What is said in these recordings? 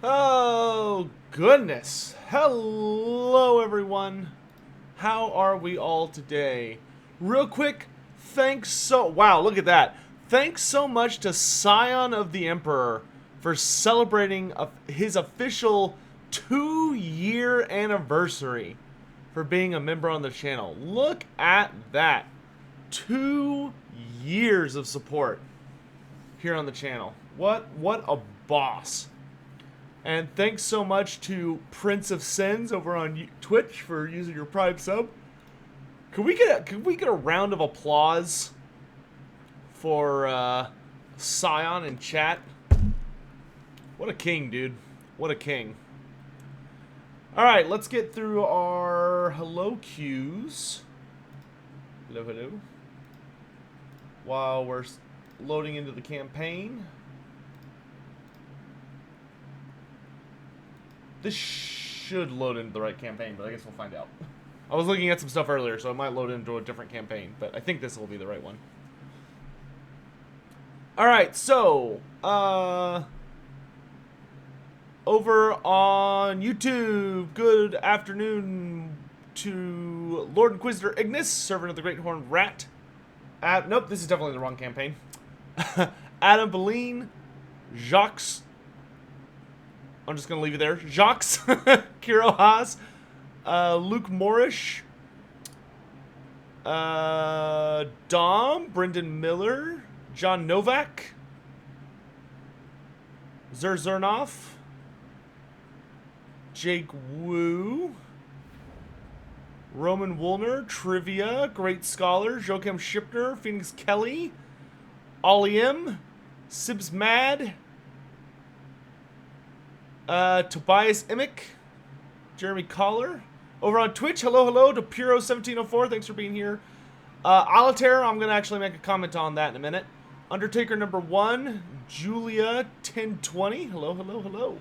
Oh, goodness. Hello, everyone. How are we all today? Real quick, wow, look at that. Thanks so much to Scion of the Emperor for celebrating his official 2-year anniversary for being a member on the channel. Look at that. 2 years of support here on the channel. What a boss. And thanks so much to Prince of Sins over on Twitch for using your Prime sub. Could we get a round of applause for Scion in chat? What a king, dude. What a king. Alright, let's get through our hello queues. Hello, hello. While we're loading into the campaign. This should load into the right campaign, but I guess we'll find out. I was looking at some stuff earlier, so it might load into a different campaign, but I think this will be the right one. Alright, so, over on YouTube, good afternoon to Lord Inquisitor Ignis, servant of the Great Horned Rat. Nope, this is definitely the wrong campaign. Adam Beline, Jacques... I'm just going to leave it there. Jacques, Kiro Haas, Luke Morrish, Dom, Brendan Miller, John Novak, Zerzernov, Jake Wu, Roman Woolner, Trivia, Great Scholar, Joachim Shipner, Phoenix Kelly, Ollie M, Sibs Mad, Tobias Emick, Jeremy Collar. Over on Twitch, hello to Puro1704, thanks for being here. Allander, I'm going to actually make a comment on that in a minute. Undertaker number 1, Julia1020, hello.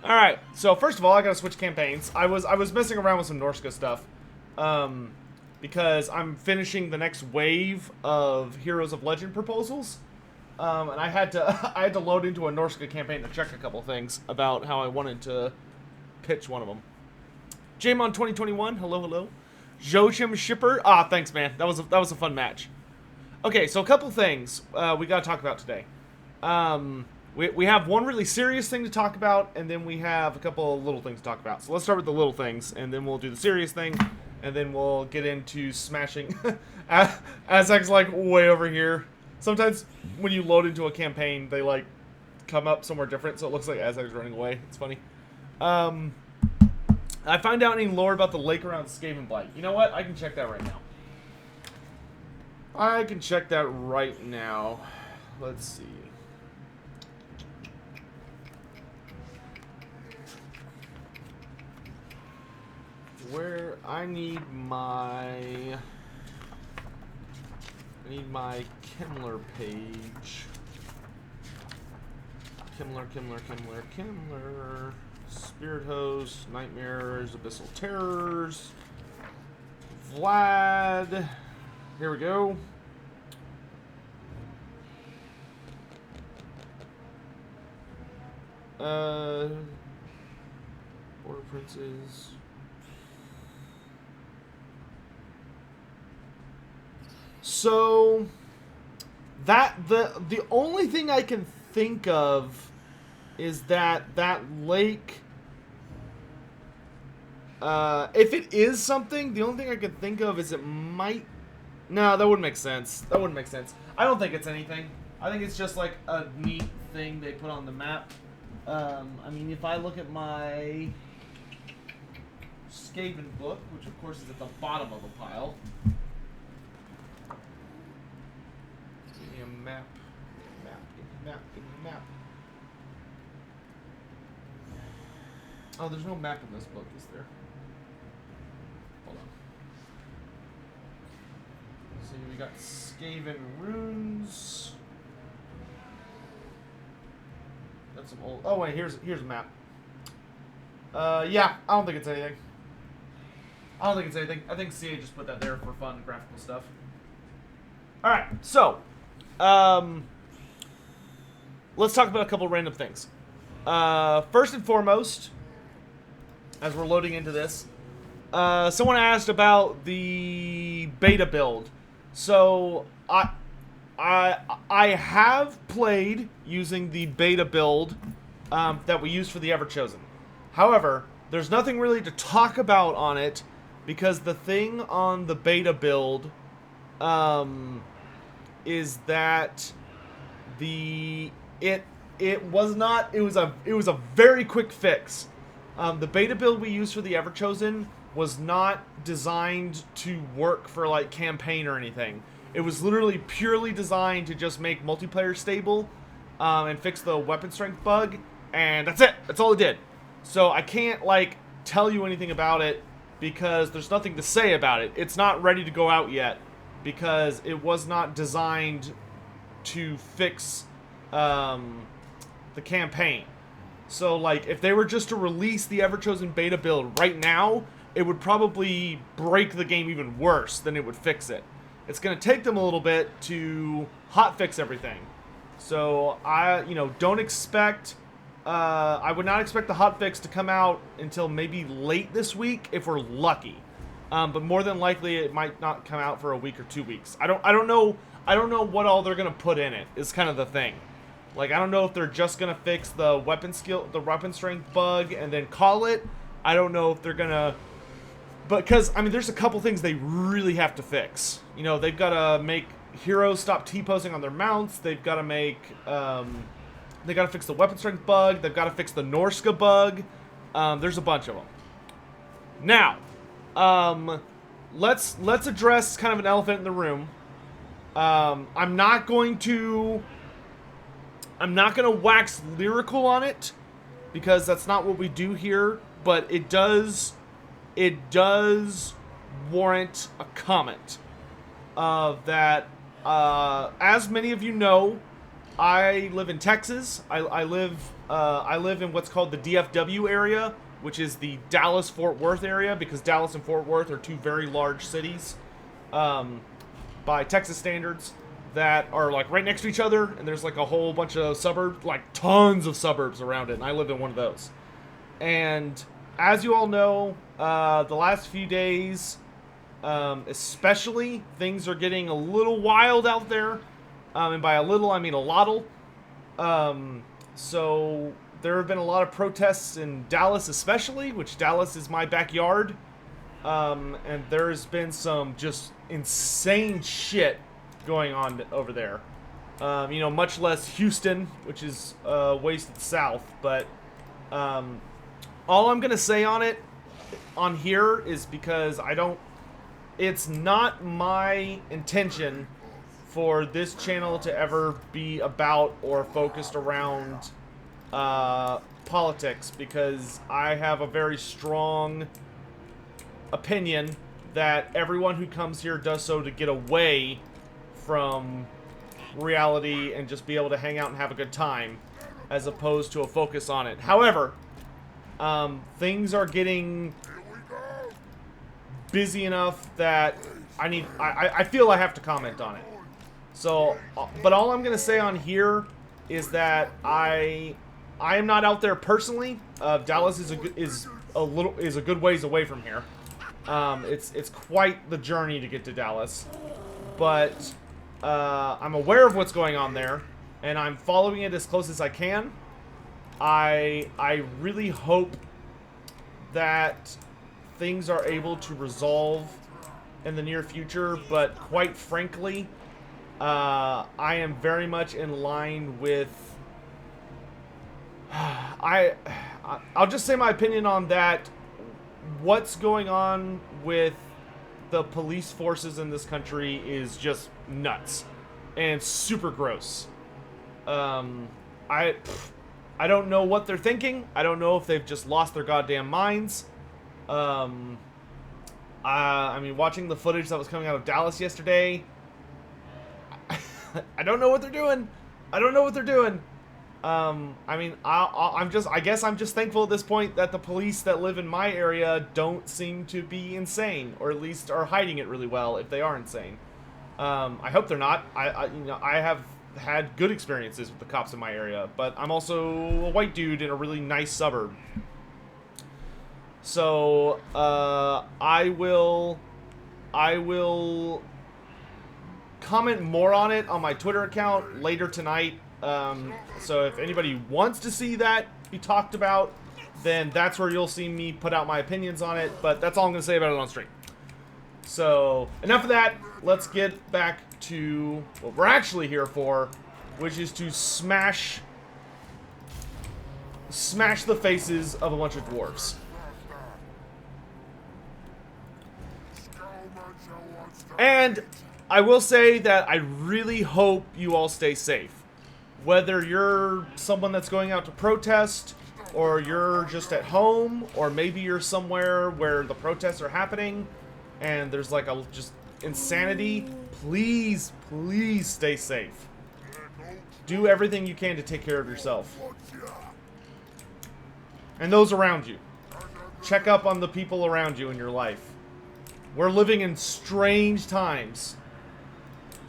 Alright, so first of all, I gotta switch campaigns. I was messing around with some Norska stuff, because I'm finishing the next wave of Heroes of Legend proposals. And I had to load into a Norska campaign to check a couple things about how I wanted to pitch one of them. Jamon 2021, hello. Joachim Shipper, thanks man, that was a fun match. Okay, so a couple things we gotta talk about today. We have one really serious thing to talk about, and then we have a couple of little things to talk about. So let's start with the little things, and then we'll do the serious thing, and then we'll get into smashing. Azhag's like way over here. Sometimes when you load into a campaign, they like come up somewhere different, so it looks like Azhag's running away. It's funny. I find out any lore about the lake around Scavenlight. You know what? I can check that right now. Let's see. Where I need my Kimmler page. Kimmler. Spirit Host, Nightmares, Abyssal Terrors. Vlad. Here we go. Border Princes. So that the only thing I can think of is that lake, if it is something, the only thing I can think of is it might... No, that wouldn't make sense. I don't think it's anything. I think it's just like a neat thing they put on the map. I mean, if I look at my Skaven book, which of course is at the bottom of the pile. Give me a map. Map. Oh, there's no map in this book, is there? Hold on. So we got Skaven runes. That's some old... Oh wait, here's a map. Yeah, I don't think it's anything. I think CA just put that there for fun graphical stuff. Alright, so let's talk about a couple random things. First and foremost, as we're loading into this, someone asked about the beta build. So I have played using the beta build that we used for the Everchosen. However, there's nothing really to talk about on it because the thing on the beta build is that it was a very quick fix. The beta build we used for the Everchosen was not designed to work for like campaign or anything. It was literally purely designed to just make multiplayer stable and fix the weapon strength bug, and that's it. That's all it did. So I can't like tell you anything about it because there's nothing to say about it. It's not ready to go out yet because it was not designed to fix the campaign. So like if they were just to release the Everchosen beta build right now, it would probably break the game even worse than it would fix it. It's going to take them a little bit to hotfix everything. So don't expect I would not expect the hotfix to come out until maybe late this week if we're lucky. But more than likely it might not come out for a week or 2 weeks. I don't know what all they're going to put in it. Is kind of the thing. Like I don't know if they're just going to fix the weapon strength bug and then call it. I don't know if they're going to because I mean there's a couple things they really have to fix. You know, they've got to make heroes stop T-posing on their mounts. They've got to make they got to fix the weapon strength bug. They've got to fix the Norska bug. There's a bunch of them. Now, let's address kind of an elephant in the room. I'm not going to wax lyrical on it because that's not what we do here. But it does warrant a comment that as many of you know, I live in Texas. I live in what's called the DFW area, which is the Dallas-Fort Worth area, because Dallas and Fort Worth are two very large cities by Texas standards that are like right next to each other, and there's like a whole bunch of suburbs, like tons of suburbs around it, and I live in one of those. And as you all know, the last few days, especially, things are getting a little wild out there. And by a little, I mean a lottle. So there have been a lot of protests in Dallas especially, which Dallas is my backyard. And there's been some just insane shit going on over there. Much less Houston, which is ways to the south. But all I'm going to say on here is because it's not my intention for this channel to ever be about or focused around politics, because I have a very strong opinion that everyone who comes here does so to get away from reality and just be able to hang out and have a good time, as opposed to a focus on it. However, things are getting busy enough that I feel I have to comment on it. So, but all I'm gonna say on here is that I am not out there personally. Dallas is a good ways away from here. It's quite the journey to get to Dallas, but I'm aware of what's going on there, and I'm following it as close as I can. I really hope that things are able to resolve in the near future, but quite frankly, I am very much in line with... I'll just say my opinion on that. What's going on with the police forces in this country is just nuts and super gross. I don't know what they're thinking. I don't know if they've just lost their goddamn minds. I mean, watching the footage that was coming out of Dallas yesterday, I don't know what they're doing. I don't know what they're doing. I mean, I guess I'm just thankful at this point that the police that live in my area don't seem to be insane, or at least are hiding it really well if they are insane. I hope they're not. I have had good experiences with the cops in my area, but I'm also a white dude in a really nice suburb. So, I will comment more on it on my Twitter account later tonight. So if anybody wants to see that be talked about, then that's where you'll see me put out my opinions on it, but that's all I'm going to say about it on stream. So, enough of that. Let's get back to what we're actually here for, which is to smash the faces of a bunch of dwarves. And I will say that I really hope you all stay safe. Whether you're someone that's going out to protest, or you're just at home, or maybe you're somewhere where the protests are happening, and there's like a just insanity, please, please stay safe. Do everything you can to take care of yourself. And those around you. Check up on the people around you in your life. We're living in strange times.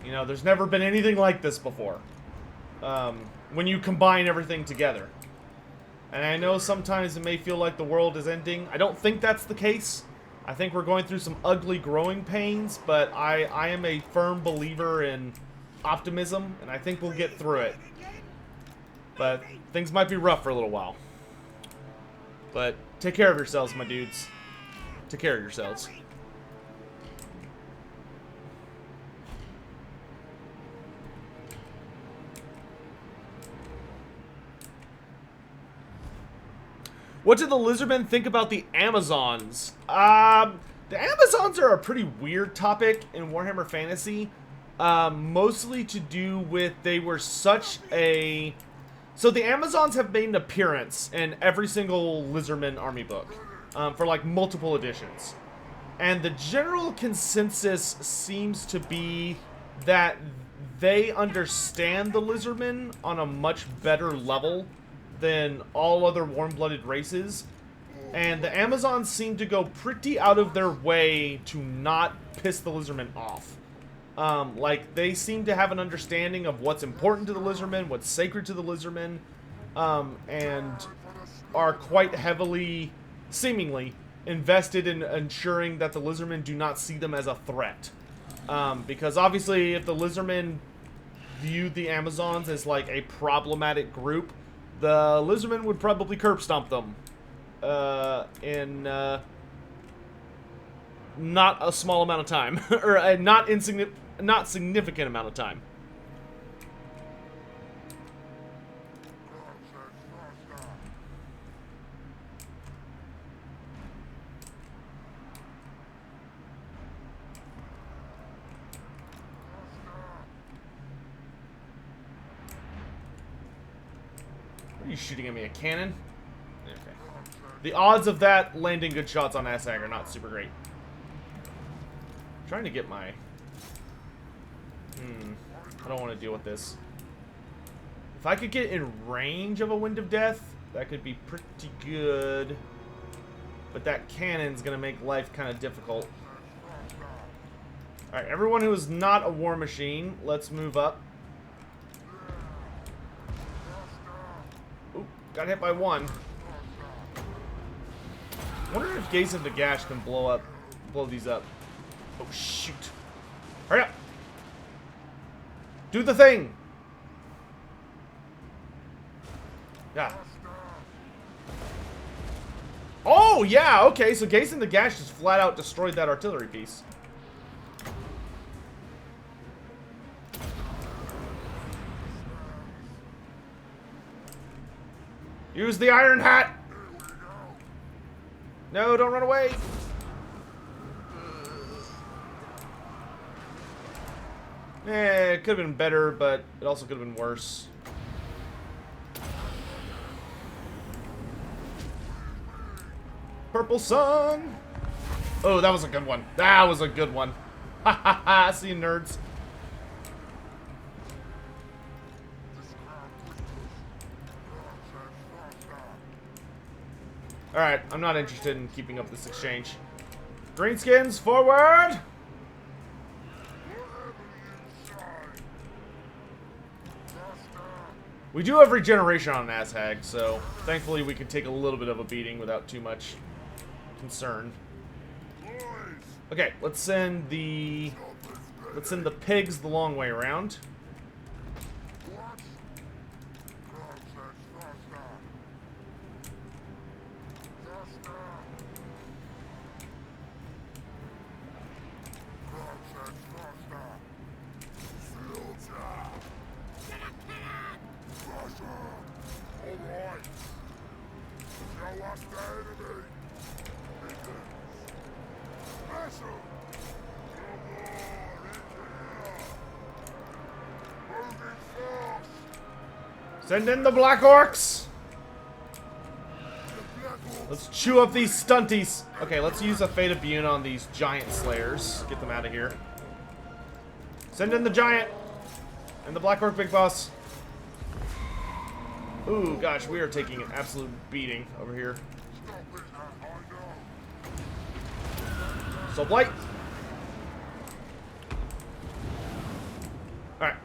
You know, there's never been anything like this before. When you combine everything together. And I know sometimes it may feel like the world is ending. I don't think that's the case. I think we're going through some ugly growing pains, but I am a firm believer in optimism, and I think we'll get through it. But things might be rough for a little while. But take care of yourselves, my dudes. Take care of yourselves. What did the Lizardmen think about the Amazons? The Amazons are a pretty weird topic in Warhammer Fantasy. Mostly to do with they were such a... So the Amazons have made an appearance in every single Lizardmen army book. For like multiple editions. And the general consensus seems to be that they understand the Lizardmen on a much better level than all other warm-blooded races, and the Amazons seem to go pretty out of their way to not piss the Lizardmen off. Like, they seem to have an understanding of what's important to the Lizardmen, what's sacred to the Lizardmen, and are quite heavily, seemingly, invested in ensuring that the Lizardmen do not see them as a threat. Because obviously, if the Lizardmen viewed the Amazons as like a problematic group, the Lizardmen would probably curb stomp them in not a small amount of time, or a not significant amount of time. Are you shooting at me? A cannon? Okay. The odds of that landing good shots on Azhag are not super great. I'm trying to get my... I don't want to deal with this. If I could get in range of a Wind of Death, that could be pretty good. But that cannon's going to make life kind of difficult. Alright, everyone who is not a war machine, let's move up. Got hit by one. Wonder if Dese and Nagash can blow these up. Oh shoot! Hurry up! Do the thing! Yeah. Oh yeah, okay. So Dese and Nagash just flat out destroyed that artillery piece. Use the iron hat! No, don't run away! It could have been better, but it also could have been worse. Purple sun! Oh, that was a good one. That was a good one. Ha ha ha, see you nerds. Alright, I'm not interested in keeping up this exchange. Greenskins, forward! We do have regeneration on Azhag, so thankfully we can take a little bit of a beating without too much concern. Okay, let's send the pigs the long way around. Send in the Black Orcs! Let's chew up these Stunties. Okay, let's use a Fate of Bune on these Giant Slayers. Get them out of here. Send in the Giant! And the Black Orc Big Boss. Ooh, gosh, we are taking an absolute beating over here. So Blight. Alright,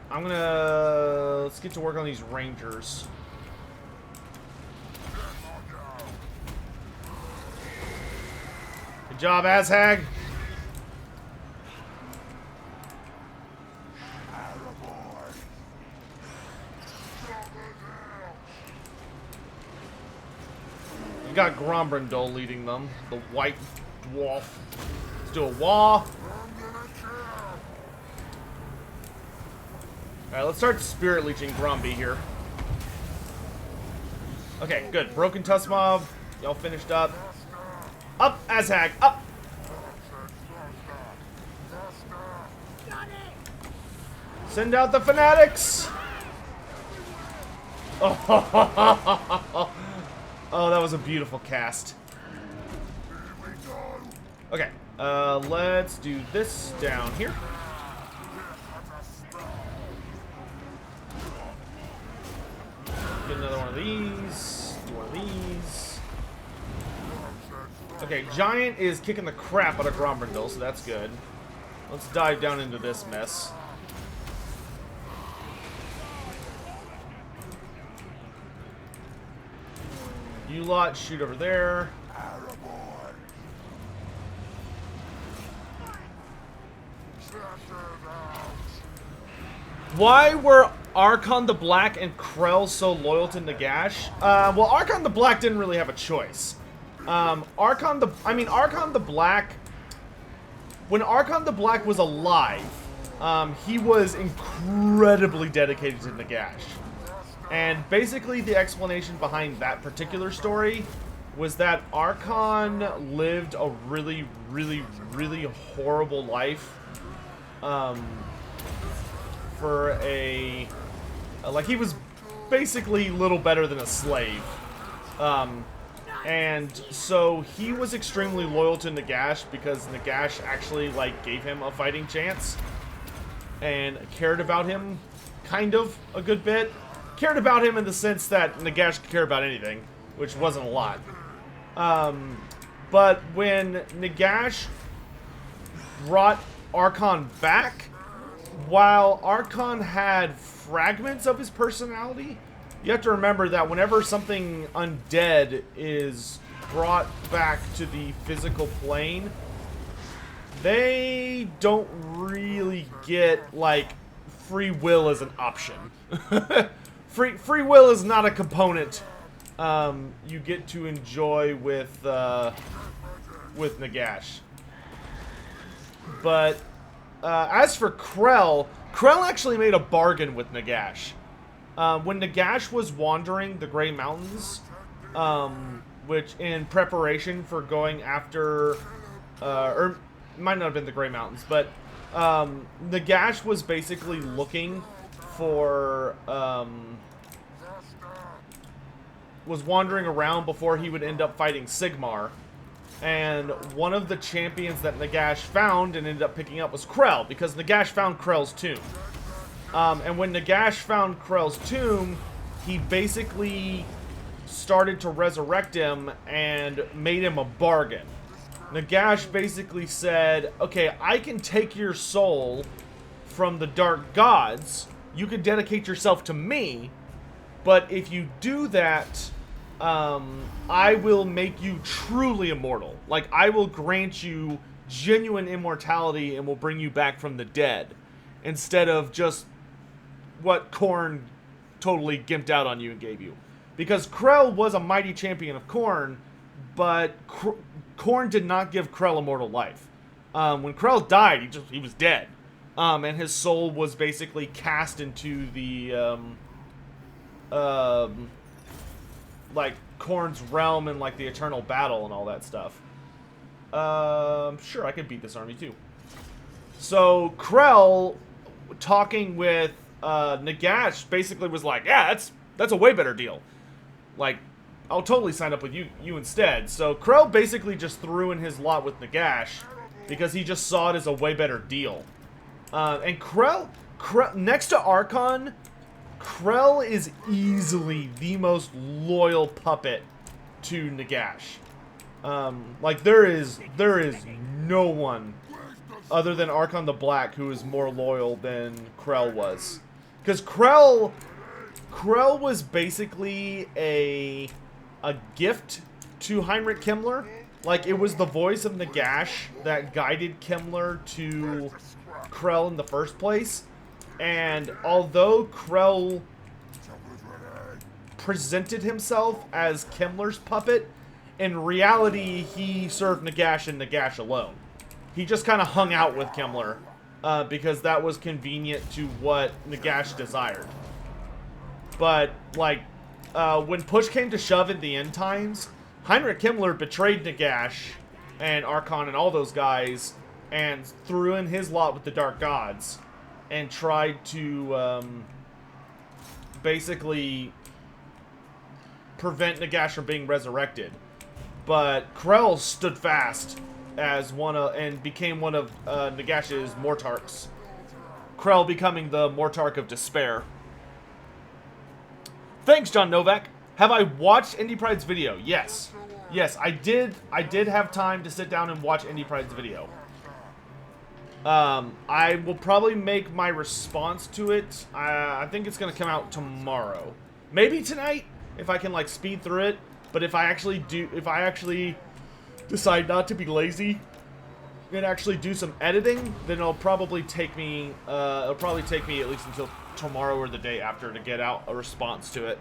let's get to work on these Rangers. Good job, Azhag. You got Grombrindol leading them, the white dwarf. Let's do a Waaagh. Alright, let's start Spirit Leeching Gromby here. Okay, good. Broken Tusk Mob. Y'all finished up. Up, Azhag, up! Send out the Fanatics! Oh, oh, that was a beautiful cast. Okay, let's do this down here. Get another one of these. Do one of these. Okay, Giant is kicking the crap out of Grombrindol, so that's good. Let's dive down into this mess. You lot shoot over there. Why were Archon the Black and Krell so loyal to Nagash? Well, Archon the Black didn't really have a choice. Archon the Black, when Archon the Black was alive, he was incredibly dedicated to Nagash. And basically the explanation behind that particular story was that Archon lived a really, really, really horrible life. For like, he was basically little better than a slave. And so he was extremely loyal to Nagash because Nagash actually, like, gave him a fighting chance and cared about him kind of a good bit. Cared about him in the sense that Nagash could care about anything, which wasn't a lot. But when Nagash brought Archon back, while Archon had fragments of his personality, you have to remember that whenever something undead is brought back to the physical plane, they don't really get, like, free will as an option. Free will is not a component you get to enjoy with Nagash. But as for Krell, Krell actually made a bargain with Nagash. When Nagash was wandering the Grey Mountains, which in preparation for going after, or it might not have been the Grey Mountains, but Nagash was basically looking for, was wandering around before he would end up fighting Sigmar. And one of the champions that Nagash found and ended up picking up was Krell, because Nagash found Krell's tomb. And when Nagash found Krell's tomb, he basically started to resurrect him and made him a bargain. Nagash basically said, okay, I can take your soul from the dark gods, you can dedicate yourself to me, But if you do that, I will make you truly immortal. Like, I will grant you genuine immortality and will bring you back from the dead. Instead of just what Khorne totally gimped out on you and gave you. Because Krell was a mighty champion of Khorne, but Khorne did not give Krell immortal life. When Krell died, he was dead. And his soul was basically cast into the, like, Khorne's realm and, like, the eternal battle and all that stuff. Sure, I could beat this army, too. So, Krell, talking with, Nagash, basically was like, yeah, that's a way better deal. Like, I'll totally sign up with you instead. So, Krell basically just threw in his lot with Nagash, because he just saw it as a way better deal. And Krell, next to Archon, Krell is easily the most loyal puppet to Nagash. Like, there is no one other than Archon the Black who is more loyal than Krell was. Because Krell was basically a gift to Heinrich Himmler. Like, it was the voice of Nagash that guided Himmler to Krell in the first place. And although Krell presented himself as Himmler's puppet, in reality, he served Nagash and Nagash alone. He just kind of hung out with Himmler because that was convenient to what Nagash desired. But, like, when push came to shove in the end times, Heinrich Himmler betrayed Nagash and Archon and all those guys and threw in his lot with the Dark Gods and tried to basically prevent Nagash from being resurrected. But Krell stood fast as and became one of Nagash's Mortarchs. Krell becoming the Mortarch of Despair. Thanks, John Novak. Have I watched Indie Pride's video? Yes. Yes, I did have time to sit down and watch Indie Pride's video. I will probably make my response to it. I think it's going to come out tomorrow. Maybe tonight, if I can, like, speed through it. But if I actually decide not to be lazy and actually do some editing, then it'll probably take me at least until tomorrow or the day after to get out a response to it.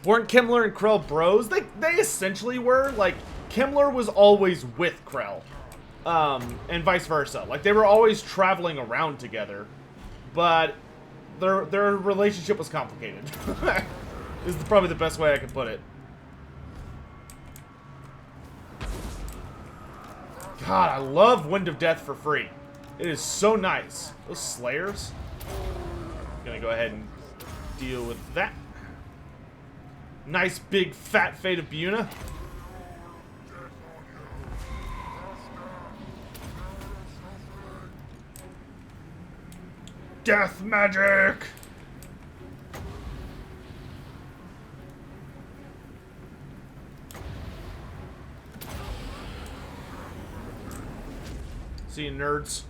Weren't Himmler and Krell bros? They essentially were. Like, Himmler was always with Krell. And vice versa. Like, they were always traveling around together. But their relationship was complicated. Is probably the best way I can put it. God, I love Wind of Death for free. It is so nice. Those Slayers. Gonna go ahead and deal with that. Nice big fat Fate of Buna. Death magic! See you, nerds.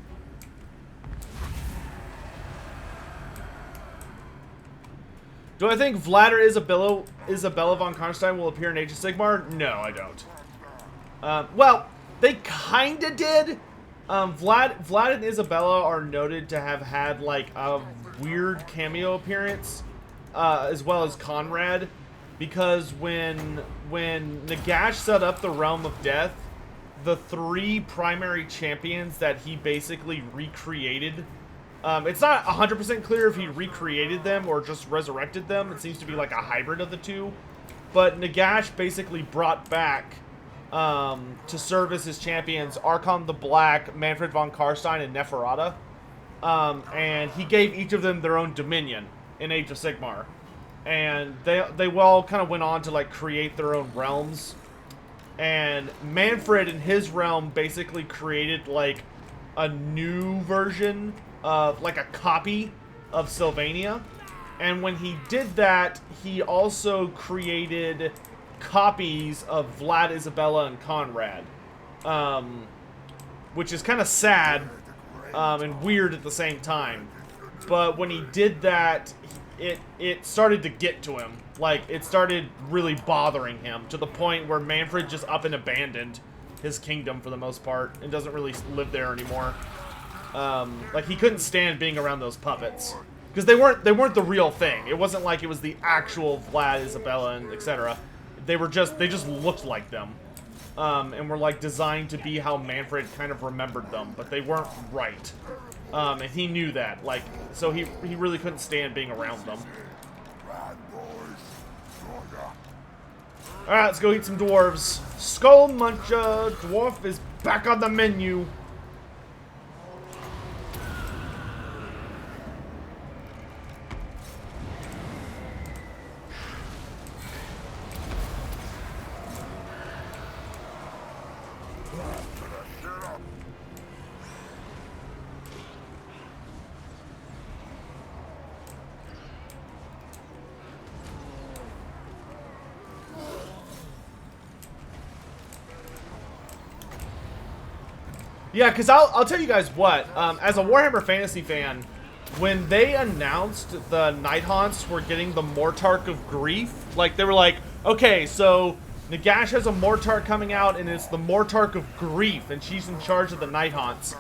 Do I think Vlad or Isabella von Karnstein will appear in Age of Sigmar? No, I don't. Well, they kinda did. Vlad and Isabella are noted to have had, like, a weird cameo appearance, as well as Conrad, because when Nagash set up the Realm of Death, the 3 primary champions that he basically recreated, it's not 100% clear if he recreated them or just resurrected them. It seems to be like a hybrid of the two, but Nagash basically brought back to serve as his champions Archon the Black, Manfred von Karstein, and Neferata. And he gave each of them their own dominion in Age of Sigmar. And they all kind of went on to, like, create their own realms. And Manfred in his realm basically created, like, a new version of, like, a copy of Sylvania. And when he did that, he also created copies of Vlad, Isabella, and Conrad. Which is kind of sad and weird at the same time. But when he did that, it started to get to him. Like, it started really bothering him to the point where Manfred just up and abandoned his kingdom for the most part and doesn't really live there anymore. Like, he couldn't stand being around those puppets because they weren't the real thing. It wasn't like it was the actual Vlad, Isabella, and etc. They just looked like them, and were like designed to be how Manfred kind of remembered them, but they weren't right. And he knew that, like, so he really couldn't stand being around them. Alright, let's go eat some dwarves. Skull Muncher Dwarf is back on the menu. Yeah, because I'll tell you guys what, as a Warhammer Fantasy fan, when they announced the Nighthaunts were getting the Mortarch of Grief, like, they were like, okay, so Nagash has a Mortarch coming out, and it's the Mortarch of Grief, and she's in charge of the Nighthaunts.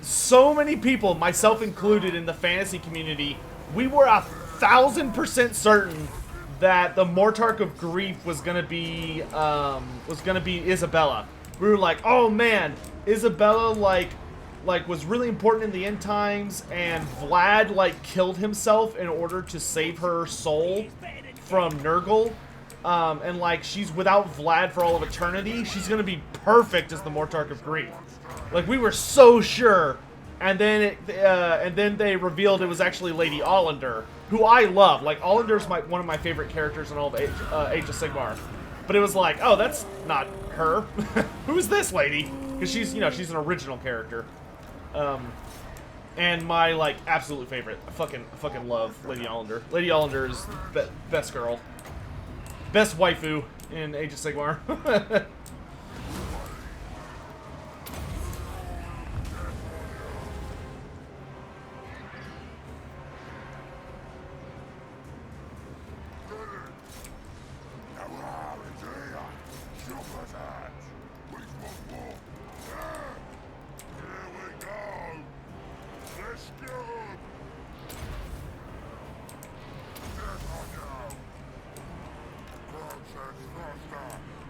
So many people, myself included in the fantasy community, we were 1,000% certain that the Mortarch of Grief was gonna be Isabella. We were like, oh man, Isabella like was really important in the end times, and Vlad like killed himself in order to save her soul from Nurgle, and like she's without Vlad for all of eternity. She's gonna be perfect as the Mortarch of Grief. Like, we were so sure, and then they revealed it was actually Lady Allander, who I love. Like, Allander's one of my favorite characters in all of Age of Sigmar. But it was like, oh, that's not her. Who is this lady? Because she's, you know, she's an original character. And my, like, absolute favorite. I fucking love Lady Allander. Lady Allander is best girl. Best waifu in Age of Sigmar.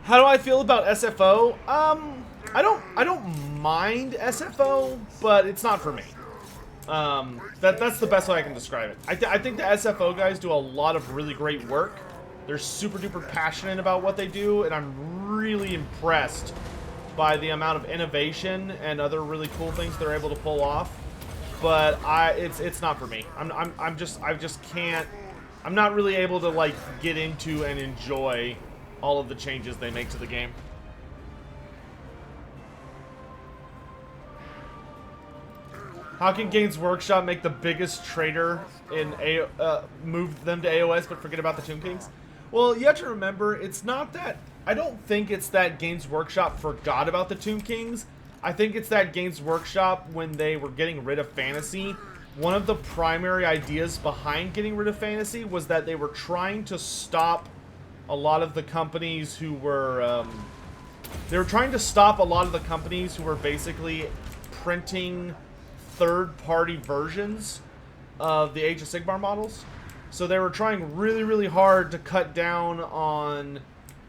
How do I feel about SFO? I don't mind SFO, but it's not for me. That's the best way I can describe it. I think the SFO guys do a lot of really great work. They're super duper passionate about what they do, and I'm really impressed by the amount of innovation and other really cool things they're able to pull off. But it's not for me. I just can't. I'm not really able to like get into and enjoy all of the changes they make to the game. How can Games Workshop make the biggest trader in move them to AOS but forget about the Tomb Kings? Well, you have to remember, it's not that. I don't think it's that Games Workshop forgot about the Tomb Kings. I think it's that Games Workshop, when they were getting rid of fantasy, one of the primary ideas behind getting rid of fantasy was that they were trying to stop a lot of the companies who were, they were trying to stop a lot of the companies who were basically printing third-party versions of the Age of Sigmar models. So they were trying really, really hard to cut down on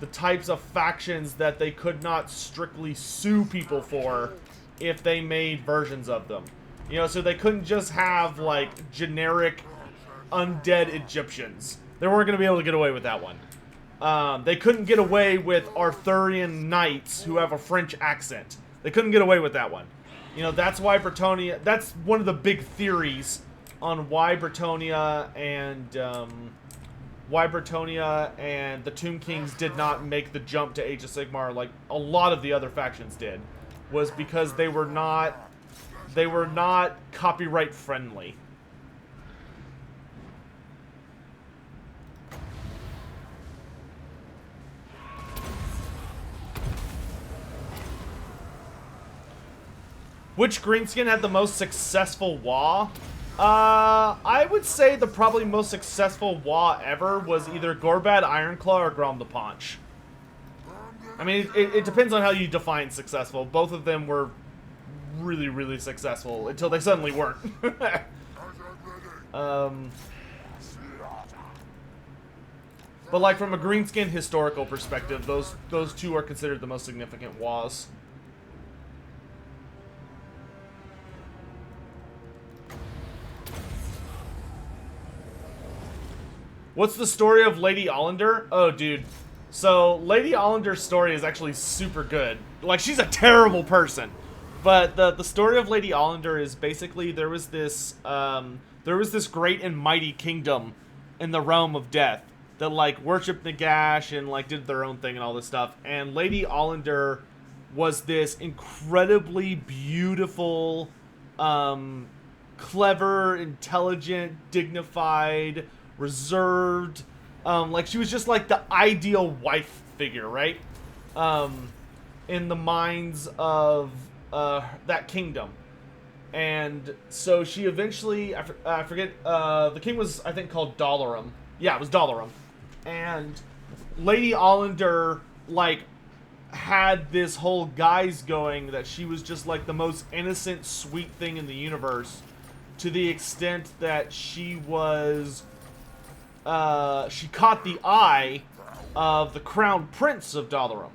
the types of factions that they could not strictly sue people for if they made versions of them. You know, so they couldn't just have, like, generic undead Egyptians. They weren't going to be able to get away with that one. They couldn't get away with Arthurian knights who have a French accent. They couldn't get away with that one. You know, that's why Bretonnia... That's one of the big theories on why Bretonnia and the Tomb Kings did not make the jump to Age of Sigmar like a lot of the other factions did. Was because they were not copyright friendly. Which Greenskin had the most successful Waaagh? I would say the probably most successful Waaagh ever was either Gorbad Ironclaw or Grom the Paunch. I mean, it depends on how you define successful. Both of them were really, really successful until they suddenly weren't. But like from a Greenskin historical perspective, those two are considered the most significant Waaaghs. What's the story of Lady Allander? Oh, dude. So, Lady Allander's story is actually super good. Like, she's a terrible person. But the story of Lady Allander is basically there was this great and mighty kingdom in the realm of death that, like, worshipped Nagash and, like, did their own thing and all this stuff. And Lady Allander was this incredibly beautiful, clever, intelligent, dignified, reserved, like she was just like the ideal wife figure, right? In the minds of that kingdom. And so she eventually, I forget, the king was, I think, called Dalaran. Yeah, it was Dalaran. And Lady Allander, like, had this whole guise going that she was just like the most innocent, sweet thing in the universe, to the extent that she was she caught the eye of the crown prince of Dalaran.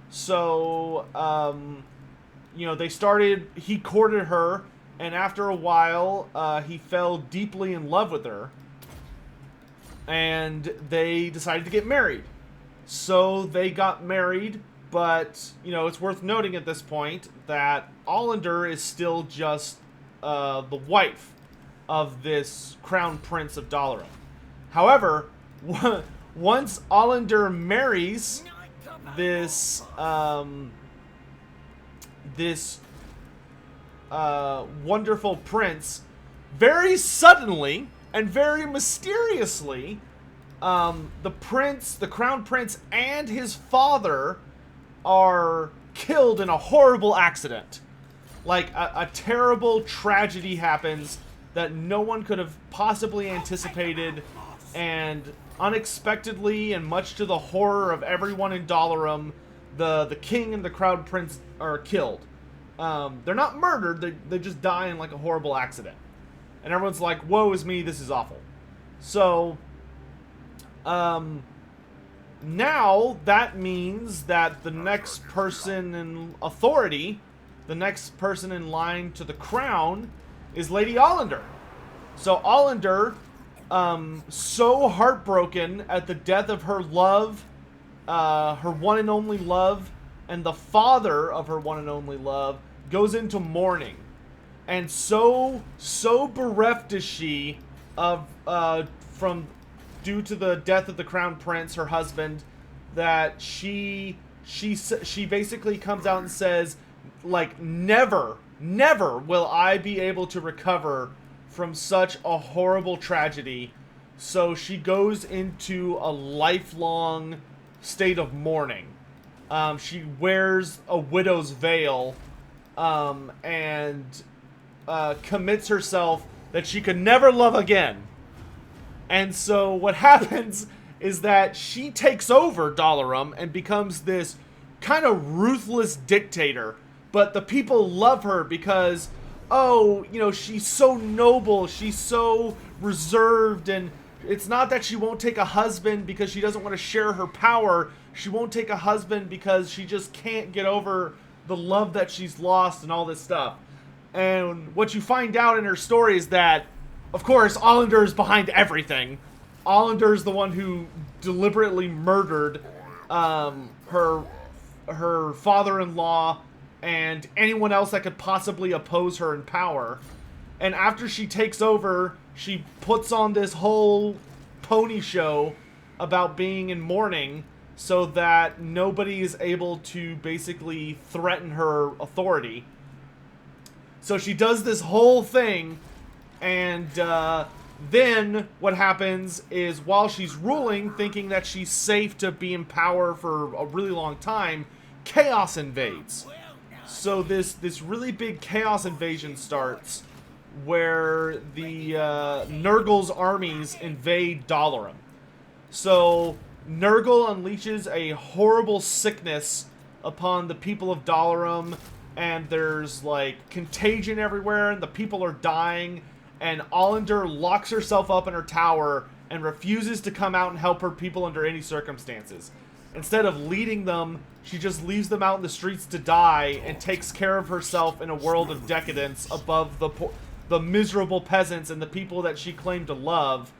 So, you know, he courted her, and after a while, he fell deeply in love with her, and they decided to get married. So they got married, but, you know, it's worth noting at this point that Allander is still just the wife of this crown prince of Dalaran. However, once Allander marries this wonderful prince, very suddenly and very mysteriously, the crown prince and his father are killed in a horrible accident. Like, a terrible tragedy happens that no one could have possibly anticipated, and unexpectedly, and much to the horror of everyone in Dalaran, the king and the crown prince are killed. They're not murdered, they just die in like a horrible accident. And everyone's like, woe is me, this is awful. So, now that means that the next person in authority, the next person in line to the crown, is Lady Allander. So Allander, so heartbroken at the death of her love, her one and only love, and the father of her one and only love, goes into mourning. And so bereft is she of, due to the death of the crown prince, her husband, that she basically comes out and says, like, never will I be able to recover from such a horrible tragedy. So she goes into a lifelong state of mourning. She wears a widow's veil, and commits herself that she could never love again. And so what happens is that she takes over Dalaran and becomes this kind of ruthless dictator. But the people love her because, oh, you know, she's so noble, she's so reserved, and it's not that she won't take a husband because she doesn't want to share her power. She won't take a husband because she just can't get over the love that she's lost and all this stuff. And what you find out in her story is that, of course, Allander is behind everything. Allander is the one who deliberately murdered her father-in-law and anyone else that could possibly oppose her in power. And after she takes over, she puts on this whole pony show about being in mourning so that nobody is able to basically threaten her authority. So she does this whole thing, and then what happens is, while she's ruling, thinking that she's safe to be in power for a really long time, chaos invades. So this really big chaos invasion starts, where the Nurgle's armies invade Dalaran. So Nurgle unleashes a horrible sickness upon the people of Dalaran, and there's like contagion everywhere, and the people are dying, and Allander locks herself up in her tower and refuses to come out and help her people under any circumstances. Instead of leading them, she just leaves them out in the streets to die and takes care of herself in a world of decadence above the miserable peasants and the people that she claimed to love,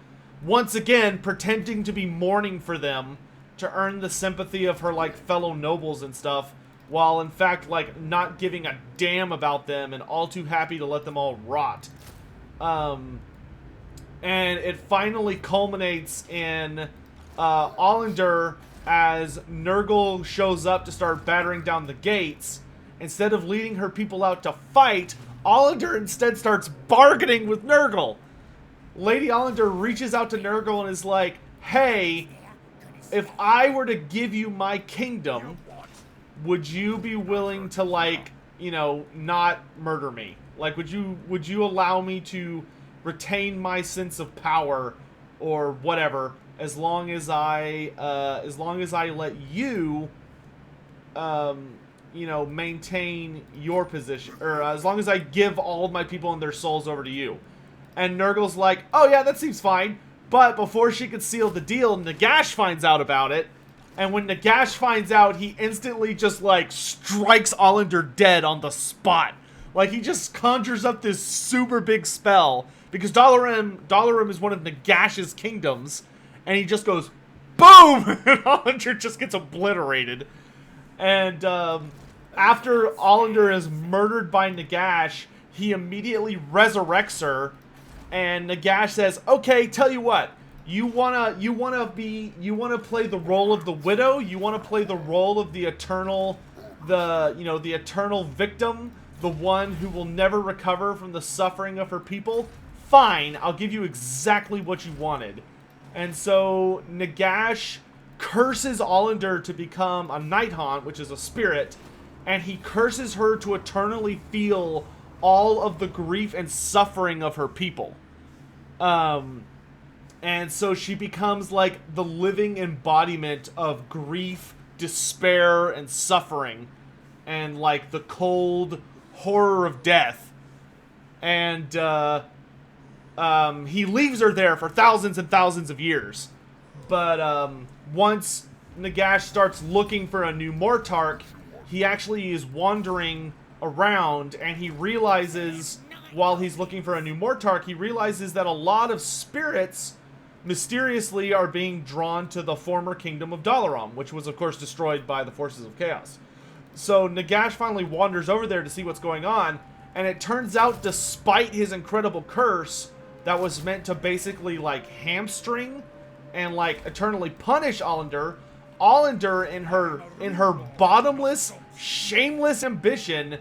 once again pretending to be mourning for them to earn the sympathy of her like fellow nobles and stuff, while in fact like not giving a damn about them and all too happy to let them all rot. And it finally culminates in Allander, as Nurgle shows up to start battering down the gates. Instead of leading her people out to fight, Allander instead starts bargaining with Nurgle. Lady Allander reaches out to Nurgle and is like, hey, if I were to give you my kingdom, would you be willing to, like, you know, not murder me? Like, would you allow me to retain my sense of power or whatever, as long as I let you, you know, maintain your position, or as long as I give all of my people and their souls over to you. And Nurgle's like, oh yeah, that seems fine. But before she could seal the deal, Nagash finds out about it. And when Nagash finds out, he instantly just, like, strikes Allander dead on the spot. Like, he just conjures up this super big spell, because Dalaran is one of Nagash's kingdoms, and he just goes, boom! And Allander just gets obliterated. And after Allander is murdered by Nagash, he immediately resurrects her, and Nagash says, okay, tell you what, you wanna play the role of the widow? You wanna play the role of the eternal victim, the one who will never recover from the suffering of her people? Fine, I'll give you exactly what you wanted. And so Nagash curses Allander to become a Night Haunt, which is a spirit, and he curses her to eternally feel all of the grief and suffering of her people. And so she becomes like the living embodiment of grief, despair, and suffering, and like the cold horror of death. And he leaves her there for thousands and thousands of years. But once Nagash starts looking for a new Mortarch, he actually is wandering around, and he realizes, while he's looking for a new Mortarch, he realizes that a lot of spirits mysteriously are being drawn to the former kingdom of Dalaran, which was of course destroyed by the forces of chaos. So Nagash finally wanders over there to see what's going on, and it turns out, despite his incredible curse that was meant to basically like hamstring and like eternally punish Allander, in her bottomless, shameless ambition,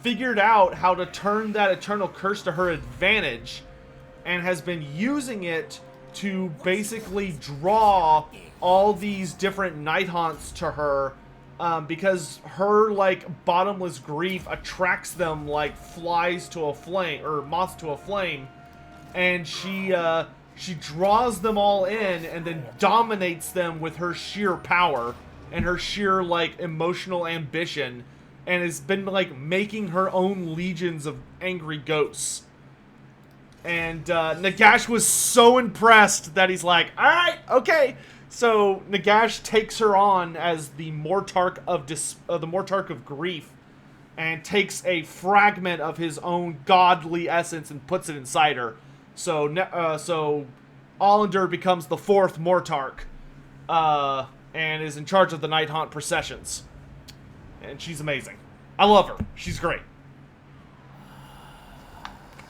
figured out how to turn that eternal curse to her advantage, and has been using it to basically draw all these different Night Haunts to her, because her like bottomless grief attracts them like flies to a flame, or moths to a flame, and she draws them all in and then dominates them with her sheer power and her sheer like emotional ambition, and has been like making her own legions of angry ghosts. And Nagash was so impressed that he's like, alright, okay. So Nagash takes her on as the Mortarch of Grief, and takes a fragment of his own godly essence and puts it inside her. So Allander becomes the fourth Mortarch, and is in charge of the Night Haunt processions. And she's amazing. I love her. She's great.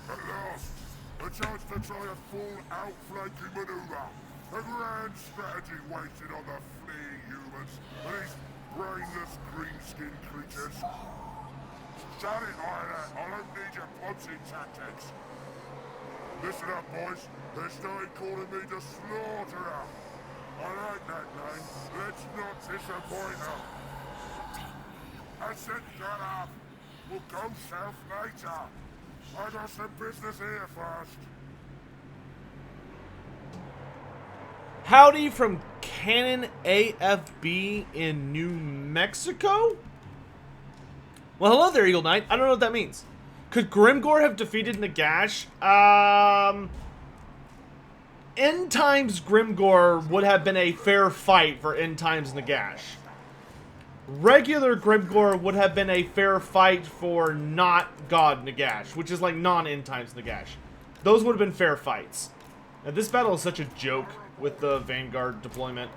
At last, a chance to try a full outflanking maneuver. A grand strategy waiting on the fleeing humans and these brainless greenskin creatures. Shut it, Islander. I don't need your poncy tactics. Listen up, boys. They started calling me the Slaughterer. I like that name. Let's not disappoint them. I said shut up. We'll go south later. I got some business here first. Howdy from Cannon AFB in New Mexico? Well, hello there, Eagle Knight. I don't know what that means. Could Grimgor have defeated Nagash? End Times Grimgor would have been a fair fight for End Times Nagash. Regular Grimgor would have been a fair fight for not God Nagash, which is like non-End Times Nagash. Those would have been fair fights. Now, this battle is such a joke with the Vanguard deployment.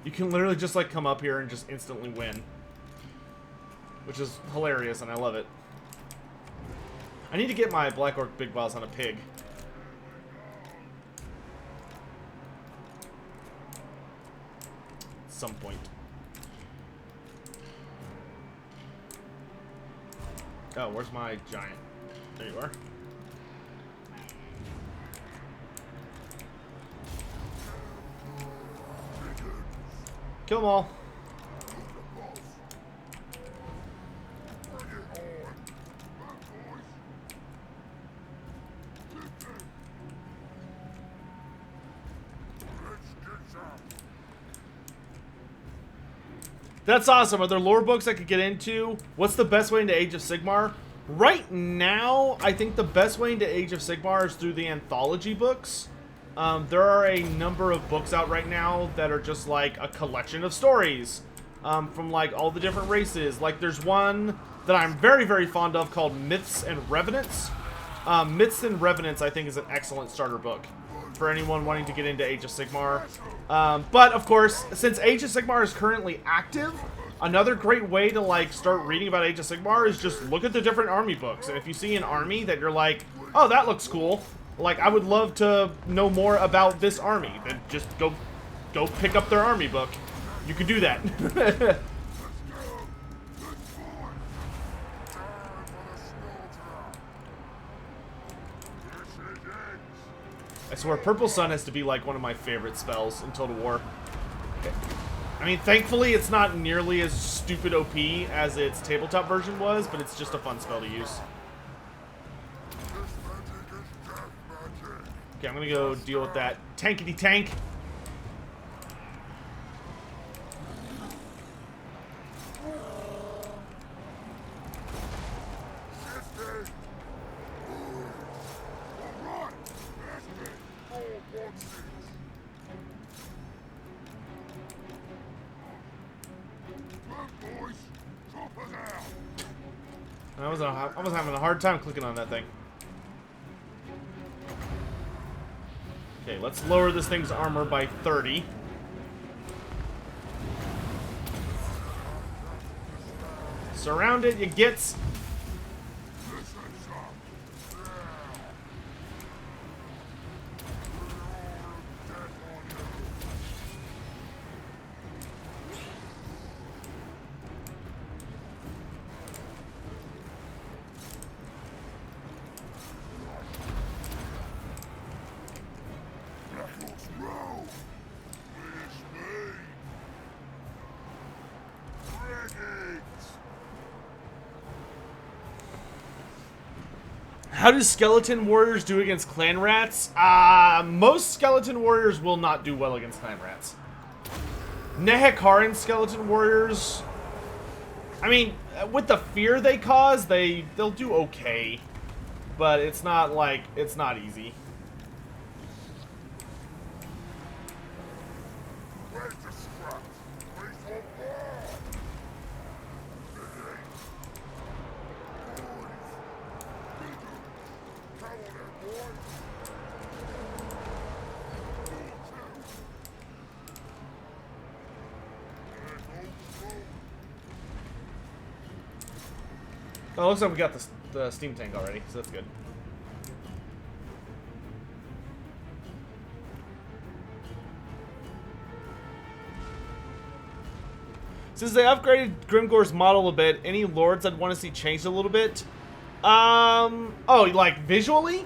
You can literally just like come up here and just instantly win. Which is hilarious, and I love it. I need to get my Black Orc Big Balls on a pig. At some point. Oh, where's my giant? There you are. Kill them all. That's awesome. Are there lore books I could get into? What's the best way into Age of Sigmar? Right now, I think the best way into Age of Sigmar is through the anthology books. There are a number of books out right now that are just like a collection of stories from like all the different races. Like there's one that I'm very, very fond of called Myths and Revenants. Myths and Revenants, I think, is an excellent starter book for anyone wanting to get into Age of Sigmar. But of course, since Age of Sigmar is currently active, another great way to like start reading about Age of Sigmar is just look at the different army books. And if you see an army that you're like, oh, that looks cool, like I would love to know more about this army, then just go pick up their army book. You could do that. I swear, Purple Sun has to be like one of my favorite spells in Total War. Okay. I mean, thankfully, it's not nearly as stupid OP as its tabletop version was, but it's just a fun spell to use. Okay, I'm gonna go deal with that tankety tank. I was having a hard time clicking on that thing. Okay, let's lower this thing's armor by 30. Surround it, you gits. How do skeleton warriors do against clan rats? Most skeleton warriors will not do well against clan rats. Nehekaran skeleton warriors, I mean, with the fear they cause, they'll do okay. But it's not like, it's not easy. Oh, it looks like we got the steam tank already, so that's good. Since they upgraded Grimgor's model a bit, any lords I'd want to see changed a little bit? Oh, like visually?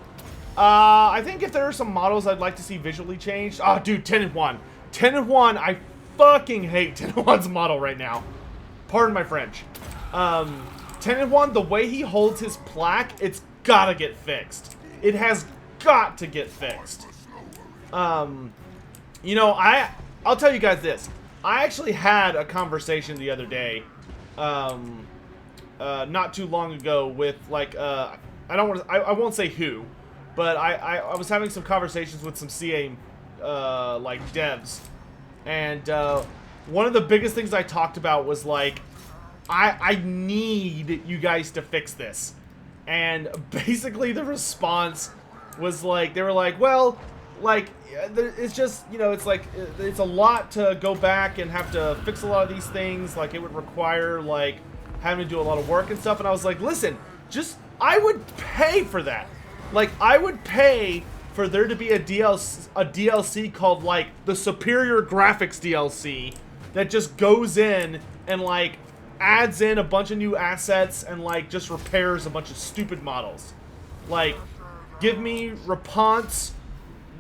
I think if there are some models I'd like to see visually changed. Oh, dude, 10 and 1. 10 and 1, I fucking hate 10 and 1's model right now. Pardon my French. 10 and 1, the way he holds his plaque, it's gotta get fixed. It has got to get fixed. You know, I'll tell you guys this. I actually had a conversation the other day, not too long ago with like I won't say who, but I was having some conversations with some CA like devs, and one of the biggest things I talked about was like I need you guys to fix this, and basically the response was like they were like, well, like it's just, you know, it's like it's a lot to go back and have to fix a lot of these things, like it would require like having to do a lot of work and stuff. And I was like, listen, just I would pay for that. Like I would pay for there to be a DLC called like the Superior Graphics DLC that just goes in and like adds in a bunch of new assets and like just repairs a bunch of stupid models. Like give me Rapunzel.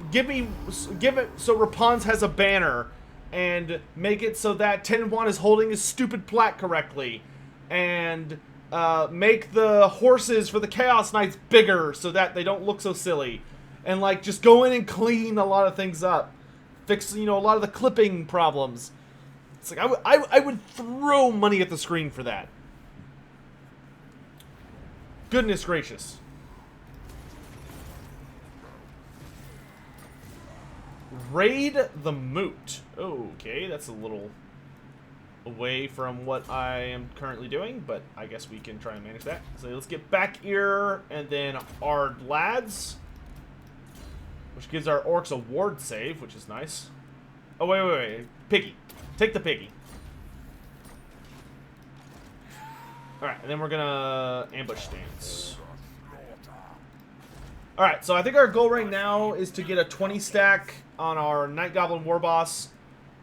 Give it so Rapunzel has a banner, and make it so that Tenwan is holding his stupid plaque correctly, and make the horses for the Chaos Knights bigger so that they don't look so silly, and like just go in and clean a lot of things up, fix, you know, a lot of the clipping problems. It's like I would throw money at the screen for that. Goodness gracious. Raid the Moot. Okay, that's a little away from what I am currently doing, but I guess we can try and manage that. So let's get back here, and then our lads, which gives our orcs a ward save, which is nice. Oh, wait. Piggy. Take the piggy. Alright, and then we're gonna ambush stance. Alright, so I think our goal right now is to get a 20 stack on our Night Goblin War Boss.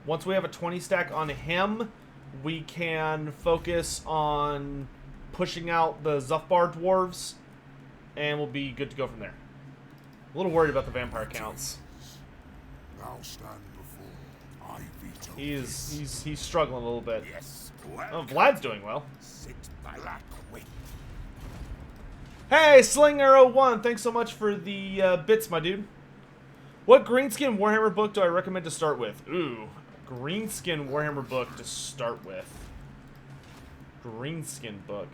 Once we have a 20 stack on him, we can focus on pushing out the Zuthbar dwarves, and we'll be good to go from there. A little worried about the vampire counts. He's struggling a little bit. Oh, Vlad's doing well. Hey, Slinger01, thanks so much for the bits, my dude. What Greenskin Warhammer book do I recommend to start with? Ooh, Greenskin Warhammer book to start with. Greenskin book.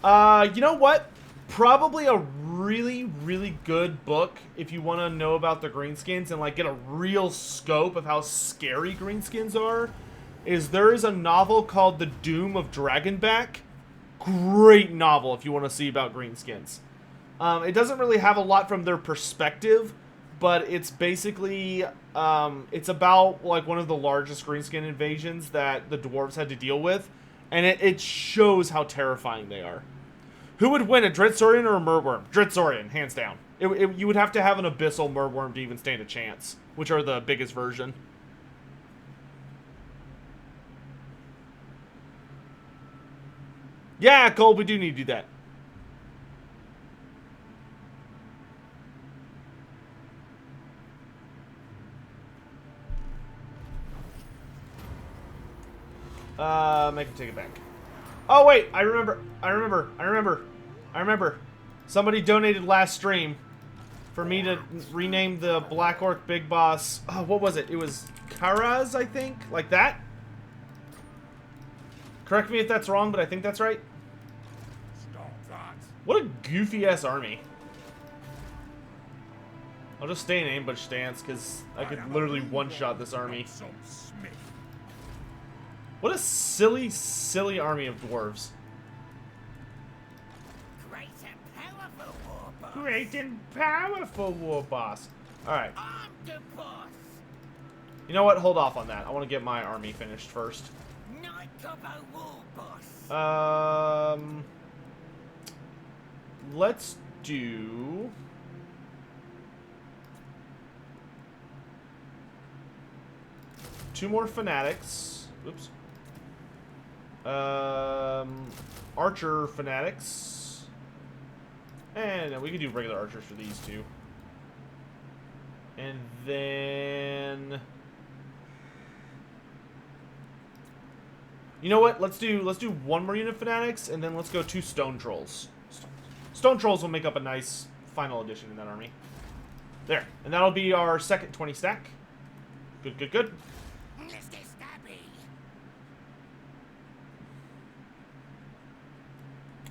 You know what? Probably a really, really good book if you want to know about the Greenskins and like get a real scope of how scary Greenskins are. There is a novel called The Doom of Dragonback. Great novel if you want to see about Greenskins. It doesn't really have a lot from their perspective, but it's basically, it's about like one of the largest Greenskin invasions that the dwarves had to deal with, and it shows how terrifying they are. Who would win, a Dreadsaurian or a Murworm? Dreadsaurian, hands down. You would have to have an Abyssal Murworm to even stand a chance, which are the biggest version. Yeah, Cole, we do need to do that. Make him take it back. Oh, wait, I remember. Somebody donated last stream for me to rename the Black Orc Big Boss. Oh, what was it? It was Karaz, I think? Like that? Correct me if that's wrong, but I think that's right. What a goofy-ass army. I'll just stay in ambush stance, because I could literally one-shot this army. What a silly, silly army of dwarves. Great and powerful war boss. Alright. You know what? Hold off on that. I want to get my army finished first. Let's do... two more fanatics. Oops. Archer fanatics. And we can do regular archers for these two. And then... you know what? Let's do one more unit of fanatics, and then let's go 2 stone trolls. Stone Trolls will make up a nice final addition in that army. There. And that'll be our second 20 stack. Good, good, good.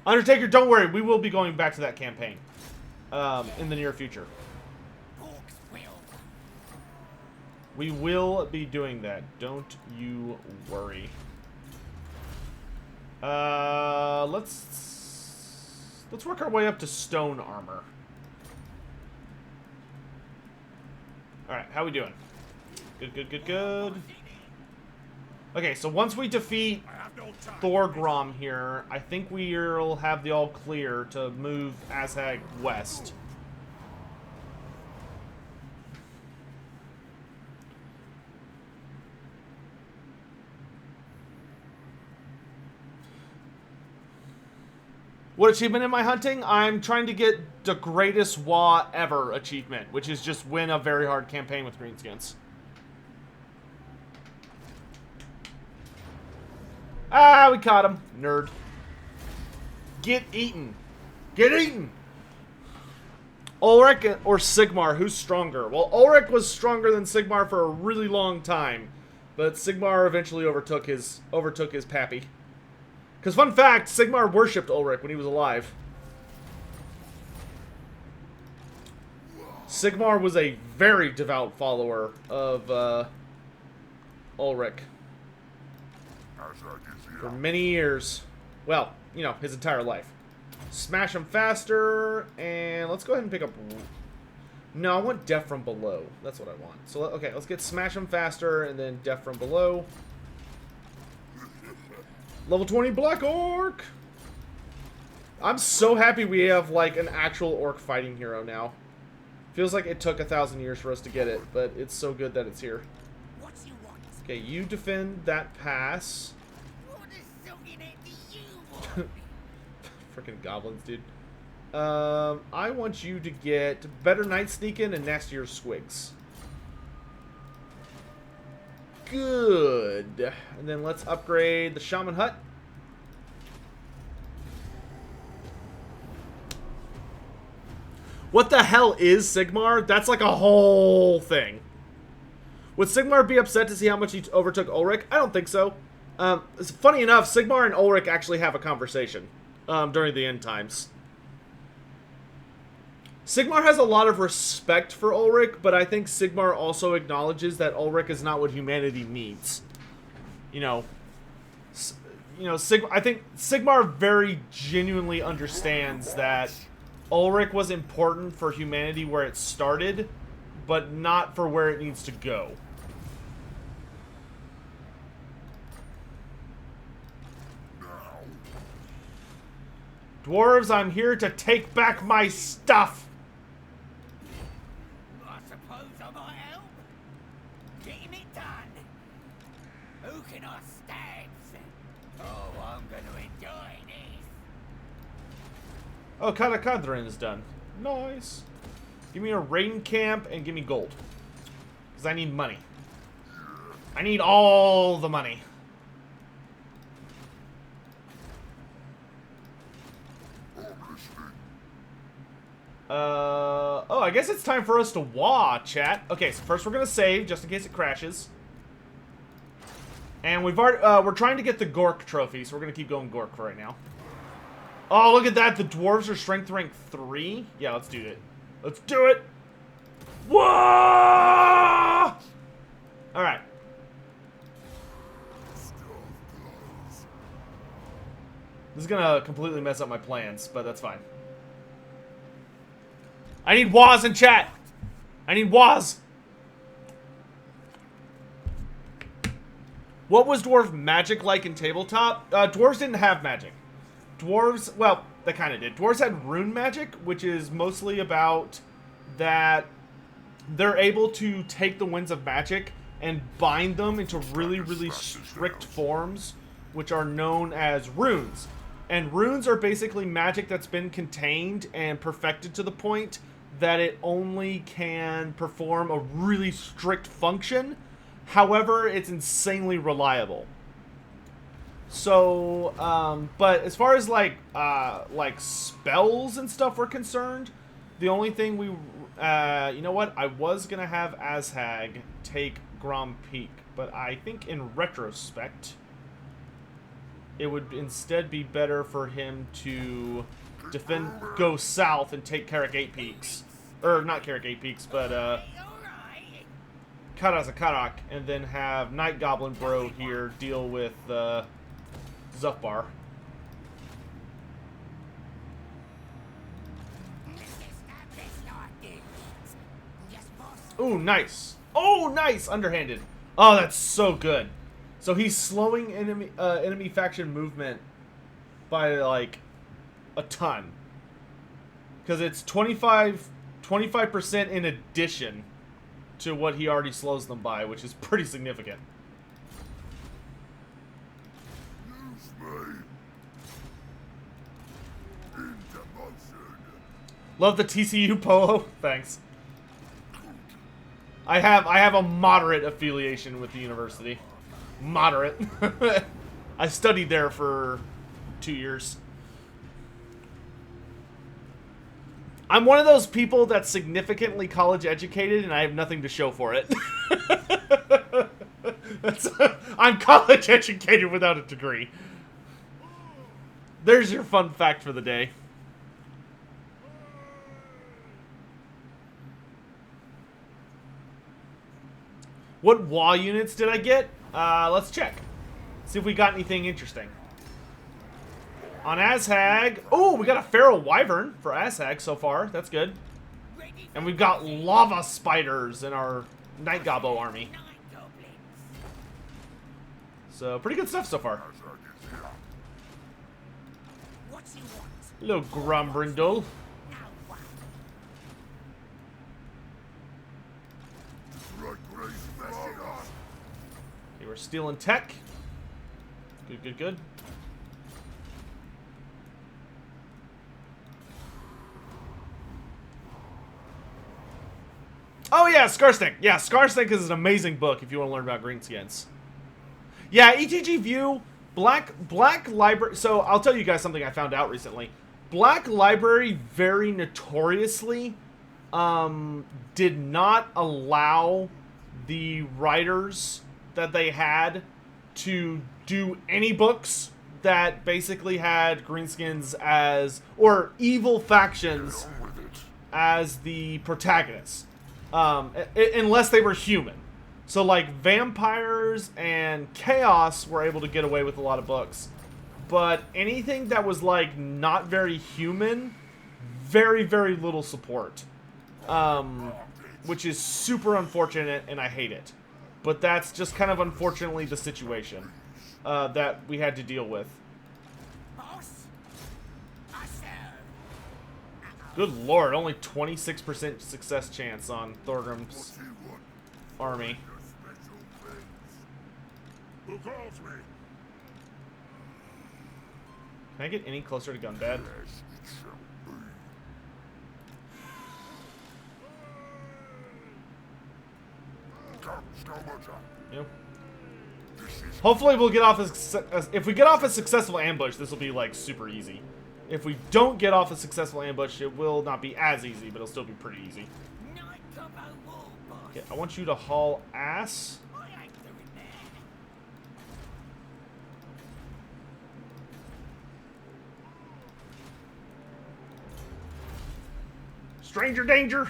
Undertaker, don't worry. We will be going back to that campaign in the near future. We will be doing that. Don't you worry. Let's work our way up to stone armor. Alright, how we doing? Good, good, good, good. Okay, so once we defeat Thorgrom here, I think we'll have the all clear to move Azhag west. What achievement am I hunting? I'm trying to get the greatest Waaagh ever achievement, which is just win a very hard campaign with Greenskins. Ah, we caught him. Nerd. Get eaten. Get eaten! Ulrich or Sigmar, who's stronger? Well, Ulrich was stronger than Sigmar for a really long time, but Sigmar eventually overtook his pappy. Because, fun fact, Sigmar worshipped Ulrich when he was alive. Sigmar was a very devout follower of Ulrich. For many years. Well, you know, his entire life. Smash him faster, and let's go ahead and pick up... No, I want Death from Below. That's what I want. So, okay, let's get Smash him faster, and then Death from Below. Level 20 Black Orc! I'm so happy we have, like, an actual Orc fighting hero now. Feels like it took 1,000 years for us to get it, but it's so good that it's here. Okay, you defend that pass. Freaking goblins, dude. I want you to get better Night Sneaking and nastier Squigs. Good. And then let's upgrade the Shaman Hut. What the hell is Sigmar? That's like a whole thing. Would Sigmar be upset to see how much he overtook Ulrich? I don't think so. It's funny enough, Sigmar and Ulrich actually have a conversation during the end times. Sigmar has a lot of respect for Ulrich, but I think Sigmar also acknowledges that Ulrich is not what humanity needs. I think Sigmar very genuinely understands that Ulrich was important for humanity where it started, but not for where it needs to go. Dwarves, I'm here to take back my stuff! I suppose I might help. Getting it done. Who can I stab? Oh, I'm gonna enjoy this. Oh, Katakadrin is done. Nice. Give me a rain camp and give me gold. Because I need money. I need all the money. Oh, I guess it's time for us to Waaagh, chat. Okay, so first we're gonna save, just in case it crashes. And we're trying to get the Gork trophy, so we're gonna keep going Gork for right now. Oh, look at that, the dwarves are strength rank 3? Yeah, let's do it. Let's do it! Whoa! Alright. This is gonna completely mess up my plans, but that's fine. I need Waaaghs in chat! I need Waaaghs! What was dwarf magic like in tabletop? Dwarves didn't have magic. Dwarves, well, they kind of did. Dwarves had rune magic, which is mostly about that they're able to take the winds of magic and bind them into really, really strict forms, which are known as runes. And runes are basically magic that's been contained and perfected to the point that it only can perform a really strict function. However, it's insanely reliable. So, but as far as like spells and stuff were concerned, the only thing we, you know what? I was gonna have Azhag take Grom Peak, but I think in retrospect, it would instead be better for him to go south and take Carrick 8 Peaks. Or, not Carrick 8 Peaks, but, Karak, and then have Night Goblin Bro here deal with, Zufbar. Ooh, nice. Oh, nice! Underhanded. Oh, that's so good. So he's slowing enemy faction movement by, like, a ton. Because it's 25% in addition to what he already slows them by, which is pretty significant. Love the TCU polo. Thanks. I have a moderate affiliation with the university. Moderate. I studied there for 2 years. I'm one of those people that's significantly college educated and I have nothing to show for it. I'm college educated without a degree. There's your fun fact for the day. What WA units did I get? Let's check. See if we got anything interesting. On Azhag, oh, we got a Feral Wyvern for Azhag so far. That's good. And we've got Lava Spiders in our Night Gobbo army. So, pretty good stuff so far. Hello, Grombrindle. Okay, we're stealing tech. Good, good, good. Oh yeah, Scarstink. Yeah, Scarstink is an amazing book if you want to learn about greenskins. Yeah, ETG View, Black Library. So I'll tell you guys something I found out recently. Black Library very notoriously did not allow the writers that they had to do any books that basically had greenskins as, or evil factions as the protagonists. Unless they were human. So, like, vampires and chaos were able to get away with a lot of books. But anything that was, like, not very human, very, very little support. Which is super unfortunate, and I hate it. But that's just kind of unfortunately the situation that we had to deal with. Good lord, only 26% success chance on Thorgrim's army. Can I get any closer to Gunbad? Yep. Hopefully we'll get off if we get off a successful ambush, this will be like super easy. If we don't get off a successful ambush, it will not be as easy, but it'll still be pretty easy. Okay, I want you to haul ass. Stranger danger!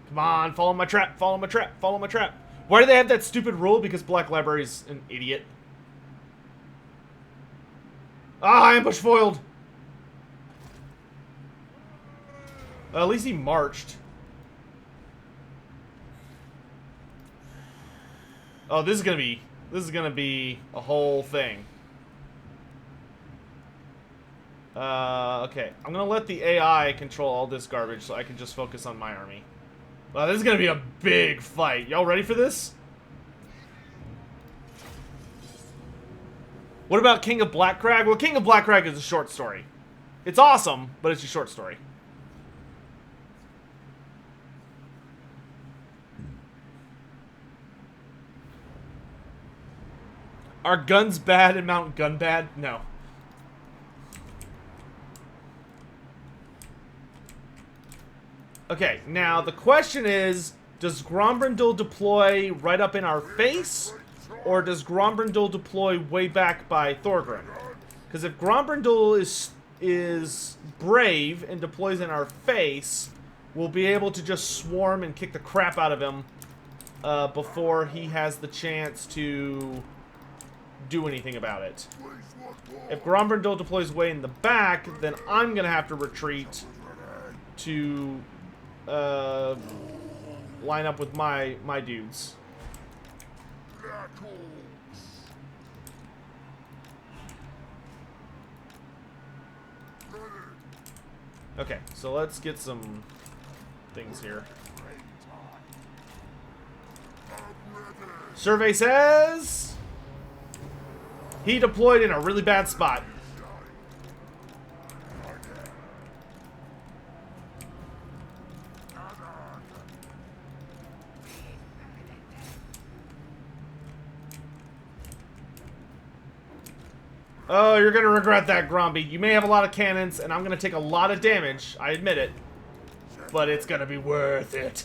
Come on, follow my trap, follow my trap, follow my trap. Why do they have that stupid rule? Because Black Library's an idiot. Ah, ambush foiled! At least he marched. Oh, this is gonna be a whole thing. Okay. I'm gonna let the AI control all this garbage so I can just focus on my army. Wow, this is gonna be a big fight. Y'all ready for this? What about King of Blackcrag? Well, King of Blackcrag is a short story. It's awesome, but it's a short story. Are guns bad and Mount Gun bad? No. Okay, now the question is, does Grombrindal deploy right up in our face? Or does Grombrindal deploy way back by Thorgrim? Because if Grombrindal is brave and deploys in our face, we'll be able to just swarm and kick the crap out of him before he has the chance to do anything about it. If Grombrindal deploys way in the back, then I'm going to have to retreat to line up with my dudes. Okay, so let's get some things here. Survey says he deployed in a really bad spot. Oh, you're gonna regret that, Gromby. You may have a lot of cannons, and I'm gonna take a lot of damage. I admit it. But it's gonna be worth it.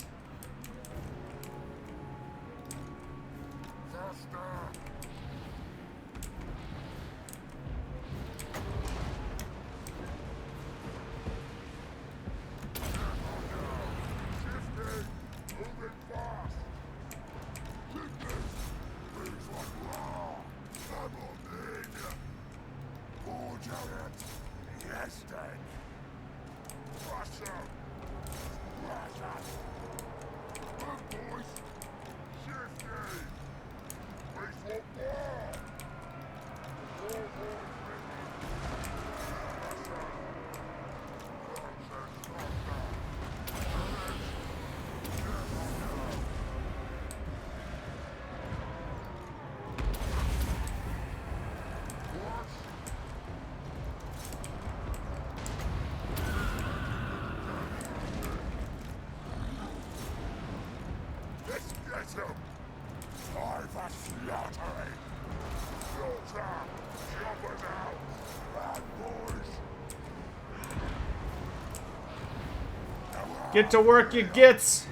Get to work, you gits!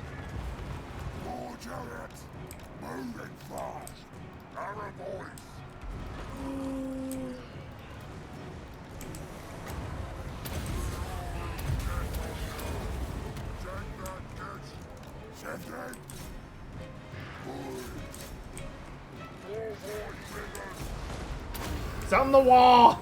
It's on the wall!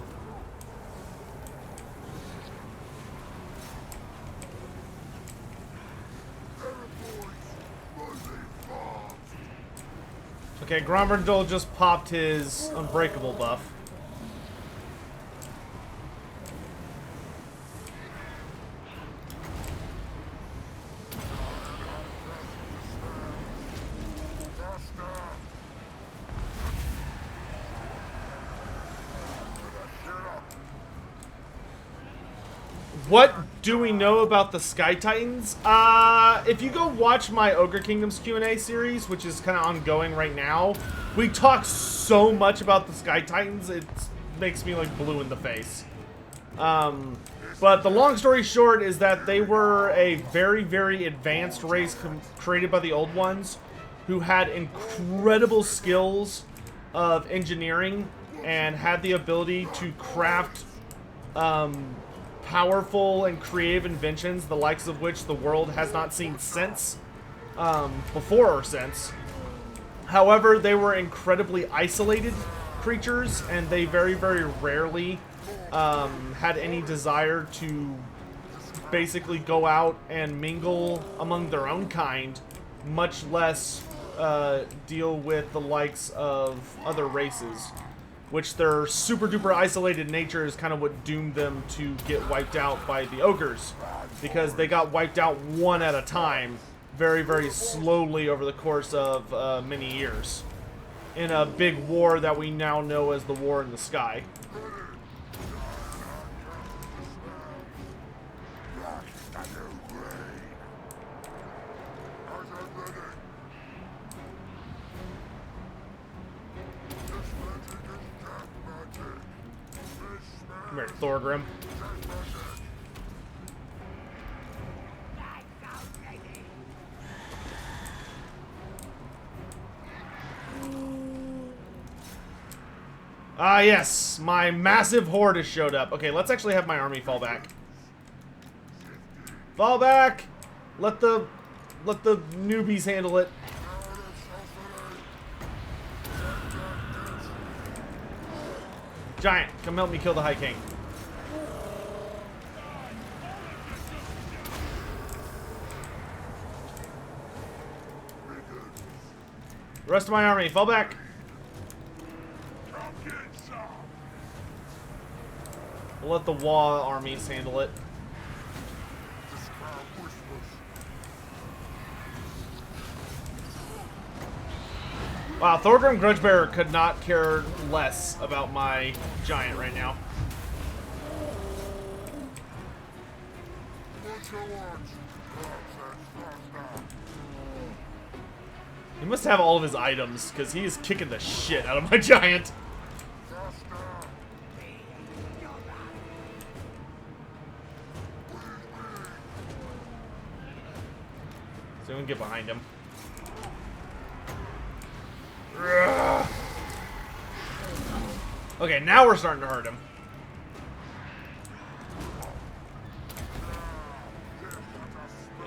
Okay, Grombrindal just popped his Unbreakable buff. What do we know about the Sky Titans? If you go watch my Ogre Kingdoms Q&A series, which is kind of ongoing right now, we talk so much about the Sky Titans, it makes me like blue in the face. But the long story short is that they were a very, very advanced race created by the old ones who had incredible skills of engineering and had the ability to craft powerful and creative inventions, the likes of which the world has not seen since, before or since. However, they were incredibly isolated creatures, and they very, very rarely had any desire to basically go out and mingle among their own kind, much less deal with the likes of other races. Which their super-duper isolated nature is kind of what doomed them to get wiped out by the ogres. Because they got wiped out one at a time, very, very slowly over the course of many years. In a big war that we now know as the War in the Sky. Come here, Thorgrim. Ah, yes. My massive horde has showed up. Okay, let's actually have my army fall back. Fall back! Let the newbies handle it. Giant, come help me kill the High King. The rest of my army, fall back. We'll let the Waaagh armies handle it. Wow, Thorgrim Grudgebearer could not care less about my giant right now. He must have all of his items, because he is kicking the shit out of my giant. So we can get behind him. Okay, now we're starting to hurt him.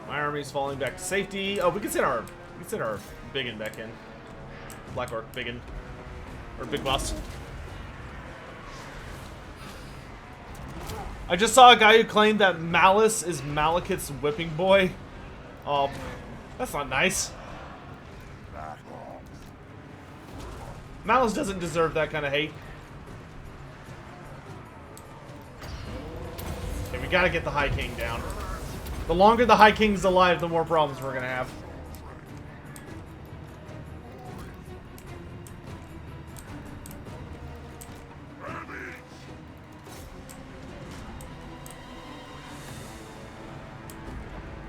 My army's falling back to safety. Oh, we can send our Biggin back in. Black Orc Biggin. Or Big Boss. I just saw a guy who claimed that Malice is Malekith's whipping boy. Oh, that's not nice. Malice doesn't deserve that kind of hate. Okay, we gotta get the High King down. The longer the High King's alive, the more problems we're gonna have.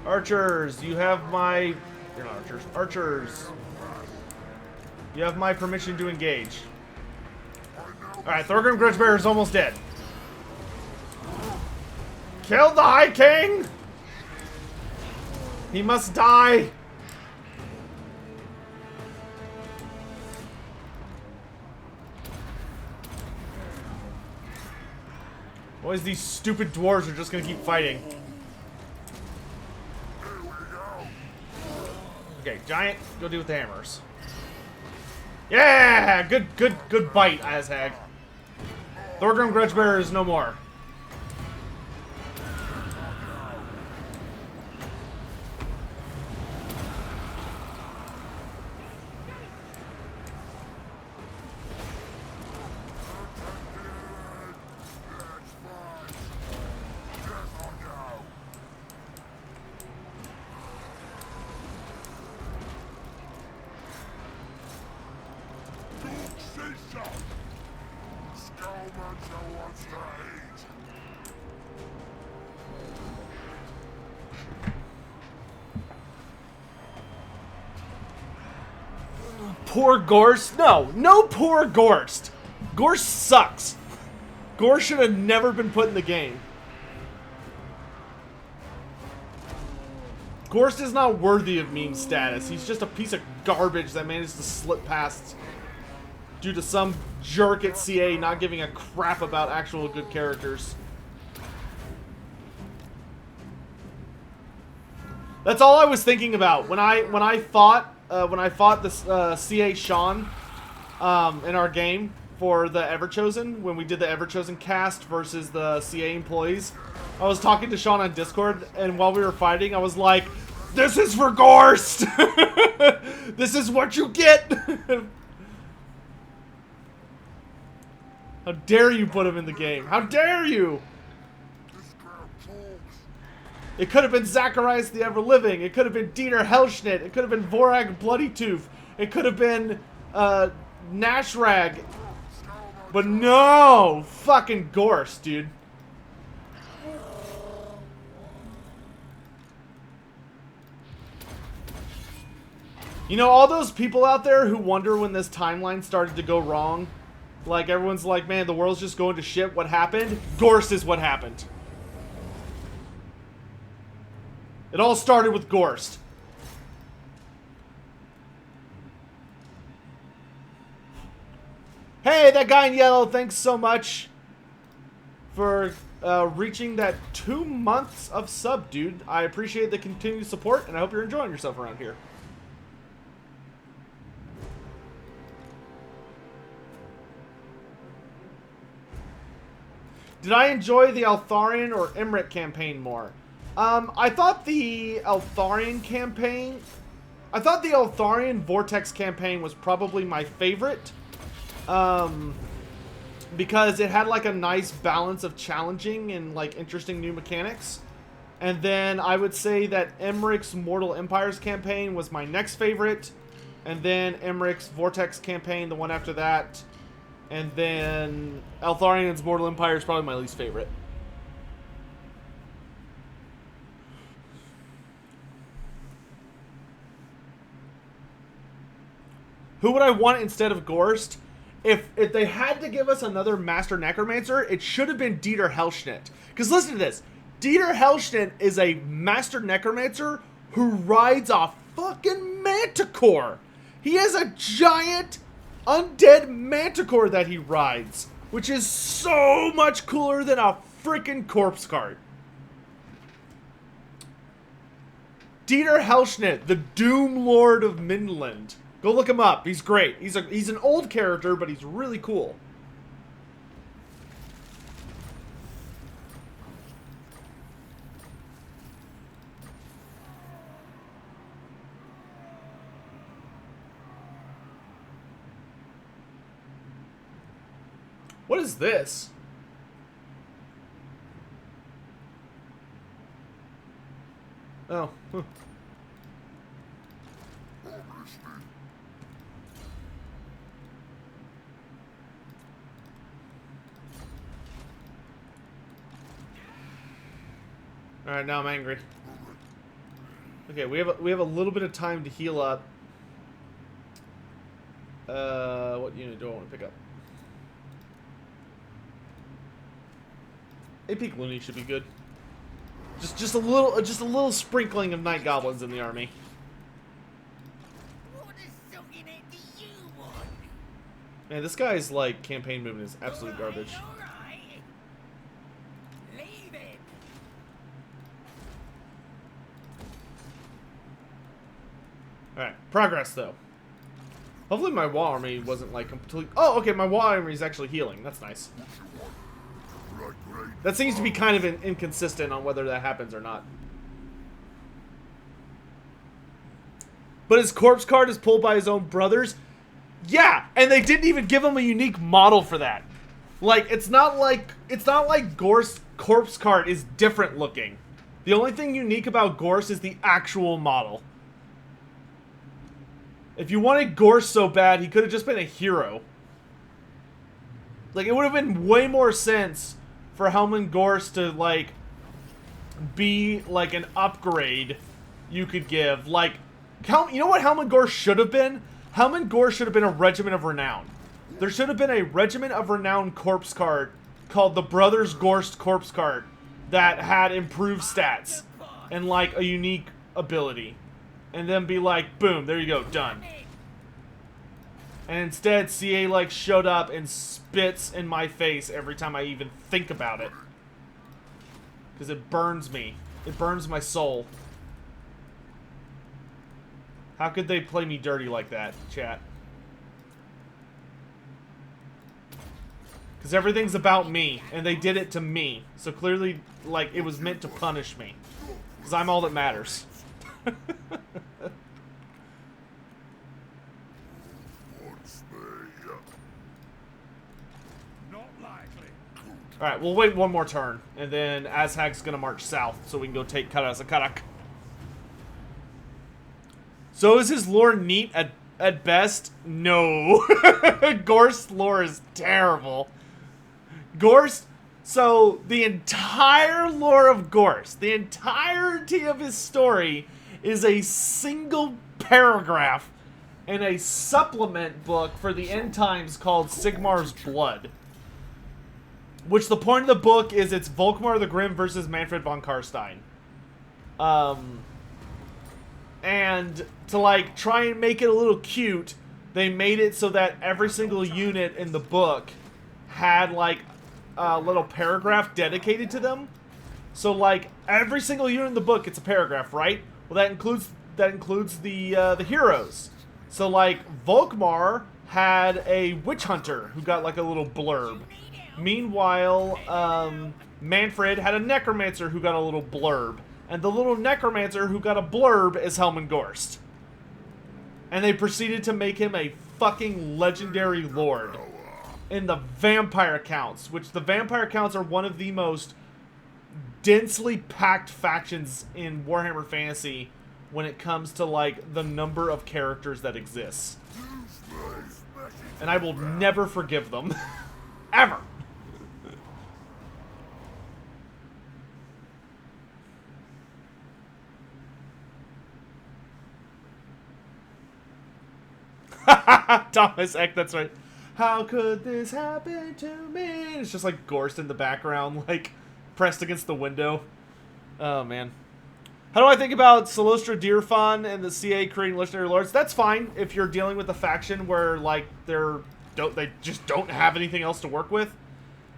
Archers, you have my... You're not archers. Archers. You have my permission to engage. Alright, Thorgrim Grudgebearer is almost dead. Kill the High King! He must die! Boys, these stupid dwarves are just gonna keep fighting. Okay, Giant, go deal with the hammers. Yeah! Good bite, Azhag. Thorgrim Grudgebearer is no more. Poor Gorst? No poor Gorst. Gorst sucks. Gorst should have never been put in the game. Gorst is not worthy of meme status. He's just a piece of garbage that managed to slip past due to some jerk at CA not giving a crap about actual good characters. That's all I was thinking about when I fought this CA Sean in our game for the Everchosen, when we did the Everchosen cast versus the CA employees. I was talking to Sean on Discord, and while we were fighting, I was like, "This is for Gorst! This is what you get!" How dare you put him in the game? How dare you! It could have been Zacharias the Ever-Living. It could have been Dieter Hellschnitt. It could have been Vorag Bloodytooth. It could have been Nashrag. But no! Fucking Gorst, dude. You know, all those people out there who wonder when this timeline started to go wrong, Like, everyone's like, man, the world's just going to shit. What happened? Gorst is what happened. It all started with Gorst. Hey, that guy in yellow, thanks so much for reaching that 2 months of sub, dude. I appreciate the continued support, and I hope you're enjoying yourself around here. Did I enjoy the Altharian or Emmerich campaign more? I thought the Altharian campaign... I thought the Altharian Vortex campaign was probably my favorite. Because it had like a nice balance of challenging and like interesting new mechanics. And then I would say that Emmerich's Mortal Empires campaign was my next favorite. And then Emmerich's Vortex campaign, the one after that. And then Altharian's Mortal Empire is probably my least favorite. Who would I want instead of Gorst? If they had to give us another Master Necromancer, it should have been Dieter Hellschnitt. Because listen to this. Dieter Hellschnitt is a Master Necromancer who rides a fucking Manticore. He has a giant undead Manticore that he rides, which is so much cooler than a freaking corpse cart. Dieter Hellschnitt, the Doom Lord of Midland. Go look him up. He's great. He's an old character, but he's really cool. What is this? Oh. Huh. All right, now I'm angry. Okay, we have a little bit of time to heal up. What unit do I want to pick up? AP Looney should be good. Just a little sprinkling of Night Goblins in the army. What a sucking it do you want? Man, this guy's like campaign movement is absolute garbage. All right. Leave it. Alright, progress though. Hopefully my Waaagh army wasn't like completely... Oh, okay, my Waaagh army is actually healing. That's nice. That seems to be kind of inconsistent on whether that happens or not. But his corpse card is pulled by his own brothers? Yeah, and they didn't even give him a unique model for that. Like, it's not like Gorst's corpse card is different looking. The only thing unique about Gorst is the actual model. If you wanted Gorst so bad, he could have just been a hero. Like, it would have been way more sense for Helman Gorst to, like, be, like, an upgrade you could give. Like, you know what Helman Gorst should have been? Helman Gorst should have been a Regiment of Renown. There should have been a Regiment of Renown corpse card called the Brothers Gorst corpse card that had improved stats and, like, a unique ability. And then be like, boom, there you go, done. And instead, CA, like, showed up and spits in my face every time I even think about it. Because it burns me. It burns my soul. How could they play me dirty like that, chat? Because everything's about me, and they did it to me. So clearly, like, it was meant to punish me. Because I'm all that matters. Alright, we'll wait one more turn, and then Azhag's gonna march south, so we can go take Karasakarak. So is his lore neat at best? No. Gorst's lore is terrible. Gorst, so the entire lore of Gorst, the entirety of his story is a single paragraph and a supplement book for the end times called Sigmar's Blood. Which the point of the book is it's Volkmar the Grim versus Manfred von Karstein. And to like try and make it a little cute, they made it so that every single unit in the book had like a little paragraph dedicated to them. So like every single unit in the book gets a paragraph, right? Well, that includes the heroes. So like Volkmar had a witch hunter who got like a little blurb. Meanwhile, Manfred had a necromancer who got a little blurb. And the little necromancer who got a blurb is Helmengorst. And they proceeded to make him a fucking legendary lord in the vampire counts, which the vampire counts are one of the most densely packed factions in Warhammer Fantasy when it comes to like the number of characters that exists. And I will never forgive them. Ever. Thomas Eck, that's right. How could this happen to me? It's just like Gorst in the background, like pressed against the window. Oh man. How do I think about Solostra Deerfon and the CA creating legendary lords? That's fine if you're dealing with a faction where like they just don't have anything else to work with.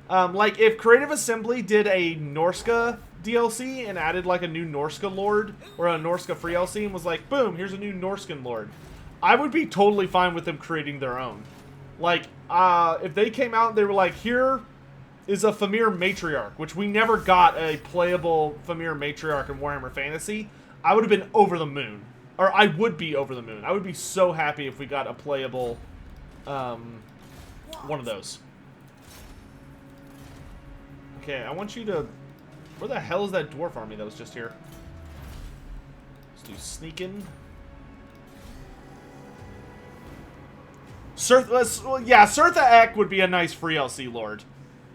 Like if Creative Assembly did a Norska DLC and added like a new Norska lord or a Norska free DLC and was like, boom, here's a new Norskan lord. I would be totally fine with them creating their own. Like, if they came out and they were like, here is a Famir Matriarch, which we never got a playable Famir Matriarch in Warhammer Fantasy, I would have been over the moon. Or I would be over the moon. I would be so happy if we got a playable, one of those. Okay, I want you to... Where the hell is that dwarf army that was just here? Let's do sneaking. Yeah, Sirtha Ek would be a nice free LC lord.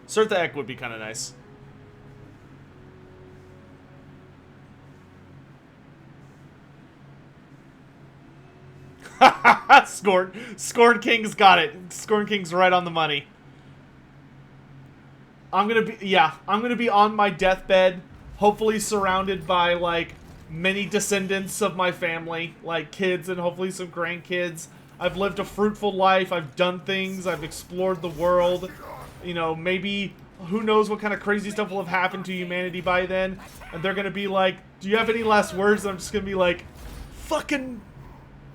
Sirtha Ek would be kind of nice. Scorn King's got it. Scorn King's right on the money. I'm gonna be on my deathbed, hopefully surrounded by like many descendants of my family, like kids and hopefully some grandkids. I've lived a fruitful life, I've done things, I've explored the world. You know, maybe, who knows what kind of crazy stuff will have happened to humanity by then. And they're gonna be like, do you have any last words? And I'm just gonna be like, fucking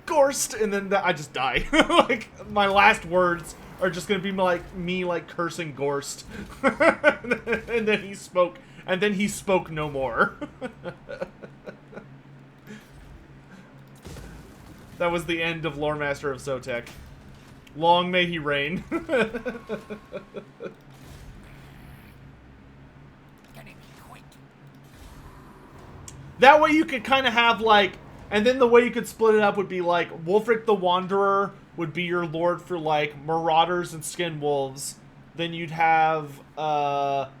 Gorst, and then I just die. Like, my last words are just gonna be like, me like cursing Gorst. And then he spoke no more. That was the end of Loremaster of Sotek. Long may he reign. That way you could kind of have like, and then the way you could split it up would be like, Wulfric the Wanderer would be your lord for like Marauders and Skin Wolves. Then you'd have Sirtha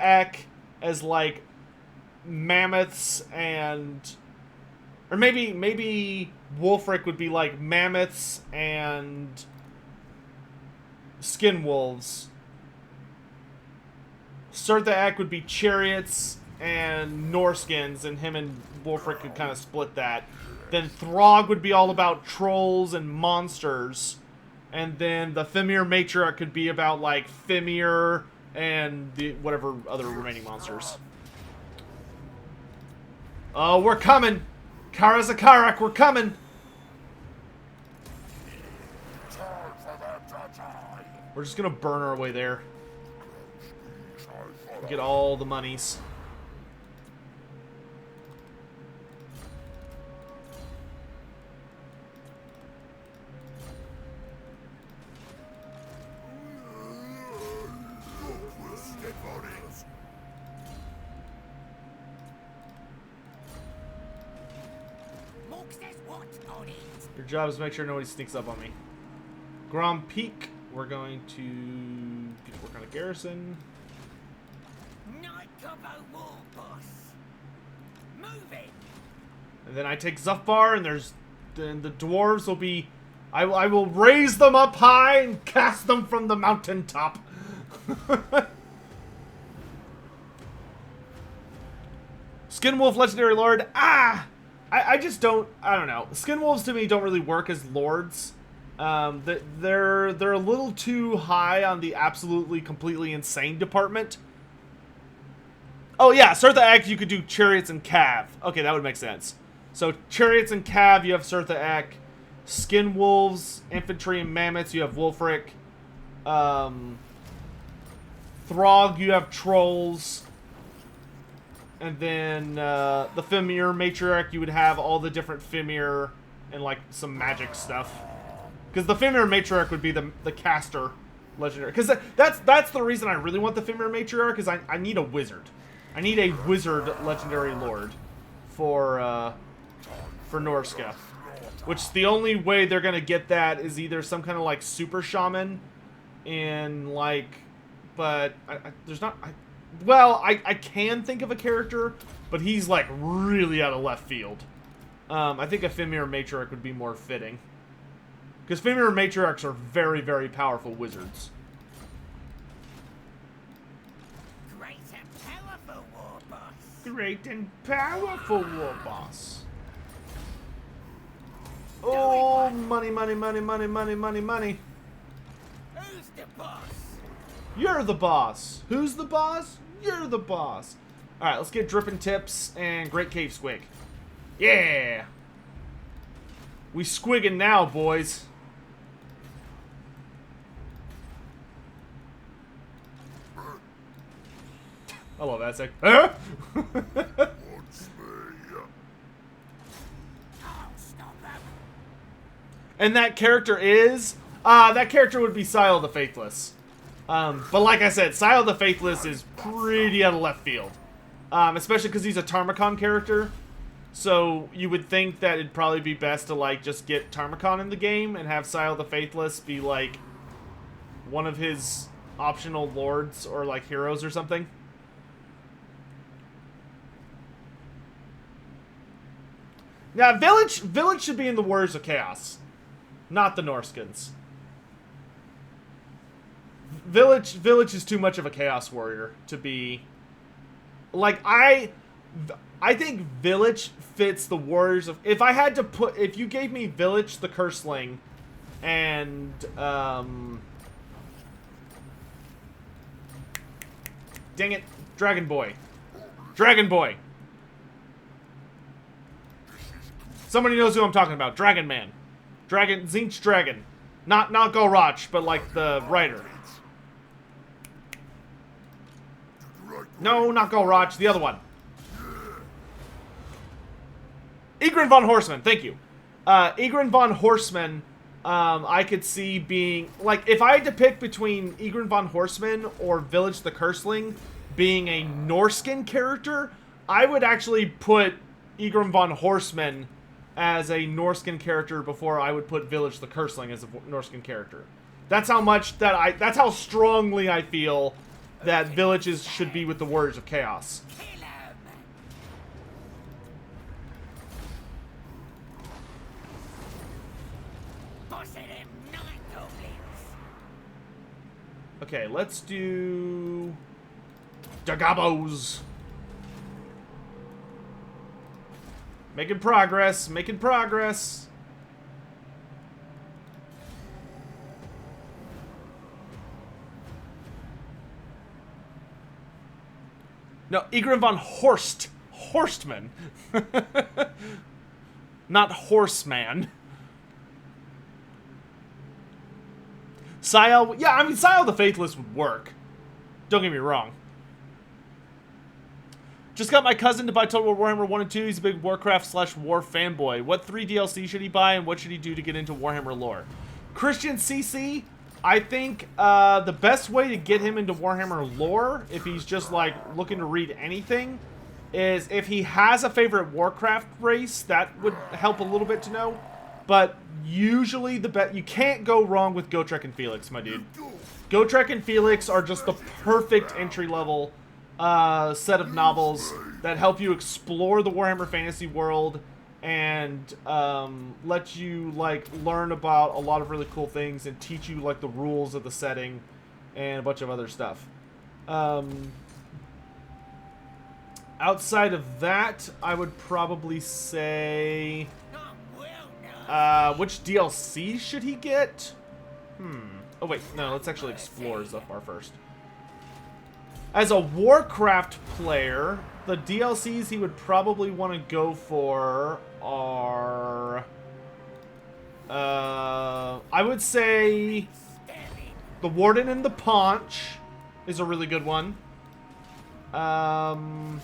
Ek as like Mammoths and... Or maybe Wulfric would be like Mammoths and Skin Wolves. Sirtha Ek would be Chariots and Norskins, and him and Wulfric could kind of split that. Then Throg would be all about trolls and monsters. And then the Fimir Matriarch could be about like Fimir and the whatever other remaining monsters. Oh, we're coming! Karazakarak, we're coming! We're just gonna burn our way there. Get all the monies. Your job is to make sure nobody sneaks up on me. Grom Peak, we're going to get to work on a garrison. And then I take Zufbar, and there's then the dwarves will be... I will raise them up high and cast them from the mountaintop. Skinwolf Legendary Lord. I just don't... I don't know. Skinwolves to me don't really work as lords. They're a little too high on the absolutely, completely insane department. Oh yeah, Surtha Ek, you could do Chariots and Cav. Okay, that would make sense. So Chariots and Cav, you have Surtha Ek. Skinwolves, Infantry, and Mammoths, you have Wulfric. Throg, you have Trolls. And then the Fimir Matriarch, you would have all the different Fimir and like some magic stuff. Because the Fimir Matriarch would be the caster legendary. Because that's the reason I really want the Fimir Matriarch, is I need a wizard. I need a wizard legendary lord for Norska. Which the only way they're gonna get that is either some kind of like super shaman, and like, but there's not. I can think of a character, but he's like really out of left field. I think a Fimir Matriarch would be more fitting, because Fimir Matriarchs are very, very powerful wizards. Great and powerful war boss. Great and powerful war boss. Oh, money, money, money, money, money, money, money. Who's the boss? You're the boss. Who's the boss? You're the boss. Alright, let's get Drippin' Tips and Great Cave Squig. Yeah! We squiggin' now, boys. I love that. It's like, huh? And that character is... that character would be Sile the Faithless. But like I said, Sile the Faithless is pretty out of left field. Especially because he's a Tarmacon character. So you would think that it'd probably be best to like just get Tarmacon in the game and have Sile the Faithless be like one of his optional lords or like heroes or something. Now, Village should be in the Warriors of Chaos. Not the Norskins. Village is too much of a Chaos Warrior to be... Like, I think Village fits the Warriors of... If I had to put... If you gave me Village, the Curseling, and... Dang it. Dragon Boy. Dragon Boy. Somebody knows who I'm talking about. Dragon Man. Zinch Dragon. Not Gorach, but like the writer. No, not Gorach. The other one. Egrin von Horseman. Thank you. Egrin von Horseman, I could see being... Like, if I had to pick between Egrin von Horseman or Village the Curseling being a Norskin character, I would actually put Egrin von Horseman as a Norskin character before I would put Village the Curseling as a Norskin character. That's how much that that's how strongly I feel that Villages should be with the Warriors of Chaos. Okay, let's do Dagabos. Making progress, making progress. No, Egrin von Horstman. Not Horseman. Sile, yeah, I mean, Sile the Faithless would work. Don't get me wrong. Just got my cousin to buy Total War Warhammer 1 and 2. He's a big Warcraft/War fanboy. What 3 DLC should he buy, and what should he do to get into Warhammer lore? Christian CC, I think the best way to get him into Warhammer lore, if he's just like looking to read anything, is if he has a favorite Warcraft race. That would help a little bit to know. But usually you can't go wrong with Gotrek and Felix, my dude. Gotrek and Felix are just the perfect entry-level set of novels that help you explore the Warhammer fantasy world and let you like learn about a lot of really cool things and teach you like the rules of the setting and a bunch of other stuff. Outside of that, I would probably say, which DLC should he get? Oh wait, no, let's actually explore Zufbar first. As a Warcraft player, the DLCs he would probably want to go for are... I would say the Warden and the Paunch is a really good one. And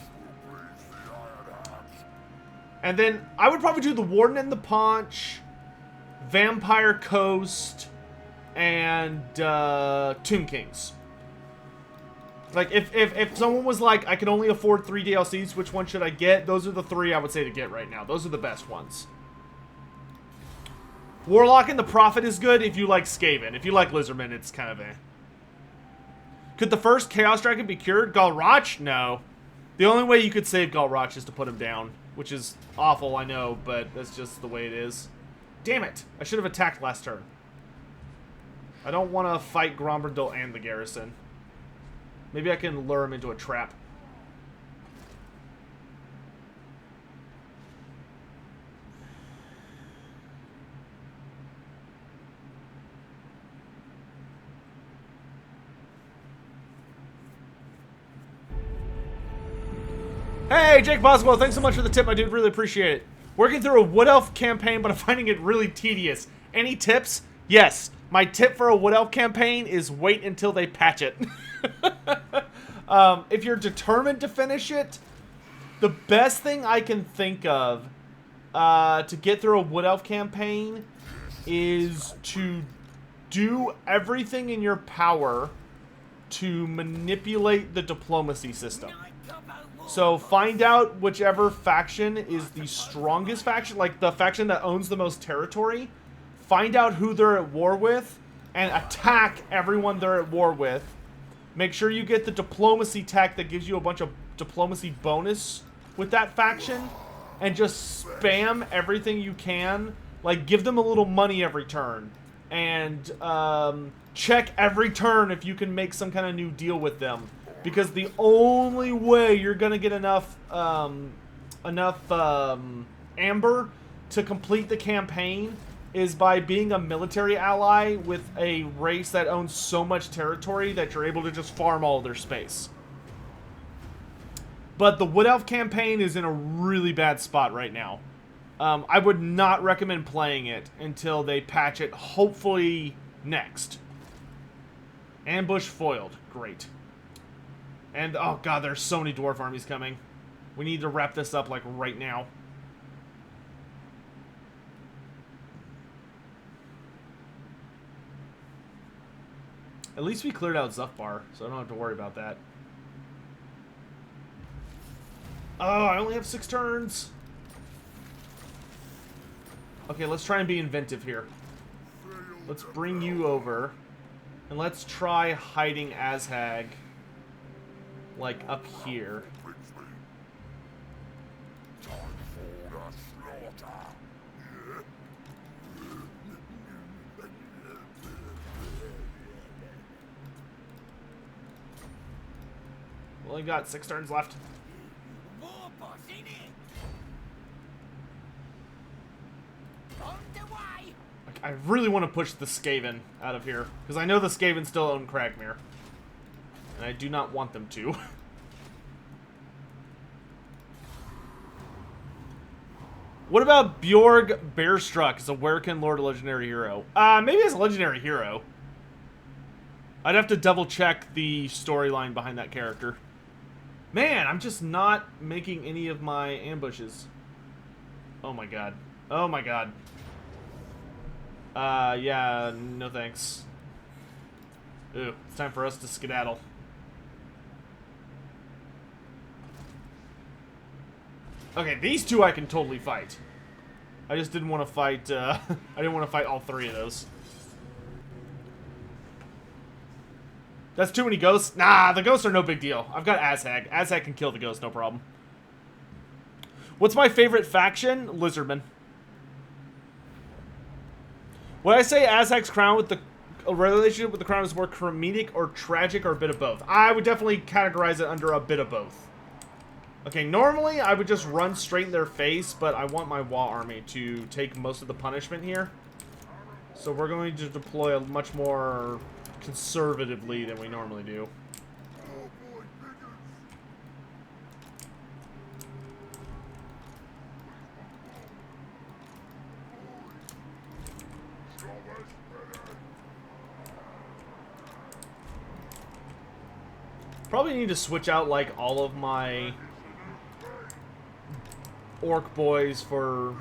then I would probably do the Warden and the Paunch, Vampire Coast, and Tomb Kings. Like, if someone was like, I can only afford 3 DLCs, which one should I get? Those are the 3 I would say to get right now. Those are the best ones. Warlock and the Prophet is good if you like Skaven. If you like Lizardmen, it's kind of eh. Could the first Chaos Dragon be cured? Galrach? No. The only way you could save Galrach is to put him down, which is awful, I know, but that's just the way it is. Damn it! I should have attacked last turn. I don't want to fight Gromberdil and the garrison. Maybe I can lure him into a trap. Hey, Jake Boswell, thanks so much for the tip, my dude. Really appreciate it. Working through a Wood Elf campaign, but I'm finding it really tedious. Any tips? Yes. My tip for a Wood Elf campaign is wait until they patch it. If you're determined to finish it, the best thing I can think of to get through a Wood Elf campaign is to do everything in your power to manipulate the diplomacy system. So find out whichever faction is the strongest faction, like the faction that owns the most territory. Find out who they're at war with and attack everyone they're at war with. Make sure you get the diplomacy tech that gives you a bunch of diplomacy bonus with that faction. And just spam everything you can. Like, give them a little money every turn. And check every turn if you can make some kind of new deal with them. Because the only way you're going to get enough amber to complete the campaign is by being a military ally with a race that owns so much territory that you're able to just farm all of their space. But the Wood Elf campaign is in a really bad spot right now. I would not recommend playing it until they patch it, hopefully next. Ambush foiled. Great. And, oh god, there's so many dwarf armies coming. We need to wrap this up, like, right now. At least we cleared out Zufbar, so I don't have to worry about that. Oh, I only have 6 turns. Okay, let's try and be inventive here. Let's bring you over. And let's try hiding Azhag. Like, up here. Well, I got 6 turns left. I really want to push the Skaven out of here, because I know the Skaven still own Cragmere. And I do not want them to. What about Bjorg Bearstruck as a Werkin Lord Legendary Hero? Maybe as a Legendary Hero. I'd have to double check the storyline behind that character. Man, I'm just not making any of my ambushes. Oh my god. Oh my god. Yeah, no thanks. Ooh, it's time for us to skedaddle. Okay, these two I can totally fight. I just didn't want to fight, I didn't want to fight all 3 of those. That's too many ghosts? Nah, the ghosts are no big deal. I've got Azhag. Azhag can kill the ghost, no problem. What's my favorite faction? Lizardmen. Would I say Azhag's crown with the relationship with the crown is more comedic or tragic or a bit of both? I would definitely categorize it under a bit of both. Okay, normally I would just run straight in their face, but I want my Waaagh army to take most of the punishment here. So we're going to deploy much more conservatively than we normally do. Probably need to switch out, like, all of my orc boys for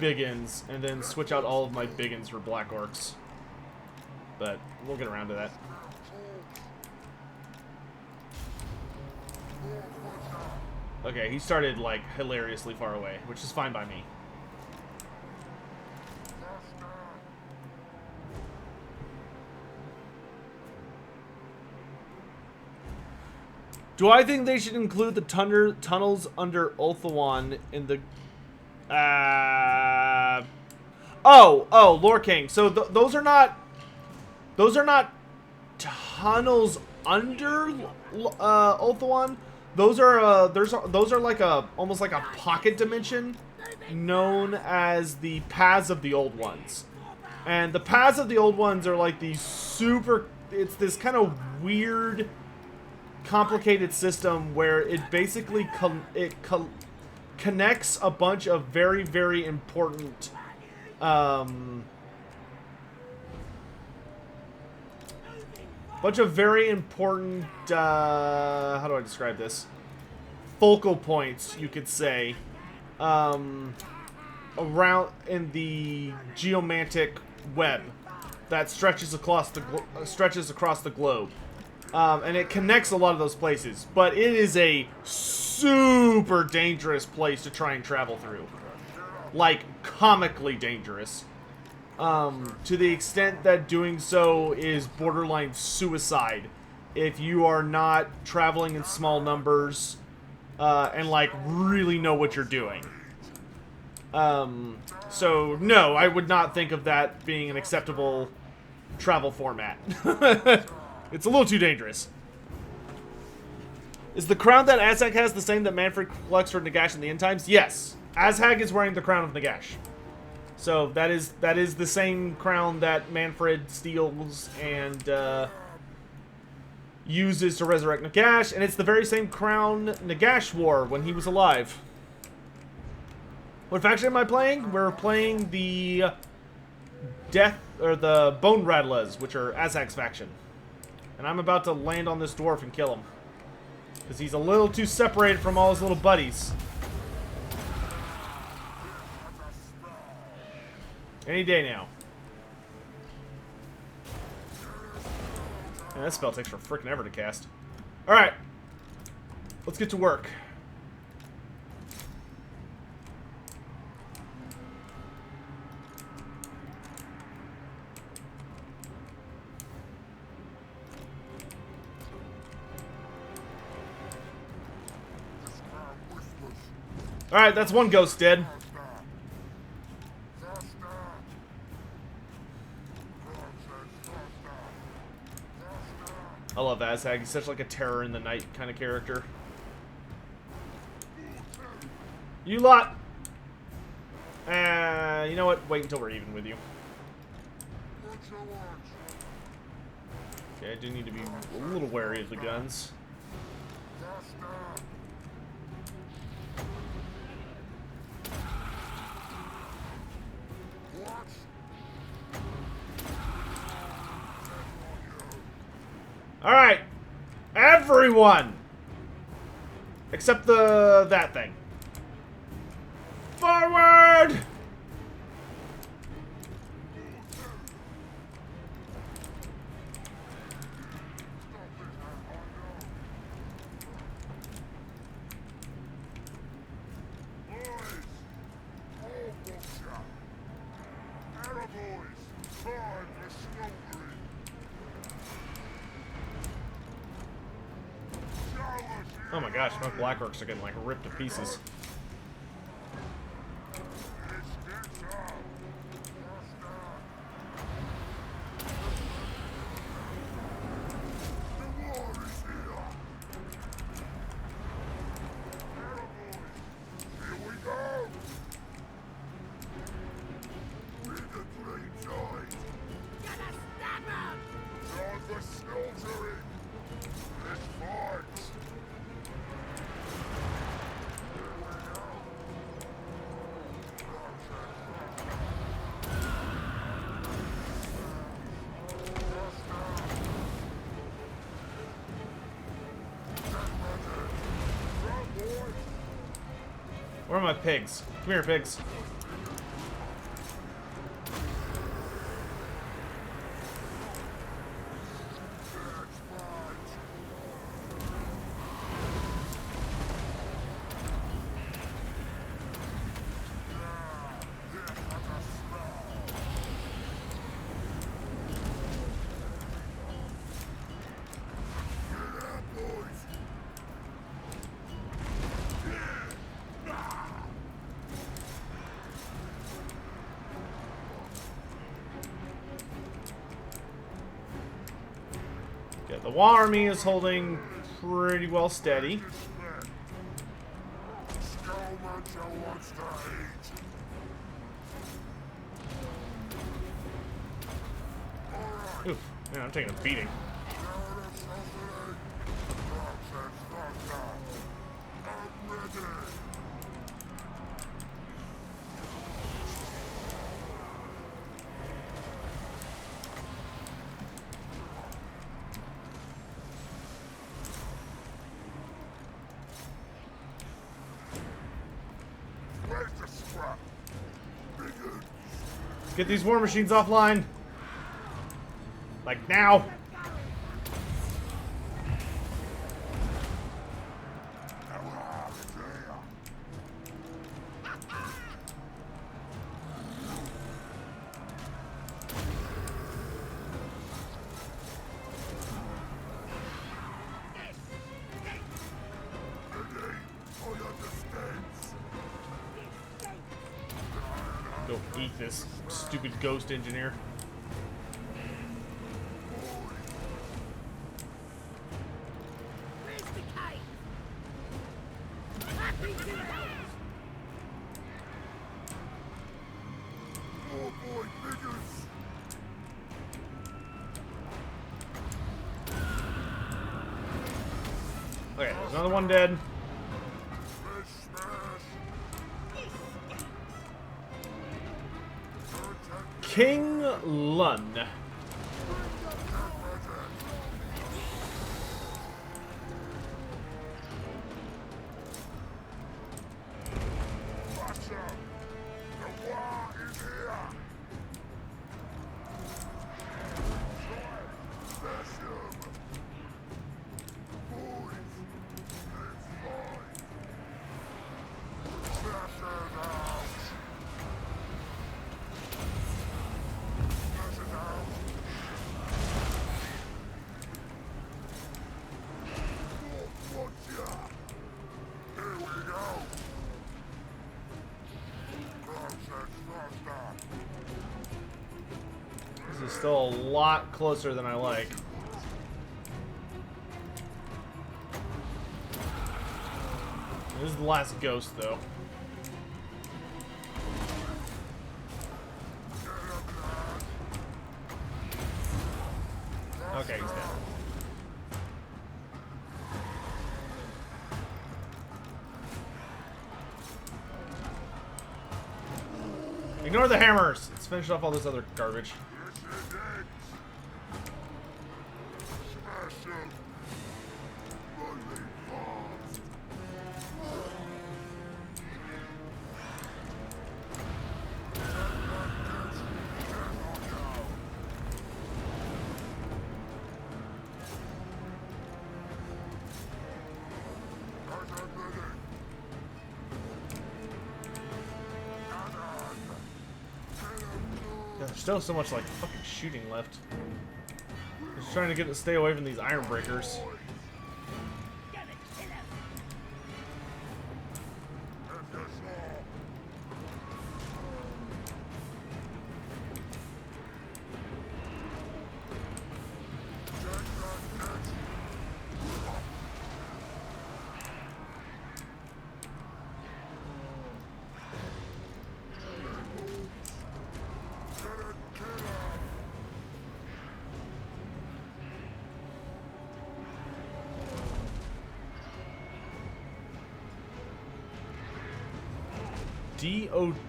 biggins, and then switch out all of my biggins for black orcs. But we'll get around to that. Okay, he started, like, hilariously far away, which is fine by me. Do I think they should include the tunnels under Ulthuan in the... Oh, Lore King. So those are not... Those are not tunnels under Ulthuan. Those are like almost like a pocket dimension known as the Paths of the Old Ones. And the Paths of the Old Ones are like these super... It's this kind of weird... complicated system where it basically connects a bunch of very, very important how do I describe this, focal points, you could say, around in the geomantic web that stretches across the globe. And it connects a lot of those places, but it is a super dangerous place to try and travel through. Like, comically dangerous. To the extent that doing so is borderline suicide if you are not traveling in small numbers and, like, really know what you're doing. So, no, I would not think of that being an acceptable travel format. It's a little too dangerous. Is the crown that Azhag has the same that Manfred collects for Nagash in the end times? Yes. Azhag is wearing the crown of Nagash. So that is the same crown that Manfred steals and uses to resurrect Nagash, and it's the very same crown Nagash wore when he was alive. What faction am I playing? We're playing the the Bone Rattlers, which are Azhag's faction. And I'm about to land on this dwarf and kill him. Because he's a little too separated from all his little buddies. Any day now. Man, that spell takes for frickin' ever to cast. Alright. Let's get to work. Alright, that's one ghost dead. I love Azhag. He's such like a terror in the night kind of character. You lot! You know what? Wait until we're even with you. Okay, I do need to be a little wary of the guns. Alright. Everyone! Except that thing. Forward! Oh my gosh, my black orcs are getting like ripped to pieces. Where are my pigs? Come here, pigs. Yeah, the Waaagh army is holding pretty well steady. Oof, man, I'm taking a beating. Get these war machines offline. Like now. Go eat this stupid ghost engineer. Where's the cave? Happy to help. Oh boy, niggers! Okay, there's another one dead. King Lun. This is still a lot closer than I like. This is the last ghost, though. Okay, he's dead. Ignore the hammers! Let's finish off all this other garbage. There's still so much like fucking shooting left. Just trying to get it to stay away from these iron breakers.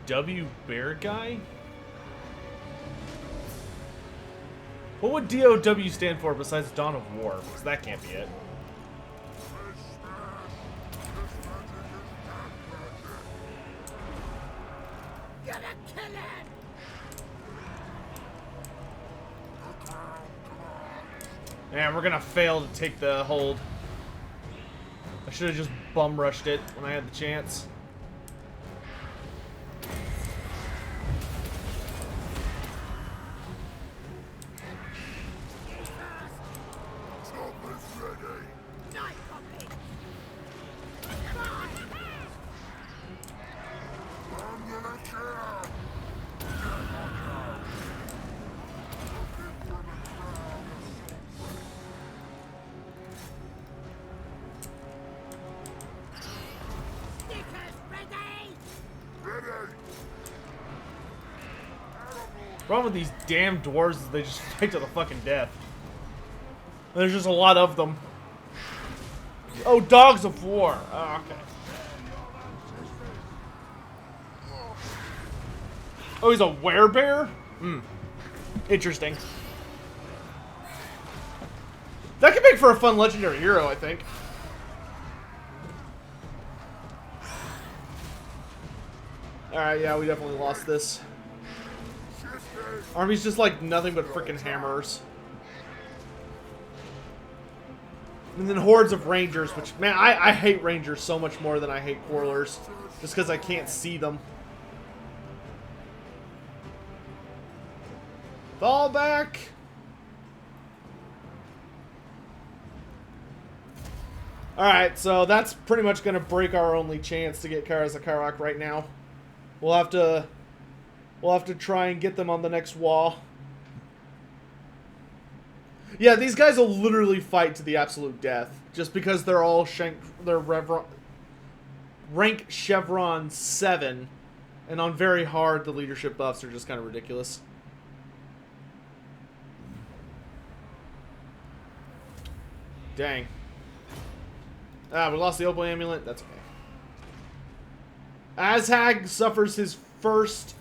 DOW bear guy? What would DOW stand for besides Dawn of War? Because that can't be it. gonna kill him! Man, we're gonna fail to take the hold. I should have just bum rushed it when I had the chance. Problem with these damn dwarves is they just fight to the fucking death. There's just a lot of them. Oh, dogs of war. Oh, okay. Oh, he's a werebear? Hmm. Interesting. That could make for a fun legendary hero, I think. Alright, yeah, we definitely lost this. Army's just like nothing but freaking hammers. And then hordes of rangers, which, man, I hate rangers so much more than I hate quarrelers. Just because I can't see them. Fall back! Alright, so that's pretty much going to break our only chance to get Karazakarak right now. We'll have to try and get them on the next wall. Yeah, these guys will literally fight to the absolute death. Just because they're all rank Chevron 7. And on very hard, the leadership buffs are just kind of ridiculous. Dang. Ah, we lost the Opal Amulet. That's okay. Azhag suffers his first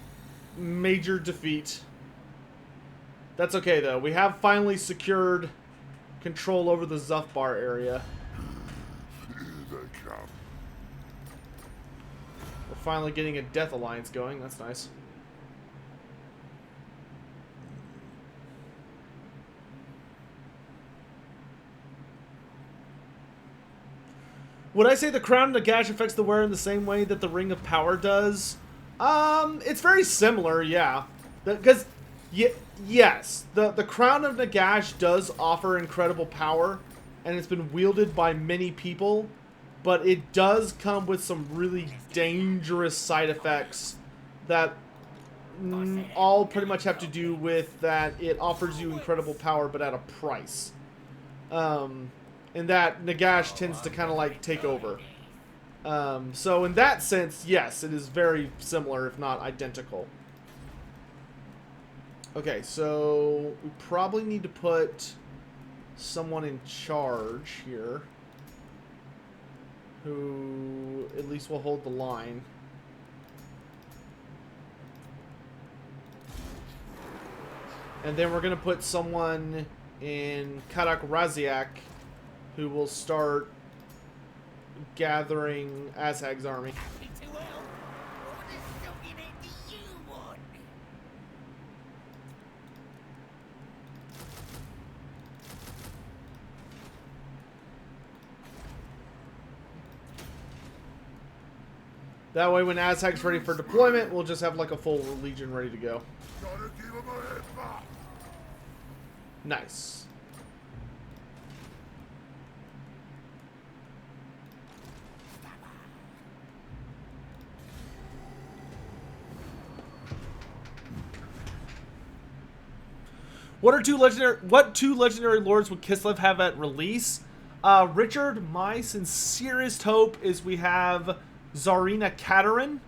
major defeat. That's okay, though. We have finally secured control over the Zufbar area. Here they come. We're finally getting a Death Alliance going. That's nice. Would I say the Crown of Nagash affects the wearer in the same way that the Ring of Power does? It's very similar, yeah. Because, yes, the Crown of Nagash does offer incredible power, and it's been wielded by many people, but it does come with some really dangerous side effects that all pretty much have to do with that it offers you incredible power, but at a price. In that Nagash tends to kind of like take over. So in that sense, yes, it is very similar, if not identical. Okay, so we probably need to put someone in charge here who at least will hold the line. And then we're going to put someone in Karak Raziak who will start gathering Azhag's army. That way when Azhag's ready for deployment, we'll just have like a full legion ready to go. Nice. What two legendary lords would Kislev have at release? Richard, my sincerest hope is we have Tsarina Katerin,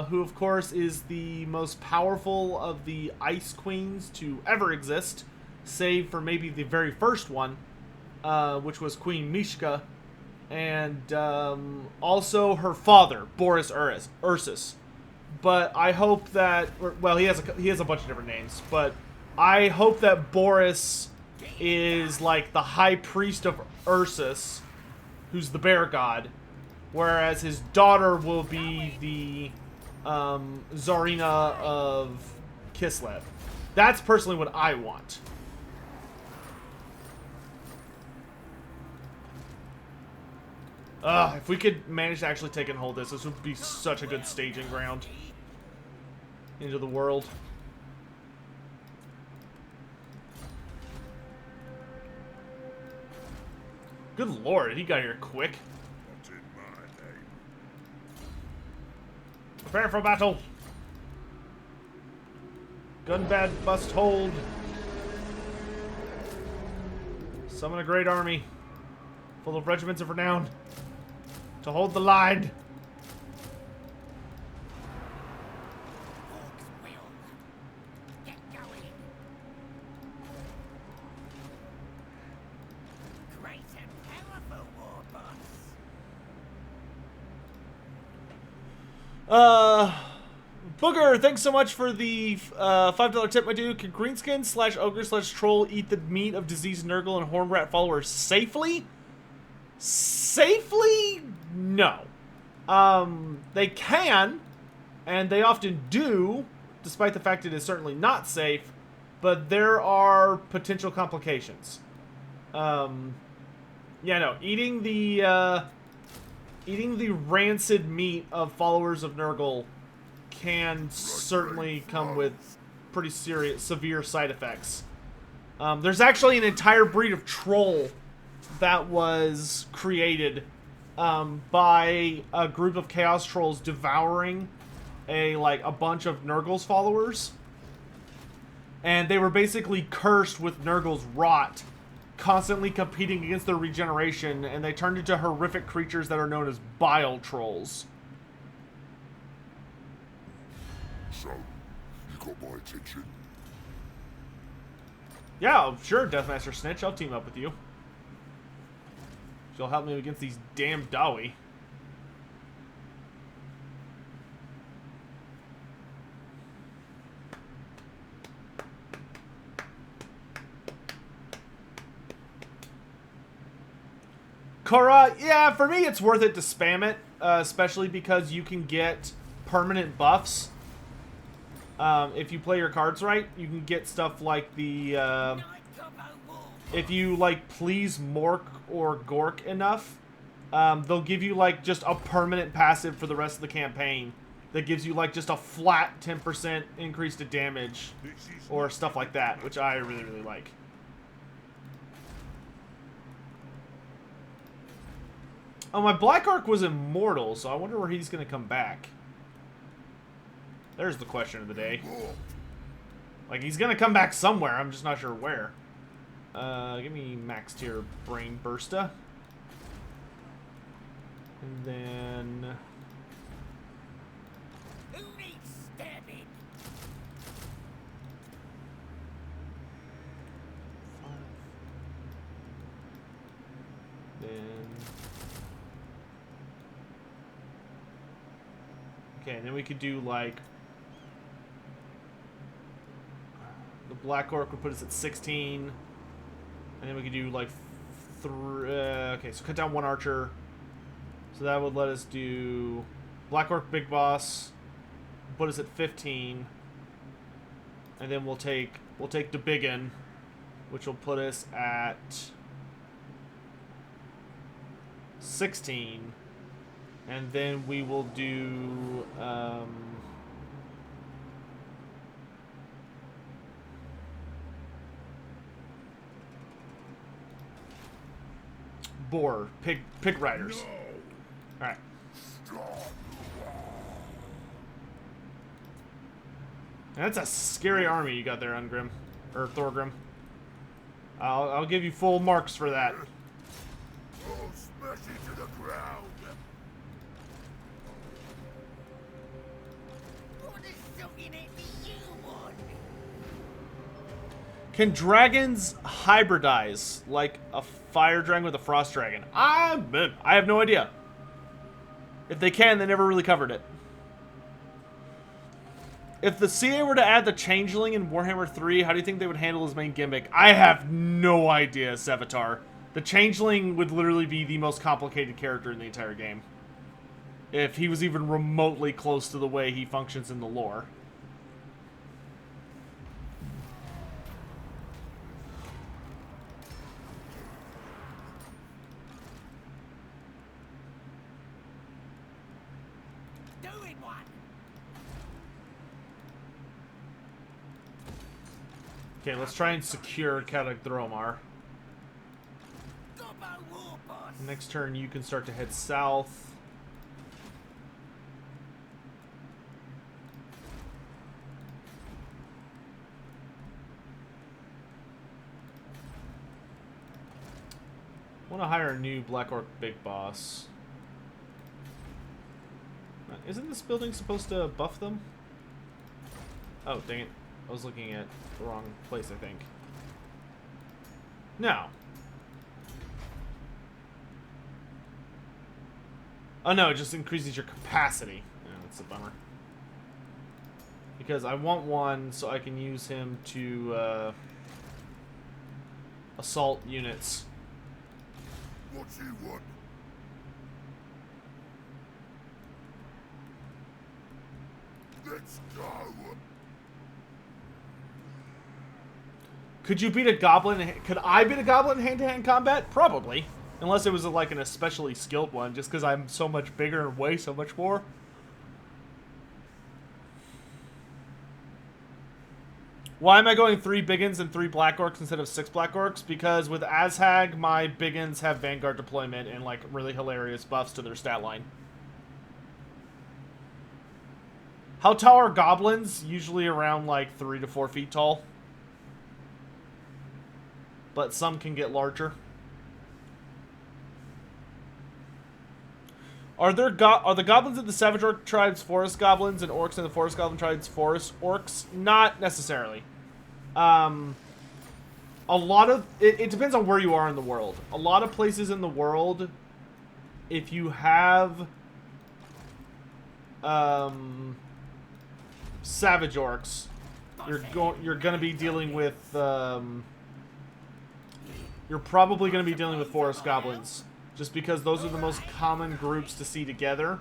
who of course is the most powerful of the Ice Queens to ever exist, save for maybe the very first one, which was Queen Mishka, and also her father, Boris Ursus. But I hope that, well, he has a bunch of different names, but I hope that Boris is like the high priest of Ursus, who's the bear god, whereas his daughter will be the Tsarina of Kislev. That's personally what I want. If we could manage to actually take and hold this, this would be such a good staging ground into the world. Good lord, he got here quick. Not in my name. Prepare for battle. Gunbad must hold. Summon a great army, full of regiments of renown, to hold the line. Orcs will. Get going. Great and powerful war boss. Booger, thanks so much for the $5 tip, my dude. Can Greenskin/Ogre/Troll eat the meat of diseased Nurgle and Hornrat followers safely? Safely? No. They can, and they often do, despite the fact it is certainly not safe, but there are potential complications. Yeah, no, eating the rancid meat of followers of Nurgle can certainly come with pretty severe side effects. There's actually an entire breed of troll that was created by a group of chaos trolls devouring a bunch of Nurgle's followers, and they were basically cursed with Nurgle's rot, constantly competing against their regeneration, and they turned into horrific creatures that are known as bile trolls. So, you got my attention. Yeah, sure, Deathmaster Snitch, I'll team up with you. You'll help me against these damn Dawi. Korra, yeah, for me it's worth it to spam it, especially because you can get permanent buffs. If you play your cards right, you can get stuff like the, if you, please Mork or Gork enough, they'll give you, just a permanent passive for the rest of the campaign that gives you, just a flat 10% increase to damage or stuff like that, which I really, really like. Oh, my Black Ark was immortal, so I wonder where he's going to come back. There's the question of the day. He's gonna come back somewhere, I'm just not sure where. Give me max tier Brain Bursta. And then... Who needs stabbing? Then... Okay, and then we could do, the Black Orc would put us at 16. And then we could do, okay, so cut down one archer. So that would let us do Black Orc Big Boss, put us at 15. And then we'll take the Biggin, which will put us at 16. And then we will do Boar, pig riders. All right. That's a scary army you got there, Ungrim, or Thorgrim. I'll give you full marks for that. I'll smash it to the ground. What is something that you want? Can dragons hybridize like a fire dragon with a frost dragon? I have no idea. If they can, they never really covered it. If the CA were to add the Changeling in Warhammer 3, how do you think they would handle his main gimmick? I have no idea, Sevatar. The Changeling would literally be the most complicated character in the entire game. if he was even remotely close to the way he functions in the lore. Doing one. Okay, let's try and secure Katakdromar. Gobbo war boss. Next turn, you can start to head south. I want to hire a new Black Orc Big Boss. Isn't this building supposed to buff them? Oh, dang it. I was looking at the wrong place, I think. No. Oh no, it just increases your capacity. Yeah, that's a bummer. Because I want one so I can use him to assault units. What you want? Let's go. Could you beat a goblin? Could I beat a goblin in hand-to-hand combat? Probably. Unless it was like an especially skilled one, just because I'm so much bigger and weigh so much more. Why am I going 3 Biggins and 3 Black Orcs instead of 6 Black Orcs? Because with Azhag, my Biggins have Vanguard deployment and like really hilarious buffs to their stat line. How tall are goblins? Usually around like 3 to 4 feet tall. But some can get larger. Are the goblins in the Savage Orc tribes forest goblins and orcs in the forest goblin tribes forest orcs? Not necessarily. A lot of it depends on where you are in the world. A lot of places in the world, if you have Savage Orcs, you're gonna be dealing with you're probably gonna be dealing with forest goblins. Just because those are the most common groups to see together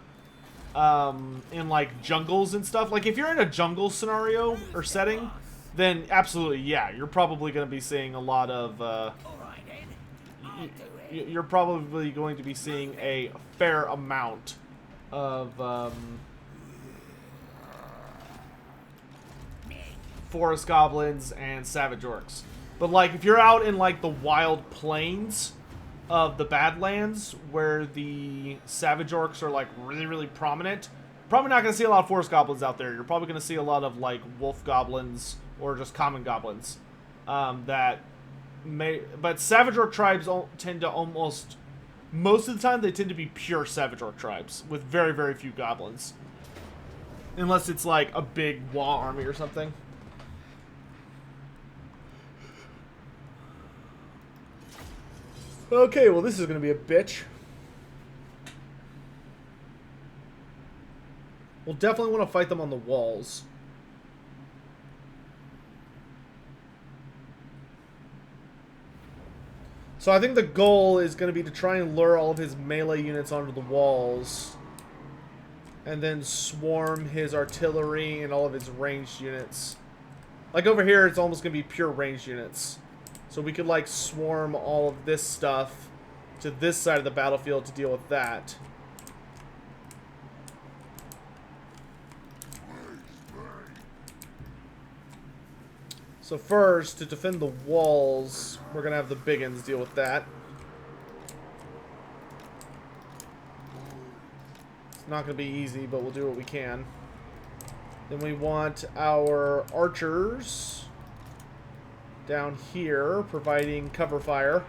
in like jungles and stuff. Like if you're in a jungle scenario or setting, then absolutely, yeah, you're probably going to be seeing a lot of. You're probably going to be seeing a fair amount of forest goblins and savage orcs. But like if you're out in like the wild plains of the Badlands, where the Savage Orcs are like really prominent, probably not going to see a lot of Forest Goblins out there. You're probably going to see a lot of like Wolf Goblins or just Common Goblins. But Savage Orc tribes tend to almost, most of the time, they tend to be pure Savage Orc tribes with very few Goblins. Unless it's like a big Waaagh army or something. Okay, well this is going to be a bitch. We'll definitely want to fight them on the walls. So I think the goal is going to be to try and lure all of his melee units onto the walls. And then swarm his artillery and all of his ranged units. Like over here, it's almost going to be pure ranged units. So we could like swarm all of this stuff to this side of the battlefield to deal with that. So first, to defend the walls, we're going to have the Biggins deal with that. It's not going to be easy, but we'll do what we can. Then we want our archers down here, providing cover fire.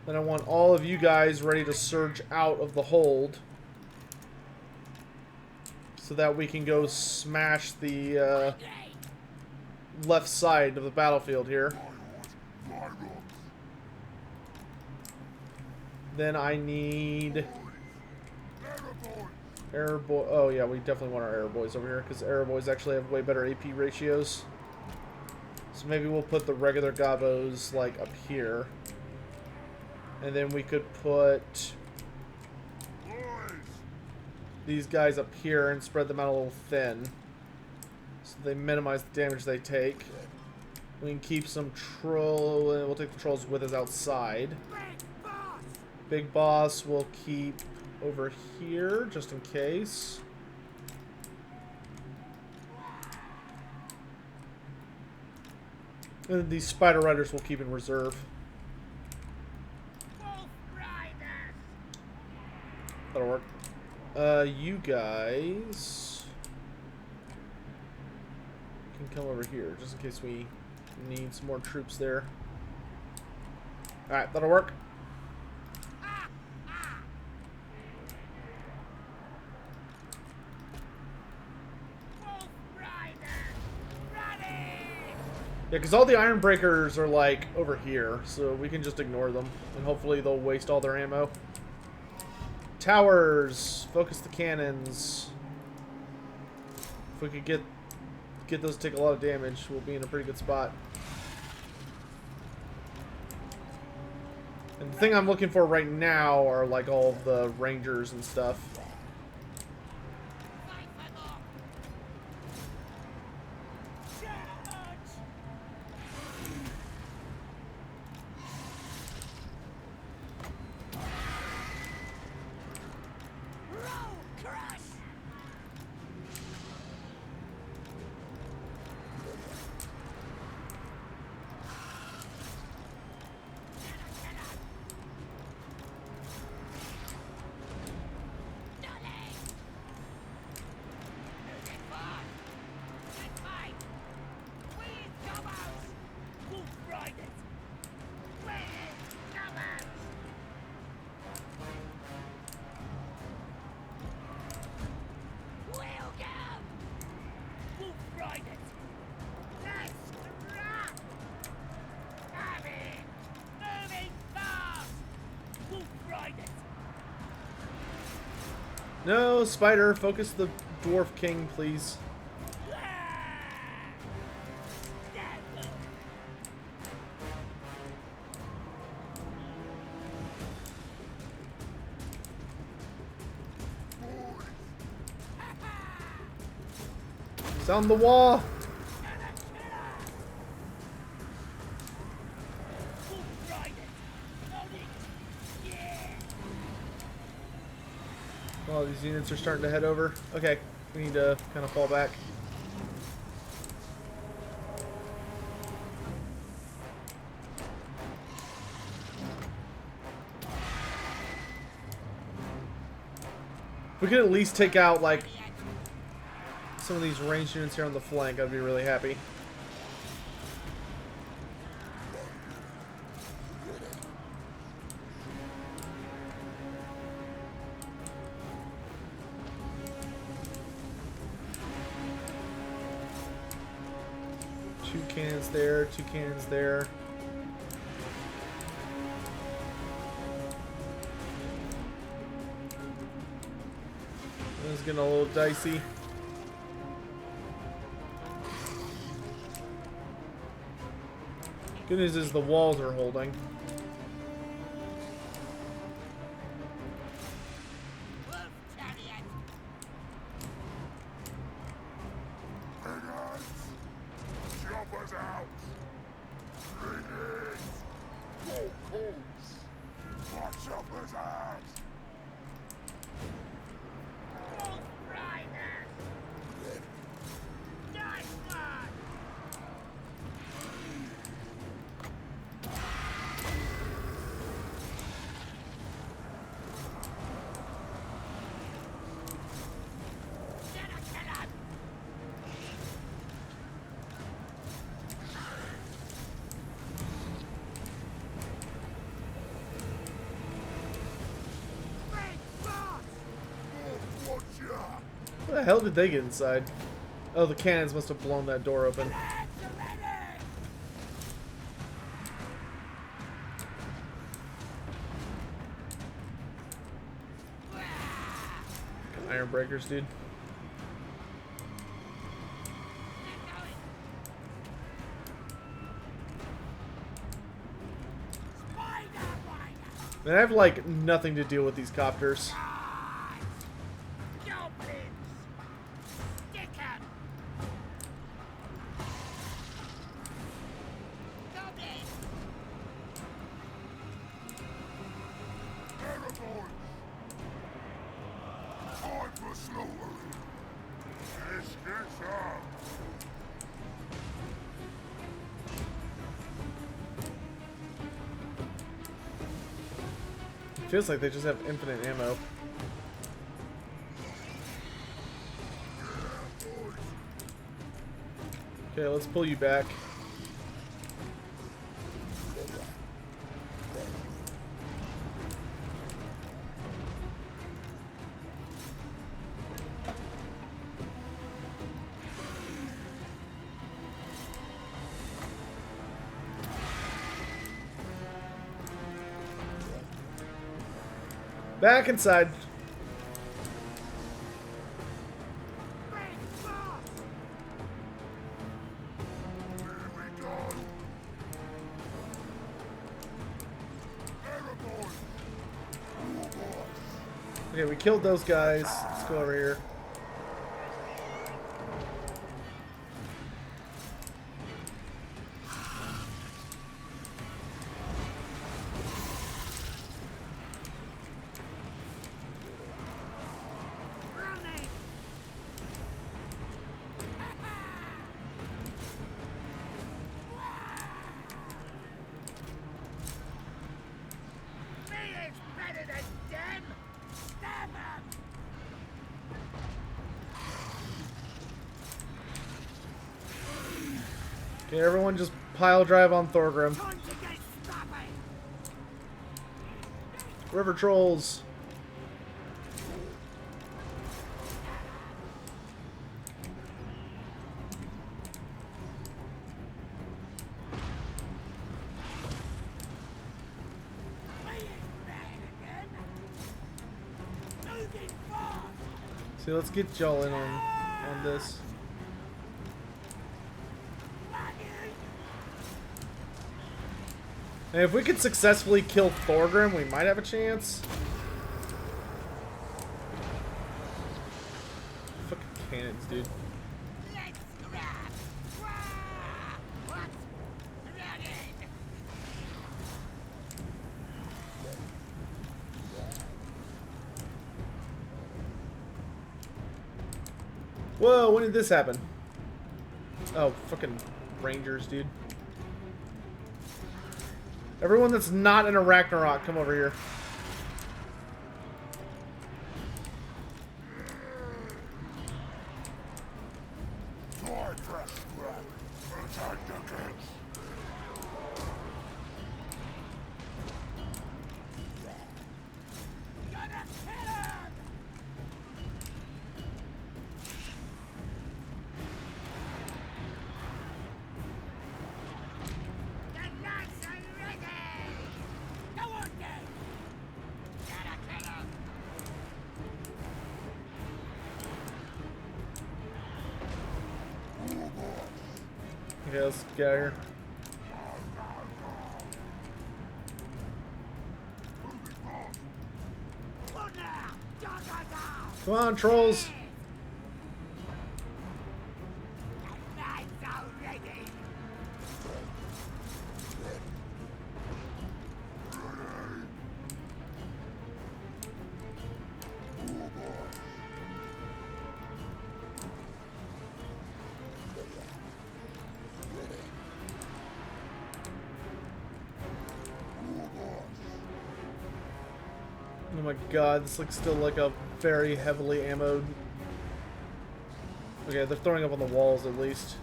Then I want all of you guys ready to surge out of the hold, so that we can go smash the left side of the battlefield here. Then I need Arrow boy. Oh yeah, we definitely want our arrow boys over here because arrow boys actually have way better AP ratios. So So maybe we'll put the regular gobos like up here. And then we could put these guys up here and spread them out a little thin. So they minimize the damage they take. We can keep some troll, and we'll take the trolls with us outside. Big boss we'll keep over here, just in case. And these spider riders we'll keep in reserve. That'll work. You guys can come over here, just in case we need some more troops there. Alright, that'll work. Yeah, because all the iron breakers are like over here, so we can just ignore them, and hopefully they'll waste all their ammo. Towers, focus the cannons. If we could get those to take a lot of damage, we'll be in a pretty good spot. And the thing I'm looking for right now are like all of the rangers and stuff. No, Spider, focus the Dwarf King, please. Sound the wall! Oh, these units are starting to head over. Okay, we need to kind of fall back. If we could at least take out, like, some of these ranged units here on the flank, I'd be really happy. Two cannons there, two cannons there. This is getting a little dicey. Good news is the walls are holding. Where the hell did they get inside? Oh, the cannons must have blown that door open. Iron breakers, dude. Man, I have like nothing to deal with these copters. Feels like they just have infinite ammo. Okay, let's pull you back. Back inside. Okay, we killed those guys. Let's go over here. Okay, everyone just pile drive on Thorgrim. River trolls. See, let's get y'all in on this. And if we could successfully kill Thorgrim, we might have a chance. Fucking cannons, dude. Whoa, when did this happen? Oh, fucking Rangers, dude. Everyone that's not in a Ragnarok, come over here. Okay, let's get out of here. Come on, trolls! Oh my god, this looks still like a very heavily ammoed. Okay, they're throwing up on the walls at least.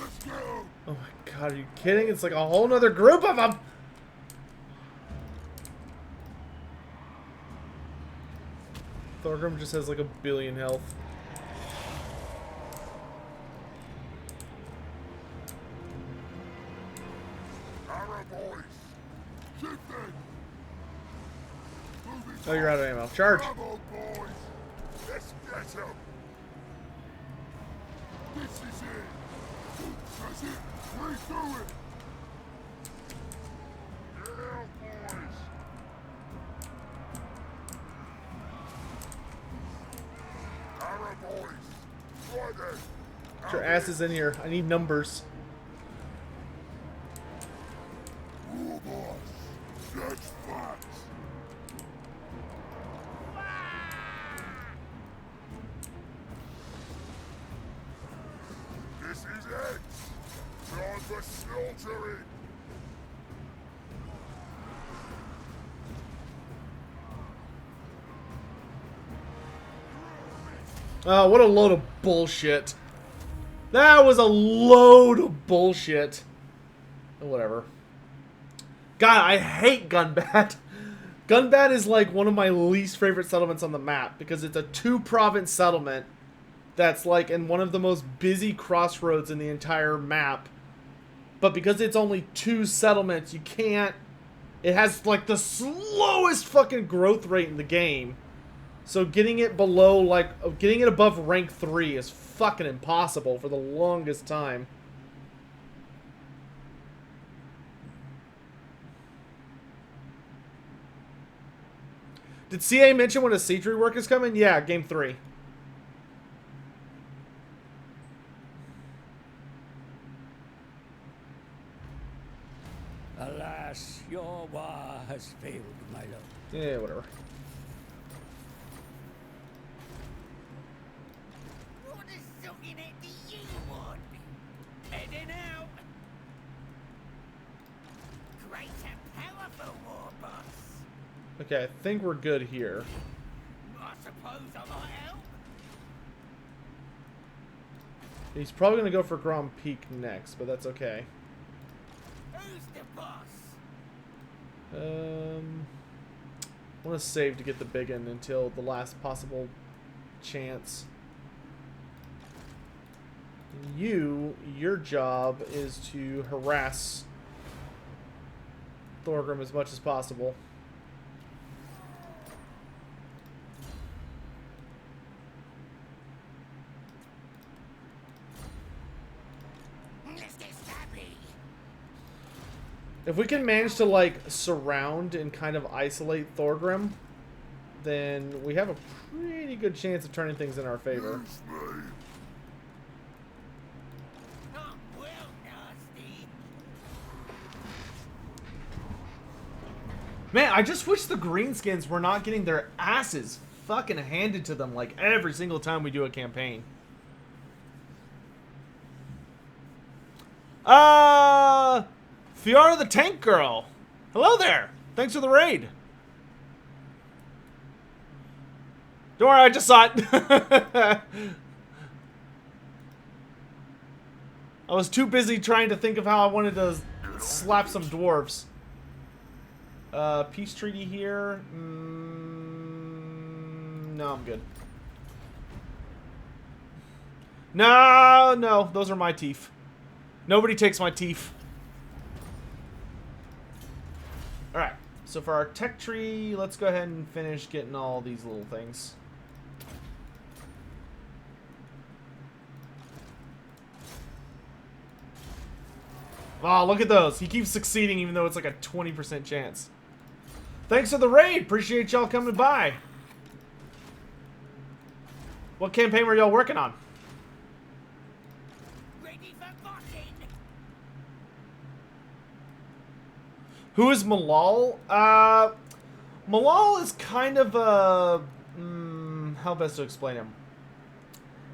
Let's go. Oh my god, are you kidding? It's like a whole nother group of them! Thorgrim just has like 1 billion health. Arrow boys. Shoot them. Moving Oh, you're out of ammo. Charge! Bravo, boys. Let's get them. This is it. That's it. We do it. Yeah, boys. Arrow boys. Right then. Get your asses in here. I need numbers. War boss. That's facts. This is it. Time for slaughtering. Oh, what a load of bullshit. That was a load of bullshit. Oh, whatever. God, I hate Gunbat. Gunbat is like one of my least favorite settlements on the map because it's a 2-province settlement that's like in one of the most busy crossroads in the entire map. But because it's only 2 settlements, you can't... It has like the slowest fucking growth rate in the game. So getting it below, like, getting it above rank 3 is fucking impossible for the longest time. Did CA mention when a siege rework is coming? Yeah, game 3. Alas, your war has failed, my lord. Yeah, whatever. What is sucking it do you want? Heading out. Great and powerful war boss. Okay, I think we're good here. I suppose I might help. He's probably going to go for Grand Peak next, but that's okay. Who's the boss? I want to save to get the big one until the last possible chance. Your job is to harass Thorgrim as much as possible. Let's get scrappy. If we can manage to, like, surround and kind of isolate Thorgrim, then we have a pretty good chance of turning things in our favor. Use me. I'm well nasty. Man, I just wish the greenskins were not getting their asses fucking handed to them, like, every single time we do a campaign. Fiora the Tank Girl. Hello there. Thanks for the raid. Don't worry, I just saw it. I was too busy trying to think of how I wanted to slap some dwarves. Peace treaty here. No, I'm good. No, those are my teeth. Nobody takes my teeth. Alright, so for our tech tree, let's go ahead and finish getting all these little things. Oh, look at those. He keeps succeeding even though it's like a 20% chance. Thanks for the raid. Appreciate y'all coming by. What campaign were y'all working on? Ready for bossing. Who is Malal? Malal is kind of a... how best to explain him?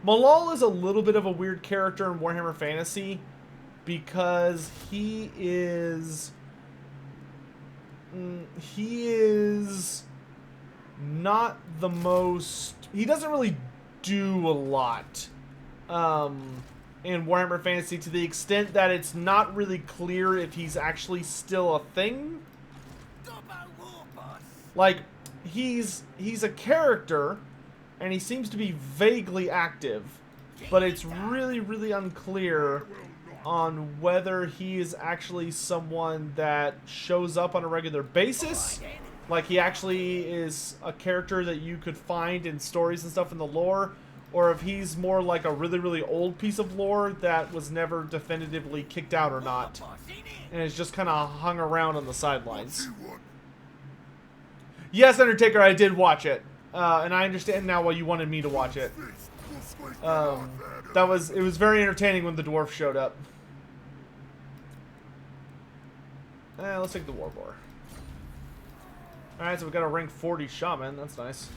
Malal is a little bit of a weird character in Warhammer Fantasy because he is not the most... He doesn't really do a lot. in Warhammer Fantasy to the extent that it's not really clear if he's actually still a thing. Like, he's a character, and he seems to be vaguely active, but it's really, really unclear on whether he is actually someone that shows up on a regular basis. Like, he actually is a character that you could find in stories and stuff in the lore, or if he's more like a really, really old piece of lore that was never definitively kicked out or not, and is just kind of hung around on the sidelines. Yes, Undertaker, I did watch it, and I understand now why you wanted me to watch it. It was very entertaining when the dwarf showed up. Let's take the Warboar. Alright, so we got a rank 40 Shaman, that's nice.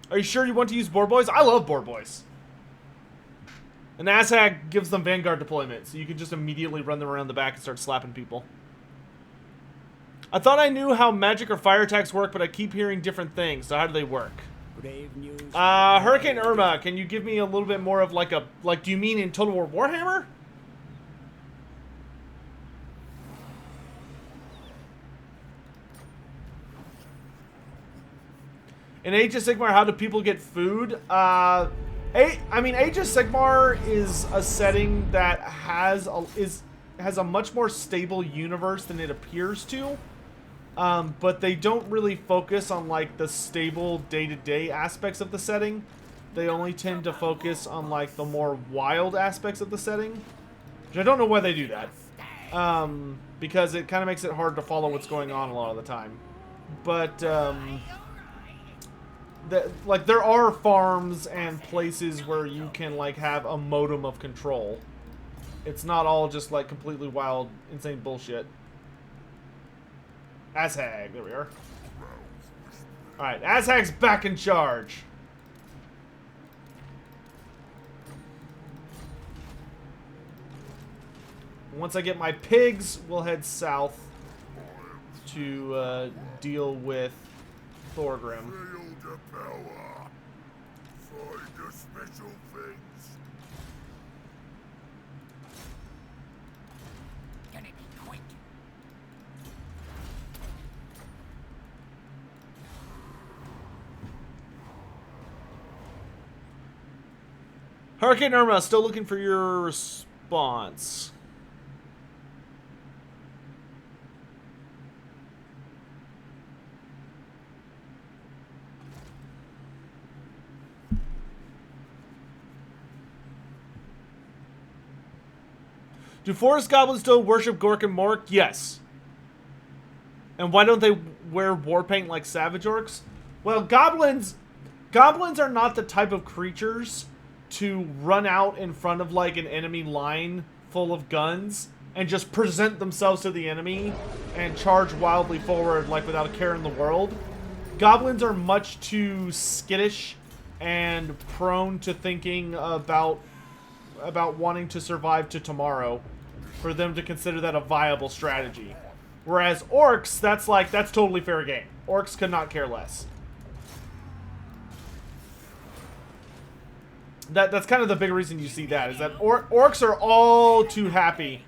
Are you sure you want to use Boar Boys? I love Boar Boys. And Azhag gives them Vanguard deployment, so you can just immediately run them around the back and start slapping people. I thought I knew how magic or fire attacks work, but I keep hearing different things, so how do they work? Hurricane Irma, can you give me a little bit more of like do you mean in Total War Warhammer? In Age of Sigmar, how do people get food? I mean, Age of Sigmar is a setting that has a much more stable universe than it appears to. But they don't really focus on like the stable day-to-day aspects of the setting. They only tend to focus on like the more wild aspects of the setting. Which I don't know why they do that. Because it kind of makes it hard to follow what's going on a lot of the time. But like there are farms and places where you can like have a modicum of control. It's not all just like completely wild, insane bullshit. Azhag, there we are. Alright, Azhag's back in charge. Once I get my pigs, we'll head south to deal with Thorgrim. Hurricane Irma, still looking for your response. Do forest goblins still worship Gork and Mork? Yes. And why don't they wear war paint like savage orcs? Well, goblins are not the type of creatures to run out in front of like an enemy line full of guns and just present themselves to the enemy and charge wildly forward like without a care in the world. Goblins are much too skittish and prone to thinking about wanting to survive to tomorrow for them to consider that a viable strategy. Whereas orcs, that's totally fair game. Orcs could not care less. That's kind of the big reason you see that, is that orcs are all too happy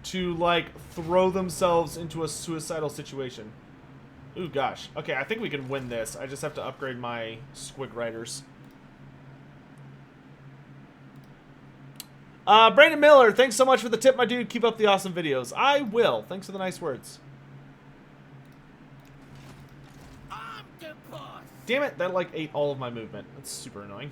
to, like, throw themselves into a suicidal situation. Ooh, gosh. Okay, I think we can win this. I just have to upgrade my Squig Riders. Brandon Miller, thanks so much for the tip, my dude. Keep up the awesome videos. I will. Thanks for the nice words. Damn it, that, like, ate all of my movement. That's super annoying.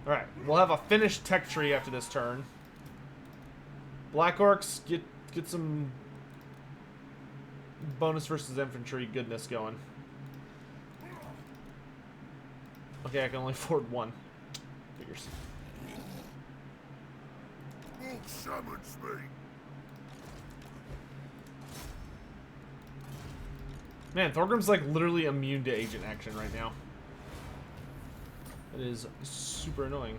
Alright, we'll have a finished tech tree after this turn. Black Orcs, get some bonus versus infantry goodness going. Okay, I can only afford one. Figures. summons me. Man, Thorgrim's like literally immune to agent action right now. It is super annoying.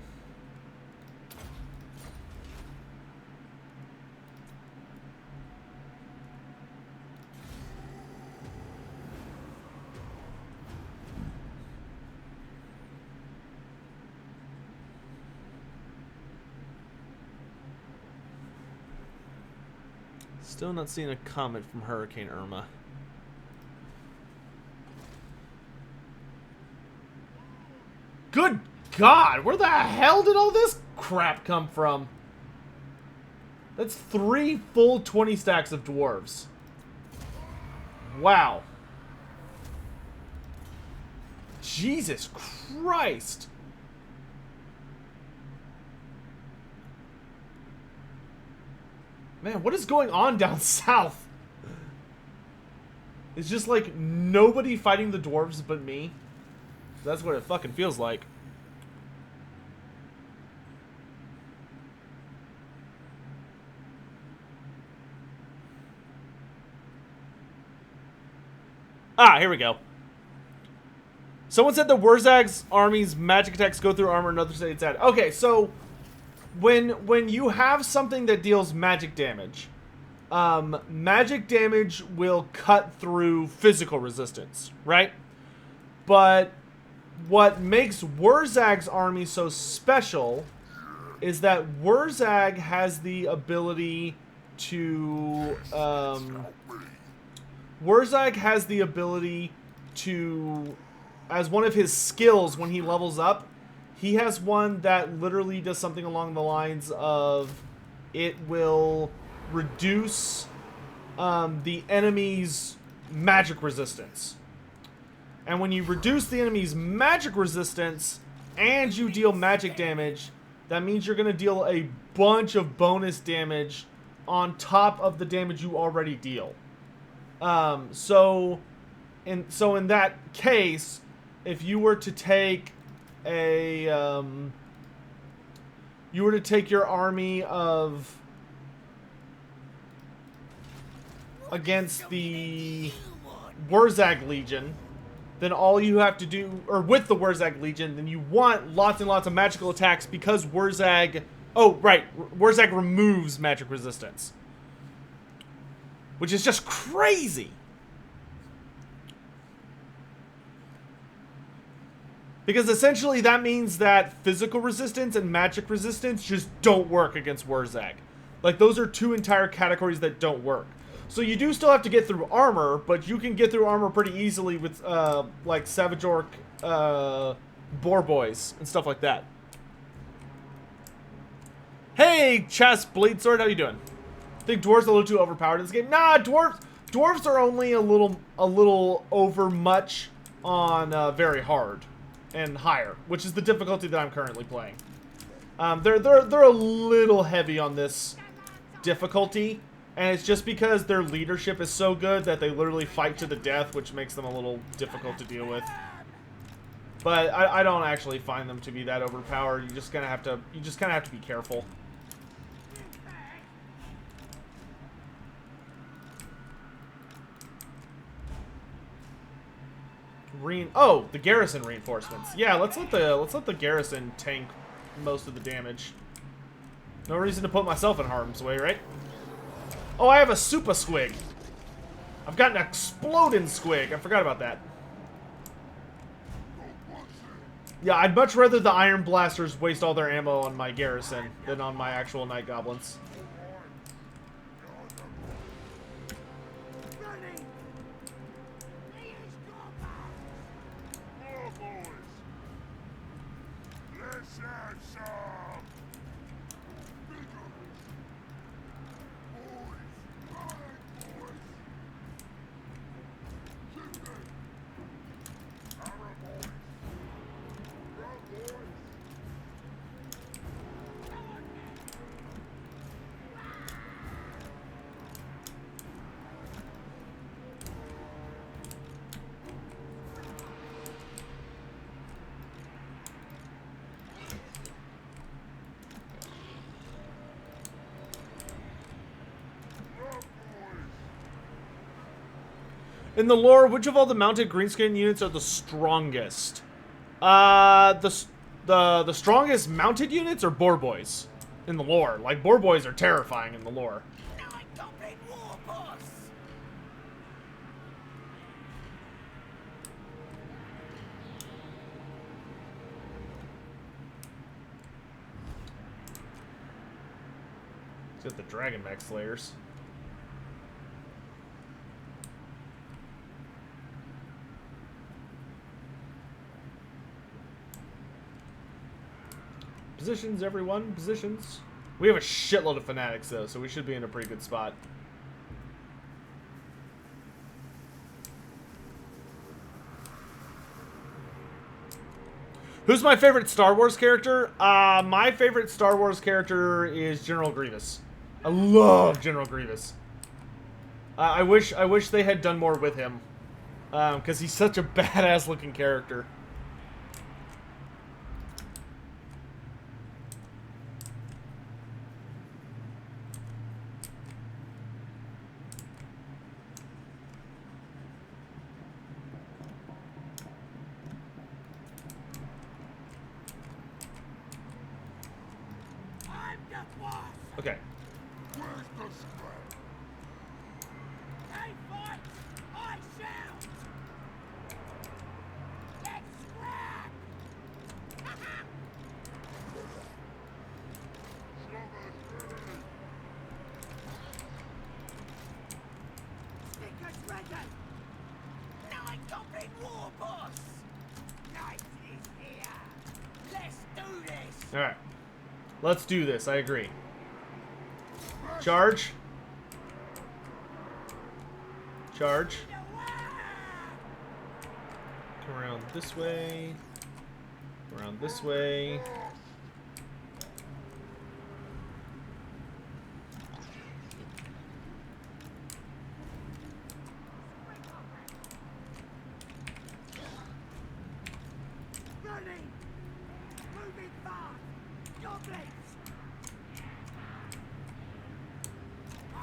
Still not seeing a comment from Hurricane Irma. Good God, where the hell did all this crap come from? That's 3 full 20 stacks of dwarves. Wow. Jesus Christ. Man, what is going on down south? It's just like nobody fighting the dwarves but me. That's what it fucking feels like. Ah, here we go. Someone said the Waaaghs army's magic attacks go through armor, another say it's added. Okay, so when you have something that deals magic damage, magic damage will cut through physical resistance, right? But what makes Waaaghs army so special is that Waaaghs has the ability to Waaaghs has the ability to, as one of his skills when he levels up, he has one that literally does something along the lines of it will reduce the enemy's magic resistance. And when you reduce the enemy's magic resistance and you deal magic damage, that means you're going to deal a bunch of bonus damage on top of the damage you already deal. So in that case, if you were to take your army of against the Waaaghs Legion, then all you have to do, or with the Waaaghs Legion, then you want lots and lots of magical attacks because Waaaghs removes magic resistance. Which is just crazy. Because essentially that means that physical resistance and magic resistance just don't work against Waaaghs. Like, those are two entire categories that don't work. So you do still have to get through armor, but you can get through armor pretty easily with, like, Savage Orc, Boar Boys, and stuff like that. Hey, Chess Bleedsword, how you doing? Think dwarves are a little too overpowered in this game? Nah, dwarves are only a little over much on, very hard and higher, which is the difficulty that I'm currently playing. They're a little heavy on this difficulty. And it's just because their leadership is so good that they literally fight to the death, which makes them a little difficult to deal with. But I don't actually find them to be that overpowered. You just kind of have to be careful. Oh, the garrison reinforcements. Yeah, let's let the garrison tank most of the damage. No reason to put myself in harm's way, right? Oh, I have a super squig. I've got an exploding squig. I forgot about that. Yeah, I'd much rather the iron blasters waste all their ammo on my garrison than on my actual night goblins. In the lore, which of all the mounted greenskin units are the strongest? The strongest mounted units are boar boys in the lore. Like, boar boys are terrifying in the lore. Let's get the Dragonback Slayers. Positions, everyone. Positions. We have a shitload of fanatics, though, so we should be in a pretty good spot. Who's my favorite Star Wars character? My favorite Star Wars character is General Grievous. I love General Grievous. I wish they had done more with him, because he's such a badass-looking character. Okay. Where's the scrap? Hey, fight! I shout! Let's scrap! Stickers ready! Night Goblin War Boss! Night is here! Let's do this! Alright. Let's do this, I agree. Charge. Charge. Come around this way. Around this way. Running! Moving fast! Goblins!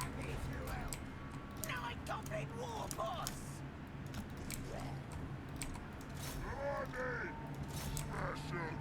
I'm here to help! Night Goblin War Boss! Ready! Smash 'em!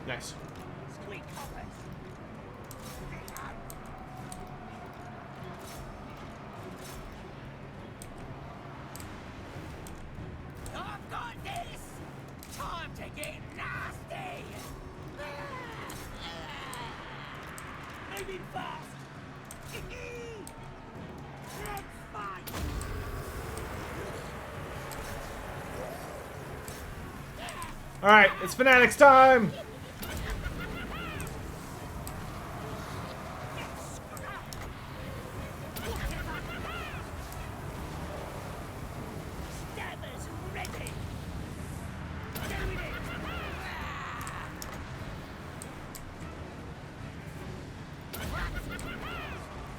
Nice. Squeak hoppers! I've got this! Time to get nasty! Moving fast! Let's fight! Alright, it's Fanatics time! Stabbers ready! Doing it!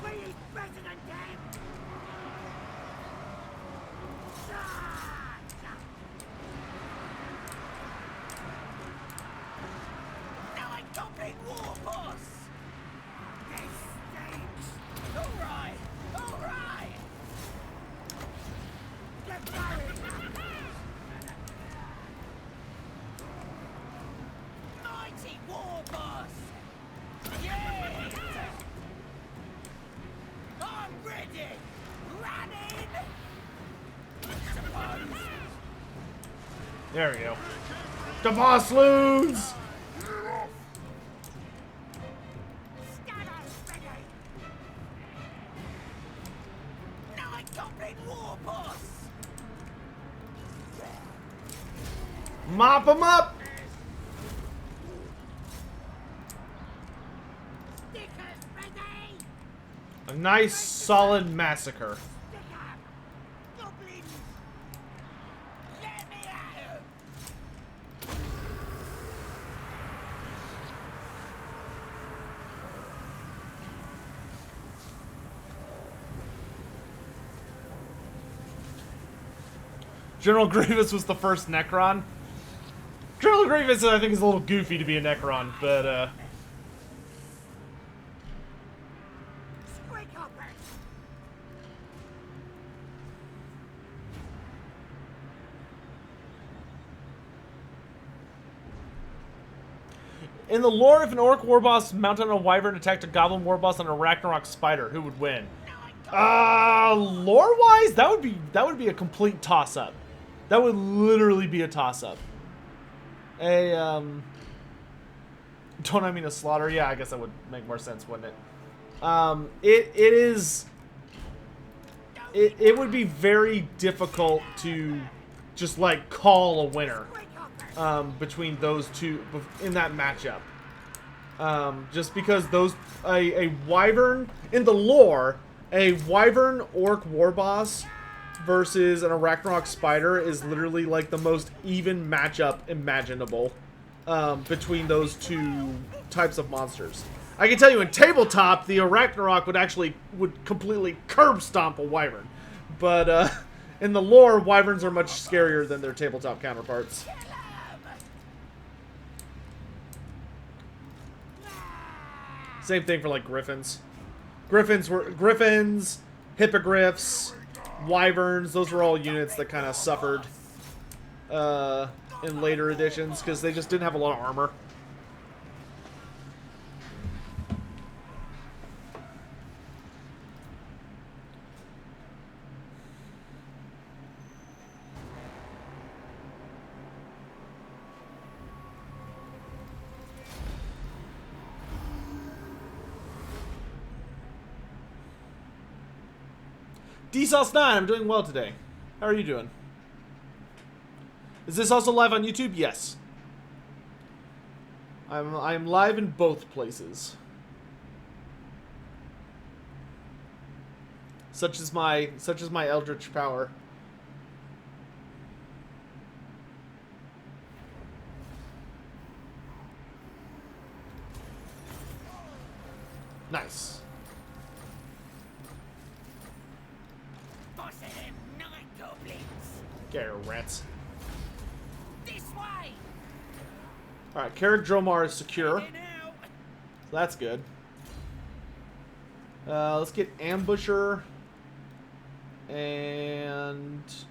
We eat better than them! Night Goblin War Boss! This stinks! Alright! Alright! Get going! Mighty War Boss! Yes! I'm ready! Running! Suppose! There we go. The boss lose! You're off! Stabbers ready! Night Goblin War Boss! Mop him up! nice, solid massacre. Goblins! Let me out! General Grievous was the first Necron. General Grievous, I think, is a little goofy to be a Necron, but, in the lore, if an Orc warboss mounted on a Wyvern attacked a Goblin warboss on a Ragnarok Spider, who would win? Lore-wise, that would be a complete toss-up. That would literally be a toss-up. Don't I mean a slaughter? Yeah, I guess that would make more sense, wouldn't it? It would be very difficult to just like call a winner between those two in that matchup. Just because a Wyvern in the lore, a Wyvern Orc warboss versus an Ragnarok Spider is literally like the most even matchup imaginable between those two types of monsters. I can tell you in tabletop, the Ragnarok would completely curb stomp a Wyvern, but in the lore, Wyverns are much scarier than their tabletop counterparts. Same thing for like Griffins. Griffins, Hippogriffs, Wyverns, those were all units that kind of suffered in later editions because they just didn't have a lot of armor. Dese 9, I'm doing well today. How are you doing? Is this also live on YouTube? Yes. I'm live in both places. Such is my eldritch power. Nice. Rats. This way. All right, Carrick Dromar is secure. So that's good. Let's get Ambusher and let's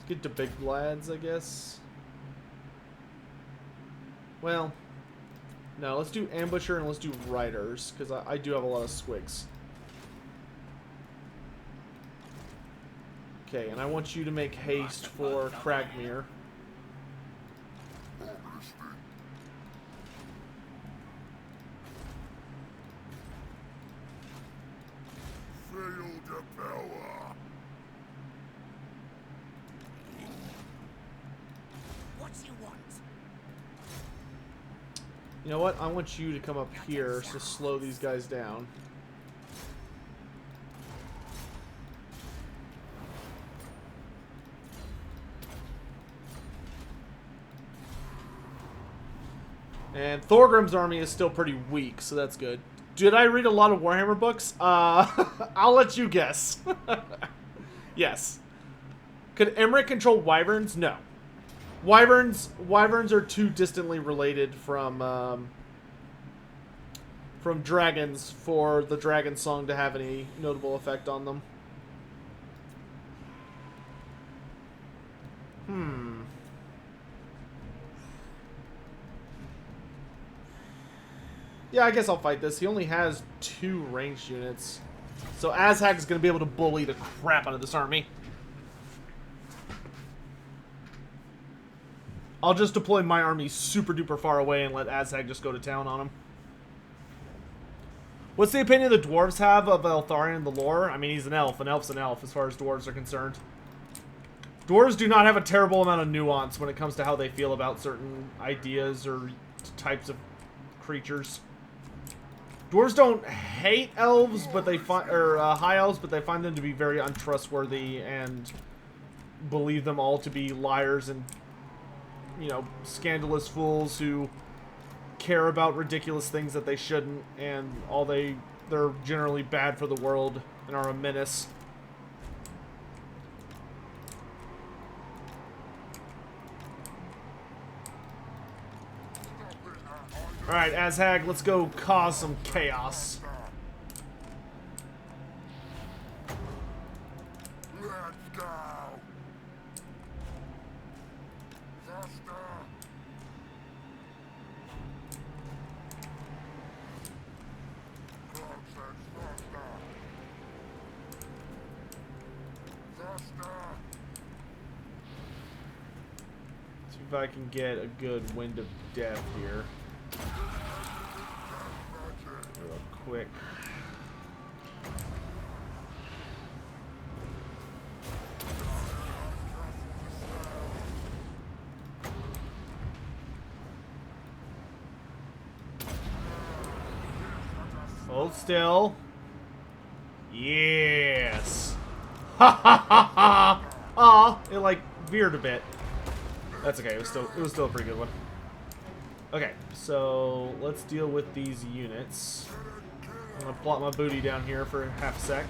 get to Big Vlads, I guess. Well, no, let's do Ambusher and let's do Riders because I do have a lot of squigs. Okay, and I want you to make haste for Cragmere. Feel the power. What do you want? You know what? I want you to come up here to slow these guys down. And Thorgrim's army is still pretty weak, so that's good. Did I read a lot of Warhammer books? I'll let you guess. Yes. Could Emmerich control Wyverns? No. Wyverns are too distantly related from dragons for the dragon song to have any notable effect on them. Yeah, I guess I'll fight this. He only has 2 ranged units. So Azhag is going to be able to bully the crap out of this army. I'll just deploy my army super duper far away and let Azhag just go to town on him. What's the opinion the dwarves have of Eltharion in the lore? I mean, he's an elf. An elf's an elf as far as dwarves are concerned. Dwarves do not have a terrible amount of nuance when it comes to how they feel about certain ideas or types of creatures. Dwarves don't hate elves, but they find high elves, but they find them to be very untrustworthy and believe them all to be liars and, you know, scandalous fools who care about ridiculous things that they shouldn't, and they're generally bad for the world and are a menace. Alright, Azhag, let's go cause some chaos. Let's go. Faster. Process faster. Faster. See if I can get a good wind of death here. Real quick. Hold still. Yes. Ha ha ha ha. Aw, it like veered a bit. That's okay. It was still a pretty good one. Okay, so let's deal with these units. I'm gonna plot my booty down here for half a sec.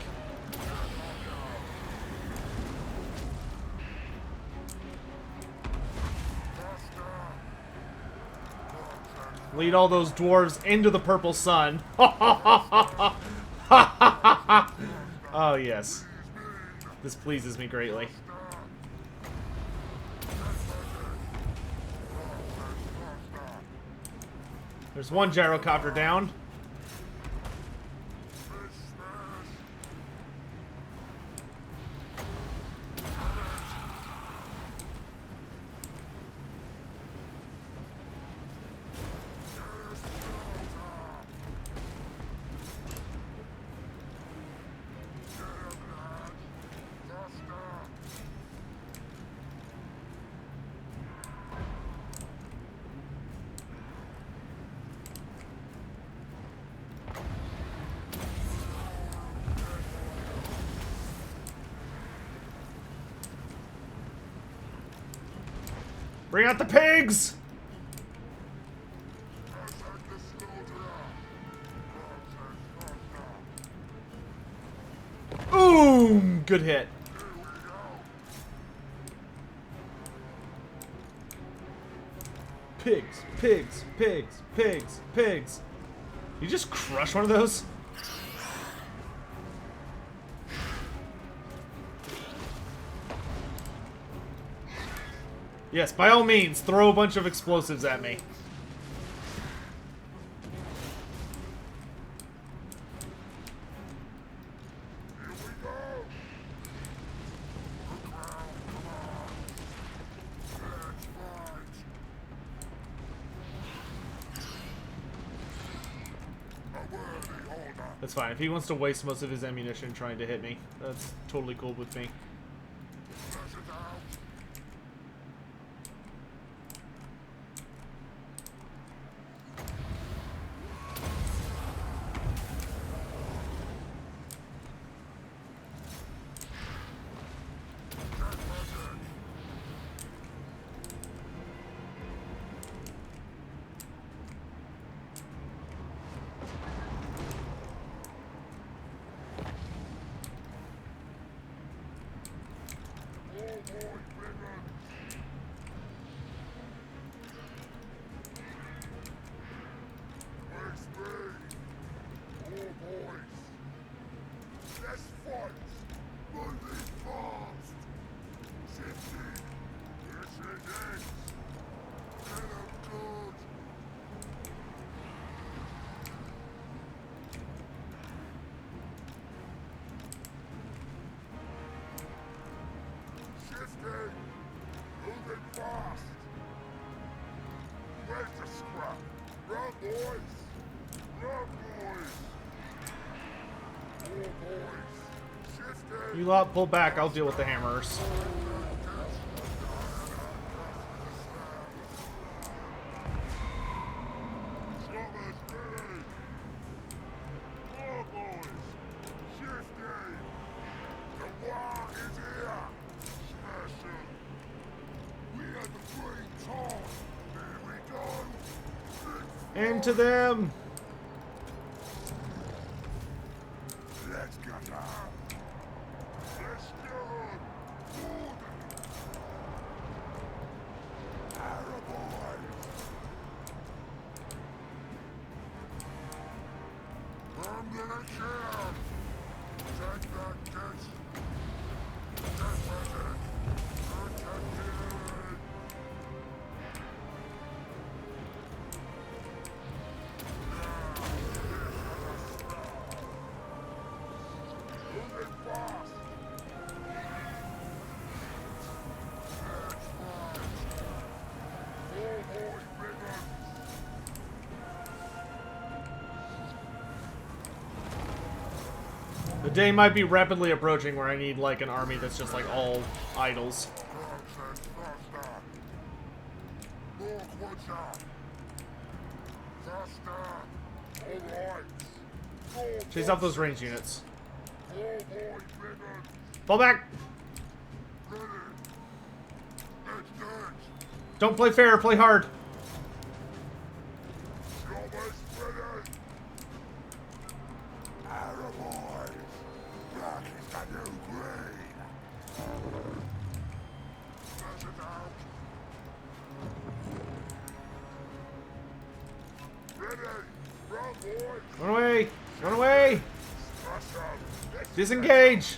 Lead all those dwarves into the purple sun. Oh yes. This pleases me greatly. There's one gyrocopter down. Bring out the pigs! Boom! Good hit. Pigs, pigs, pigs, pigs, pigs. You just crush one of those? Yes, by all means, throw a bunch of explosives at me. Here we go. Let's fight. A worthy order. That's fine. If he wants to waste most of his ammunition trying to hit me, that's totally cool with me. Flush it out. Moving fast. Where's the scrap? Run, boys. Run, boys. More boys. Shifting. You lot pull back, I'll deal with the hammerers. Slummers. Into them! Let's get out. Let's go. I'm gonna kill. Take that, kids. Take that. The day might be rapidly approaching where I need, like, an army that's just, like, all idols. Chase off those ranged units. Fall back! Don't play fair, play hard. Run away! Run away! Disengage!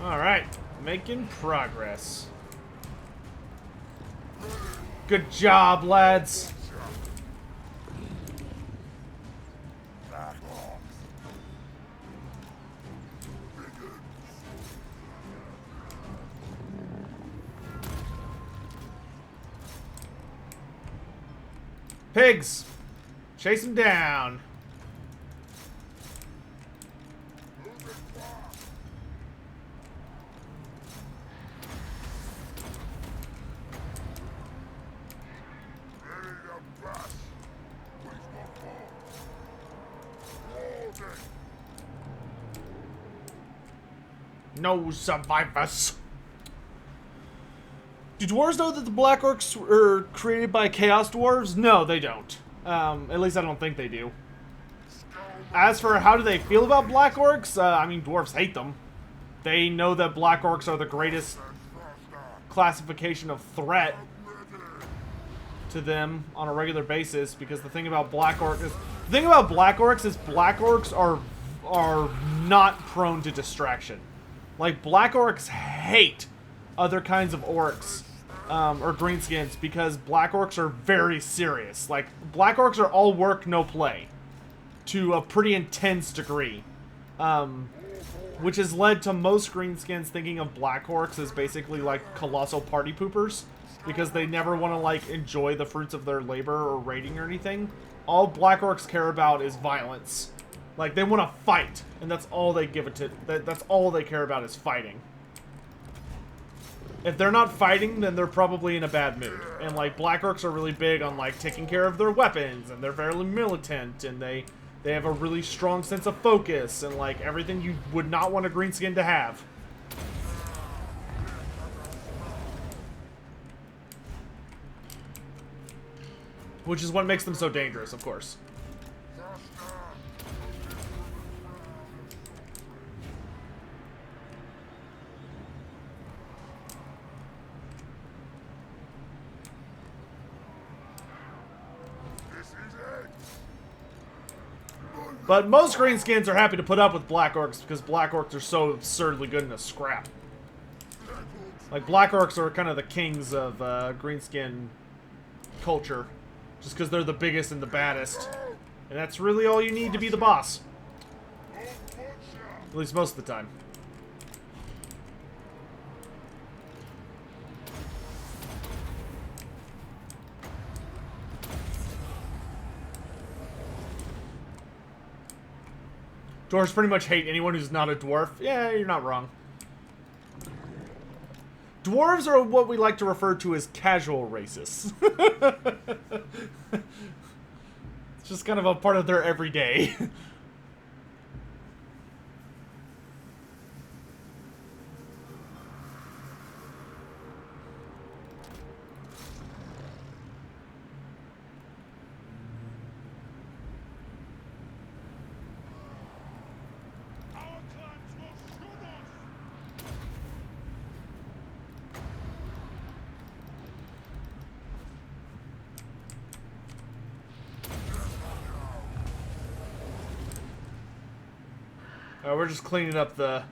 Alright, making progress. Good job, lads! Pigs! Chase them down! No survivors! Do dwarves know that the Black Orcs are created by Chaos Dwarves? No, they don't. At least I don't think they do. As for how do they feel about Black Orcs, I mean, dwarves hate them. They know that Black Orcs are the greatest classification of threat to them on a regular basis, because the thing about Black Orcs is... The thing about Black Orcs is Black Orcs are not prone to distraction. Like, Black Orcs hate other kinds of orcs, or greenskins, because Black Orcs are very serious. Like, Black Orcs are all work, no play, to a pretty intense degree. Which has led to most greenskins thinking of Black Orcs as basically, like, colossal party poopers, because they never want to, like, enjoy the fruits of their labor or raiding or anything. All Black Orcs care about is violence. Like, they want to fight, and that's all they give it to. That's all they care about is fighting. If they're not fighting, then they're probably in a bad mood. And, like, Black Orcs are really big on, like, taking care of their weapons, and they're fairly militant, and they have a really strong sense of focus, and, like, everything you would not want a greenskin to have. Which is what makes them so dangerous, of course. But most greenskins are happy to put up with Black Orcs because Black Orcs are so absurdly good in a scrap. Like, Black Orcs are kind of the kings of greenskin culture. Just because they're the biggest and the baddest. And that's really all you need to be the boss. At least most of the time. Dwarves pretty much hate anyone who's not a dwarf. Yeah, you're not wrong. Dwarves are what we like to refer to as casual racists. It's just kind of a part of their everyday. We're just cleaning up the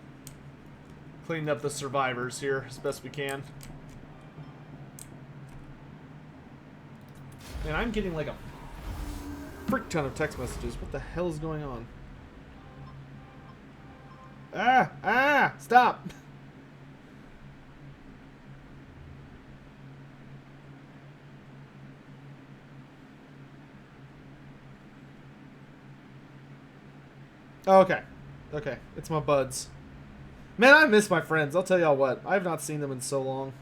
survivors here as best we can. Man, I'm getting like a frick ton of text messages. What the hell is going on? Stop! Oh, okay. Okay, it's my buds. Man, I miss my friends. I'll tell y'all what. I have not seen them in so long.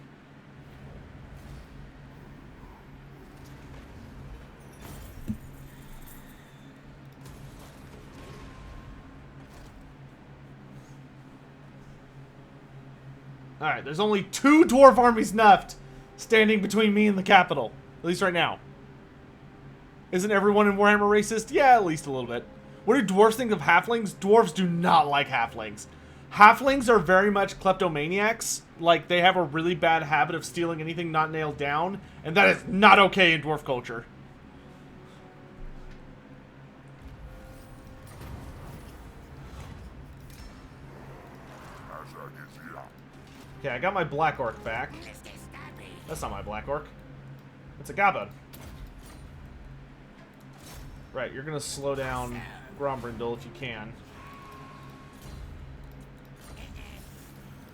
Alright, there's only 2 dwarf armies left standing between me and the capital. At least right now. Isn't everyone in Warhammer racist? Yeah, at least a little bit. What do dwarves think of halflings? Dwarves do not like halflings. Halflings are very much kleptomaniacs. Like, they have a really bad habit of stealing anything not nailed down. And that is not okay in dwarf culture. Okay, I got my black orc back. That's not my black orc. It's a goblin. Right, you're gonna slow down Grombrindle if you can.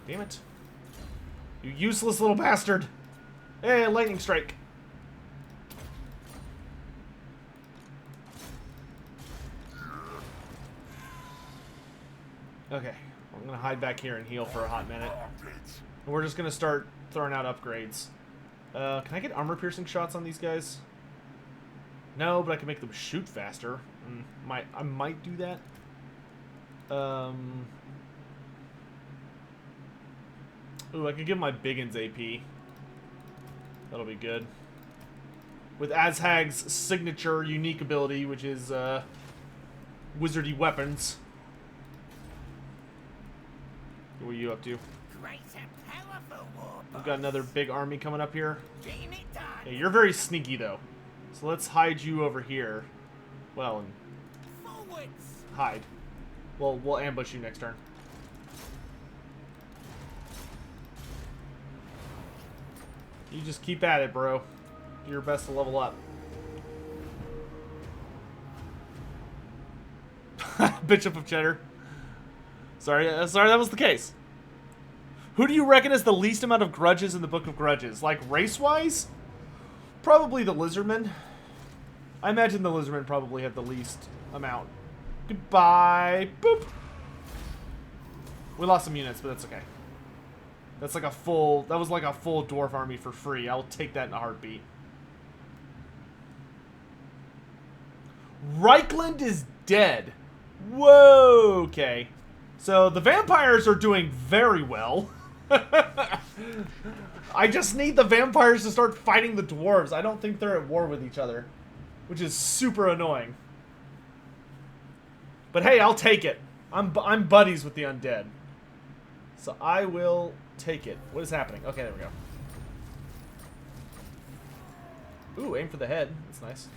Damn it. You useless little bastard! Hey, lightning strike! Okay, I'm gonna hide back here and heal for a hot minute. And we're just gonna start throwing out upgrades. Can I get armor-piercing shots on these guys? No, but I can make them shoot faster. I might do that. Ooh, I can give my Biggins AP. That'll be good. With Azhag's signature unique ability, which is wizardy weapons. What are you up to? We've got another big army coming up here. Hey, you're very sneaky, though. So let's hide you over here. Well, and hide. Well, we'll ambush you next turn. You just keep at it, bro. Do your best to level up. Bishop of Cheddar. Sorry, that was the case. Who do you reckon has the least amount of grudges in the Book of Grudges? Like, race-wise? Probably the Lizardmen. I imagine the Lizardmen probably have the least amount. Goodbye. Boop. We lost some units, but that's okay. That's like a full... That was like a full dwarf army for free. I'll take that in a heartbeat. Reichland is dead. Whoa. Okay. So the vampires are doing very well. I just need the vampires to start fighting the dwarves. I don't think they're at war with each other, which is super annoying. But hey, I'll take it. I'm buddies with the undead. So I will take it. What is happening? Okay, there we go. Ooh, aim for the head. That's nice.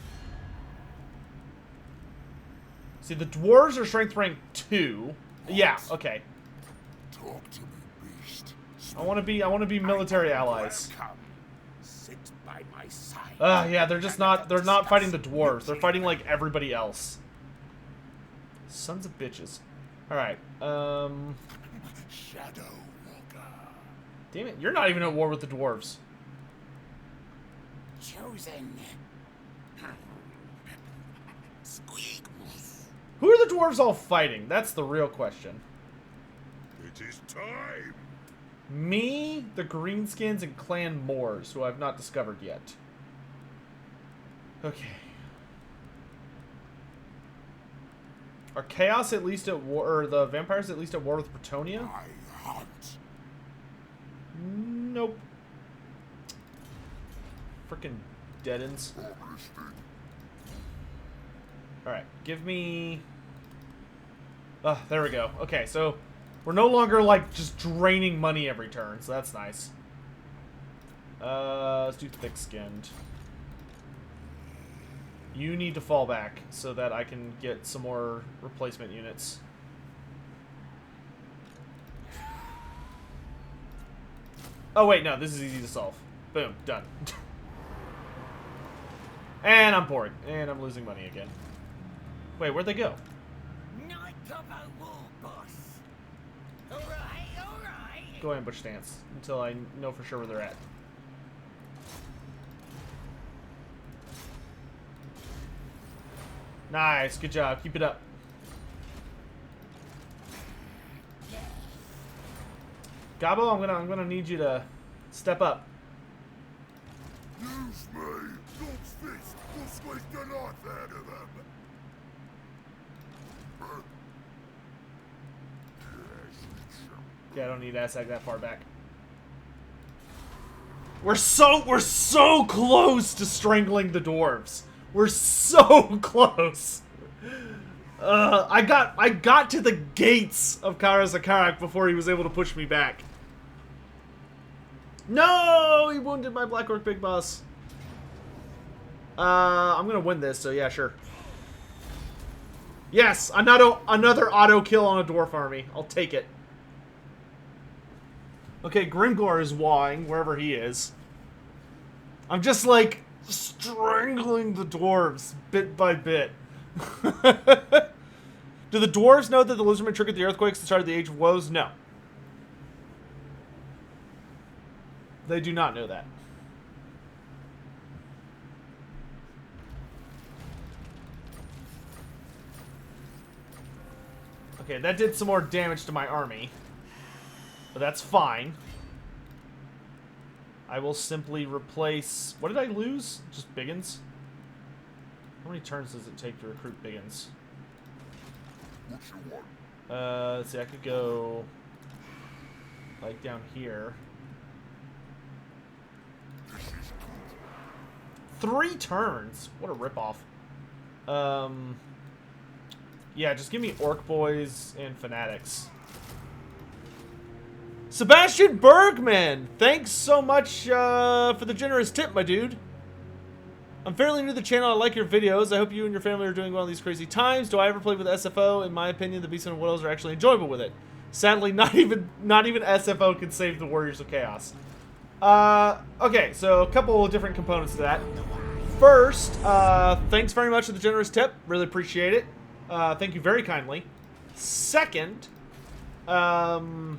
See, the dwarves are strength rank 2. Yeah, okay. Talk to me, beast. I want to be military allies. Sit by my side. Yeah, they're not fighting the dwarves. They're fighting like everybody else. Sons of bitches. Alright, Shadow Walker. damn it, you're not even at war with the dwarves. Chosen. Who are the dwarves all fighting? That's the real question. It is time. Me, the Greenskins, and Clan Moors, who I've not discovered yet. Okay. Are Chaos at least at war, or the vampires at least at war with Bretonia? I hunt. Nope. Frickin' deadens. Alright, give me... there we go. Okay, so we're no longer, like, just draining money every turn, so that's nice. Let's do thick-skinned. You need to fall back so that I can get some more replacement units. Oh, wait, no, this is easy to solve. Boom, done. And I'm bored. And I'm losing money again. Wait, where'd they go? Night of a war boss. Alright, alright. Go ambush stance until I know for sure where they're at. Nice, good job. Keep it up. Gabo, I'm gonna need you to step up. Use me! Dog's fist will squeeze the life out of them! Yeah, I don't need Azhag that far back. We're so close to strangling the dwarves. We're so close. I got to the gates of Karazakarak before he was able to push me back. No, he wounded my Black Orc Big Boss. I'm gonna win this, so yeah, sure. Yes, another auto kill on a dwarf army. I'll take it. Okay, Grimgor is waaaghing wherever he is. I'm just like strangling the dwarves bit by bit. Do the dwarves know that the Lizardmen triggered the earthquakes and started the Age of Woes? No. They do not know that. Okay, that did some more damage to my army. But that's fine. I will simply replace... What did I lose? Just Biggins? How many turns does it take to recruit Biggins? Let's see, I could go... like down here. 3 turns? What a ripoff. Yeah, just give me Orc Boys and Fanatics. Sebastian Bergman! Thanks so much for the generous tip, my dude. I'm fairly new to the channel. I like your videos. I hope you and your family are doing well in these crazy times. Do I ever play with SFO? In my opinion, the Beastmen and Widows are actually enjoyable with it. Sadly, not even SFO can save the Warriors of Chaos. Okay, so a couple of different components to that. First, thanks very much for the generous tip. Really appreciate it. Thank you very kindly. Second, I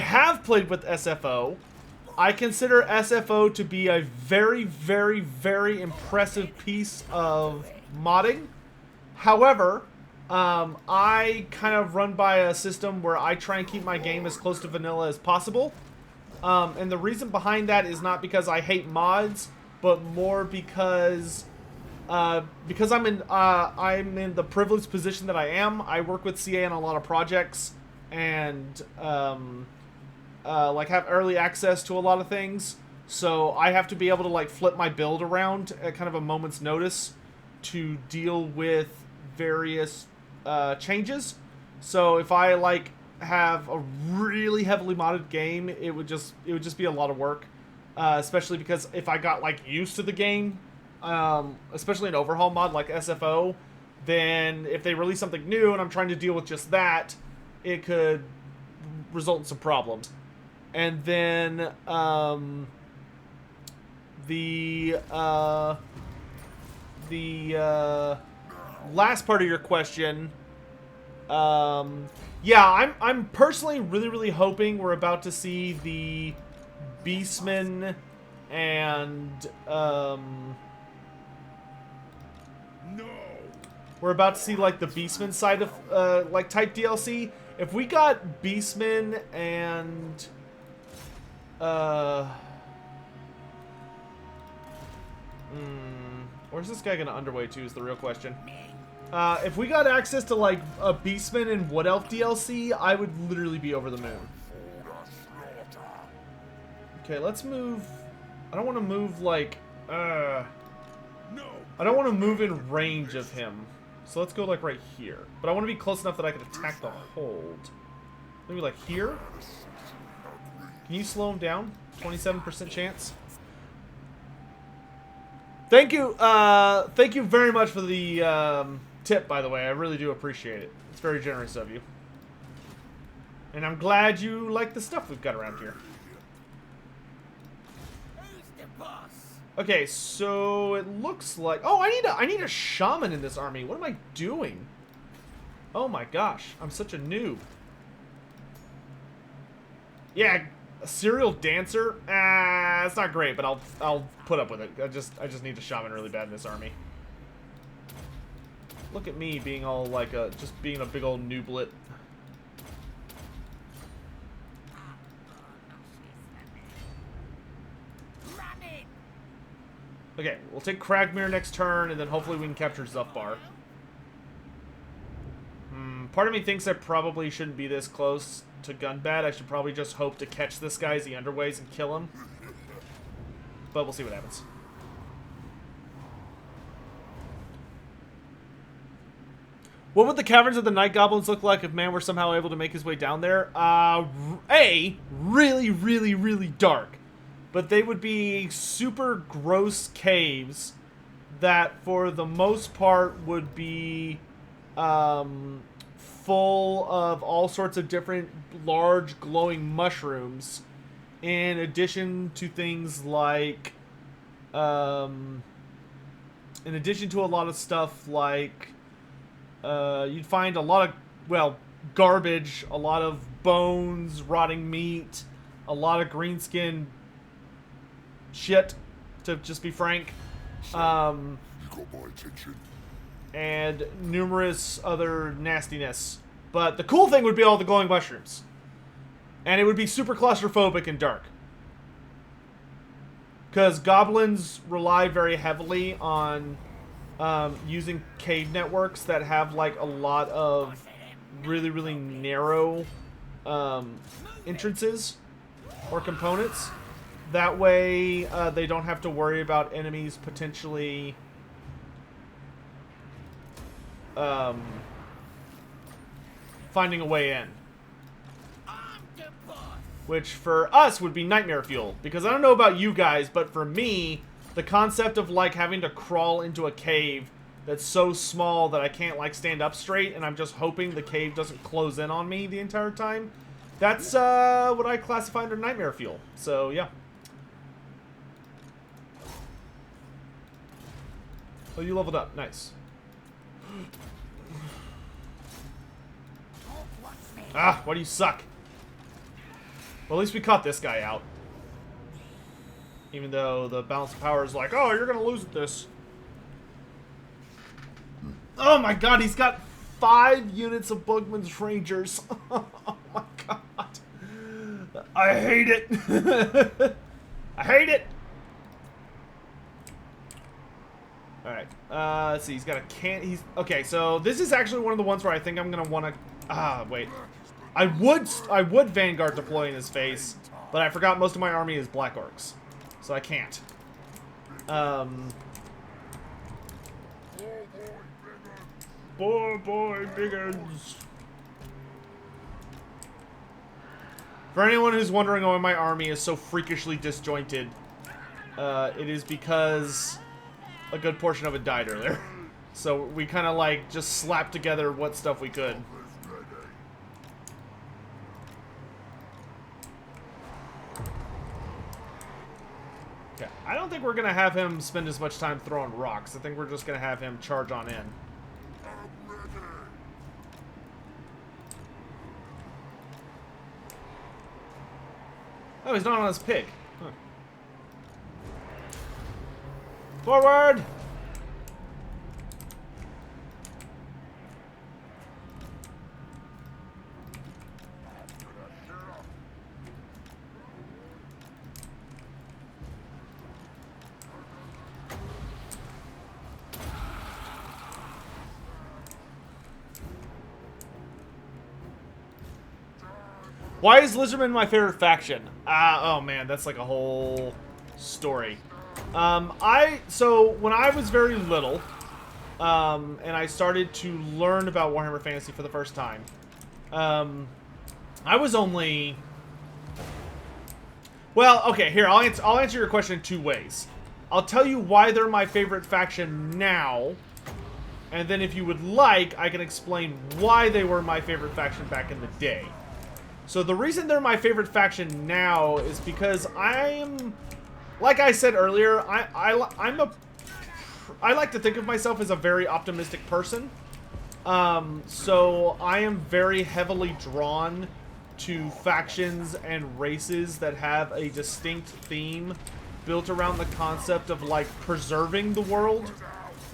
have played with SFO. I consider SFO to be a very, very, very impressive piece of modding. However, I kind of run by a system where I try and keep my game as close to vanilla as possible. And the reason behind that is not because I hate mods, but more because I'm in the privileged position that I am. I work with CA on a lot of projects and like have early access to a lot of things. So I have to be able to like flip my build around at kind of a moment's notice to deal with various changes. So if I like have a really heavily modded game, it would just be a lot of work, especially because if I got like used to the game, especially an overhaul mod like SFO, then if they release something new and I'm trying to deal with just that, it could result in some problems. And then the last part of your question, yeah, I'm personally really hoping we're about to see the Beastmen and we're about to see like the Beastmen side of like type DLC. If we got Beastmen and where's this guy gonna underway to is the real question. If we got access to like a Beastman and Wood Elf DLC, I would literally be over the moon. Okay, let's move. I don't want to move like I don't want to move in range of him. So let's go like right here. But I want to be close enough that I can attack the hold. Maybe like here? Can you slow him down? 27% chance. Thank you very much for the tip, by the way. I really do appreciate it. It's very generous of you. And I'm glad you like the stuff we've got around here. boss. Okay, so it looks like... Oh, I need a shaman in this army. What am I doing? Oh my gosh, I'm such a noob. Yeah, a serial dancer? It's not great, but I'll put up with it. I just need a shaman really bad in this army. Look at me being all like just being a big old nooblet. Okay, we'll take Kragmir next turn, and then hopefully we can capture Zufbar. Part of me thinks I probably shouldn't be this close to Gunbat. I should probably just hope to catch this guy as he underways and kill him. But we'll see what happens. What would the caverns of the Night Goblins look like if man were somehow able to make his way down there? Really, really, really dark. But they would be super gross caves that, for the most part, would be full of all sorts of different large glowing mushrooms, in addition to things like, in addition to a lot of stuff like, you'd find a lot of, well, garbage, a lot of bones, rotting meat, a lot of greenskin shit, to just be frank. You got my attention. And numerous other nastiness. But the cool thing would be all the glowing mushrooms. And it would be super claustrophobic and dark. Because goblins rely very heavily on using cave networks that have like a lot of really, really narrow entrances or components. That way they don't have to worry about enemies potentially finding a way in. Which for us would be nightmare fuel. Because I don't know about you guys, but for me, the concept of like having to crawl into a cave that's so small that I can't like stand up straight and I'm just hoping the cave doesn't close in on me the entire time, that's what I classify under nightmare fuel. So yeah. Oh, you leveled up. Nice. Ah, why do you suck? Well, at least we caught this guy out. Even though the balance of power is like, oh, you're gonna lose at this. Oh my god, he's got 5 units of Bugman's Rangers. Oh my god. I hate it. I hate it. Alright, let's see, he's got a he's, okay, so this is actually one of the ones where I think I'm gonna wanna, wait. I would Vanguard deploy in his face, but I forgot most of my army is Black Orcs, so I can't. Boy, biggins. For anyone who's wondering why my army is so freakishly disjointed, it is because a good portion of it died earlier. So we kind of like just slapped together what stuff we could. Okay, I don't think we're gonna have him spend as much time throwing rocks. I think we're just gonna have him charge on in. Oh, he's not on his pig. Huh. Forward! Why is Lizardmen my favorite faction? Oh man, that's like a whole story. So when I was very little, and I started to learn about Warhammer Fantasy for the first time, I was only... Well, okay, here, I'll answer your question in 2 ways. I'll tell you why they're my favorite faction now, and then if you would like, I can explain why they were my favorite faction back in the day. So the reason they're my favorite faction now is because I'm like I said earlier, I like to think of myself as a very optimistic person. So I am very heavily drawn to factions and races that have a distinct theme built around the concept of, like, preserving the world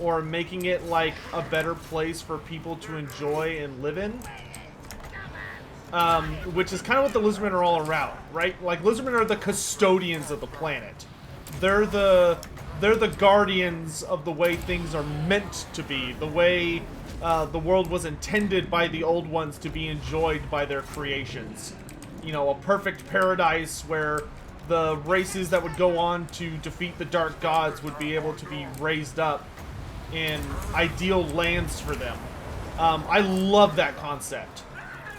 or making it, like, a better place for people to enjoy and live in. Which is kind of what the Lizardmen are all around, right? Like, Lizardmen are the custodians of the planet. They're the guardians of the way things are meant to be, the way the world was intended by the old ones to be enjoyed by their creations. You know, a perfect paradise where the races that would go on to defeat the dark gods would be able to be raised up in ideal lands for them. I love that concept.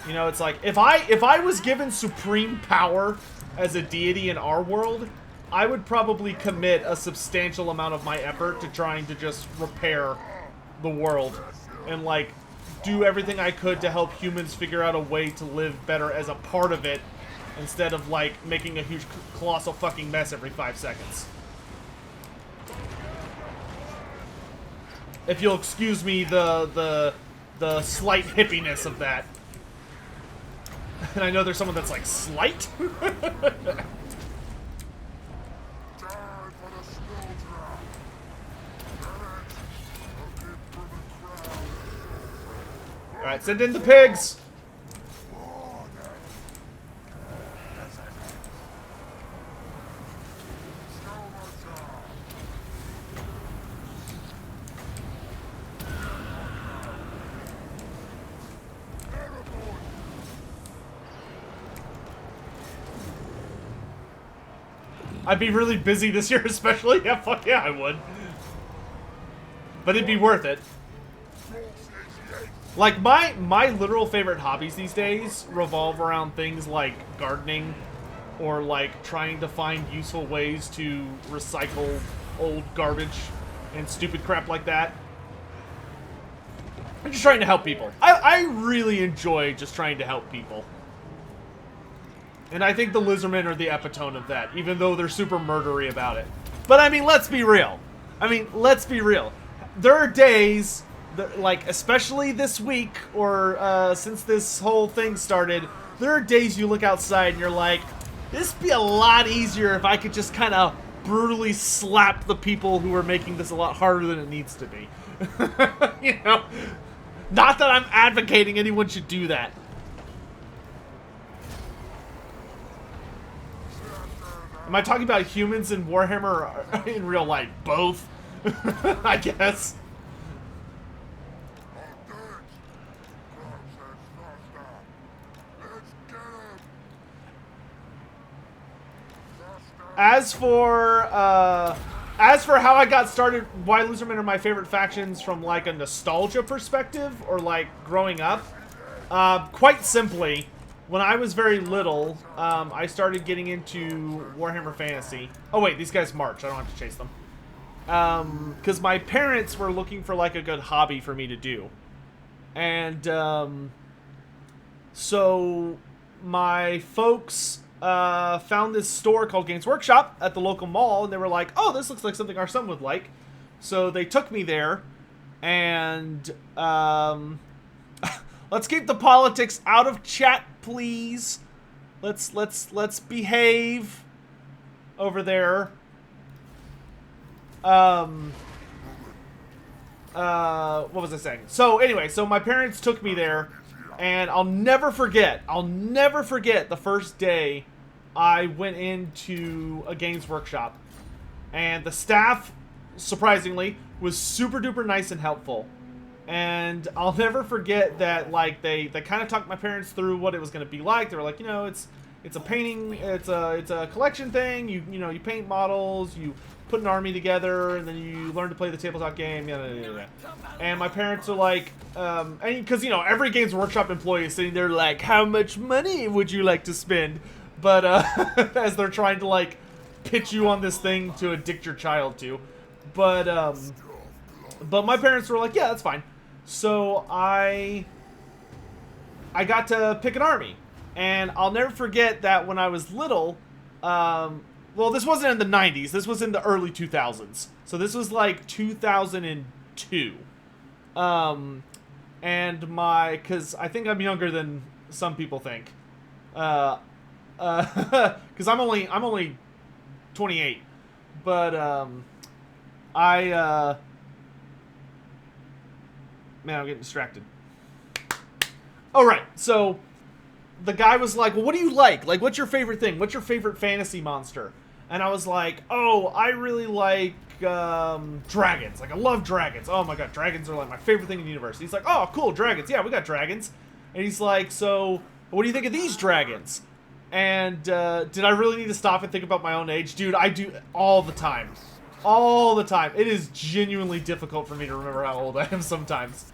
You know, it's like, if I was given supreme power as a deity in our world, I would probably commit a substantial amount of my effort to trying to just repair the world and, like, do everything I could to help humans figure out a way to live better as a part of it instead of, like, making a huge colossal fucking mess every 5 seconds. If you'll excuse me the slight hippiness of that. And I know there's someone that's like, slight? Alright, send in the pigs! I'd be really busy this year especially. Yeah, fuck yeah, I would. But it'd be worth it. Like, my literal favorite hobbies these days revolve around things like gardening or, like, trying to find useful ways to recycle old garbage and stupid crap like that. I'm just trying to help people. I really enjoy just trying to help people. And I think the Lizardmen are the epitome of that, even though they're super murdery about it. But, I mean, let's be real. There are days, that, like, especially this week, or since this whole thing started, there are days you look outside and you're like, this'd be a lot easier if I could just kind of brutally slap the people who are making this a lot harder than it needs to be. You know? Not that I'm advocating anyone should do that. Am I talking about humans in Warhammer or in real life? Both, I guess. As for how I got started, why Lizardmen are my favorite factions from, like, a nostalgia perspective, or, like, growing up, quite simply, when I was very little, I started getting into Warhammer Fantasy. Oh wait, these guys march. I don't have to chase them. Because my parents were looking for, like, a good hobby for me to do. And, so my folks found this store called Games Workshop at the local mall, and they were like, oh, this looks like something our son would like. So they took me there, and let's keep the politics out of chat, please. Let's behave over there. What was I saying? So anyway, so my parents took me there, and I'll never forget the first day I went into a Games Workshop, and the staff, surprisingly, was super duper nice and helpful. And I'll never forget that, like, they kind of talked my parents through what it was going to be like. They were like, you know, it's a painting, it's a collection thing. You know, you paint models, you put an army together, and then you learn to play the tabletop game. And my parents are like, and because, you know, every Games Workshop employee is sitting there like, how much money would you like to spend? But as they're trying to, like, pitch you on this thing to addict your child to. But my parents were like, yeah, that's fine. So I got to pick an army. And I'll never forget that when I was little, Well, this wasn't in the 90s. This was in the early 2000s. So this was like 2002. And because I think I'm younger than some people think. Because I'm only 28. But, man, I'm getting distracted. All right, so the guy was like, well, what do you like? Like, what's your favorite thing? What's your favorite fantasy monster? And I was like, oh, I really like dragons. Like, I love dragons. Oh my god, dragons are like my favorite thing in the universe. He's like, oh, cool, dragons. Yeah, we got dragons. And he's like, so what do you think of these dragons? And did I really need to stop and think about my own age? Dude, I do all the time. All the time. It is genuinely difficult for me to remember how old I am sometimes.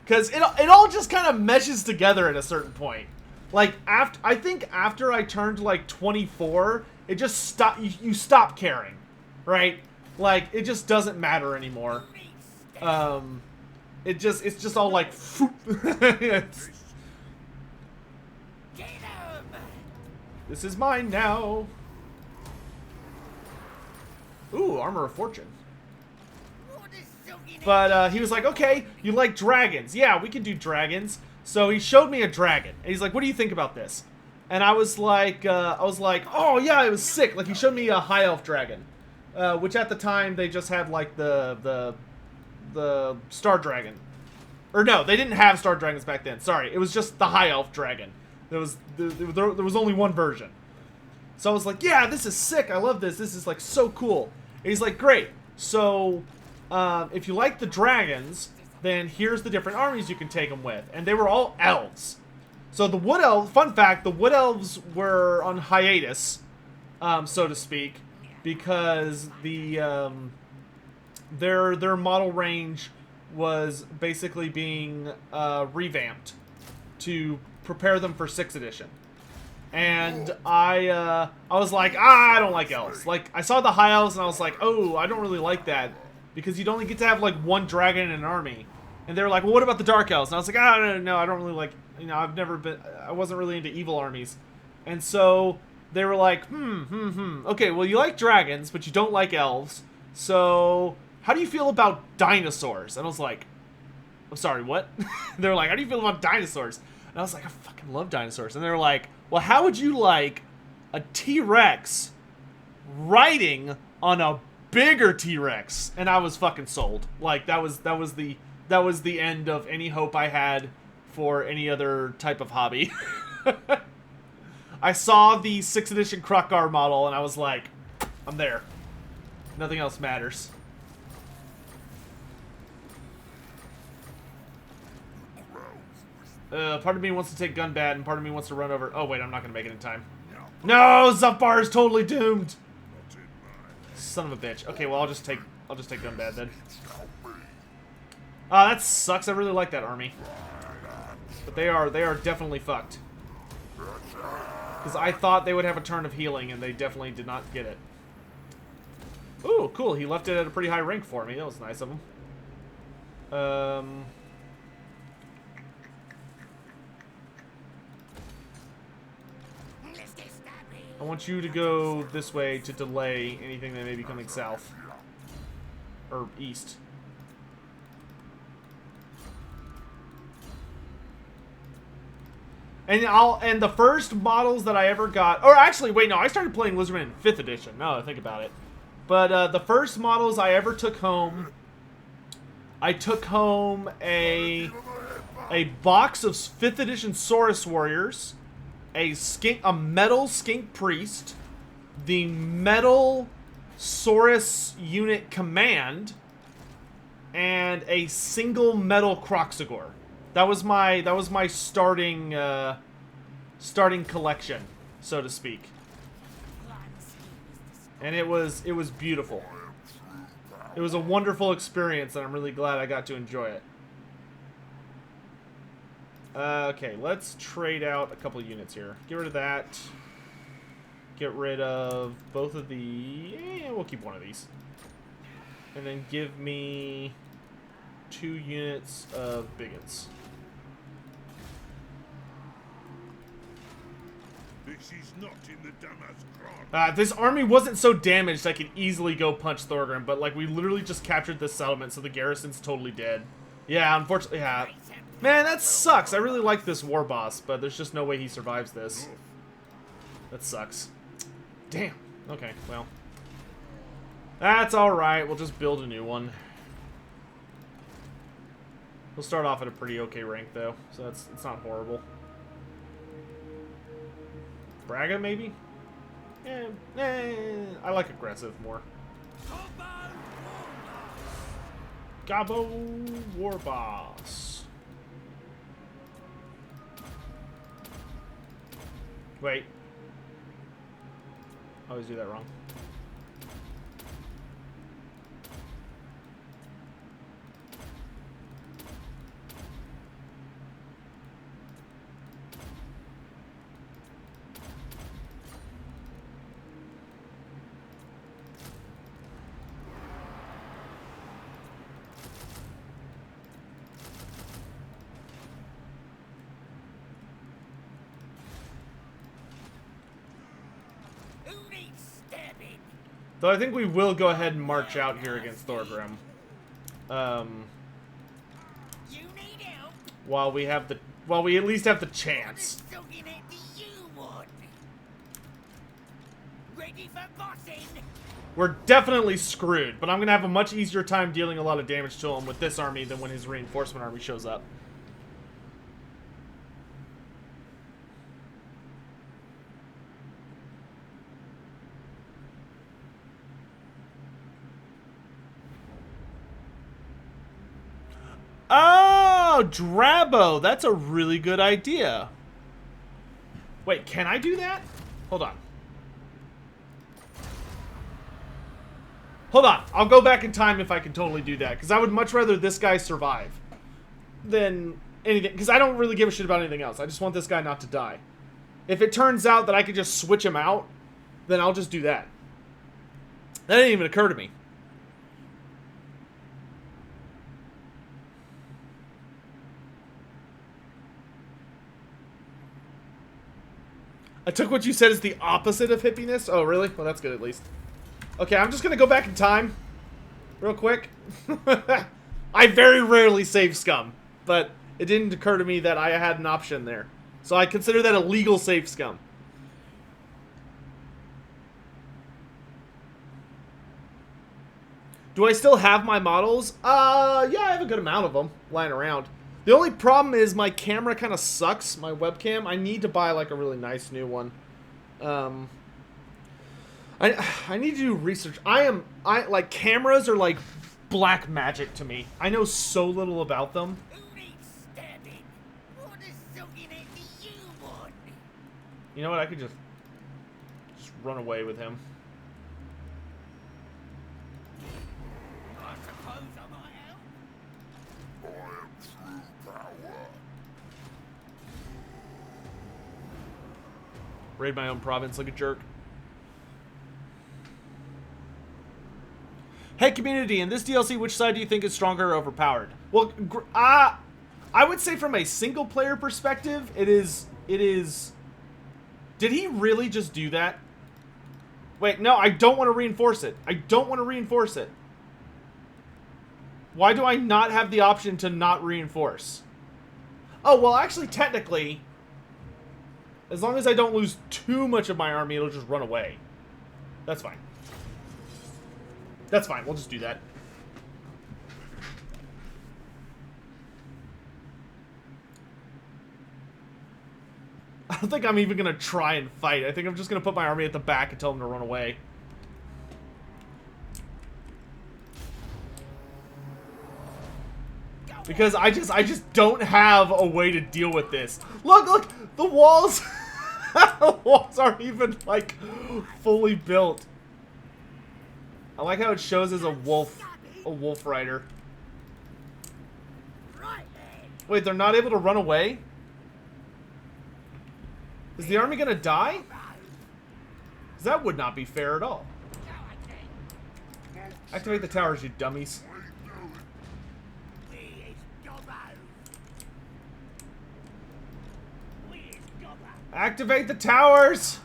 Because it all just kind of meshes together at a certain point. Like, I think after I turned, like, 24, it just stopped. You stop caring, right? Like, it just doesn't matter anymore. It's just all like, this is mine now. Ooh, Armor of Fortune. But he was like, okay, you like dragons. Yeah, we can do dragons. So he showed me a dragon. And he's like, what do you think about this? And I was like, oh yeah, it was sick. Like, he showed me a high elf dragon. Which at the time, they just had like the star dragon. Or no, they didn't have star dragons back then. Sorry, it was just the high elf dragon. There was only one version. So I was like, yeah, this is sick. I love this. This is like so cool. And he's like, great. So if you like the dragons, then here's the different armies you can take them with. And they were all elves. So the wood elves, fun fact, the wood elves were on hiatus, so to speak, because their model range was basically being revamped to prepare them for 6th edition. And I was like, I don't like elves. Like, I saw the high elves and I was like, oh, I don't really like that, because you'd only get to have like one dragon in an army. And they were like, well, what about the dark elves? And I was like, no, I don't really like, I wasn't really into evil armies. And so they were like, okay, well, you like dragons, but you don't like elves. So how do you feel about dinosaurs? And I was like, I'm sorry, what? They were like, how do you feel about dinosaurs? And I was like, I fucking love dinosaurs. And they were like, well, how would you like a T-Rex riding on a bigger T-Rex? And I was fucking sold. Like, that was the end of any hope I had for any other type of hobby. I saw the 6th edition Krukar model and I was like, I'm there. Nothing else matters. Part of me wants to take Gunbat, and part of me wants to run over. Oh wait, I'm not gonna make it in time. No, Zupbar is totally doomed. Son of a bitch. Okay, well I'll just take Gunbat then. That sucks. I really like that army, but they are definitely fucked. Because I thought they would have a turn of healing, and they definitely did not get it. Ooh, cool. He left it at a pretty high rank for me. That was nice of him. I want you to go this way to delay anything that may be coming south. Or east. And the first models that I ever got, or actually, wait, no, I started playing Lizardmen in 5th edition, now that I think about it. But the first models I ever took home, I took home a box of 5th edition Saurus Warriors, a metal Skink Priest, the metal Saurus Unit Command, and a single metal Kroxigor. That was my starting collection, so to speak. And it was beautiful. It was a wonderful experience, and I'm really glad I got to enjoy it. Okay, let's trade out a couple units here. Get rid of that. Get rid of both of the... we'll keep one of these. And then give me 2 units of bigots. This is not in the Damas This army wasn't so damaged I could easily go punch Thorgrim, but like we literally just captured this settlement, so the garrison's totally dead. Yeah, unfortunately, yeah. Man, that sucks. I really like this war boss, but there's just no way he survives this. That sucks. Damn. Okay, well. That's alright. We'll just build a new one. We'll start off at a pretty okay rank, though, so it's not horrible. Braga, maybe? I like aggressive more. Gabo War Boss. Wait. I always do that wrong. Though I think we will go ahead and march out here against Thorgrim. While we have the, while we at least have the chance. We're definitely screwed, but I'm gonna have a much easier time dealing a lot of damage to him with this army than when his reinforcement army shows up. Oh, Drabo. That's a really good idea. Wait, can I do that? Hold on. Hold on. I'll go back in time if I can totally do that. Because I would much rather this guy survive than anything. Because I don't really give a shit about anything else. I just want this guy not to die. If it turns out that I could just switch him out, then I'll just do that. That didn't even occur to me. I took what you said as the opposite of hippiness. Oh, really? Well, that's good at least. Okay, I'm just gonna go back in time. Real quick. I very rarely save scum. But it didn't occur to me that I had an option there. So I consider that a legal save scum. Do I still have my models? Yeah, I have a good amount of them lying around. The only problem is my camera kind of sucks, my webcam. I need to buy like a really nice new one. I need to do research. Like cameras are like black magic to me. I know so little about them. You know what? I could just run away with him. Raid my own province like a jerk. Hey community, in this DLC, which side do you think is stronger or overpowered? Well, I would say from a single player perspective, it is... Did he really just do that? Wait, no, I don't want to reinforce it. I don't want to reinforce it. Why do I not have the option to not reinforce? Oh, well, actually, technically... As long as I don't lose too much of my army, it'll just run away. That's fine. That's fine. We'll just do that. I don't think I'm even going to try and fight. I think I'm just going to put my army at the back and tell them to run away. Because I just don't have a way to deal with this. Look! The walls... The walls aren't even, like, fully built. I like how it shows as a wolf rider. Wait, they're not able to run away? Is the army gonna die? 'Cause that would not be fair at all. Activate the towers, you dummies. Activate the towers!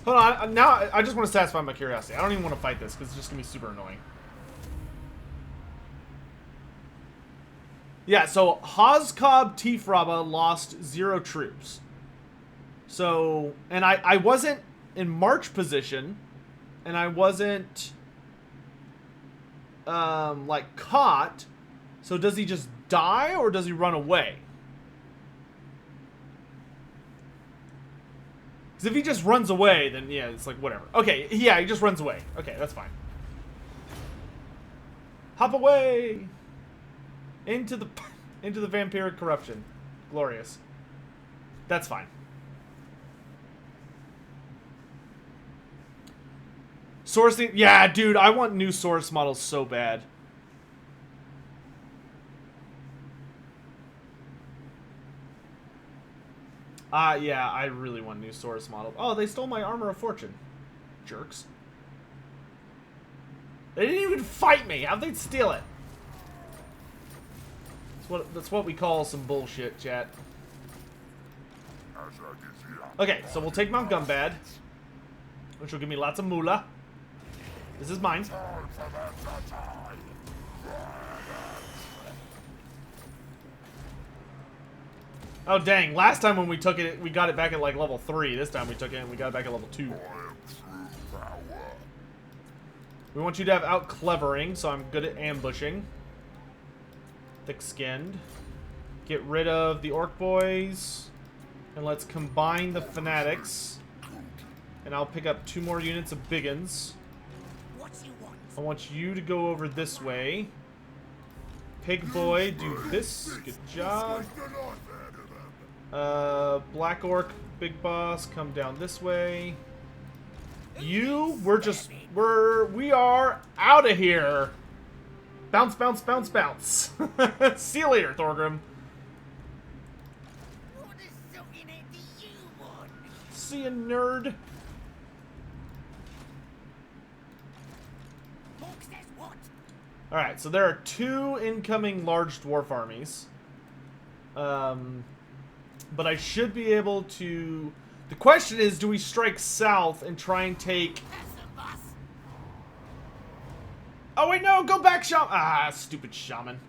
Hold on, now I just want to satisfy my curiosity. I don't even want to fight this because it's just going to be super annoying. Yeah, so Hozcob Tifraba lost 0 troops. So, and I wasn't in march position, and I wasn't, like, caught. So does he just die, or does he run away? Because if he just runs away, then, yeah, it's like, whatever. Okay, yeah, he just runs away. Okay, that's fine. Hop away! Into the vampiric corruption. Glorious. That's fine. Sourcing, yeah, dude, I want new source models so bad. Yeah, I really want new source model. Oh, they stole my armor of fortune. Jerks. They didn't even fight me. How'd they steal it? That's what we call some bullshit, chat. Okay, so we'll take Mount Gumbad, which will give me lots of moolah. This is mine. Oh, dang. Last time when we took it, we got it back at, like, level 3. This time we took it and we got it back at level 2. We want you to have out-clevering, so I'm good at ambushing. Thick-skinned. Get rid of the Orc Boys. And let's combine the Fanatics. And I'll pick up 2 more units of Biggins. I want you to go over this way. Pig Boy, do this. Good job. Black Orc, Big Boss, come down this way. You, we are out of here. Bounce, bounce, bounce, bounce. See you later, Thorgrim. See you, nerd. Alright, so there are 2 incoming large dwarf armies. But I should be able to... The question is, do we strike south and try and take... Oh, wait, no! Go back, Shaman! Ah, stupid Shaman.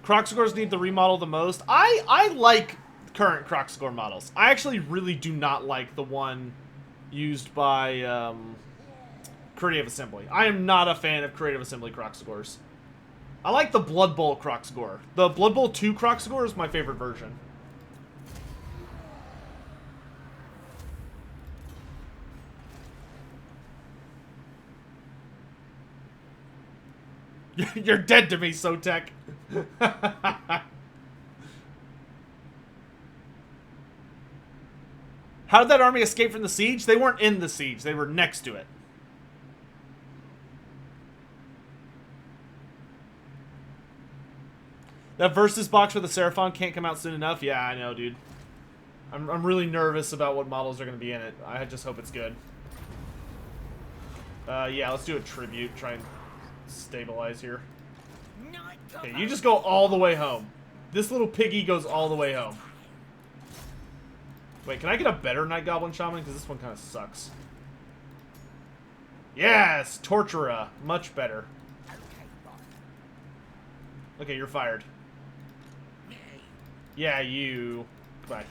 Kroxigors need the remodel the most. I like current Kroxigor models. I actually really do not like the one used by Creative Assembly. I am not a fan of Creative Assembly Kroxigors. I like the Blood Bowl Kroxigor. The Blood Bowl 2 Kroxigor is my favorite version. You're dead to me, Sotek. How did that army escape from the siege? They weren't in the siege. They were next to it. That Versus box for the Seraphon can't come out soon enough? Yeah, I know, dude. I'm really nervous about what models are going to be in it. I just hope it's good. Yeah, let's do a tribute. Try and stabilize here. Okay, you just go all the way home. This little piggy goes all the way home. Wait, can I get a better Night Goblin Shaman? Because this one kind of sucks. Yes! Torturer. Much better. Okay, you're fired. Yeah, you. Goodbye.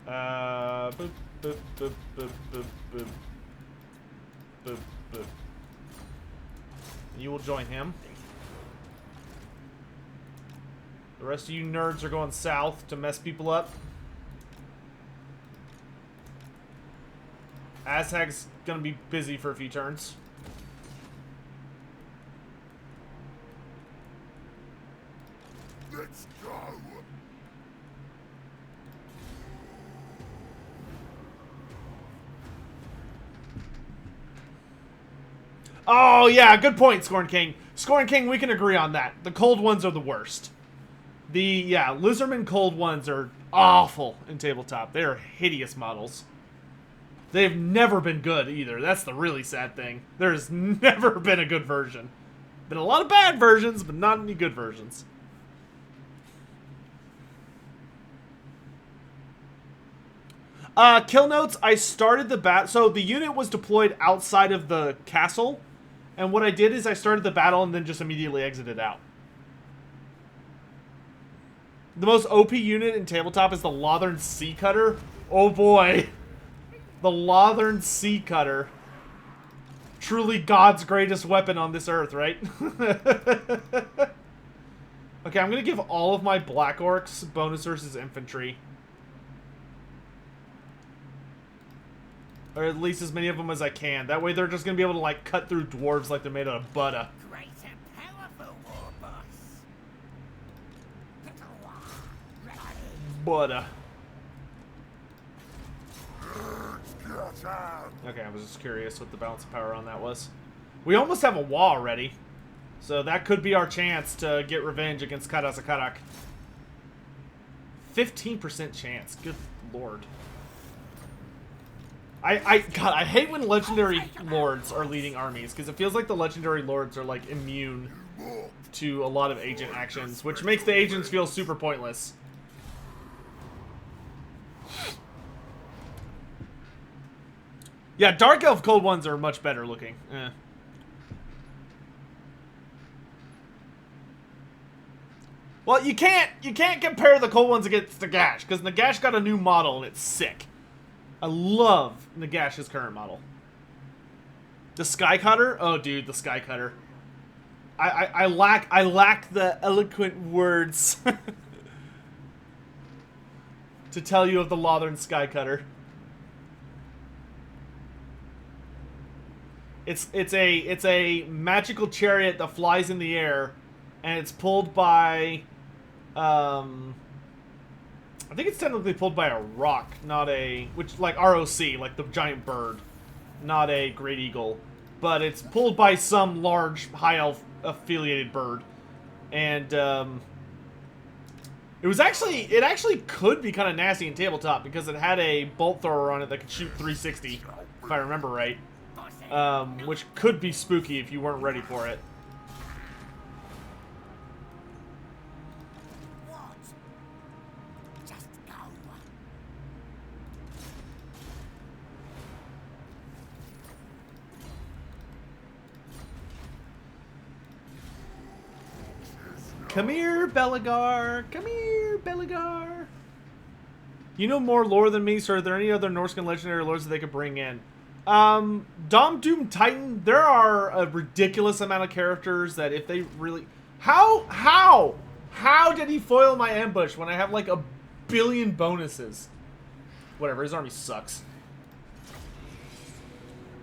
Boop, boop, boop, boop, boop, boop. Boop, boop. You will join him. The rest of you nerds are going south to mess people up. Azhag's gonna be busy for a few turns. Let's go. Oh, yeah, good point, Scorn King. Scorn King, we can agree on that. The cold ones are the worst. The, yeah, Lizardmen cold ones are awful in tabletop. They are hideous models. They've never been good either. That's the really sad thing. There's never been a good version. Been a lot of bad versions, but not any good versions. Kill notes, I started the battle. So the unit was deployed outside of the castle. And what I did is I started the battle and then just immediately exited out. The most OP unit in tabletop is the Lothern Sea Cutter. Oh boy. The Lothern Sea Cutter. Truly God's greatest weapon on this earth, right? Okay, I'm going to give all of my Black Orcs bonus versus infantry. Or at least as many of them as I can. That way they're just going to be able to, like, cut through dwarves like they're made out of butter. Great and powerful, war boss. Butter. Get out! Okay, I was just curious what the balance of power on that was. We almost have a wall ready. So that could be our chance to get revenge against Karasakarak. 15% chance. Good lord. God, I hate when legendary lords are leading armies, because it feels like the legendary lords are, like, immune to a lot of agent actions, which makes the agents feel super pointless. Yeah, Dark Elf Cold ones are much better looking. Well, you can't compare the Cold ones against Nagash, because Nagash got a new model and it's sick. I love Nagash's current model. The Sky Cutter? Oh, dude, the Sky Cutter. I lack the eloquent words to tell you of the Lothern Sky Cutter. It's a magical chariot that flies in the air, and it's pulled by I think it's technically pulled by a rock, not a... Which, like, ROC, like the giant bird. Not a great eagle. But it's pulled by some large, high elf affiliated bird. And, It actually could be kind of nasty in tabletop, because it had a bolt thrower on it that could shoot 360, if I remember right. Which could be spooky if you weren't ready for it. Come here, Belagar. Come here, Belagar. You know more lore than me, so are there any other Norscan legendary lords that they could bring in? Dom Doom Titan, there are a ridiculous amount of characters that if they really... How did he foil my ambush when I have like a billion bonuses? Whatever, his army sucks.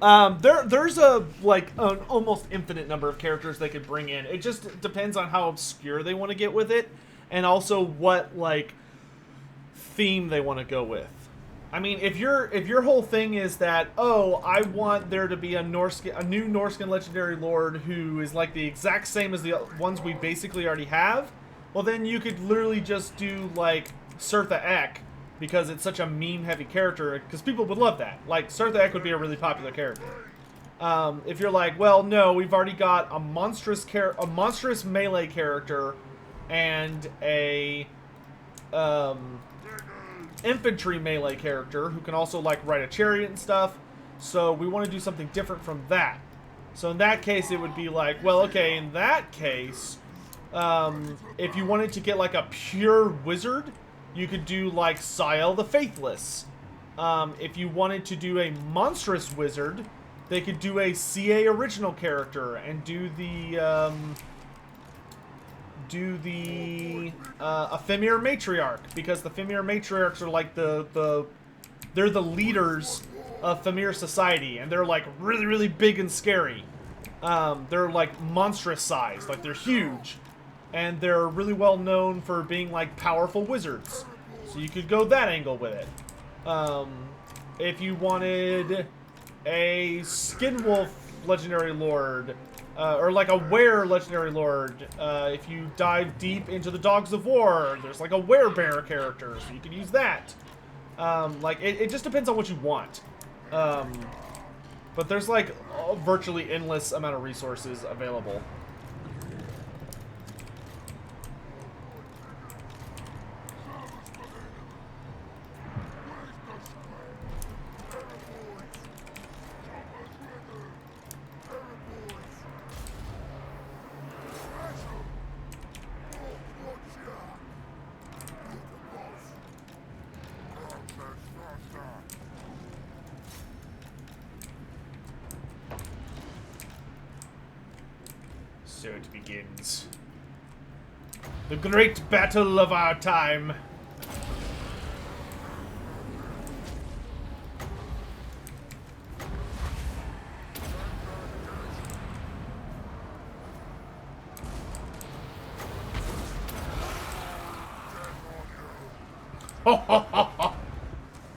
There's an almost infinite number of characters they could bring in. It just depends on how obscure they want to get with it, and also what, like, theme they want to go with. I mean, if your whole thing is that, oh, I want there to be a new Norscan legendary lord who is like the exact same as the ones we basically already have, well then you could literally just do like Surtha Ek, because it's such a meme-heavy character, because people would love that. Like, Surtha Ek would be a really popular character. If you're like, well, no, we've already got a monstrous melee character and a infantry melee character who can also like ride a chariot and stuff, so we want to do something different from that. So in that case, it would be like, well, okay, in that case, if you wanted to get like a pure wizard, you could do like Sael the Faithless. If you wanted to do a monstrous wizard, they could do a CA original character and do the Ephemer Matriarch, because the Ephemer Matriarchs are like they're the leaders of Femir society, and they're like really, really big and scary. They're like monstrous size, like they're huge. And they're really well known for being like powerful wizards. So you could go that angle with it. If you wanted a Skinwolf legendary lord, or like a were legendary lord. If you dive deep into the Dogs of War, there's like a werebear character, so you can use that. Like it just depends on what you want. But there's like a virtually endless amount of resources available. So it begins. The great battle of our time.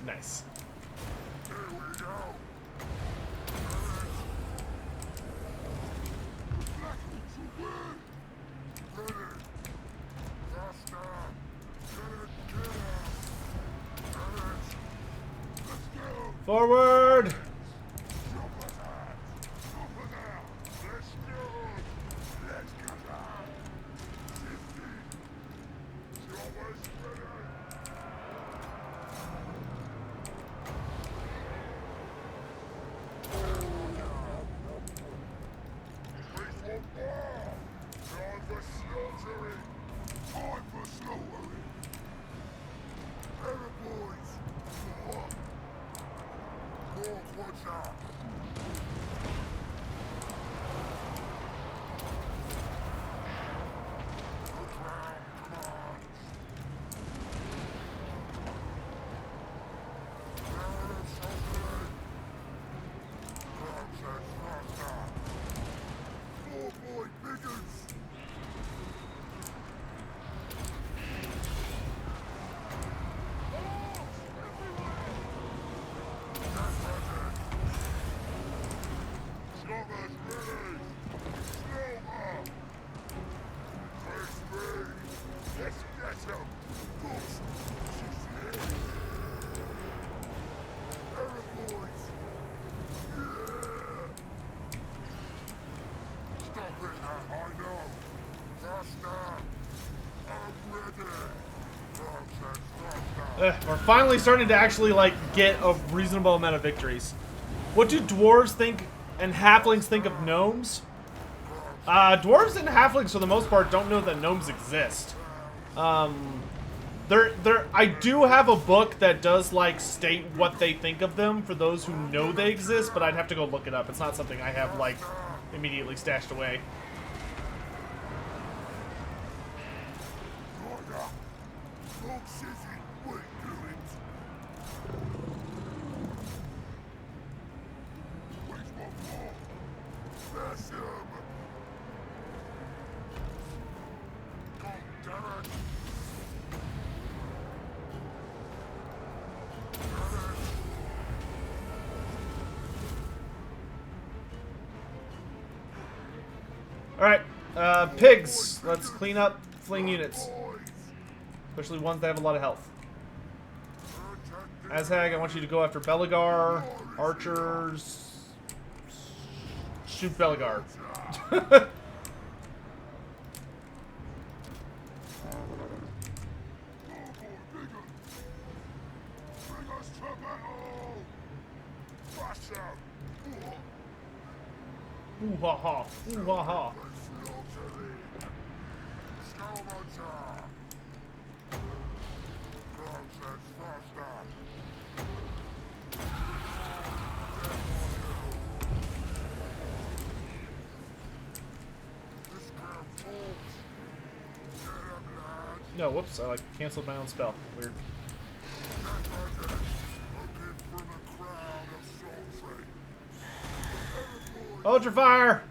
Nice. Forward! We're finally starting to actually, like, get a reasonable amount of victories. What do dwarves think and halflings think of gnomes? Dwarves and halflings, for the most part, don't know that gnomes exist. I do have a book that does, like, state what they think of them for those who know they exist, but I'd have to go look it up. It's not something I have, like, immediately stashed away. Alright, pigs. Let's clean up fleeing units. Especially ones that have a lot of health. Azhag, I want you to go after Belagar. Archers. Shoot Belagar. Ooh ha ha. Ooh ha ha. No, whoops, I like canceled my own spell. Weird. Ultra fire!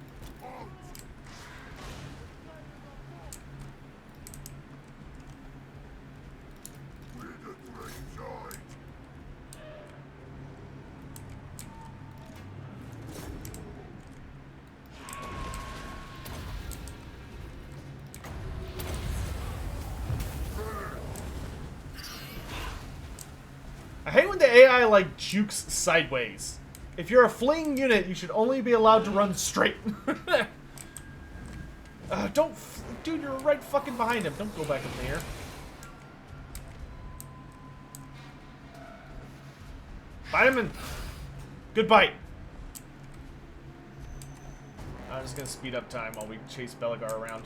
when the AI, like, jukes sideways. If you're a fleeing unit, you should only be allowed to run straight. Dude, you're right fucking behind him. Don't go back in the air. Bite him and... Good bite. I'm just gonna speed up time while we chase Belagar around.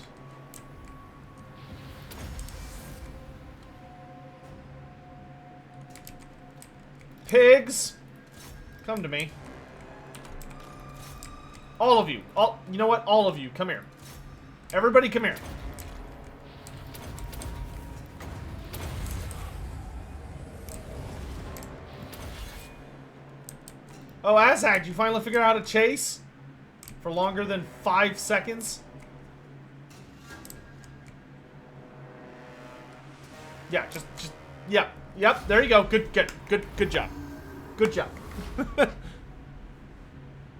Pigs! Come to me. All of you. You know what? All of you. Come here. Everybody come here. Oh, Azhag, you finally figured out how to chase? For longer than 5 seconds? Yeah, just yeah. Yep, there you go. Good job. Good job.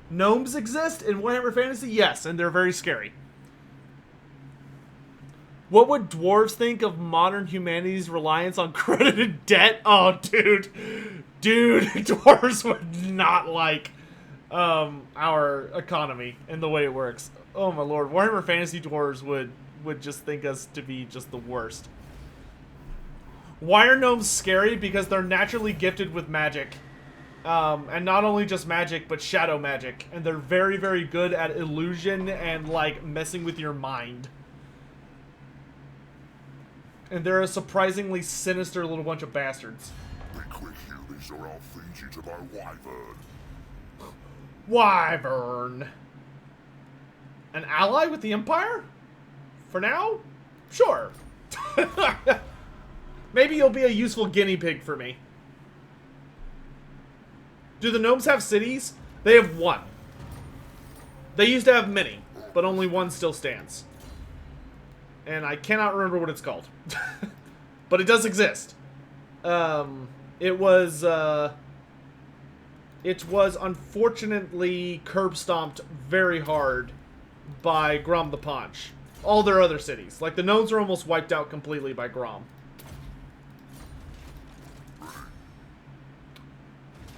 Gnomes exist in Warhammer Fantasy? Yes, and they're very scary. What would dwarves think of modern humanity's reliance on credited debt? Oh, dude. Dude, dwarves would not like our economy and the way it works. Oh my lord, Warhammer Fantasy dwarves would just think us to be just the worst. Why are gnomes scary? Because they're naturally gifted with magic. And not only just magic, but shadow magic. And they're very, very good at illusion and, like, messing with your mind. And they're a surprisingly sinister little bunch of bastards. Be quick, humans, or I'll feed you to my wyvern. Wyvern. An ally with the Empire? For now? Sure. Maybe you'll be a useful guinea pig for me. Do the gnomes have cities? They have one. They used to have many, but only one still stands. And I cannot remember what it's called. But it does exist. It was unfortunately curb stomped very hard by Grom the Paunch. All their other cities. Like, the gnomes are almost wiped out completely by Grom.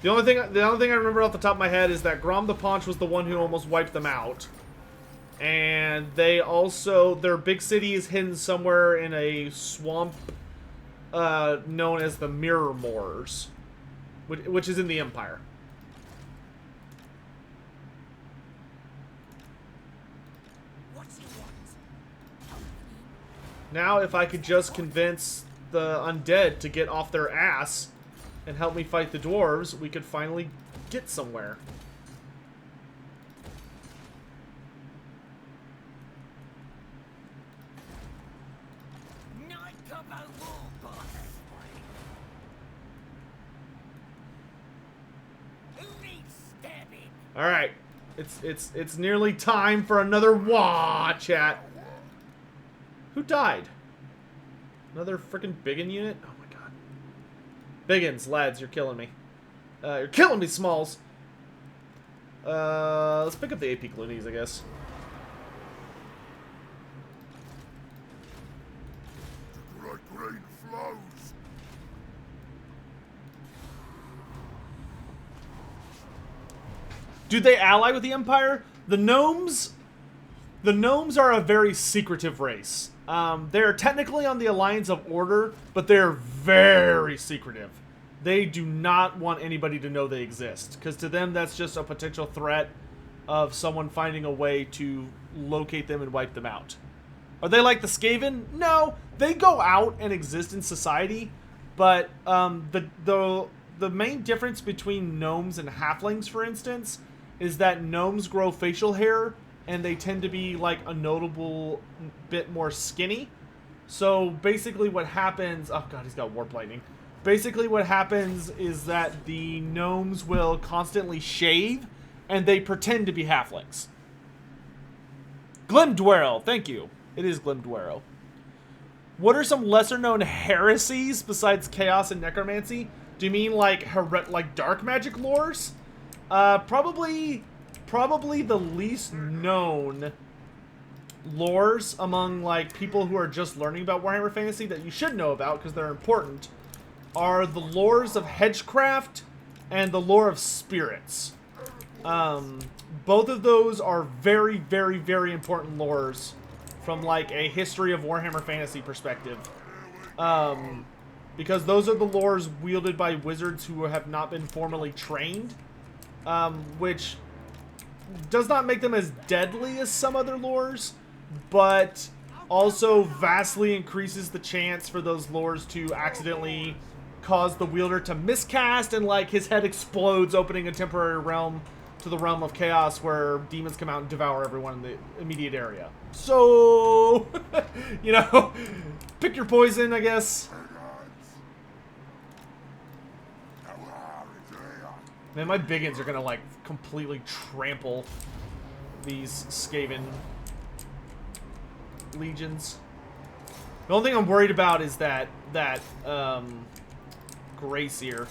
The only thing I remember off the top of my head is that Grom the Paunch was the one who almost wiped them out. And they also, their big city is hidden somewhere in a swamp known as the Mirror Moors, which is in the Empire. Now, if I could just convince the undead to get off their ass and help me fight the dwarves, we could finally get somewhere. All right, it's nearly time for another Waaaagh chat. Who died? Another freaking Biggin unit? Oh my god. Biggins, lads, you're killing me. You're killing me, Smalls. Let's pick up the AP Cloonies, I guess. Like rain flows. Do they ally with the Empire? The gnomes are a very secretive race. They're technically on the Alliance of Order, but they're very secretive. They do not want anybody to know they exist, because to them that's just a potential threat of someone finding a way to locate them and wipe them out. Are they like the Skaven? No, they go out and exist in society, but the main difference between gnomes and halflings, for instance, is that gnomes grow facial hair, and they tend to be, like, a notable bit more skinny. So, basically what happens... Oh, God, he's got Warp Lightning. Basically what happens is that the gnomes will constantly shave, and they pretend to be halflings. Glimdwero, thank you. It is Glimdwero. What are some lesser-known heresies besides Chaos and Necromancy? Do you mean, like dark magic lores? Probably the least known lores among, like, people who are just learning about Warhammer Fantasy that you should know about because they're important are the lores of Hedgecraft and the lore of Spirits. Both of those are very, very, very important lores from, like, a history of Warhammer Fantasy perspective. Because those are the lores wielded by wizards who have not been formally trained, which does not make them as deadly as some other lores, but also vastly increases the chance for those lores to accidentally cause the wielder to miscast and, like, his head explodes, opening a temporary realm to the realm of chaos where demons come out and devour everyone in the immediate area. So, you know, pick your poison, I guess. Man, my biggins are gonna, like, completely trample these Skaven legions. The only thing I'm worried about is that Gracier.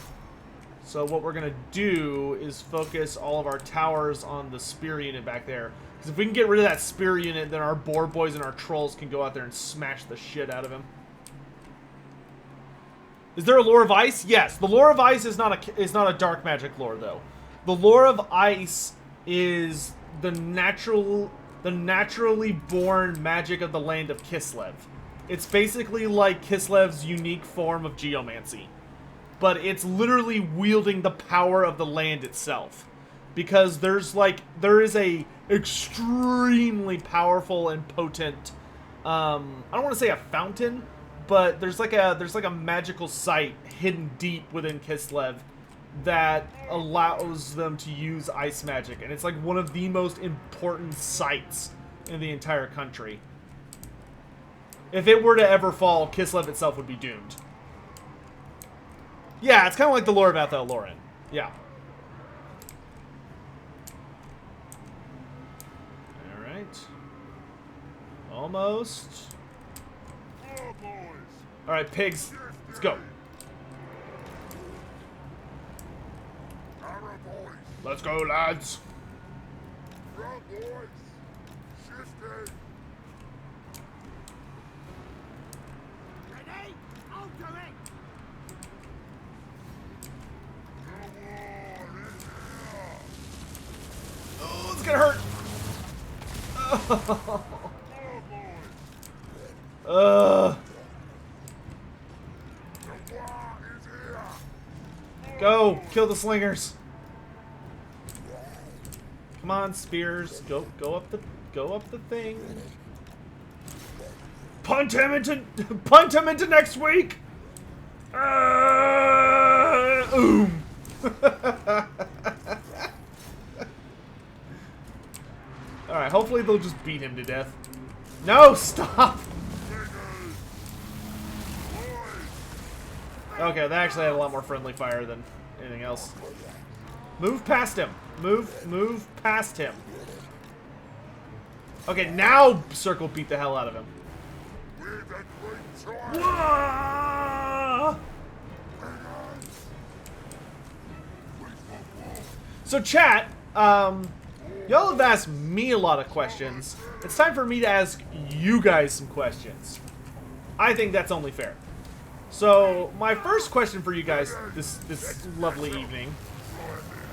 So what we're gonna do is focus all of our towers on the spear unit back there. Because if we can get rid of that spear unit, then our boar boys and our trolls can go out there and smash the shit out of him. Is there a lore of ice? Yes. The lore of ice is not a dark magic lore, though. The lore of ice is the naturally born magic of the land of Kislev. It's basically like Kislev's unique form of geomancy, but it's literally wielding the power of the land itself. Because there is a extremely powerful and potent, I don't want to say a fountain, but there's like a magical site hidden deep within Kislev that allows them to use ice magic, and it's like one of the most important sites in the entire country. If it were to ever fall, Kislev itself would be doomed. Yeah, it's kind of like the lore of Athel Loren. Yeah. All right. Almost. All right, pigs. Let's go. Let's go, lads. Ready? I'll do it. Oh, it's gonna hurt. Go, kill the slingers. Come on, spears. Go up the thing. Punt him into next week. Oom. All right, hopefully they'll just beat him to death. No, stop. Okay, that actually had a lot more friendly fire than anything else. Move past him. Move past him. Okay, now circle beat the hell out of him. Whoa! So chat, y'all have asked me a lot of questions. It's time for me to ask you guys some questions. I think that's only fair. So, my first question for you guys this lovely evening,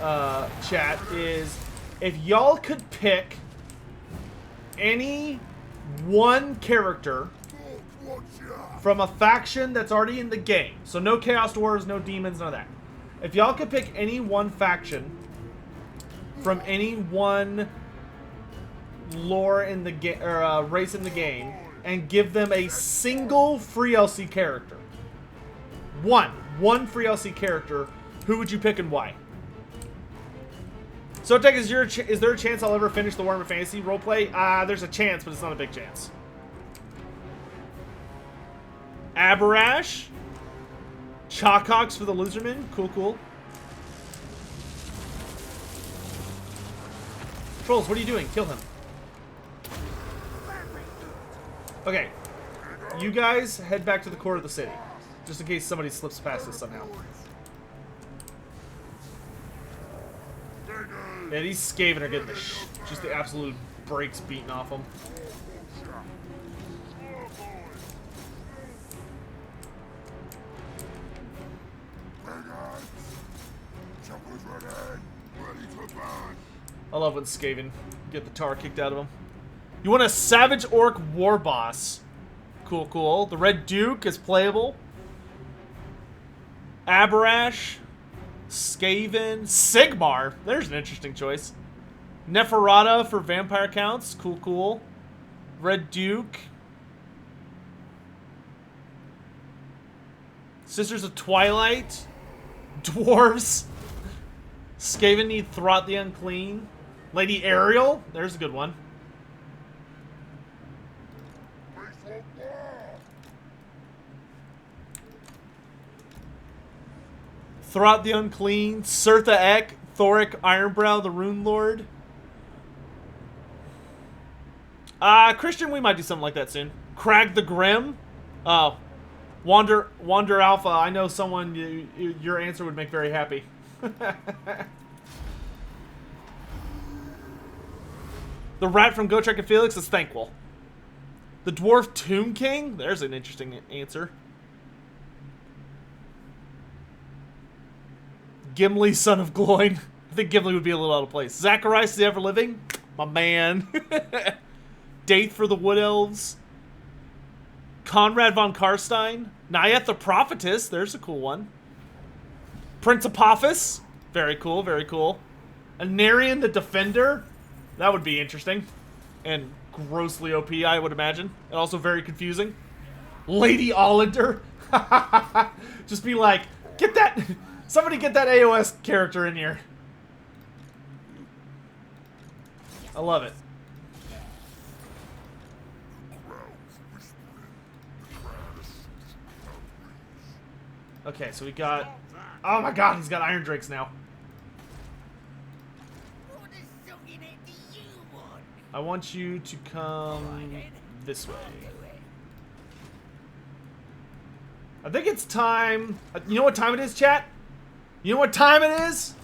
chat, is if y'all could pick any one character from a faction that's already in the game, so no Chaos Dwarves, no demons, none of that. If y'all could pick any one faction from any one lore in the game, or race in the game, and give them a single free LC character. One free LC character, who would you pick and why? So, Tech, is there a chance I'll ever finish the Warhammer Fantasy roleplay? There's a chance, but it's not a big chance. Aberash. Chalkhawks for the Lizardmen. Cool. Trolls, what are you doing? Kill him. Okay. You guys head back to the core of the city. Just in case somebody slips past us somehow. Yeah, these Skaven are getting just the absolute brakes beaten off them. Choppers ready. Ready to burn. I love when Skaven get the tar kicked out of them. You want a Savage Orc War Boss. Cool, cool. The Red Duke is playable. Abarash. Skaven. Sigmar. There's an interesting choice. Neferata for vampire counts. Cool, cool. Red Duke. Sisters of Twilight. Dwarves. Skaven need Throt the Unclean. Lady Ariel. There's a good one. Throt the Unclean. Surtha Ek. Thoric Ironbrow, the Rune Lord. Christian, we might do something like that soon. Crag the Grim. Oh. Wander Alpha. I know someone your answer would make very happy. The rat from Gotrek and Felix is Thankful. The Dwarf Tomb King? There's an interesting answer. Gimli, son of Gloin. I think Gimli would be a little out of place. Zacharias the Ever-Living. My man. Daith for the Wood Elves. Conrad von Karstein. Nyeth the Prophetess. There's a cool one. Prince Apophis. Very cool, very cool. Anarian the Defender. That would be interesting. And grossly OP, I would imagine. And also very confusing. Lady Allander. Just be like, get that... Somebody get that AOS character in here. I love it. Okay, so we got... Oh my god, he's got Iron Drakes now. I want you to come this way. I think it's time... You know what time it is, chat? You know what time it is?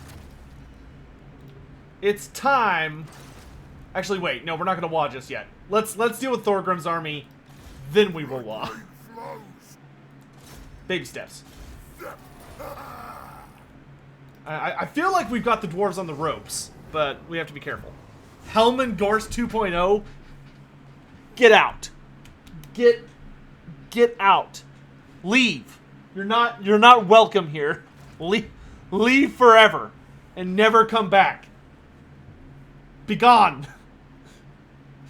It's time... Actually, wait. No, we're not going to Waaagh just yet. Let's deal with Thorgrim's army. Then we will Waaagh. Baby steps. I feel like we've got the dwarves on the ropes, but we have to be careful. Helman Gorst 2.0. Get out. Get out. Leave. You're not welcome here. Leave forever and never come back. Be gone.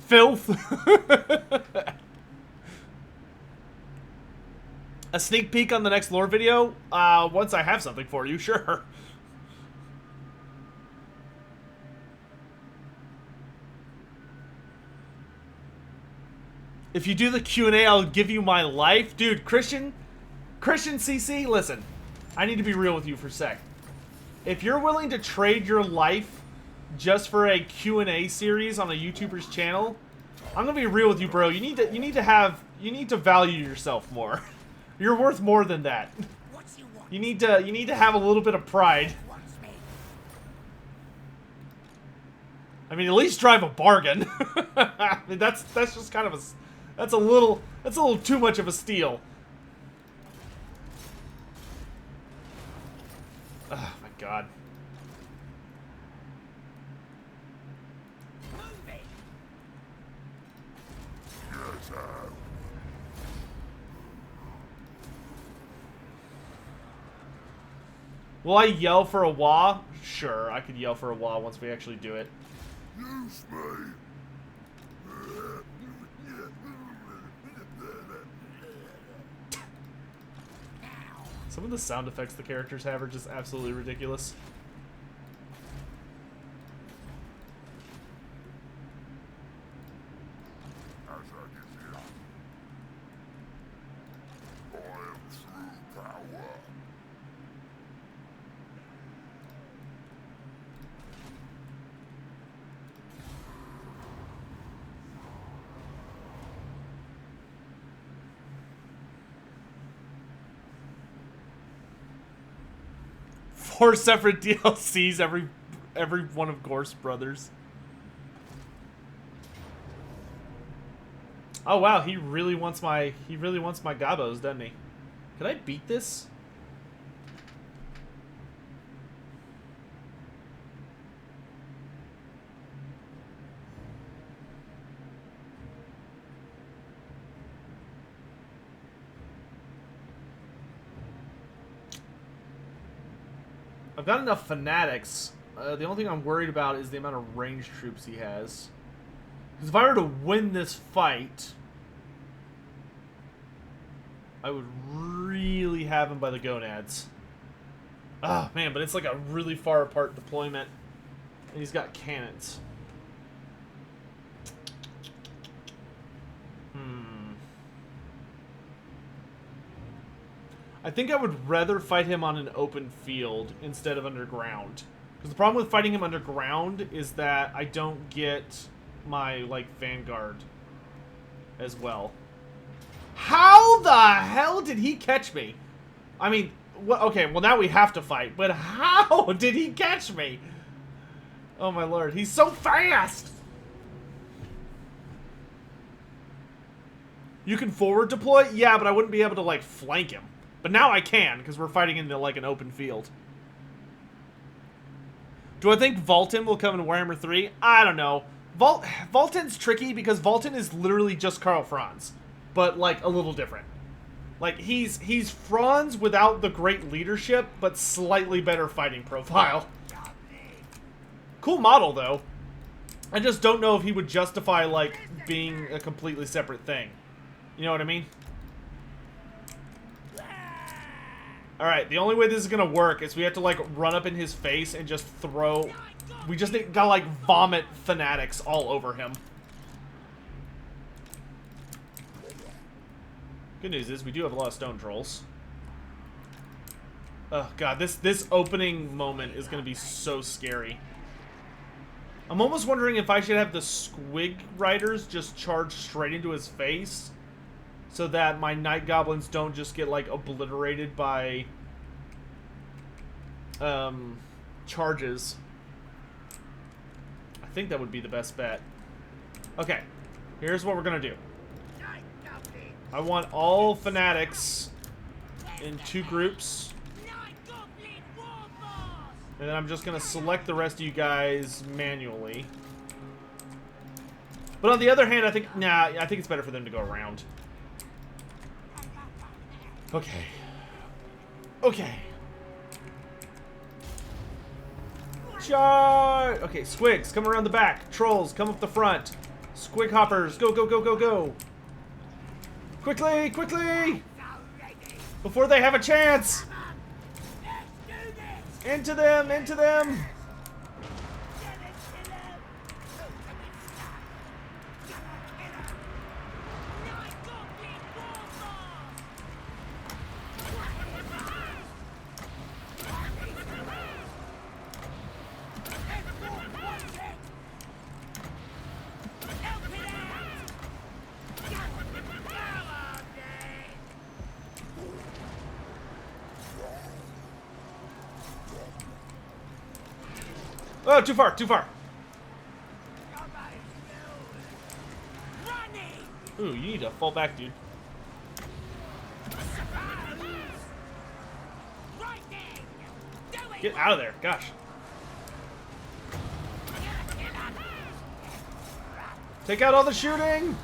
Filth. A sneak peek on the next lore video? Once I have something for you, sure. If you do the Q&A, I'll give you my life. Dude, Christian CC, listen. I need to be real with you for a sec. If you're willing to trade your life just for a Q&A series on a YouTuber's channel, I'm gonna be real with you, bro. You need to value yourself more. You're worth more than that. You need to have a little bit of pride. I mean, at least drive a bargain. I mean, that's just kind of a that's a little too much of a steal. Oh my god. Will I yell for a Waaagh? Sure, I could yell for a Waaagh once we actually do it. Use me. Some of the sound effects the characters have are just absolutely ridiculous. Azhag is here. I am true power. Four separate DLCs, every one of Gorst's brothers. Oh wow, he really wants my Gabos, doesn't he? Could I beat this? I've got enough fanatics. The only thing I'm worried about is the amount of ranged troops he has. Because if I were to win this fight, I would really have him by the gonads. Oh, man, but it's like a really far apart deployment. And he's got cannons. I think I would rather fight him on an open field instead of underground. Because the problem with fighting him underground is that I don't get my, like, vanguard as well. How the hell did he catch me? I mean, okay, well now we have to fight, but how did he catch me? Oh my lord, he's so fast! You can forward deploy? Yeah, but I wouldn't be able to, like, flank him. But now I can, because we're fighting in, like, an open field. Do I think Vultan will come in Warhammer 3? I don't know. Vultan's tricky, because Vultan is literally just Karl Franz. But, like, a little different. Like, he's Franz without the great leadership, but slightly better fighting profile. Cool model, though. I just don't know if he would justify, like, being a completely separate thing. You know what I mean? Alright, the only way this is gonna work is we have to, like, run up in his face and just throw... We just gotta, like, vomit fanatics all over him. Good news is we do have a lot of stone trolls. Oh, God, this opening moment is gonna be so scary. I'm almost wondering if I should have the Squig Riders just charge straight into his face, so that my Night Goblins don't just get, like, obliterated by, charges. I think that would be the best bet. Okay, here's what we're gonna do. I want all fanatics in 2 groups. And then I'm just gonna select the rest of you guys manually. But on the other hand, I think it's better for them to go around. Okay. Okay. Charge! Okay, Squigs, come around the back. Trolls, come up the front. Squig hoppers, go, go, go, go, go. Quickly, quickly! Before they have a chance! Into them, into them! Oh, too far, too far. Ooh, you need to fall back, dude. Get out of there, gosh. Take out all the shooting!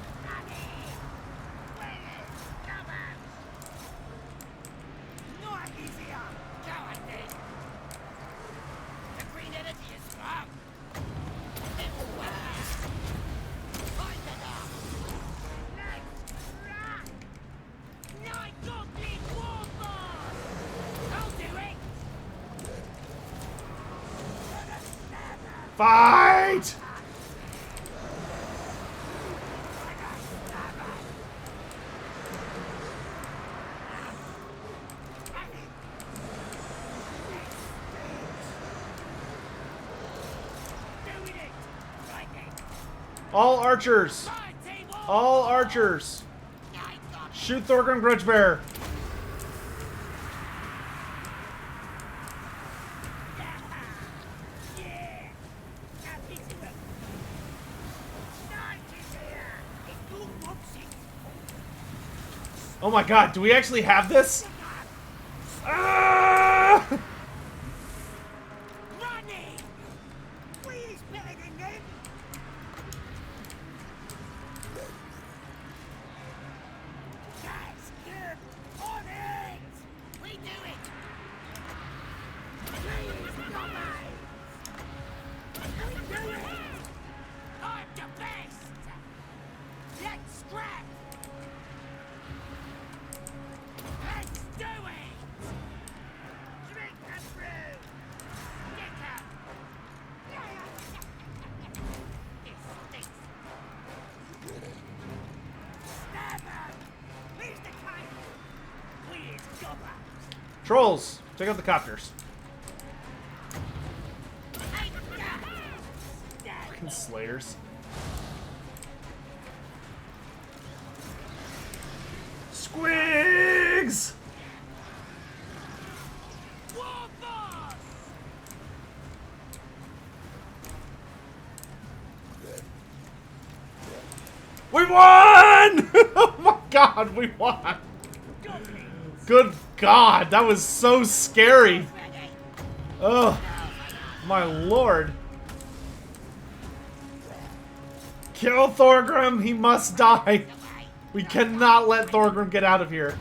Fight! All archers! All archers! Shoot Thorgrim Grudgebearer! Oh my god, do we actually have this? Ah! Running! Please, Pellegrin! Guys, get on it! We do it! Please, Trolls, check out the copters. Fucking slayers. Squigs! We won! Oh my god, we won! Good god, that was so scary. Oh, my lord. Kill Thorgrim, he must die. We cannot let Thorgrim get out of here.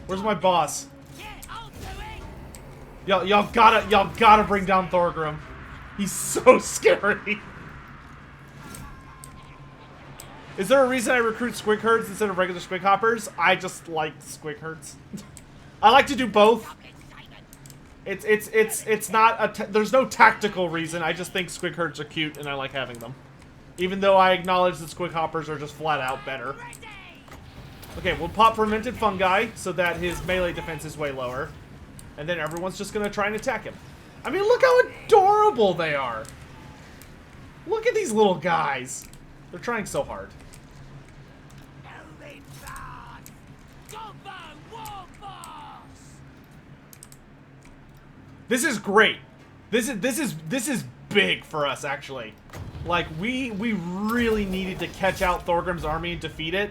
Where's my boss? Y'all gotta bring down Thorgrim. He's so scary. Is there a reason I recruit squig herds instead of regular squig hoppers? I just like squig herds. I like to do both. It's not a there's no tactical reason. I just think squig herds are cute and I like having them. Even though I acknowledge that squig hoppers are just flat out better. Okay, we'll pop fermented fungi so that his melee defense is way lower. And then everyone's just gonna try and attack him. I mean, look how adorable they are. Look at these little guys. They're trying so hard. This is great. This is big for us, actually. Like, we really needed to catch out Thorgrim's army and defeat it,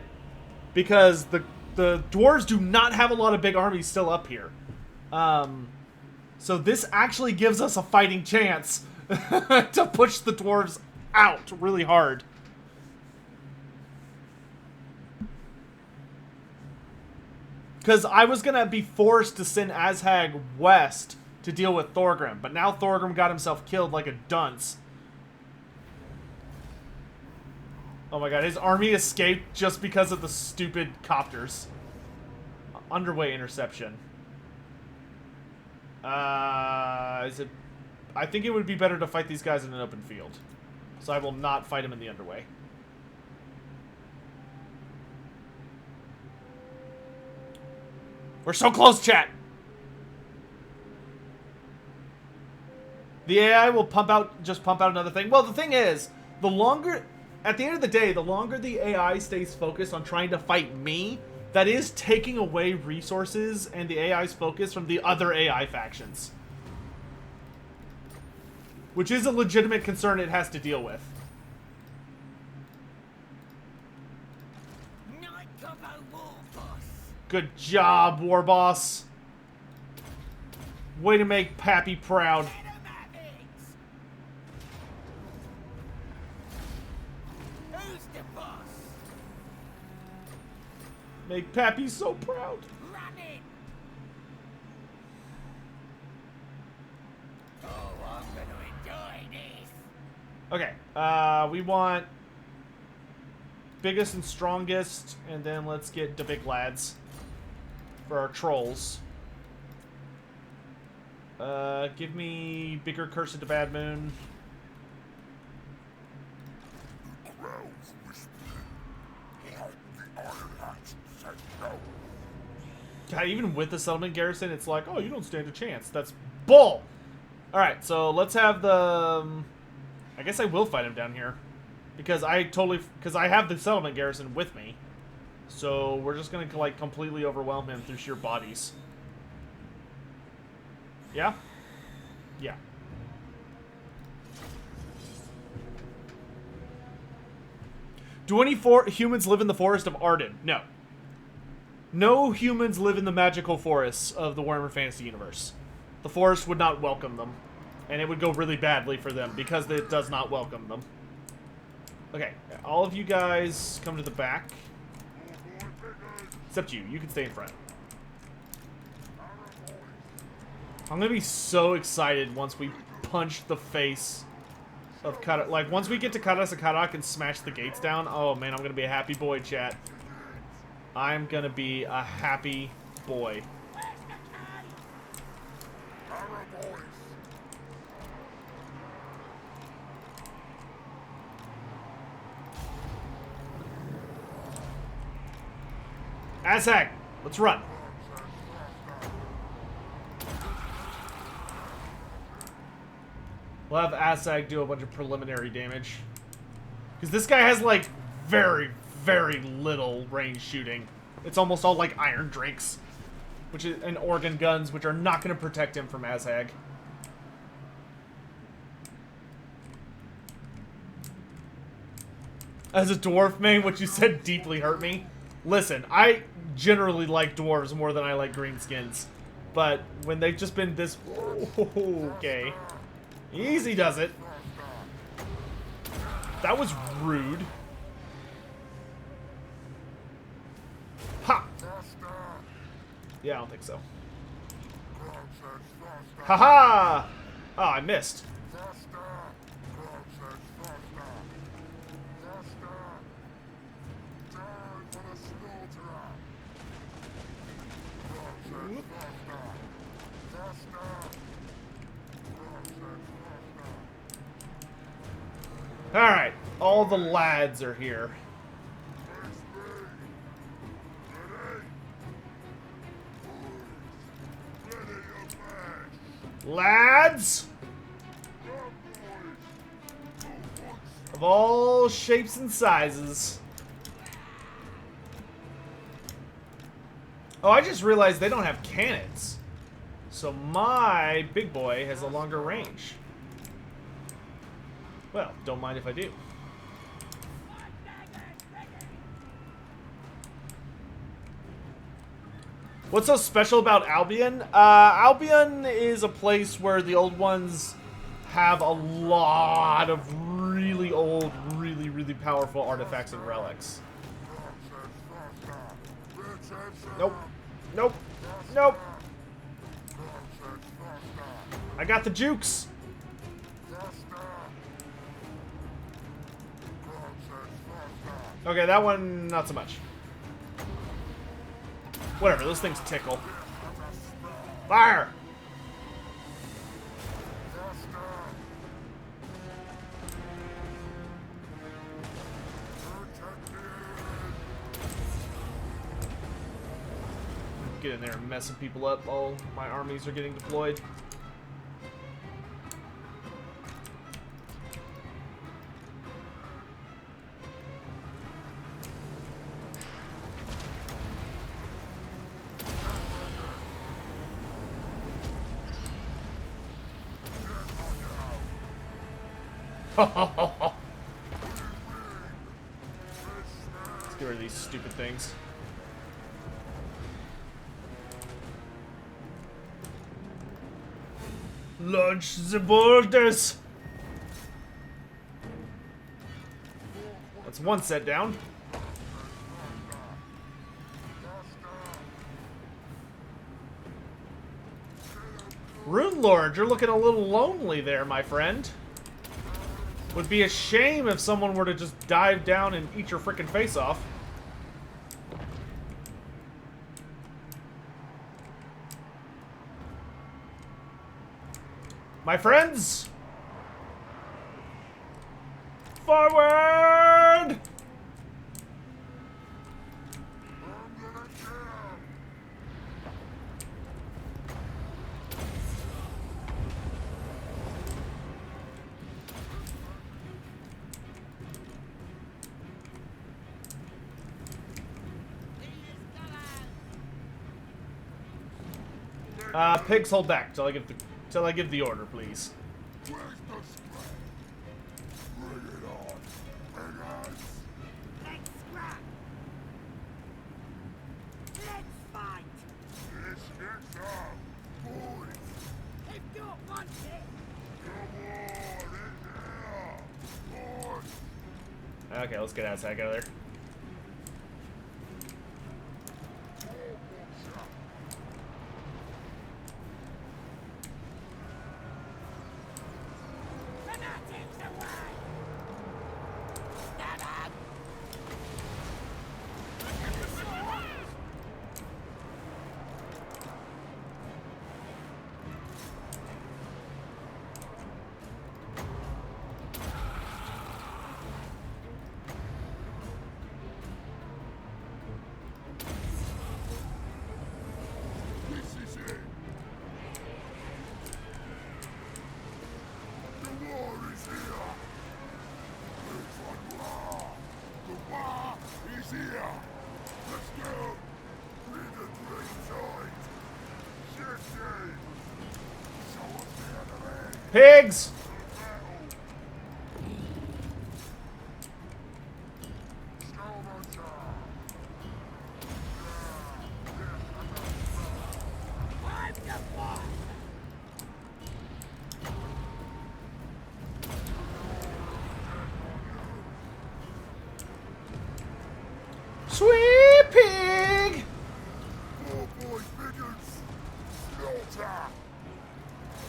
because the dwarves do not have a lot of big armies still up here. So this actually gives us a fighting chance to push the dwarves out really hard. Because I was gonna be forced to send Azhag west to deal with Thorgrim, but now Thorgrim got himself killed like a dunce. Oh my god, his army escaped just because of the stupid copters. Underway interception. Is it... I think it would be better to fight these guys in an open field. So I will not fight him in the underway. We're so close, chat! The AI will just pump out another thing. Well, the thing is, the longer... At the end of the day, the longer the AI stays focused on trying to fight me, that is taking away resources and the AI's focus from the other AI factions. Which is a legitimate concern it has to deal with. Good job, War Boss. Way to make Pappy proud. Make Pappy so proud. Okay, we want biggest and strongest, and then let's get the big lads for our trolls. Give me bigger Curse of the Bad Moon. God, even with the settlement garrison, it's like, oh, you don't stand a chance. That's bull! Alright, so let's have the... I guess I will fight him down here. Because I have the settlement garrison with me. So we're just gonna, like, completely overwhelm him through sheer bodies. Yeah? Yeah. Do any humans live in the forest of Arden? No. No humans live in the magical forests of the Warhammer Fantasy Universe. The forest would not welcome them. And it would go really badly for them because it does not welcome them. Okay, all of you guys come to the back. Except you. You can stay in front. I'm gonna be so excited once we punch the face of Karak. Like, once we get to Karas and Karak and smash the gates down, oh man, I'm gonna be a happy boy, chat. I'm gonna be a happy boy. Azhag, let's run. We'll have Azhag do a bunch of preliminary damage. Because this guy has, like, very, very little range shooting. It's almost all, like, iron drakes. And organ guns, which are not going to protect him from Azhag. As a dwarf main, what you said deeply hurt me. Listen, I generally like dwarves more than I like greenskins. But when they've just been this... Okay. Easy does it. That was rude. Ha! Yeah, I don't think so. Haha! Oh, I missed. Alright, all the lads are here. Lads! Of all shapes and sizes. Oh, I just realized they don't have cannons. So my big boy has a longer range. Well, don't mind if I do. What's so special about Albion? Albion is a place where the old ones have a lot of really old, really, really powerful artifacts and relics. Nope. Nope. Nope. I got the jukes. Okay, that one, not so much. Whatever, those things tickle. Fire! Get in there and messing people up while my armies are getting deployed. Let's get rid of these stupid things. Launch the boulders! That's one set down. Rune Lord, you're looking a little lonely there, my friend. Would be a shame if someone were to just dive down and eat your frickin' face off. My friends! Forward! Pigs, hold back till I give the order, please. Where's the scrap? Bring it on, bringers! Let's scrap! Let's fight! This gets up, boys! If you don't want it, Come on, in there! Boys! Okay, let's get Azhag out of there. fanatics away! Stand up! here. Let's go. Read the green tide. Shift game. Show us the enemy. Pigs! Sweet pig! Oh boy, bigots! Slaughter!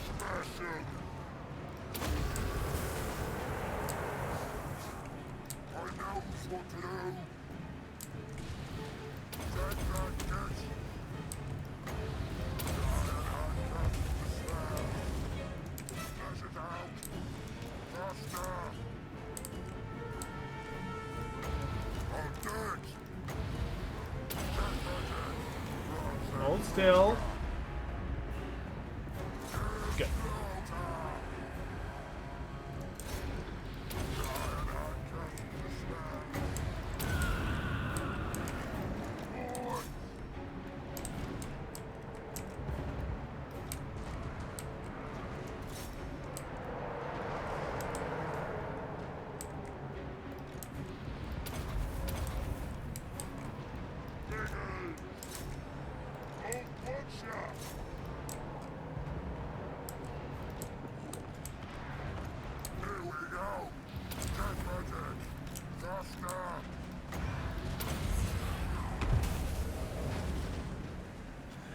Smash 'em! I knows what to do! Take that, catch! Smash it out! Faster! I'm dead! Hold still. Good.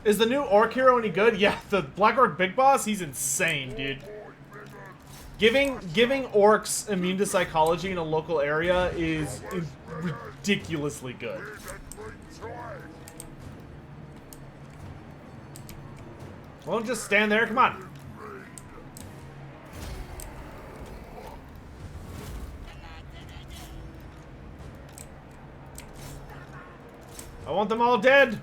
Is the new orc hero any good? Yeah, the Black Orc Big Boss, he's insane, dude. Giving orcs immune to psychology in a local area is ridiculously good. Well, don't just stand there, come on. I want them all dead.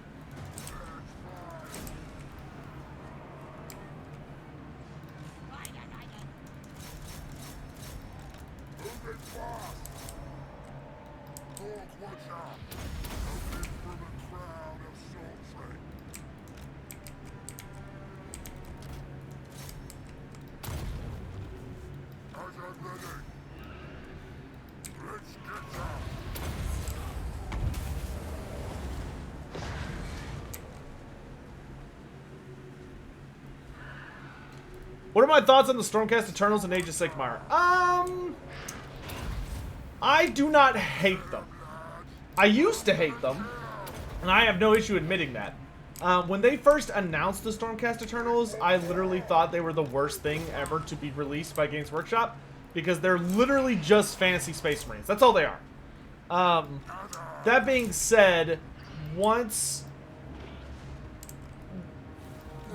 What are my thoughts on the Stormcast Eternals and Age of Sigmar? I do not hate them. I used to hate them, and I have no issue admitting that. When they first announced the Stormcast Eternals, I literally thought they were the worst thing ever to be released by Games Workshop, because they're literally just fantasy Space Marines. That's all they are. That being said,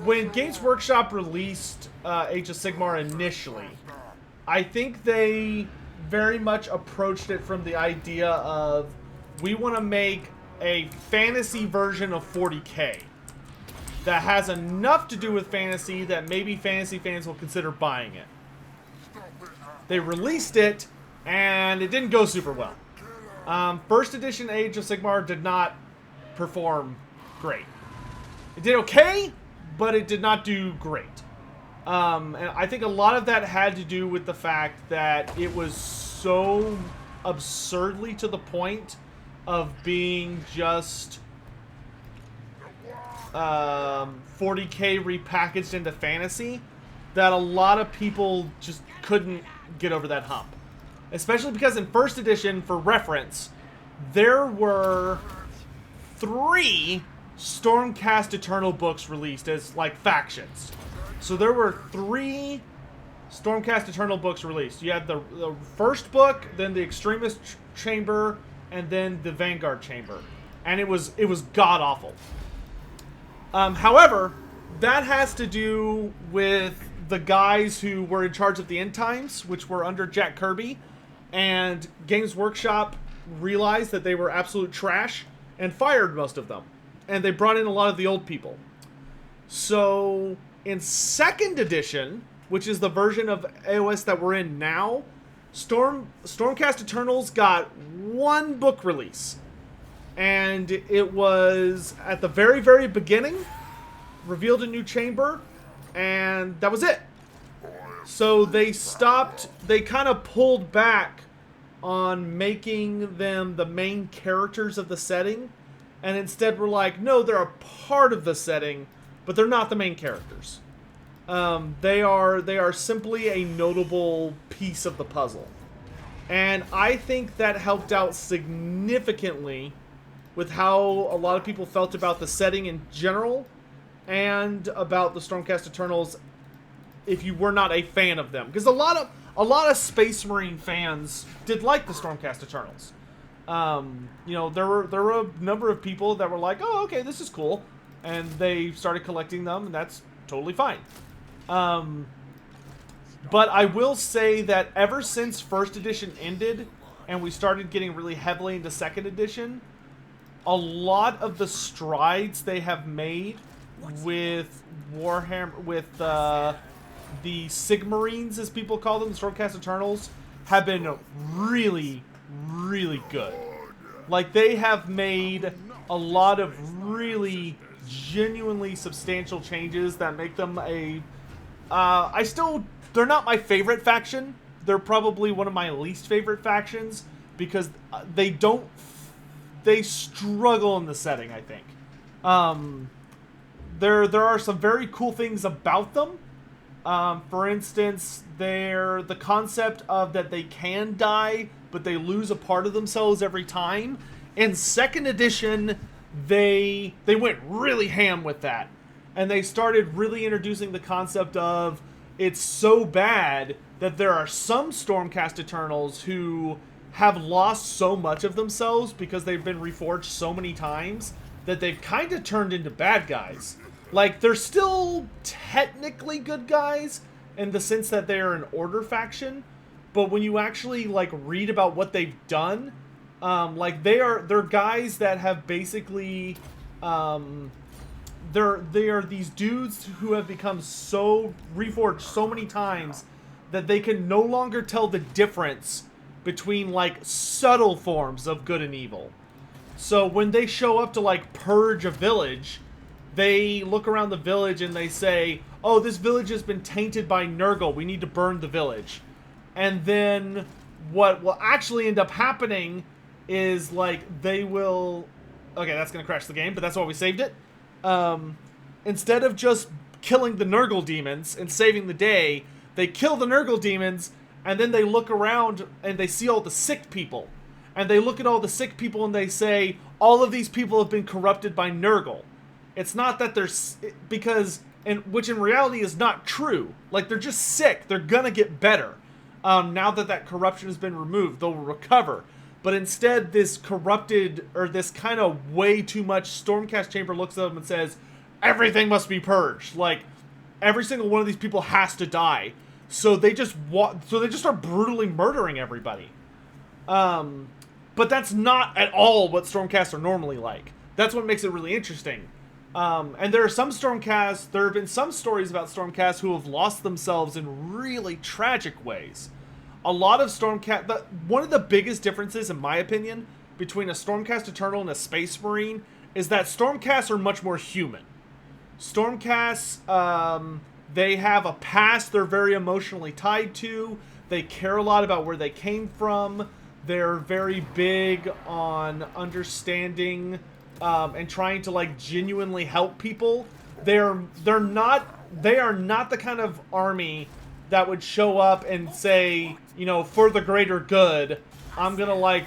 when Games Workshop released Age of Sigmar initially, I think they very much approached it from the idea of, we want to make a fantasy version of 40K that has enough to do with fantasy that maybe fantasy fans will consider buying it. They released it, and it didn't go super well. First edition Age of Sigmar did not perform great. It did okay, but it did not do great. And I think a lot of that had to do with the fact that it was so absurdly to the point of being just 40K repackaged into fantasy that a lot of people just couldn't get over that hump. Especially because in first edition, for reference, there were 3 Stormcast Eternal books released as, like, factions. So there were 3 Stormcast Eternal books released. You had the first book, then the Extremist Chamber, and then the Vanguard Chamber. And it was god-awful. However, that has to do with the guys who were in charge of the End Times, which were under Jack Kirby, and Games Workshop realized that they were absolute trash and fired most of them. And they brought in a lot of the old people. So in second edition, which is the version of AOS that we're in now, Stormcast Eternals got 1 book release. And it was at the very, very beginning, revealed a new chamber, and that was it. So they stopped, they kind of pulled back on making them the main characters of the setting, and instead were like, no, they're a part of the setting, but they're not the main characters. They are simply a notable piece of the puzzle. And I think that helped out significantly with how a lot of people felt about the setting in general, and about the Stormcast Eternals if you were not a fan of them. Because a lot of Space Marine fans did like the Stormcast Eternals. You know, there were a number of people that were like, oh, okay, this is cool. And they started collecting them, and that's totally fine. But I will say that ever since first edition ended, and we started getting really heavily into second edition, a lot of the strides they have made with Warhammer, with the Sigmarines, as people call them, the Stormcast Eternals, have been really, really good. Like, they have made a lot of really genuinely substantial changes that make them a... they're not my favorite faction. They're probably one of my least favorite factions, because they struggle in the setting, I think. There are some very cool things about them. For instance, the concept of that they can die, but they lose a part of themselves every time. In second edition, they went really ham with that. And they started really introducing the concept of it's so bad that there are some Stormcast Eternals who have lost so much of themselves because they've been reforged so many times that they've kind of turned into bad guys. Like, they're still technically good guys in the sense that they're an order faction, but when you actually, like, read about what they've done, like, they're guys that have basically, they are these dudes who have become so reforged so many times that they can no longer tell the difference between, like, subtle forms of good and evil. So when they show up to, like, purge a village, they look around the village and they say, oh, this village has been tainted by Nurgle, we need to burn the village. And then what will actually end up happening is, like, they will... Okay, that's going to crash the game, but that's why we saved it. Instead of just killing the Nurgle demons and saving the day, they kill the Nurgle demons, and then they look around and they see all the sick people. And they look at all the sick people and they say, all of these people have been corrupted by Nurgle. It's not that they're... which in reality is not true. Like, they're just sick. They're gonna get better. Now that corruption has been removed, they'll recover. But instead, this corrupted, or this kind of way too much Stormcast Chamber looks at them and says, everything must be purged. Like, every single one of these people has to die. So they just start brutally murdering everybody. But that's not at all what Stormcasts are normally like. That's what makes it really interesting. And there have been some stories about Stormcasts who have lost themselves in really tragic ways. A lot of one of the biggest differences, in my opinion, between a Stormcast Eternal and a Space Marine is that Stormcasts are much more human. Stormcasts, they have a past they're very emotionally tied to. They care a lot about where they came from. They're very big on understanding and trying to, like, genuinely help people. They are not the kind of army that would show up and say, you know, for the greater good, I'm gonna, like,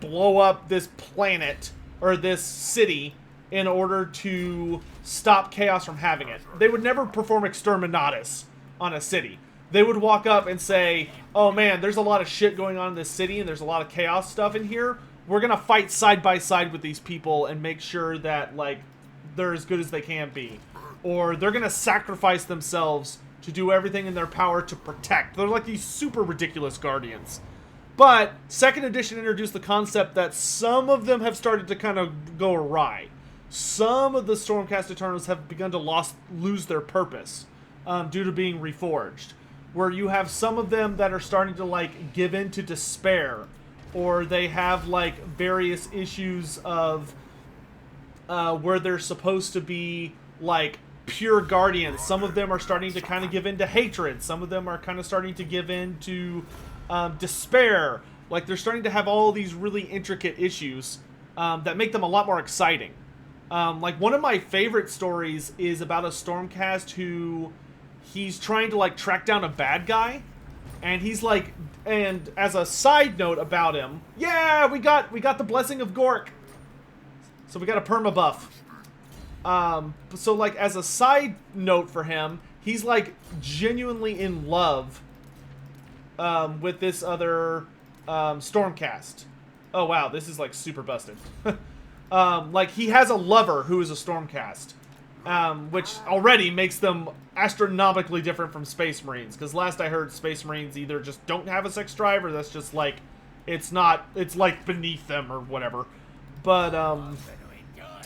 blow up this planet or this city in order to stop chaos from having it. They would never perform exterminatus on a city. They would walk up and say, oh man, there's a lot of shit going on in this city and there's a lot of chaos stuff in here. We're gonna fight side by side with these people and make sure that, like, they're as good as they can be. Or they're gonna sacrifice themselves to do everything in their power to protect. They're like these super ridiculous guardians. But second edition introduced the concept that some of them have started to kind of go awry. Some of the Stormcast Eternals have begun to lose their purpose due to being reforged. Where you have some of them that are starting to, like, give in to despair. or they have like various issues of where they're supposed to be like pure guardians. Some of them are starting to kind of give in to hatred. Some of them are kind of starting to give in to despair. Like, they're starting to have all these really intricate issues that make them a lot more exciting. Like, one of my favorite stories is about a Stormcast who he's trying to like track down a bad guy, and he's like, and as a side note about him, yeah, we got the blessing of Gork, so we got a perma buff. So like as a side note for him, he's like genuinely in love with this other Stormcast. Oh wow, this is like super busted. Like he has a lover who is a Stormcast, which already makes them astronomically different from Space Marines. Because last I heard, Space Marines either just don't have a sex drive, or that's just like it's like beneath them or whatever. But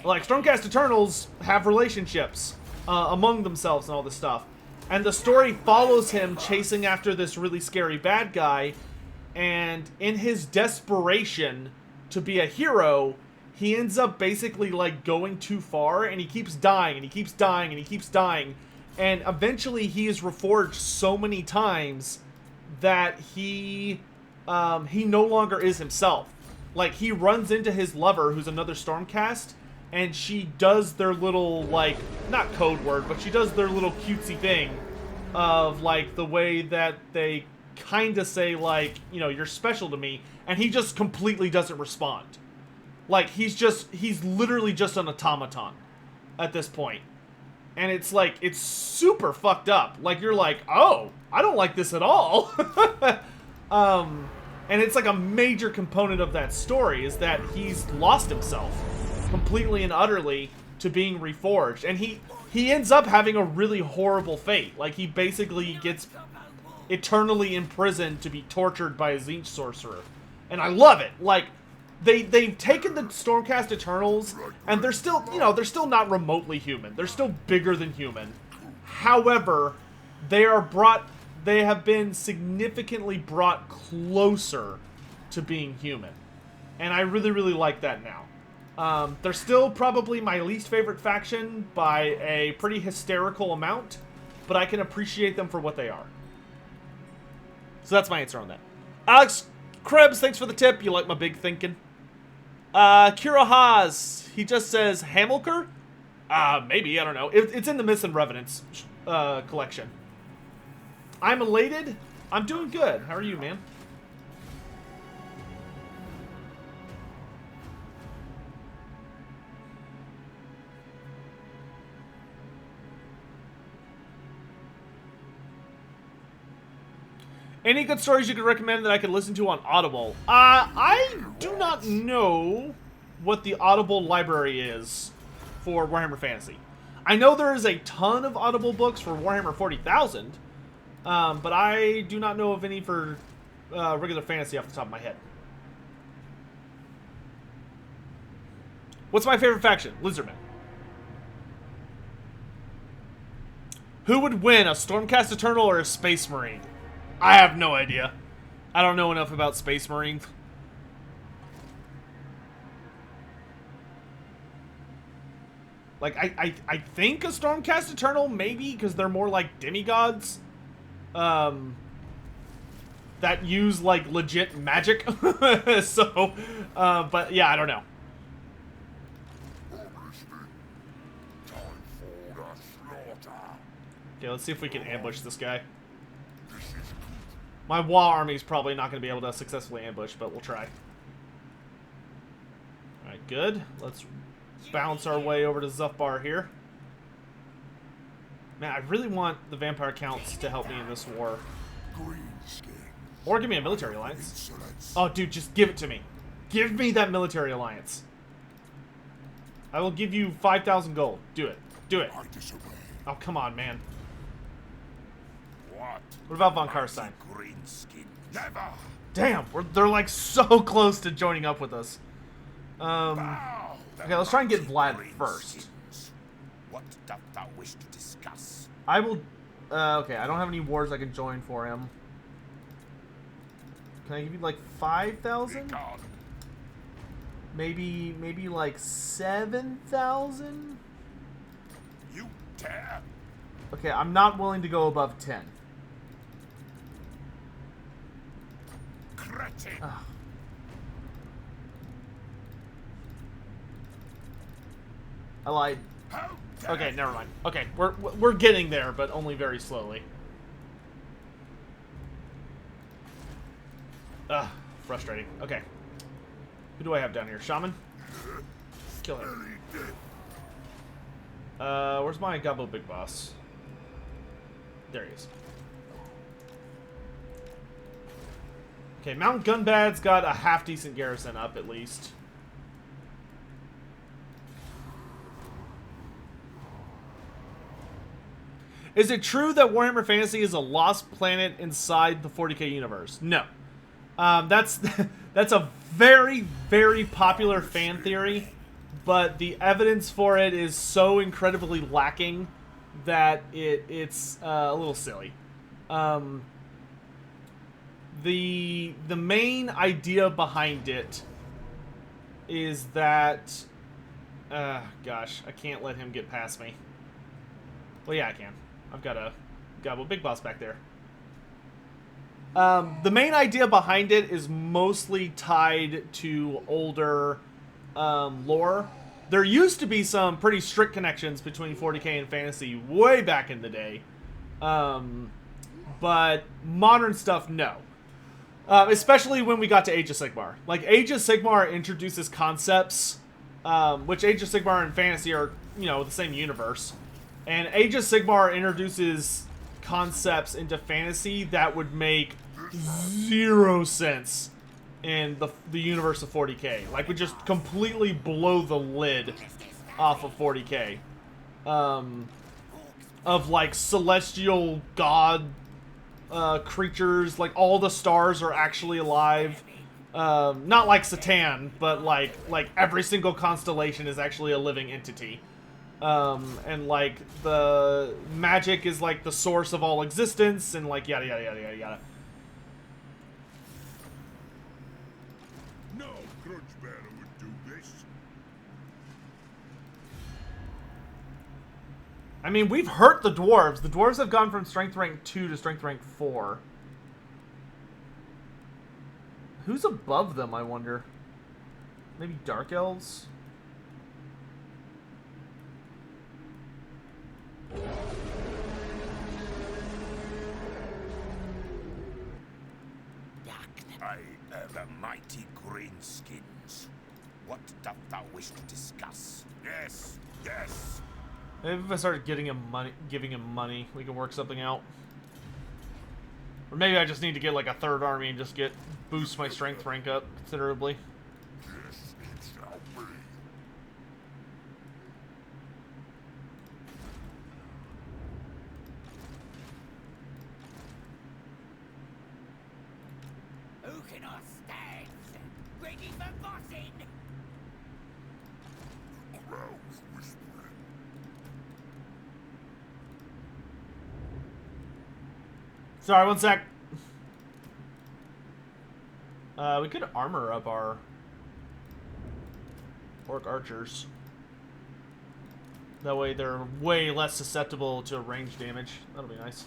like Stormcast Eternals have relationships among themselves and all this stuff. And the story follows him chasing after this really scary bad guy, and in his desperation to be a hero, he ends up basically like going too far, and he keeps dying, and he keeps dying, and he keeps dying. And eventually he is reforged so many times that he no longer is himself. Like, he runs into his lover, who's another Stormcast, and she does their little, like, not code word, but she does their little cutesy thing of, like, the way that they kind of say, like, you know, you're special to me, and he just completely doesn't respond. Like, he's literally just an automaton at this point. And it's, like, it's super fucked up. Like, you're like, oh, I don't like this at all. And it's, like, a major component of that story is that he's lost himself completely and utterly to being reforged, and he ends up having a really horrible fate. Like, he basically gets eternally imprisoned to be tortured by a Tzeentch sorcerer, and I love it. Like, they've taken the Stormcast Eternals, and they're still, you know, they're still not remotely human. They're still bigger than human. However, they have been significantly brought closer to being human, and I really, really like that now. They're still probably my least favorite faction by a pretty hysterical amount, but I can appreciate them for what they are. So that's my answer on that. Alex Krebs, thanks for the tip. You like my big thinking. Kira Haas, he just says Hamilker? Maybe, I don't know. It's in the Myths and Revenants collection. I'm elated. I'm doing good. How are you, man? Any good stories you could recommend that I could listen to on Audible? I do not know what the Audible library is for Warhammer Fantasy. I know there is a ton of Audible books for Warhammer 40,000, but I do not know of any for regular fantasy off the top of my head. What's my favorite faction? Lizardmen. Who would win, a Stormcast Eternal or a Space Marine? I have no idea. I don't know enough about Space Marines. Like, I think a Stormcast Eternal, maybe, because they're more like demigods. That use, like, legit magic. So, but yeah, I don't know. Okay, let's see if we can ambush this guy. My Waaagh army is probably not going to be able to successfully ambush, but we'll try. Alright, good. Let's bounce our way over to Zufbar here. Man, I really want the vampire counts to help me in this war. Or give me a military alliance. Oh, dude, just give it to me. Give me that military alliance. I will give you 5,000 gold. Do it. Do it. Oh, come on, man. What about Von Karstein? Damn, they're like so close to joining up with us. Okay, let's try and get Vlad first. What doth thou wish to discuss? I will. Okay, I don't have any wars I can join for him. Can I give you like 5,000? Gone. Maybe like 7,000? You dare? Okay, I'm not willing to go above 10. Cretin. Ugh. I lied. How dare Okay, never mind. Okay, we're getting there, but only very slowly. Ugh, frustrating. Okay. Who do I have down here? Shaman? Kill him. Where's my Gobbo Big Boss? There he is. Okay, Mount Gunbad's got a half-decent garrison up, at least. Is it true that Warhammer Fantasy is a lost planet inside the 40k universe? No. That's a very, very popular fan theory, but the evidence for it is so incredibly lacking that it's a little silly. The main idea behind it is that... gosh, I can't let him get past me. Well, yeah, I can. I've got a Big Boss back there. The main idea behind it is mostly tied to older lore. There used to be some pretty strict connections between 40k and fantasy way back in the day. But modern stuff, no. Especially when we got to Age of Sigmar. Like, Age of Sigmar introduces concepts, which Age of Sigmar and fantasy are, you know, the same universe. And Age of Sigmar introduces concepts into fantasy that would make 0 sense in the universe of 40k. Like, would just completely blow the lid off of 40k. Of, like, celestial god creatures. Like, all the stars are actually alive. Not like Satan, but like every single constellation is actually a living entity. And like the magic is like the source of all existence, and like yada yada yada yada yada. No grudge bearer would do this. I mean, we've hurt the dwarves. The dwarves have gone from strength rank 2 to strength rank 4. Who's above them, I wonder? Maybe Dark Elves? I am the mighty Greenskins. What doth thou wish to discuss? Yes, yes. Maybe if I started giving him money, we can work something out. Or maybe I just need to get like a third army and just boost my strength rank up considerably. Yes, it shall be. Oaken our stags, ready for bossing. Krell's whispering. Sorry, one sec. We could armor up our orc archers. That way they're way less susceptible to range damage. That'll be nice.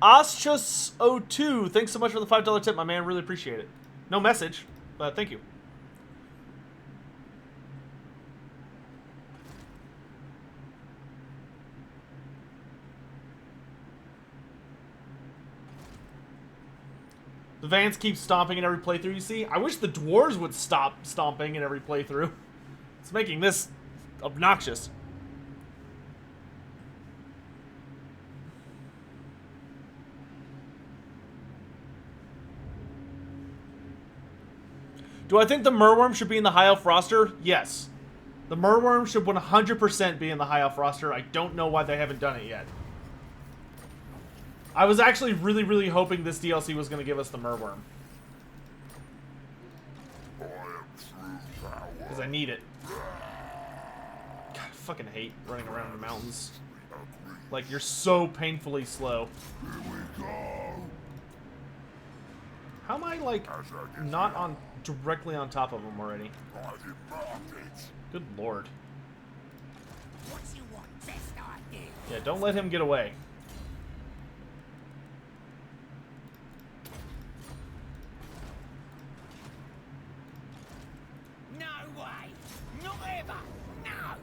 Oschus02, thanks so much for the $5 tip, my man. Really appreciate it. No message, but thank you. The Vans keep stomping in every playthrough you see. I wish the dwarves would stop stomping in every playthrough. It's making this obnoxious. Do I think the Merworm should be in the High Elf roster? Yes. The Merworm should 100% be in the High Elf roster. I don't know why they haven't done it yet. I was actually really, really hoping this DLC was going to give us the Merworm. I am true power. because I need it. God, I fucking hate running around in the mountains. Like, you're so painfully slow. Here we go. How am I, like, not on directly on top of him already? I didn't mark it. Good lord. What you want, best idea? Yeah, don't let him get away. No way! Not ever! No!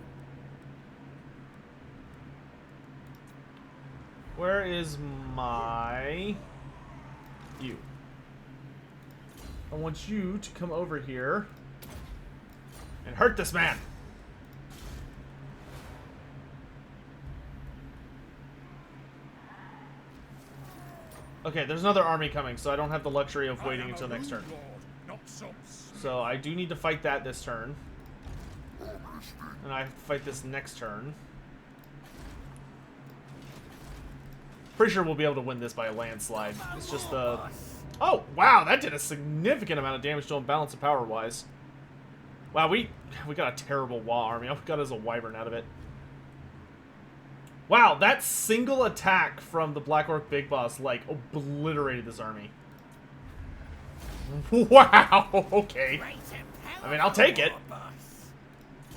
Where is my... You. I want you to come over here and hurt this man. Okay, there's another army coming, so I don't have the luxury of waiting until next turn. So I do need to fight that this turn. And I have to fight this next turn. Pretty sure we'll be able to win this by a landslide. It's just the... Oh, wow, that did a significant amount of damage to him, balance of power-wise. Wow, we got a terrible Waaagh army. All we got is a wyvern out of it. Wow, that single attack from the Black Orc Big Boss, like, obliterated this army. Wow, okay. I mean, I'll take it.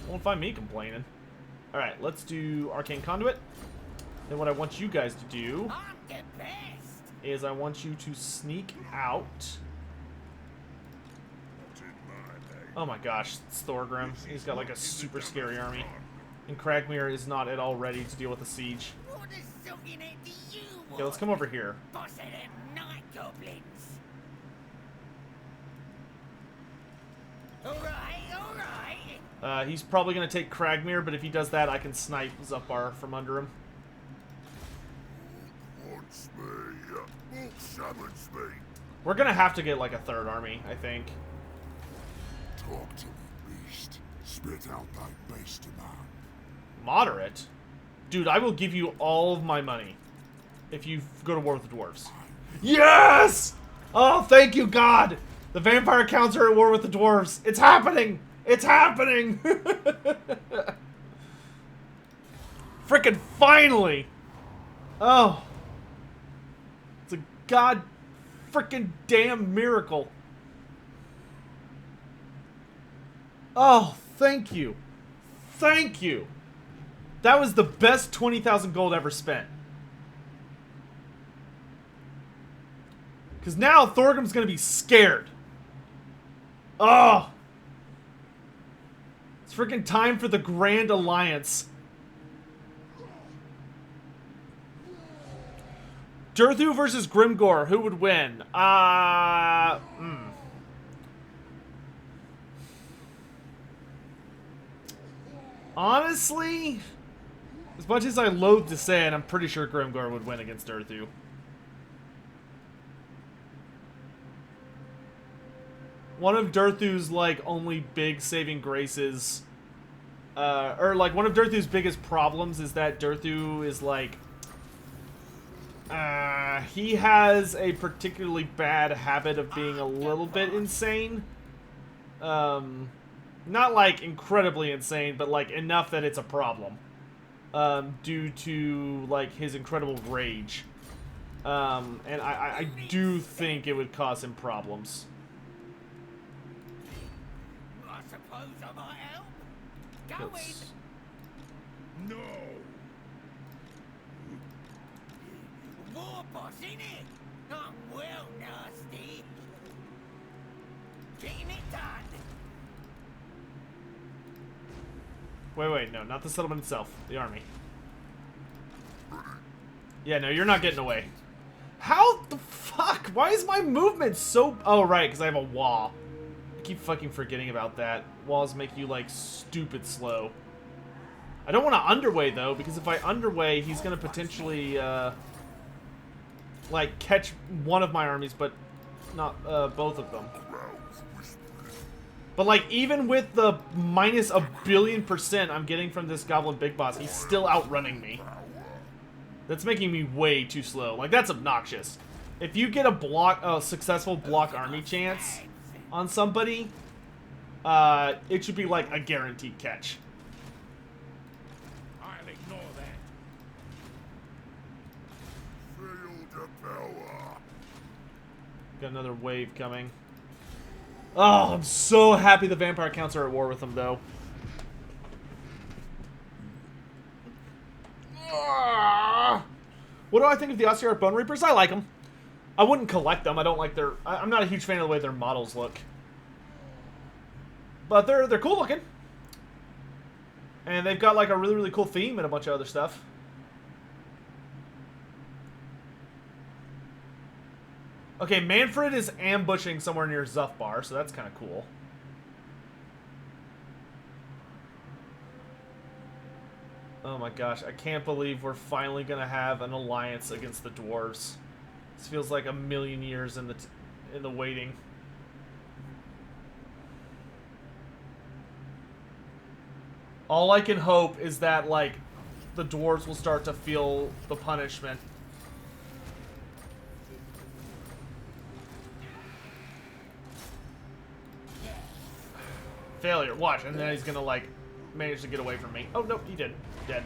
Won't find me complaining. Alright, let's do Arcane Conduit. Then what I want you guys to do is I want you to sneak out. Oh my gosh, it's Thorgrim. He's got like a super scary army. And Kragmir is not at all ready to deal with the siege. Okay, let's come over here. He's probably going to take Kragmir, but if he does that, I can snipe Zufbar from under him. Wants me. Won't summons me. We're going to have to get like a third army, I think. Talk to me, beast. Spit out thy base demand. Moderate? Dude, I will give you all of my money if you go to war with the dwarves. Yes! Oh, thank you, God! The vampire counts are at war with the dwarves. It's happening! It's happening! Frickin' finally! Oh. It's a god frickin' damn miracle. Oh, thank you. Thank you. That was the best 20,000 gold ever spent. Because now Thorgrim's going to be scared. Oh. It's freaking time for the Grand Alliance. Durthu versus Grimgor. Who would win? Honestly, as much as I loathe to say it, I'm pretty sure Grimgor would win against Durthu. One of Durthu's, like, only big saving graces, or, like, one of Durthu's biggest problems is that Durthu is, like, he has a particularly bad habit of being a little bit insane. Not, like, incredibly insane, but, like, enough that it's a problem. Due to, like, his incredible rage. And I do think it would cause him problems. I suppose I might help. Go in. No. War boss, innit? I'm well nasty. Getting it done. Wait, no, not the settlement itself. The army. Yeah, no, you're not getting away. How the fuck? Why is my movement so... Oh, right, because I have a Waaagh. I keep fucking forgetting about that. Waaaghs make you, like, stupid slow. I don't want to underway, though, because if I underway, he's going to potentially, like, catch one of my armies, but not both of them. But, like, even with the minus a billion% I'm getting from this Goblin Big Boss, he's still outrunning me. That's making me way too slow. Like, that's obnoxious. If you get a successful block army chance on somebody, it should be like a guaranteed catch. I'll ignore that. Feel the power. Got another wave coming. Oh, I'm so happy the vampire counts are at war with them, though. What do I think of the Osteoarch Bone Reapers? I like them. I wouldn't collect them. I don't like their... I'm not a huge fan of the way their models look. But they're cool looking. And they've got like a really, really cool theme and a bunch of other stuff. Okay, Manfred is ambushing somewhere near Zuthbar, so that's kind of cool. Oh my gosh, I can't believe we're finally gonna have an alliance against the dwarves. This feels like a million years in the waiting. All I can hope is that like the dwarves will start to feel the punishment. Failure. Watch, and then he's gonna like manage to get away from me. Oh no, he did. Dead.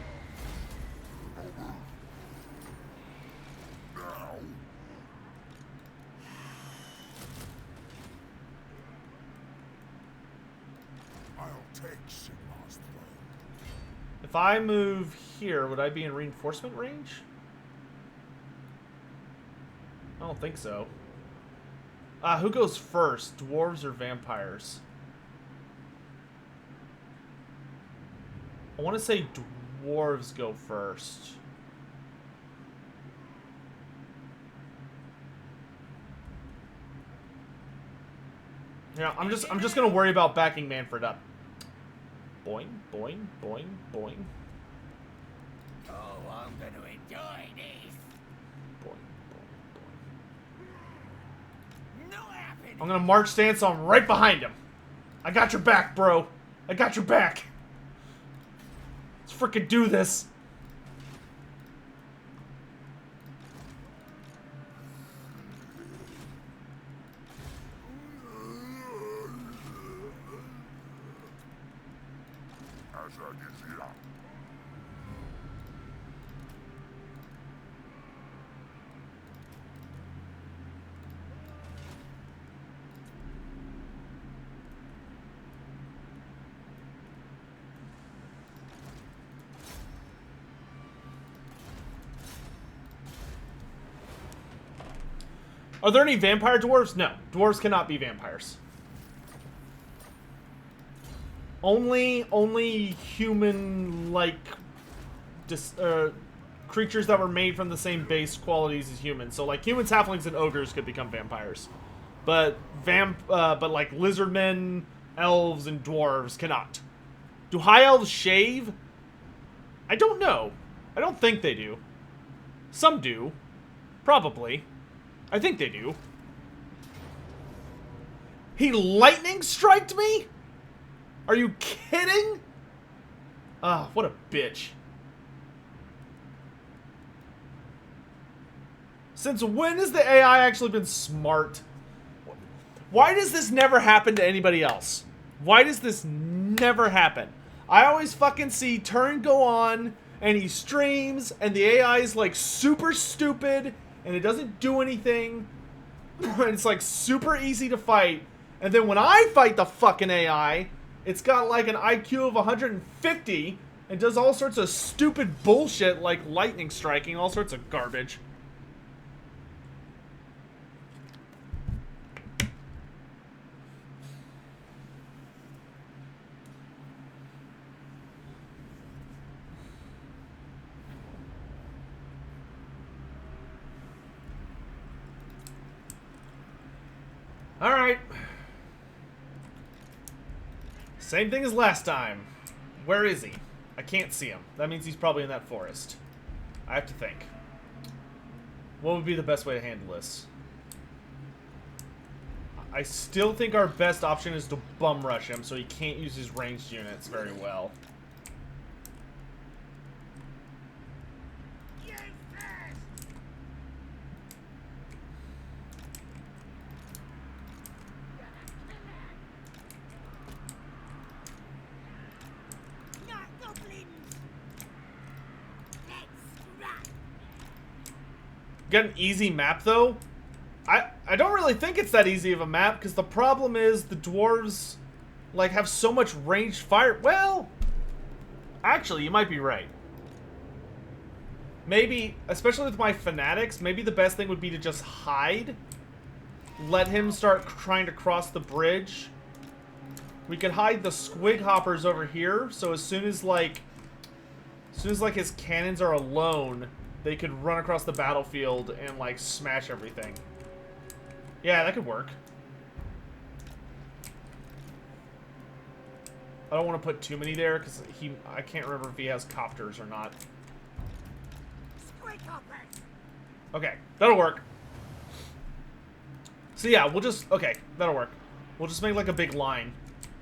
I'll take Sigmar's throne. If I move here, would I be in reinforcement range? I don't think so. Who goes first? Dwarves or vampires? I want to say dwarves go first. Yeah, I'm just gonna worry about backing Manfred up. Boing, boing, boing, boing. Oh, I'm gonna enjoy this. Boing, boing, boing. No happening. I'm gonna march stance, so I'm right behind him. I got your back, bro. I got your back. Let's frickin' do this. Azhag is here. Are there any vampire dwarves? No. Dwarves cannot be vampires. Only human-like creatures that were made from the same base qualities as humans. So, like, humans, halflings, and ogres could become vampires. But like, lizardmen, elves, and dwarves cannot. Do high elves shave? I don't know. I don't think they do. Some do. Probably. I think they do. He lightning striked me? Are you kidding? Ah, what a bitch. Since when has the AI actually been smart? Why does this never happen to anybody else? Why does this never happen? I always fucking see turn go on, and he streams, and the AI is like super stupid, and it doesn't do anything, and it's like super easy to fight, and then when I fight the fucking AI, it's got like an IQ of 150, and does all sorts of stupid bullshit like lightning striking, all sorts of garbage. Alright. Same thing as last time. Where is he? I can't see him. That means he's probably in that forest. I have to think. What would be the best way to handle this? I still think our best option is to bum rush him so he can't use his ranged units very well. Get an easy map, though? I don't really think it's that easy of a map, because the problem is the dwarves, like, have so much ranged fire. Well, actually, you might be right. Maybe, especially with my fanatics, maybe the best thing would be to just hide. Let him start trying to cross the bridge. We could hide the squig hoppers over here, so as soon as his cannons are alone, they could run across the battlefield and, like, smash everything. Yeah, that could work. I don't want to put too many there, because I can't remember if he has copters or not. Okay, that'll work. So yeah, we'll just... Okay, that'll work. We'll just make, like, a big line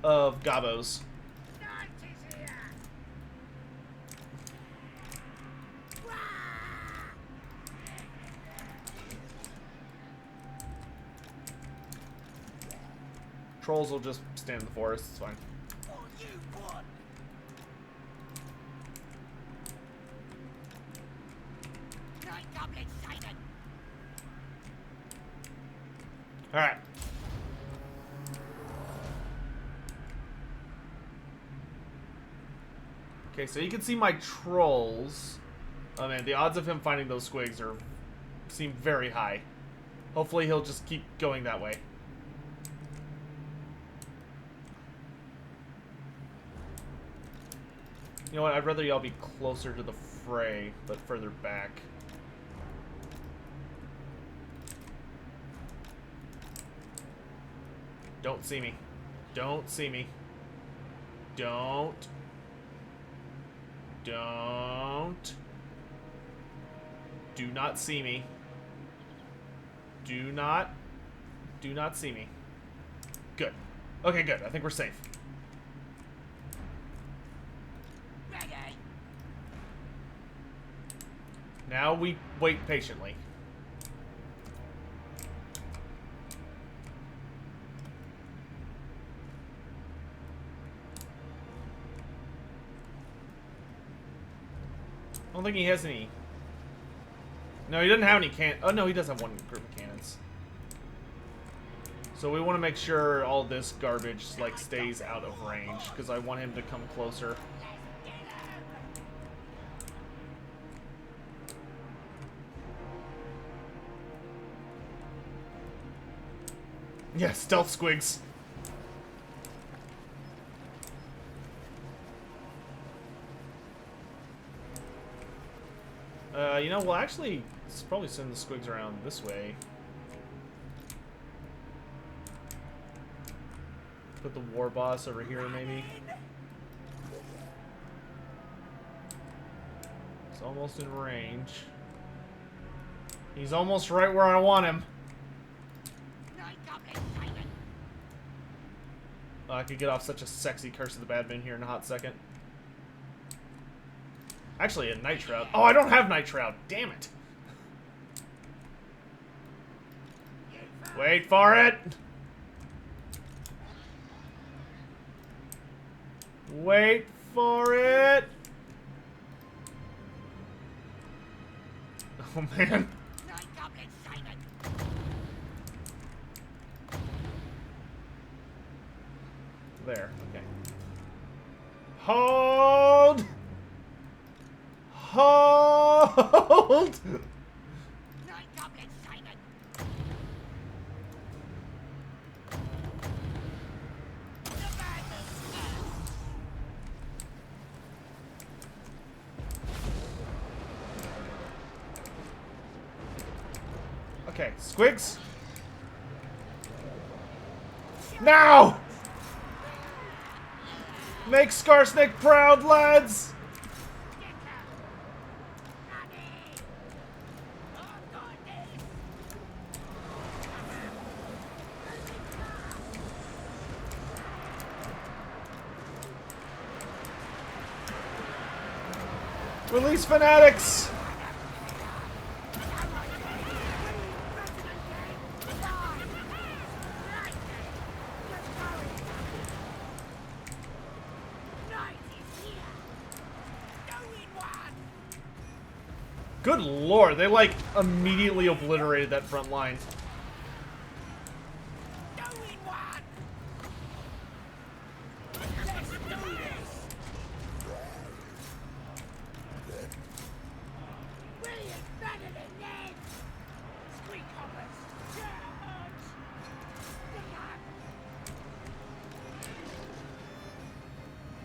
of gobos. Trolls will just stand in the forest, it's fine. Alright. Okay, so you can see my trolls. Oh man, the odds of him finding those squigs seem very high. Hopefully he'll just keep going that way. You know what, I'd rather y'all be closer to the fray, but further back. Don't see me. Don't see me. Don't. Don't. Do not see me. Do not see me. Good. Okay, good. I think we're safe. Now we wait patiently. I don't think he has any. No, he doesn't have any Oh, no, he does have one group of cannons. So we want to make sure all this garbage, like, stays out of range, because I want him to come closer. Yeah, stealth squigs. You know, we'll actually probably send the squigs around this way. Put the war boss over here, maybe. It's almost in range. He's almost right where I want him. Oh, I could get off such a sexy Curse of the Badman here in a hot second. Actually, a Night Shroud. Oh, I don't have Night Shroud. Damn it. Wait for it. Wait for it. Oh, man. There. Okay. Hold! Hold! Okay, squigs. Now! Make Scarsnake proud, lads! Release fanatics! Good lord, they like immediately obliterated that front line.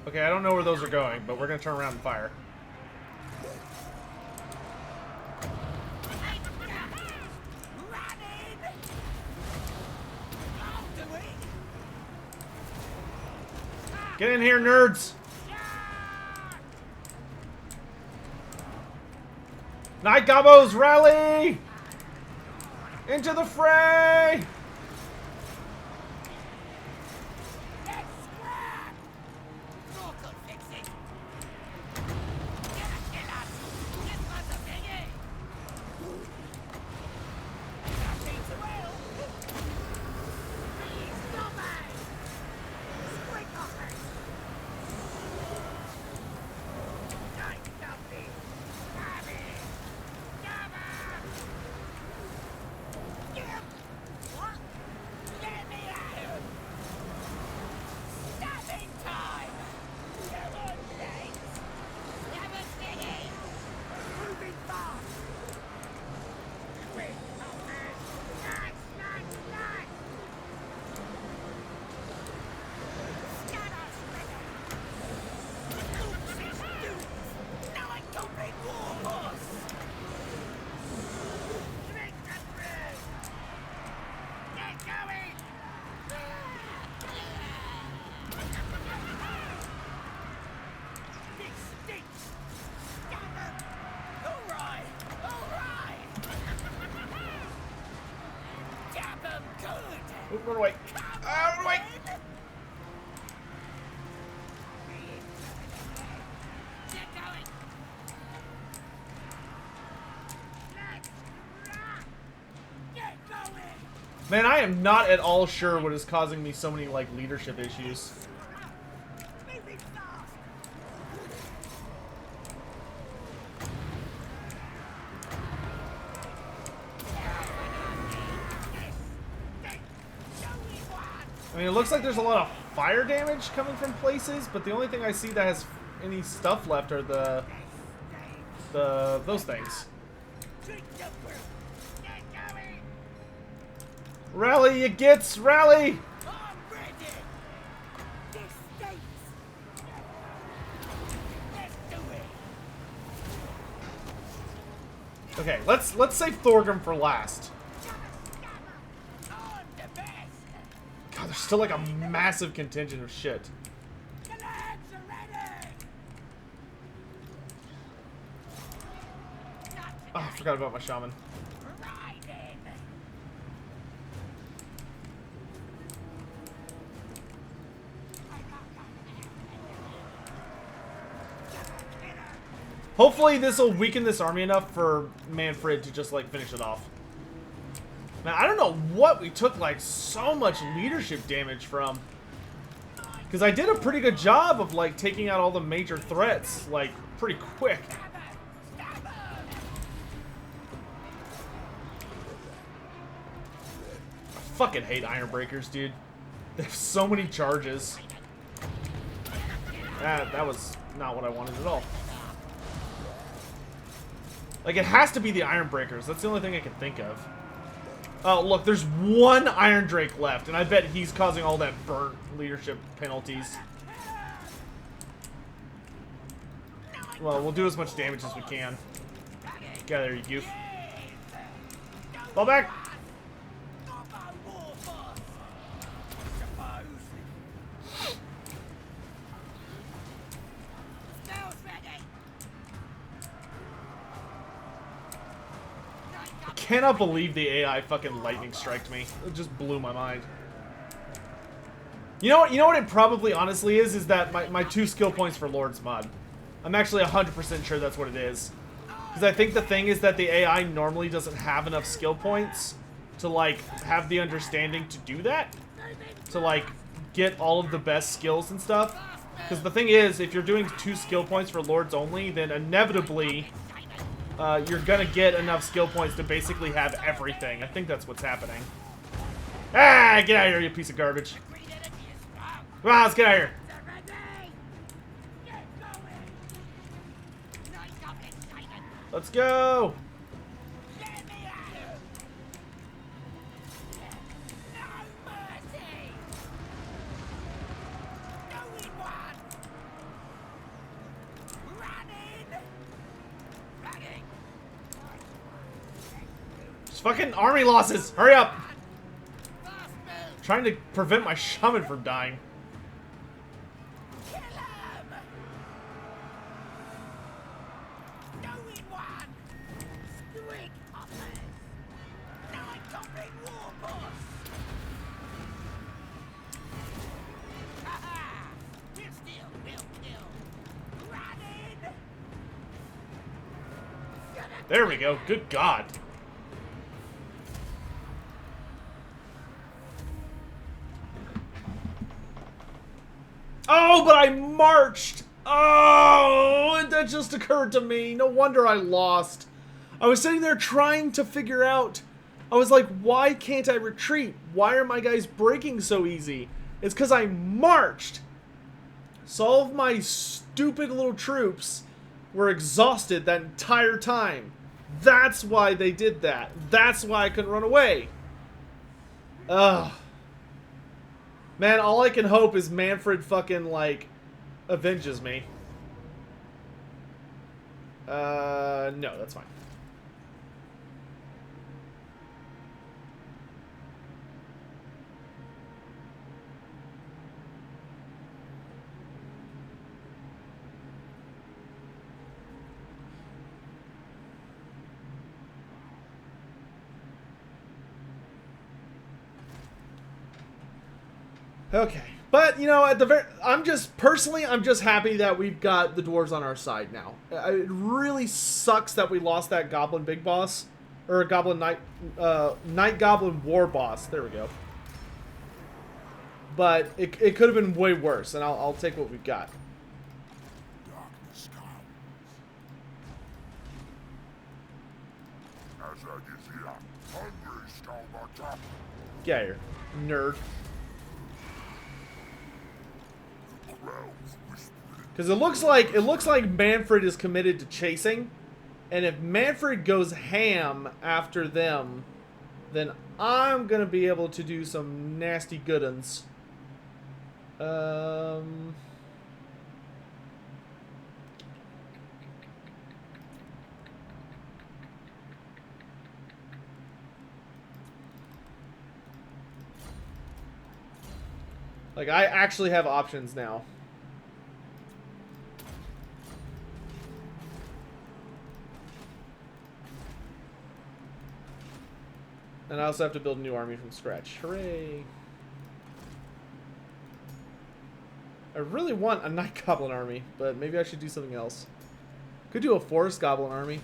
Okay, I don't know where those are going, but we're gonna turn around and fire. Get in here, nerds! Night Gobos, rally! Into the fray! Run away. Run away. Man, I am not at all sure what is causing me so many, like, leadership issues. I mean, it looks like there's a lot of fire damage coming from places, but the only thing I see that has any stuff left are those things. Rally, you gits! Rally! Okay, let's save Thorgrim for last. God, there's still like a massive contingent of shit. Oh, I forgot about my shaman. Hopefully this will weaken this army enough for Manfred to just, like, finish it off. Now, I don't know what we took, like, so much leadership damage from. Because I did a pretty good job of, like, taking out all the major threats, like, pretty quick. I fucking hate Ironbreakers, dude. They have so many charges. That was not what I wanted at all. Like, it has to be the Ironbreakers. That's the only thing I can think of. Oh, look, there's one Iron Drake left, and I bet he's causing all that burnt leadership penalties. Well, we'll do as much damage as we can. Get out of there, you goof. Fall back! I cannot believe the AI fucking lightning striked me. It just blew my mind. You know what it probably honestly is that my 2 skill points for Lord's Mod. I'm actually 100% sure that's what it is. Because I think the thing is that the AI normally doesn't have enough skill points to, like, have the understanding to do that. To, like, get all of the best skills and stuff. Because the thing is, if you're doing 2 skill points for Lords only, then inevitably you're gonna get enough skill points to basically have everything. I think that's what's happening. Ah, get out of here, you piece of garbage. Come on, let's get out of here. Let's go. Fucking army losses! Hurry up! Trying to prevent my shaman from dying. There we go. Good God. Oh, but I marched! Oh, that just occurred to me. No wonder I lost. I was sitting there trying to figure out. I was like, why can't I retreat? Why are my guys breaking so easy? It's because I marched. So all of my stupid little troops were exhausted that entire time. That's why they did that. That's why I couldn't run away. Ugh. Man, all I can hope is Manfred fucking, like, avenges me. No, that's fine. Okay, but you know, at the I'm just happy that we've got the dwarves on our side now. It really sucks that we lost that goblin big boss, or a goblin night goblin war boss. There we go. But it could have been way worse, and I'll take what we've got. Darkness comes. Azhag is here. Hungry stole my top. Get out of here, nerd. Because it looks like Manfred is committed to chasing, and if Manfred goes ham after them, then I'm gonna be able to do some nasty good uns. Like, I actually have options now. And I also have to build a new army from scratch. Hooray! I really want a Night Goblin army, but maybe I should do something else. Could do a Forest Goblin army.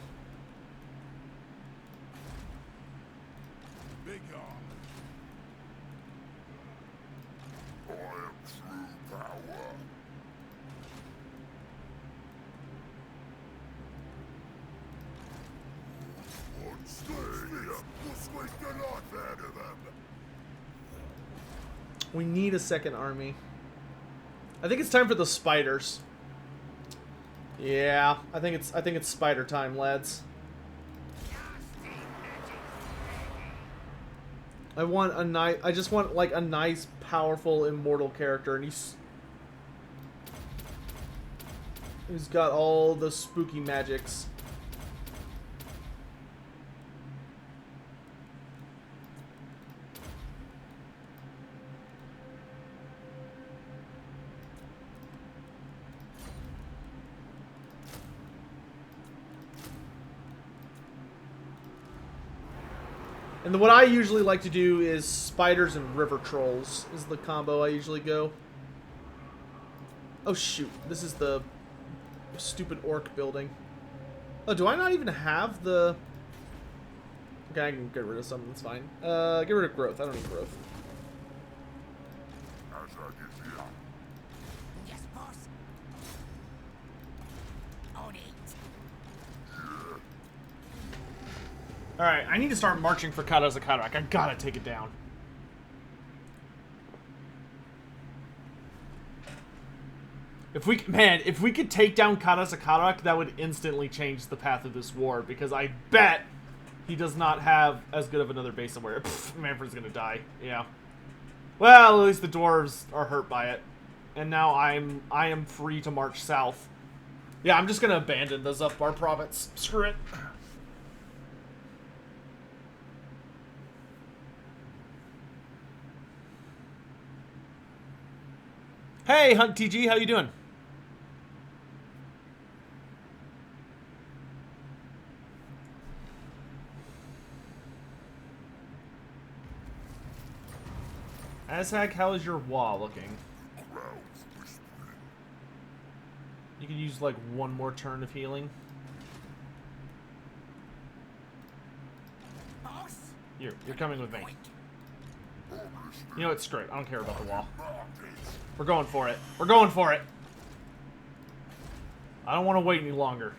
Big arm. I am true power. We need a second army. I think it's time for the spiders. Yeah, I think it's spider time, lads. I just want like a nice, powerful, immortal character, and he's got all the spooky magics. And what I usually like to do is spiders and river trolls is the combo I usually go. Oh shoot, this is the stupid orc building. Oh, do I not even have the... Okay, I can get rid of something, that's fine. Get rid of growth, I don't need growth. Azhag is here. Yes, boss. On it. Yeah. Alright, I need to start marching for Karazakarak. I gotta take it down. If we could take down Karazakarak, that would instantly change the path of this war, because I bet he does not have as good of another base somewhere. Pfft, Manfred's gonna die. Yeah. Well, at least the dwarves are hurt by it. And now I am free to march south. Yeah, I'm just gonna abandon the Zufbar province. Screw it. Hey, Hunt TG, how you doing? Azhag, how is your wall looking? You can use like one more turn of healing. You're coming with me. You know what? Screw it. I don't care about the wall. We're going for it. We're going for it. I don't want to wait any longer.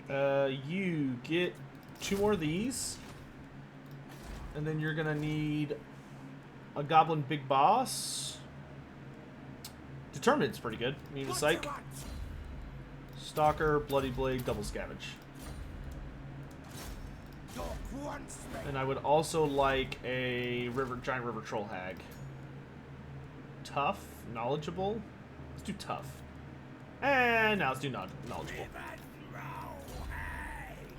You get 2 more of these. And then you're gonna need a Goblin Big Boss. Determined's pretty good. Need a Psych. Stalker, Bloody Blade, Double Scavenge. And I would also like a Giant River Troll Hag. Tough, knowledgeable. Let's do tough. And now let's do knowledgeable.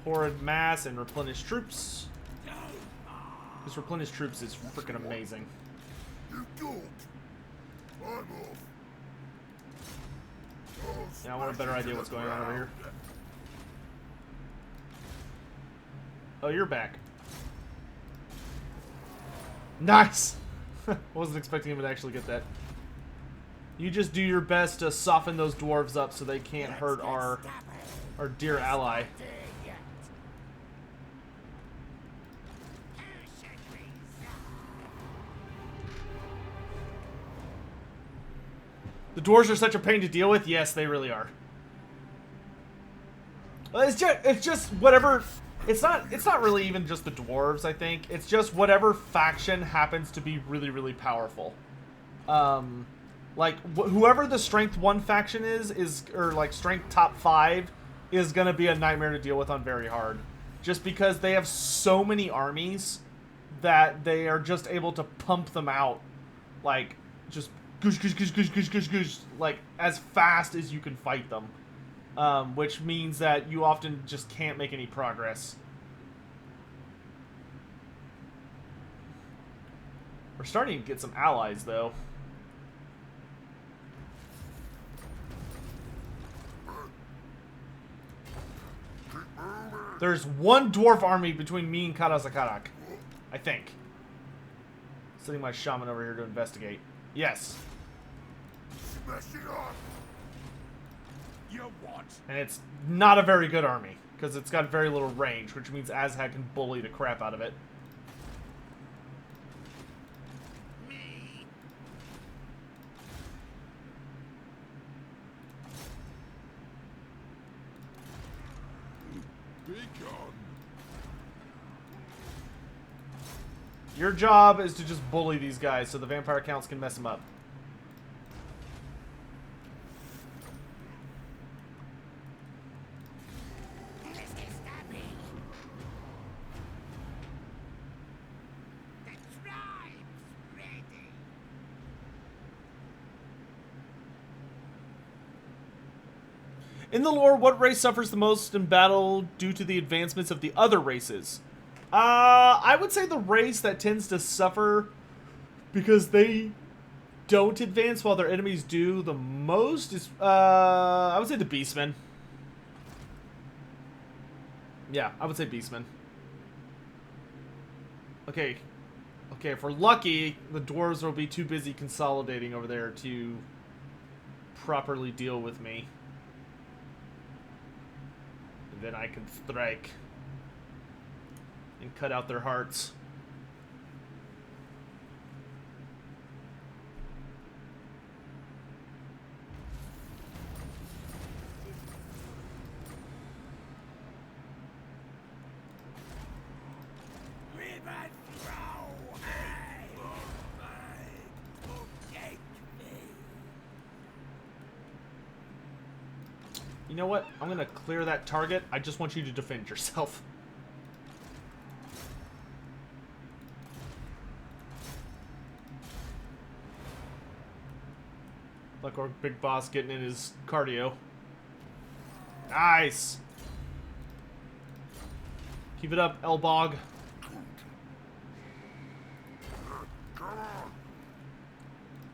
Horrid Mass and Replenish Troops. This Replenish Troops is freaking amazing. Yeah, I want a better idea what's going on over here. Oh, you're back. Nice! Wasn't expecting him to actually get that. You just do your best to soften those dwarves up so they can't hurt our dear ally. The dwarves are such a pain to deal with. Yes, they really are. Well, it's just whatever. It's not really even just the dwarves. I think it's just whatever faction happens to be really, really powerful. Like whoever the strength 1 faction is or like strength top 5 is gonna be a nightmare to deal with on very hard, just because they have so many armies that they are just able to pump them out, like just goosh, goosh, goosh, goosh, goosh, goosh, goosh, like as fast as you can fight them. Which means that you often just can't make any progress. We're starting to get some allies, though. There's 1 dwarf army between me and Karazakarak, I think. Sending my shaman over here to investigate. Yes. And it's not a very good army, because it's got very little range, which means Azhag can bully the crap out of it. Your job is to just bully these guys so the vampire counts can mess them up. In the lore, what race suffers the most in battle due to the advancements of the other races? I would say the race that tends to suffer because they don't advance while their enemies do the most is, I would say the Beastmen. Yeah, I would say Beastmen. Okay. Okay, if we're lucky, the dwarves will be too busy consolidating over there to properly deal with me. And then I can strike and cut out their hearts. You know what? I'm gonna clear that target. I just want you to defend yourself. Like our big boss getting in his cardio. Nice! Keep it up, Elbog.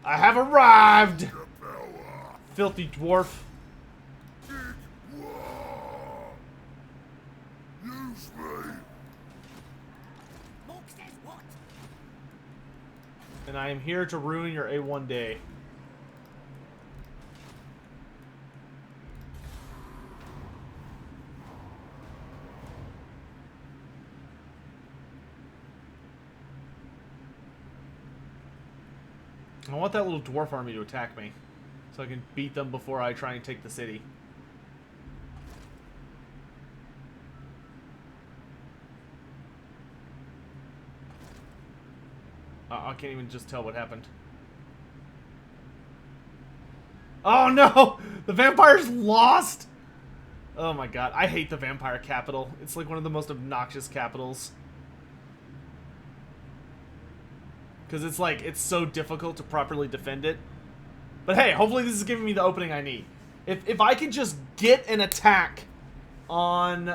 I have arrived! Filthy dwarf. Use me. Mork says what? And I am here to ruin your A1 day. I want that little dwarf army to attack me, so I can beat them before I try and take the city. I can't even just tell what happened. Oh no! The vampires lost! Oh my god, I hate the vampire capital. It's like one of the most obnoxious capitals. Because it's like, it's so difficult to properly defend it. But hey, hopefully this is giving me the opening I need. If I can just get an attack on,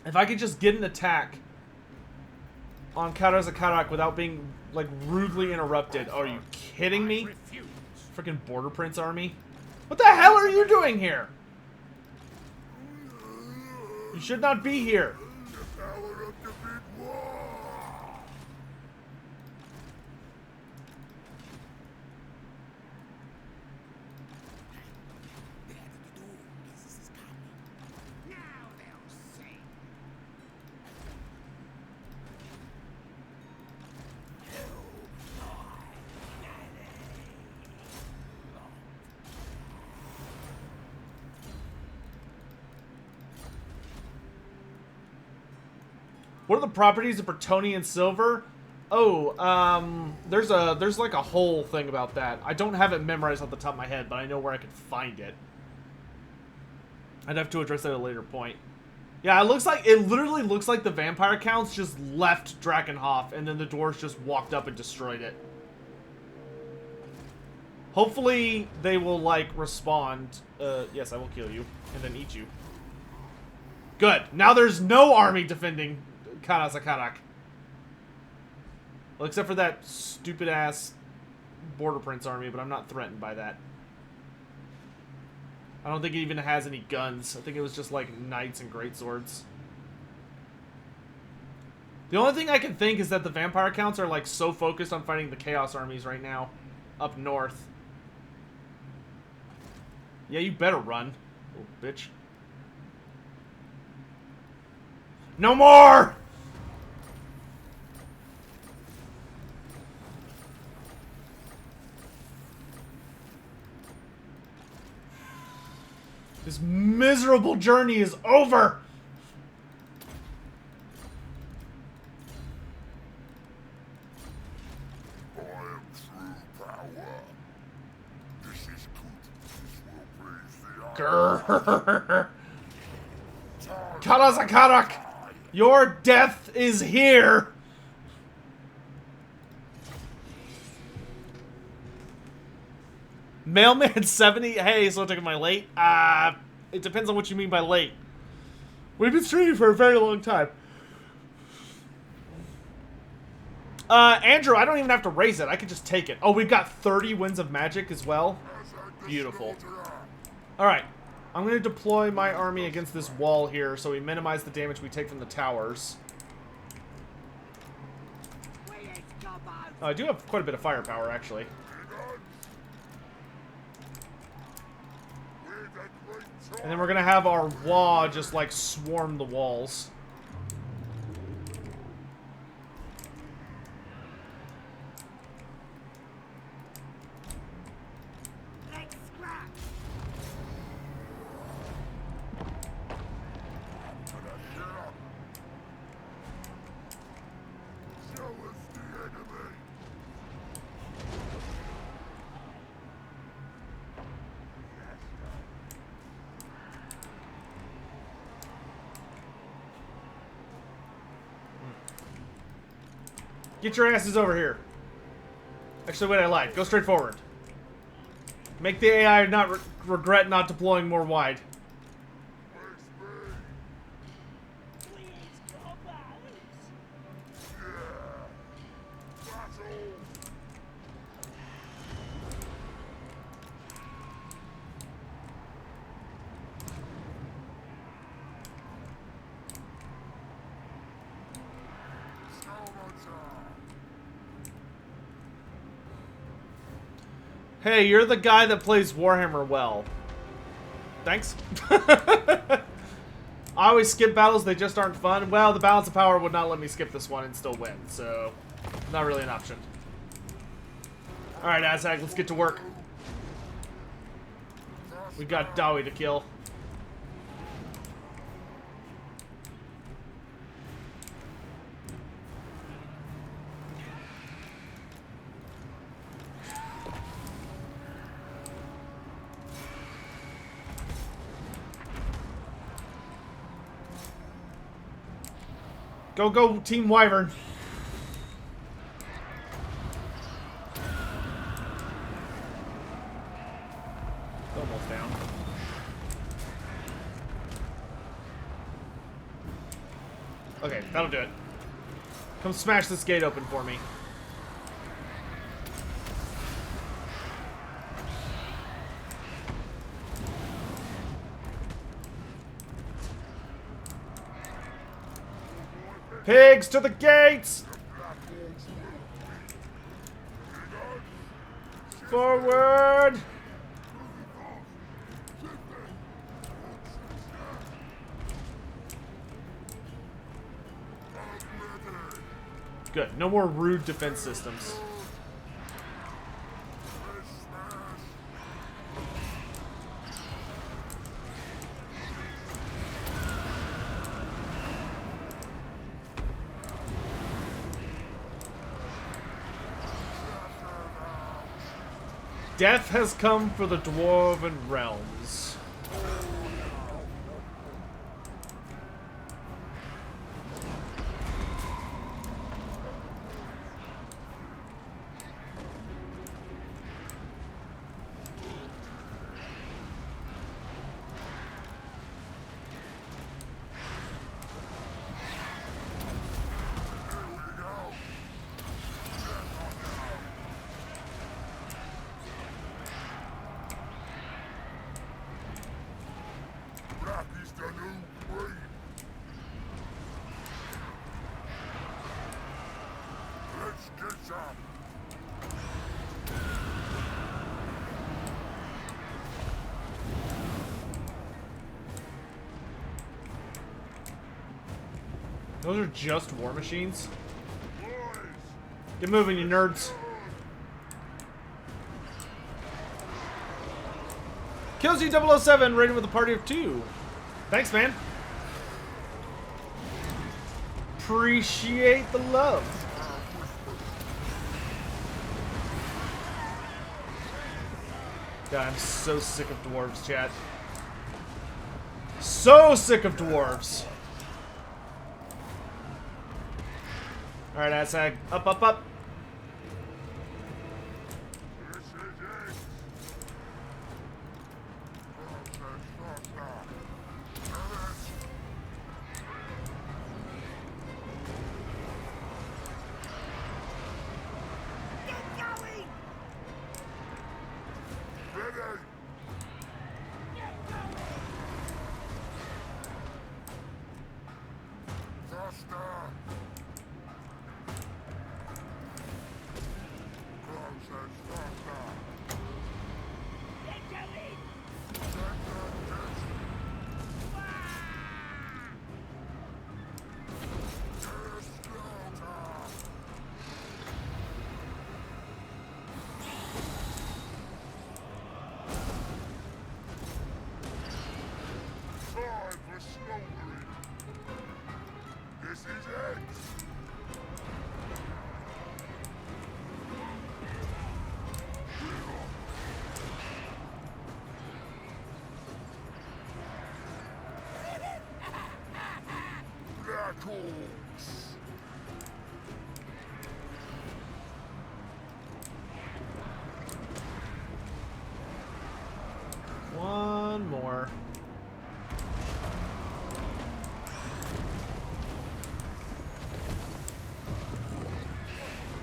if I could just get an attack on Karazakarak without being, like, rudely interrupted. Oh, are you kidding me? Freaking Border Prince army. What the hell are you doing here? You should not be here. The power of the big war. Now they'll see. What are the properties of Bretonnian silver? Oh, there's like a whole thing about that. I don't have it memorized off the top of my head, but I know where I can find it. I'd have to address that at a later point. Yeah, it literally looks like the vampire counts just left Drakenhof, and then the dwarves just walked up and destroyed it. Hopefully, they will, like, respond. Yes, I will kill you, and then eat you. Good. Now there's no army defending Karazakarak. Well, except for that stupid-ass Border Prince army, but I'm not threatened by that. I don't think it even has any guns. I think it was just, like, knights and greatswords. The only thing I can think is that the vampire counts are, like, so focused on fighting the Chaos armies right now. Up north. Yeah, you better run, little bitch. No more! This miserable journey is over! I am true power. This is good. This will please the Grrrr. Karazakarak! Your death is here! Mailman 70? Hey, so taking my late? It depends on what you mean by late. We've been streaming for a very long time. Andrew, I don't even have to raise it. I can just take it. Oh, we've got 30 winds of magic as well. Beautiful. Alright. I'm going to deploy my army against this wall here so we minimize the damage we take from the towers. I do have quite a bit of firepower, actually. And then we're going to have our Waaagh just, like, swarm the walls. Get your asses over here. Actually, wait, I lied. Go straight forward. Make the AI not regret not deploying more wide. Hey, you're the guy that plays Warhammer well. Thanks. I always skip battles, they just aren't fun. Well, the balance of power would not let me skip this one and still win, so not really an option. Alright, Azhag, let's get to work. We got Dawi to kill. Go, go, Team Wyvern. Almost down. Okay, that'll do it. Come smash this gate open for me. Pigs to the gates! Forward! Good. No more rude defense systems. Death has come for the Dwarven realms. Those are just war machines. Get moving, you nerds. Kills you 007, rated with a party of 2. Thanks, man. Appreciate the love. God, I'm so sick of dwarves, chat. So sick of dwarves. Alright, Azhag. Up, up, up.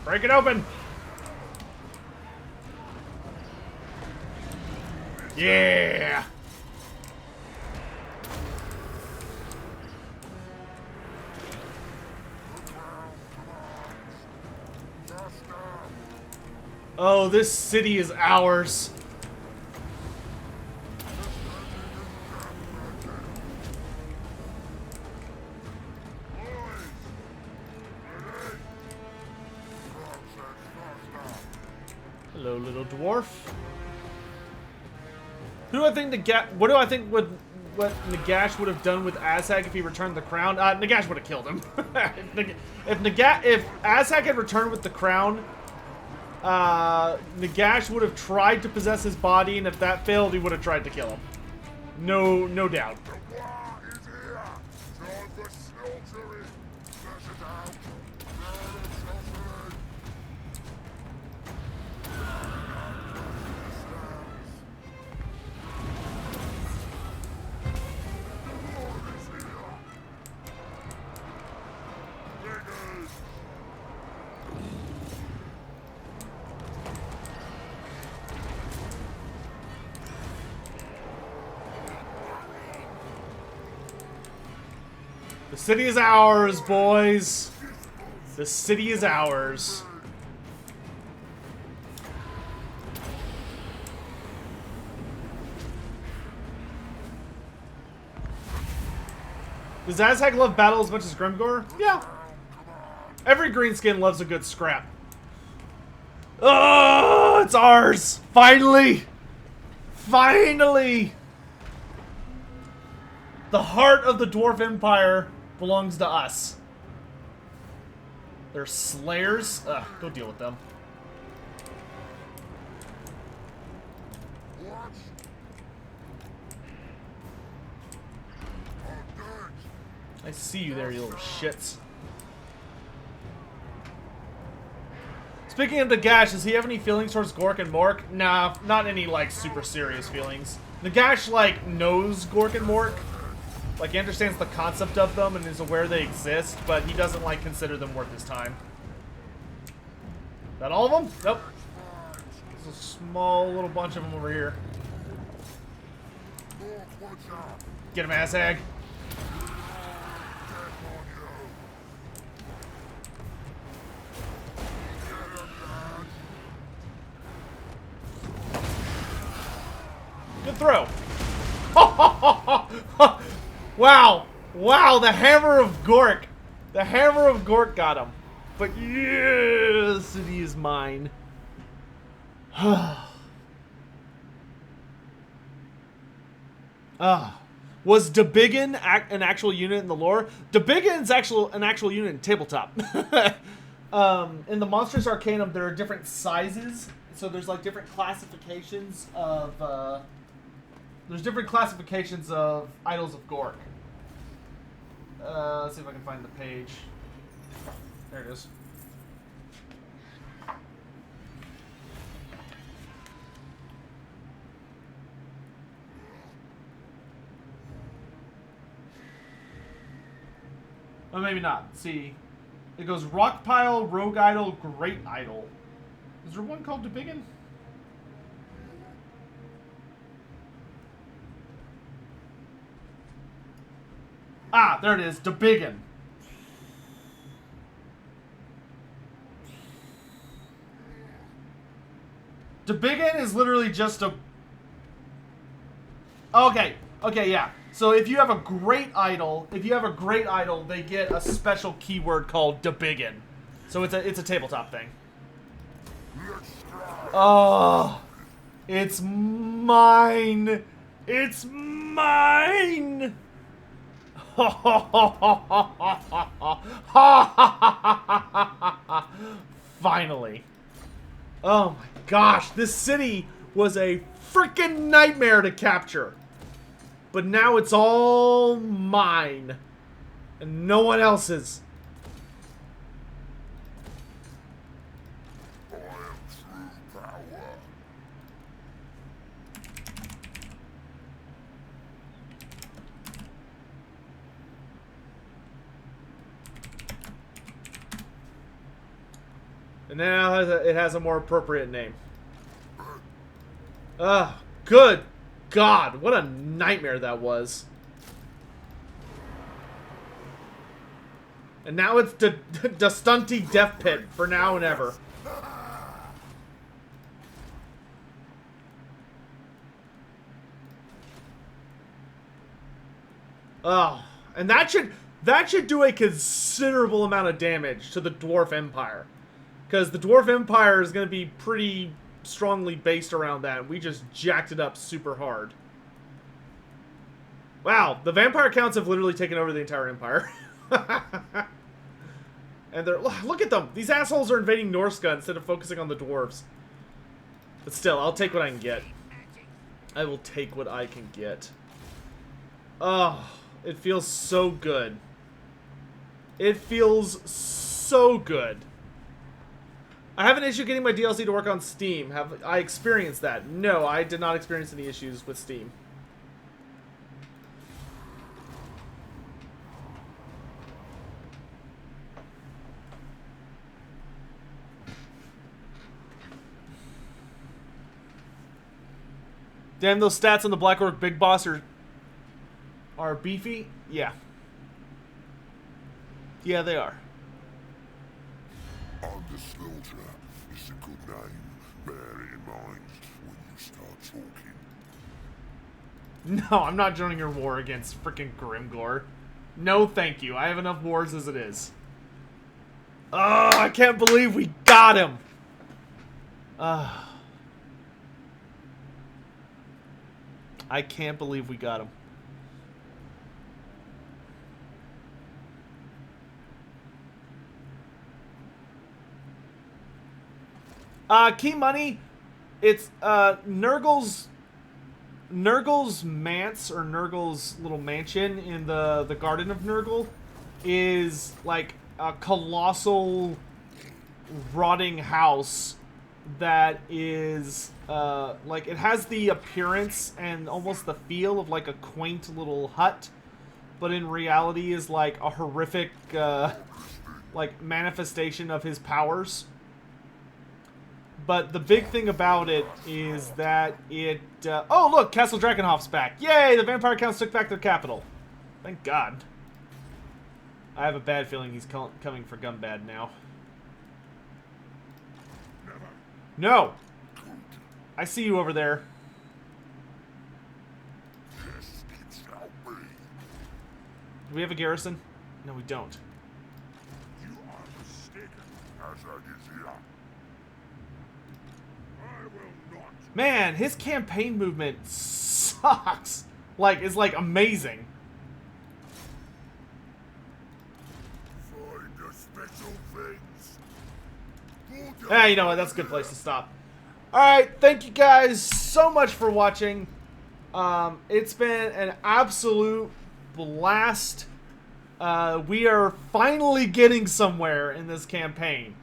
Break it open! Yeah! Oh, this city is ours. Hello, little dwarf. Who do I think what do I think what Nagash would have done with Azhag if he returned the crown? Nagash would have killed him. if Azhag had returned with the crown, Nagash would have tried to possess his body, and if that failed, he would have tried to kill him. No doubt. The war is here. Time for slaughtering. Flush it out. Round of slaughtering. The city is ours, boys. The city is ours. Does Azhag love battle as much as Grimgor? Yeah. Every greenskin loves a good scrap. Oh, it's ours! Finally! Finally! The heart of the Dwarf Empire belongs to us. They're slayers. Ugh, go deal with them. What? I see you there, you little shits. Speaking of Nagash, does he have any feelings towards Gork and Mork? Nah, not any, like, super serious feelings. Nagash, like, knows Gork and Mork. Like, he understands the concept of them and is aware they exist, but he doesn't, like, consider them worth his time. Is that all of them? Nope. There's a small little bunch of them over here. Get him, Azhag. Good throw. Wow. Wow, the hammer of Gork. The hammer of Gork got him. But yeah, the city is mine. Was Debiggen an actual unit in the lore? Debiggen's an actual unit in tabletop. In the Monsters Arcanum, there are different sizes. So there's like different classifications of Idols of Gork. Let's see if I can find the page. There it is. Oh, maybe not. Let's see. It goes Rock Pile, Rogue Idol, Great Idol. Is there one called Debiggen? Ah, there it is. Debiggen. Debiggen is literally just a... Okay. Okay, yeah. So if you have a great idol, they get a special keyword called Debiggen. So it's a tabletop thing. Oh, it's mine. It's mine. Finally. Oh my gosh, this city was a freaking nightmare to capture. But now it's all mine. And no one else's. I am true power. And now it has a more appropriate name. Good God, what a nightmare that was. And now it's the Stunty Death Pit for now and ever. Oh, and that should do a considerable amount of damage to the Dwarf Empire. Because the Dwarf Empire is going to be pretty strongly based around that. We just jacked it up super hard. Wow, the vampire counts have literally taken over the entire empire. And they're, look at them. These assholes are invading Norsca instead of focusing on the dwarves. But still, I'll take what I can get. I will take what I can get. Oh, it feels so good. It feels so good. I have an issue getting my DLC to work on Steam. Have I experienced that? No, I did not experience any issues with Steam. Damn, those stats on the Black Orc Big Boss are beefy? Yeah. Yeah, they are. Under slaughter is a good name. Bear it in mind when you start talking. No, I'm not joining your war against freaking Grimgore. No, thank you. I have enough wars as it is. Oh, I can't believe we got him. I can't believe we got him. Key money. It's Nurgle's manse, or Nurgle's little mansion in the Garden of Nurgle is like a colossal rotting house that is like, it has the appearance and almost the feel of like a quaint little hut, but in reality is like a horrific like manifestation of his powers. But the big thing about it is that it... oh, look! Castle Drakenhof's back! Yay! The Vampire Counts took back their capital. Thank God. I have a bad feeling he's coming for Gumbad now. No! I see you over there. Do we have a garrison? No, we don't. You are mistaken. Azhag is here. I will not. Man, his campaign movement sucks. Like, it's like amazing. Find the special things. Ah, you know what? That's a good place to stop. Alright, thank you guys so much for watching. It's been an absolute blast. We are finally getting somewhere in this campaign.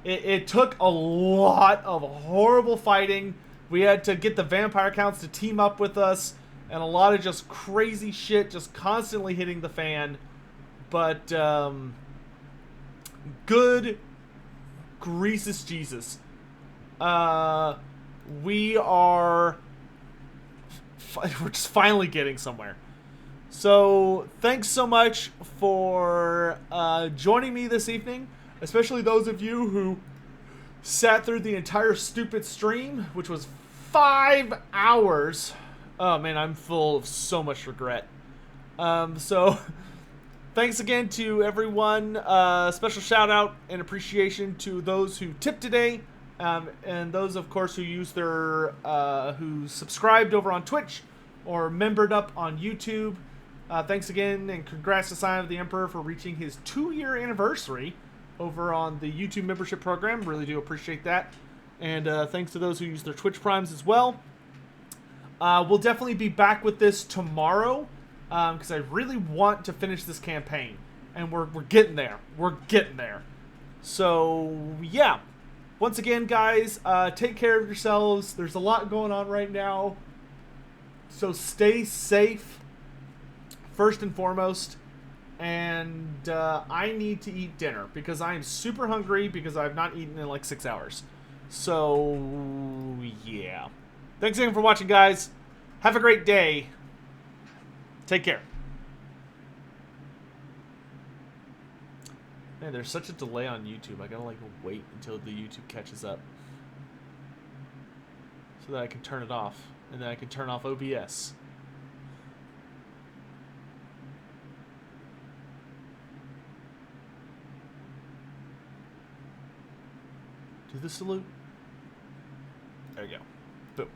It took a lot of horrible fighting. We had to get the vampire counts to team up with us, and a lot of just crazy shit just constantly hitting the fan. But, good Greasus Jesus. We are... we're just finally getting somewhere. So, thanks so much for joining me this evening. Especially those of you who sat through the entire stupid stream, which was 5 hours. Oh man, I'm full of so much regret. So, thanks again to everyone. Special shout out and appreciation to those who tipped today. And those, of course, who used their, who subscribed over on Twitch or membered up on YouTube. Thanks again, and congrats to Sign of the Emperor for reaching his 2-year anniversary over on the YouTube membership program. Really do appreciate that. And thanks to those who use their Twitch Primes as well. We'll definitely be back with this tomorrow, because I really want to finish this campaign. And we're getting there. We're getting there. So, yeah. Once again, guys, take care of yourselves. There's a lot going on right now. So stay safe, first and foremost. and I need to eat dinner because I am super hungry because I've not eaten in like 6 hours. So, yeah. Thanks again for watching, guys. Have a great day. Take care. Man, there's such a delay on YouTube. I gotta like wait until the YouTube catches up so that I can turn it off, and then I can turn off OBS. Do the salute. There you go. Boom.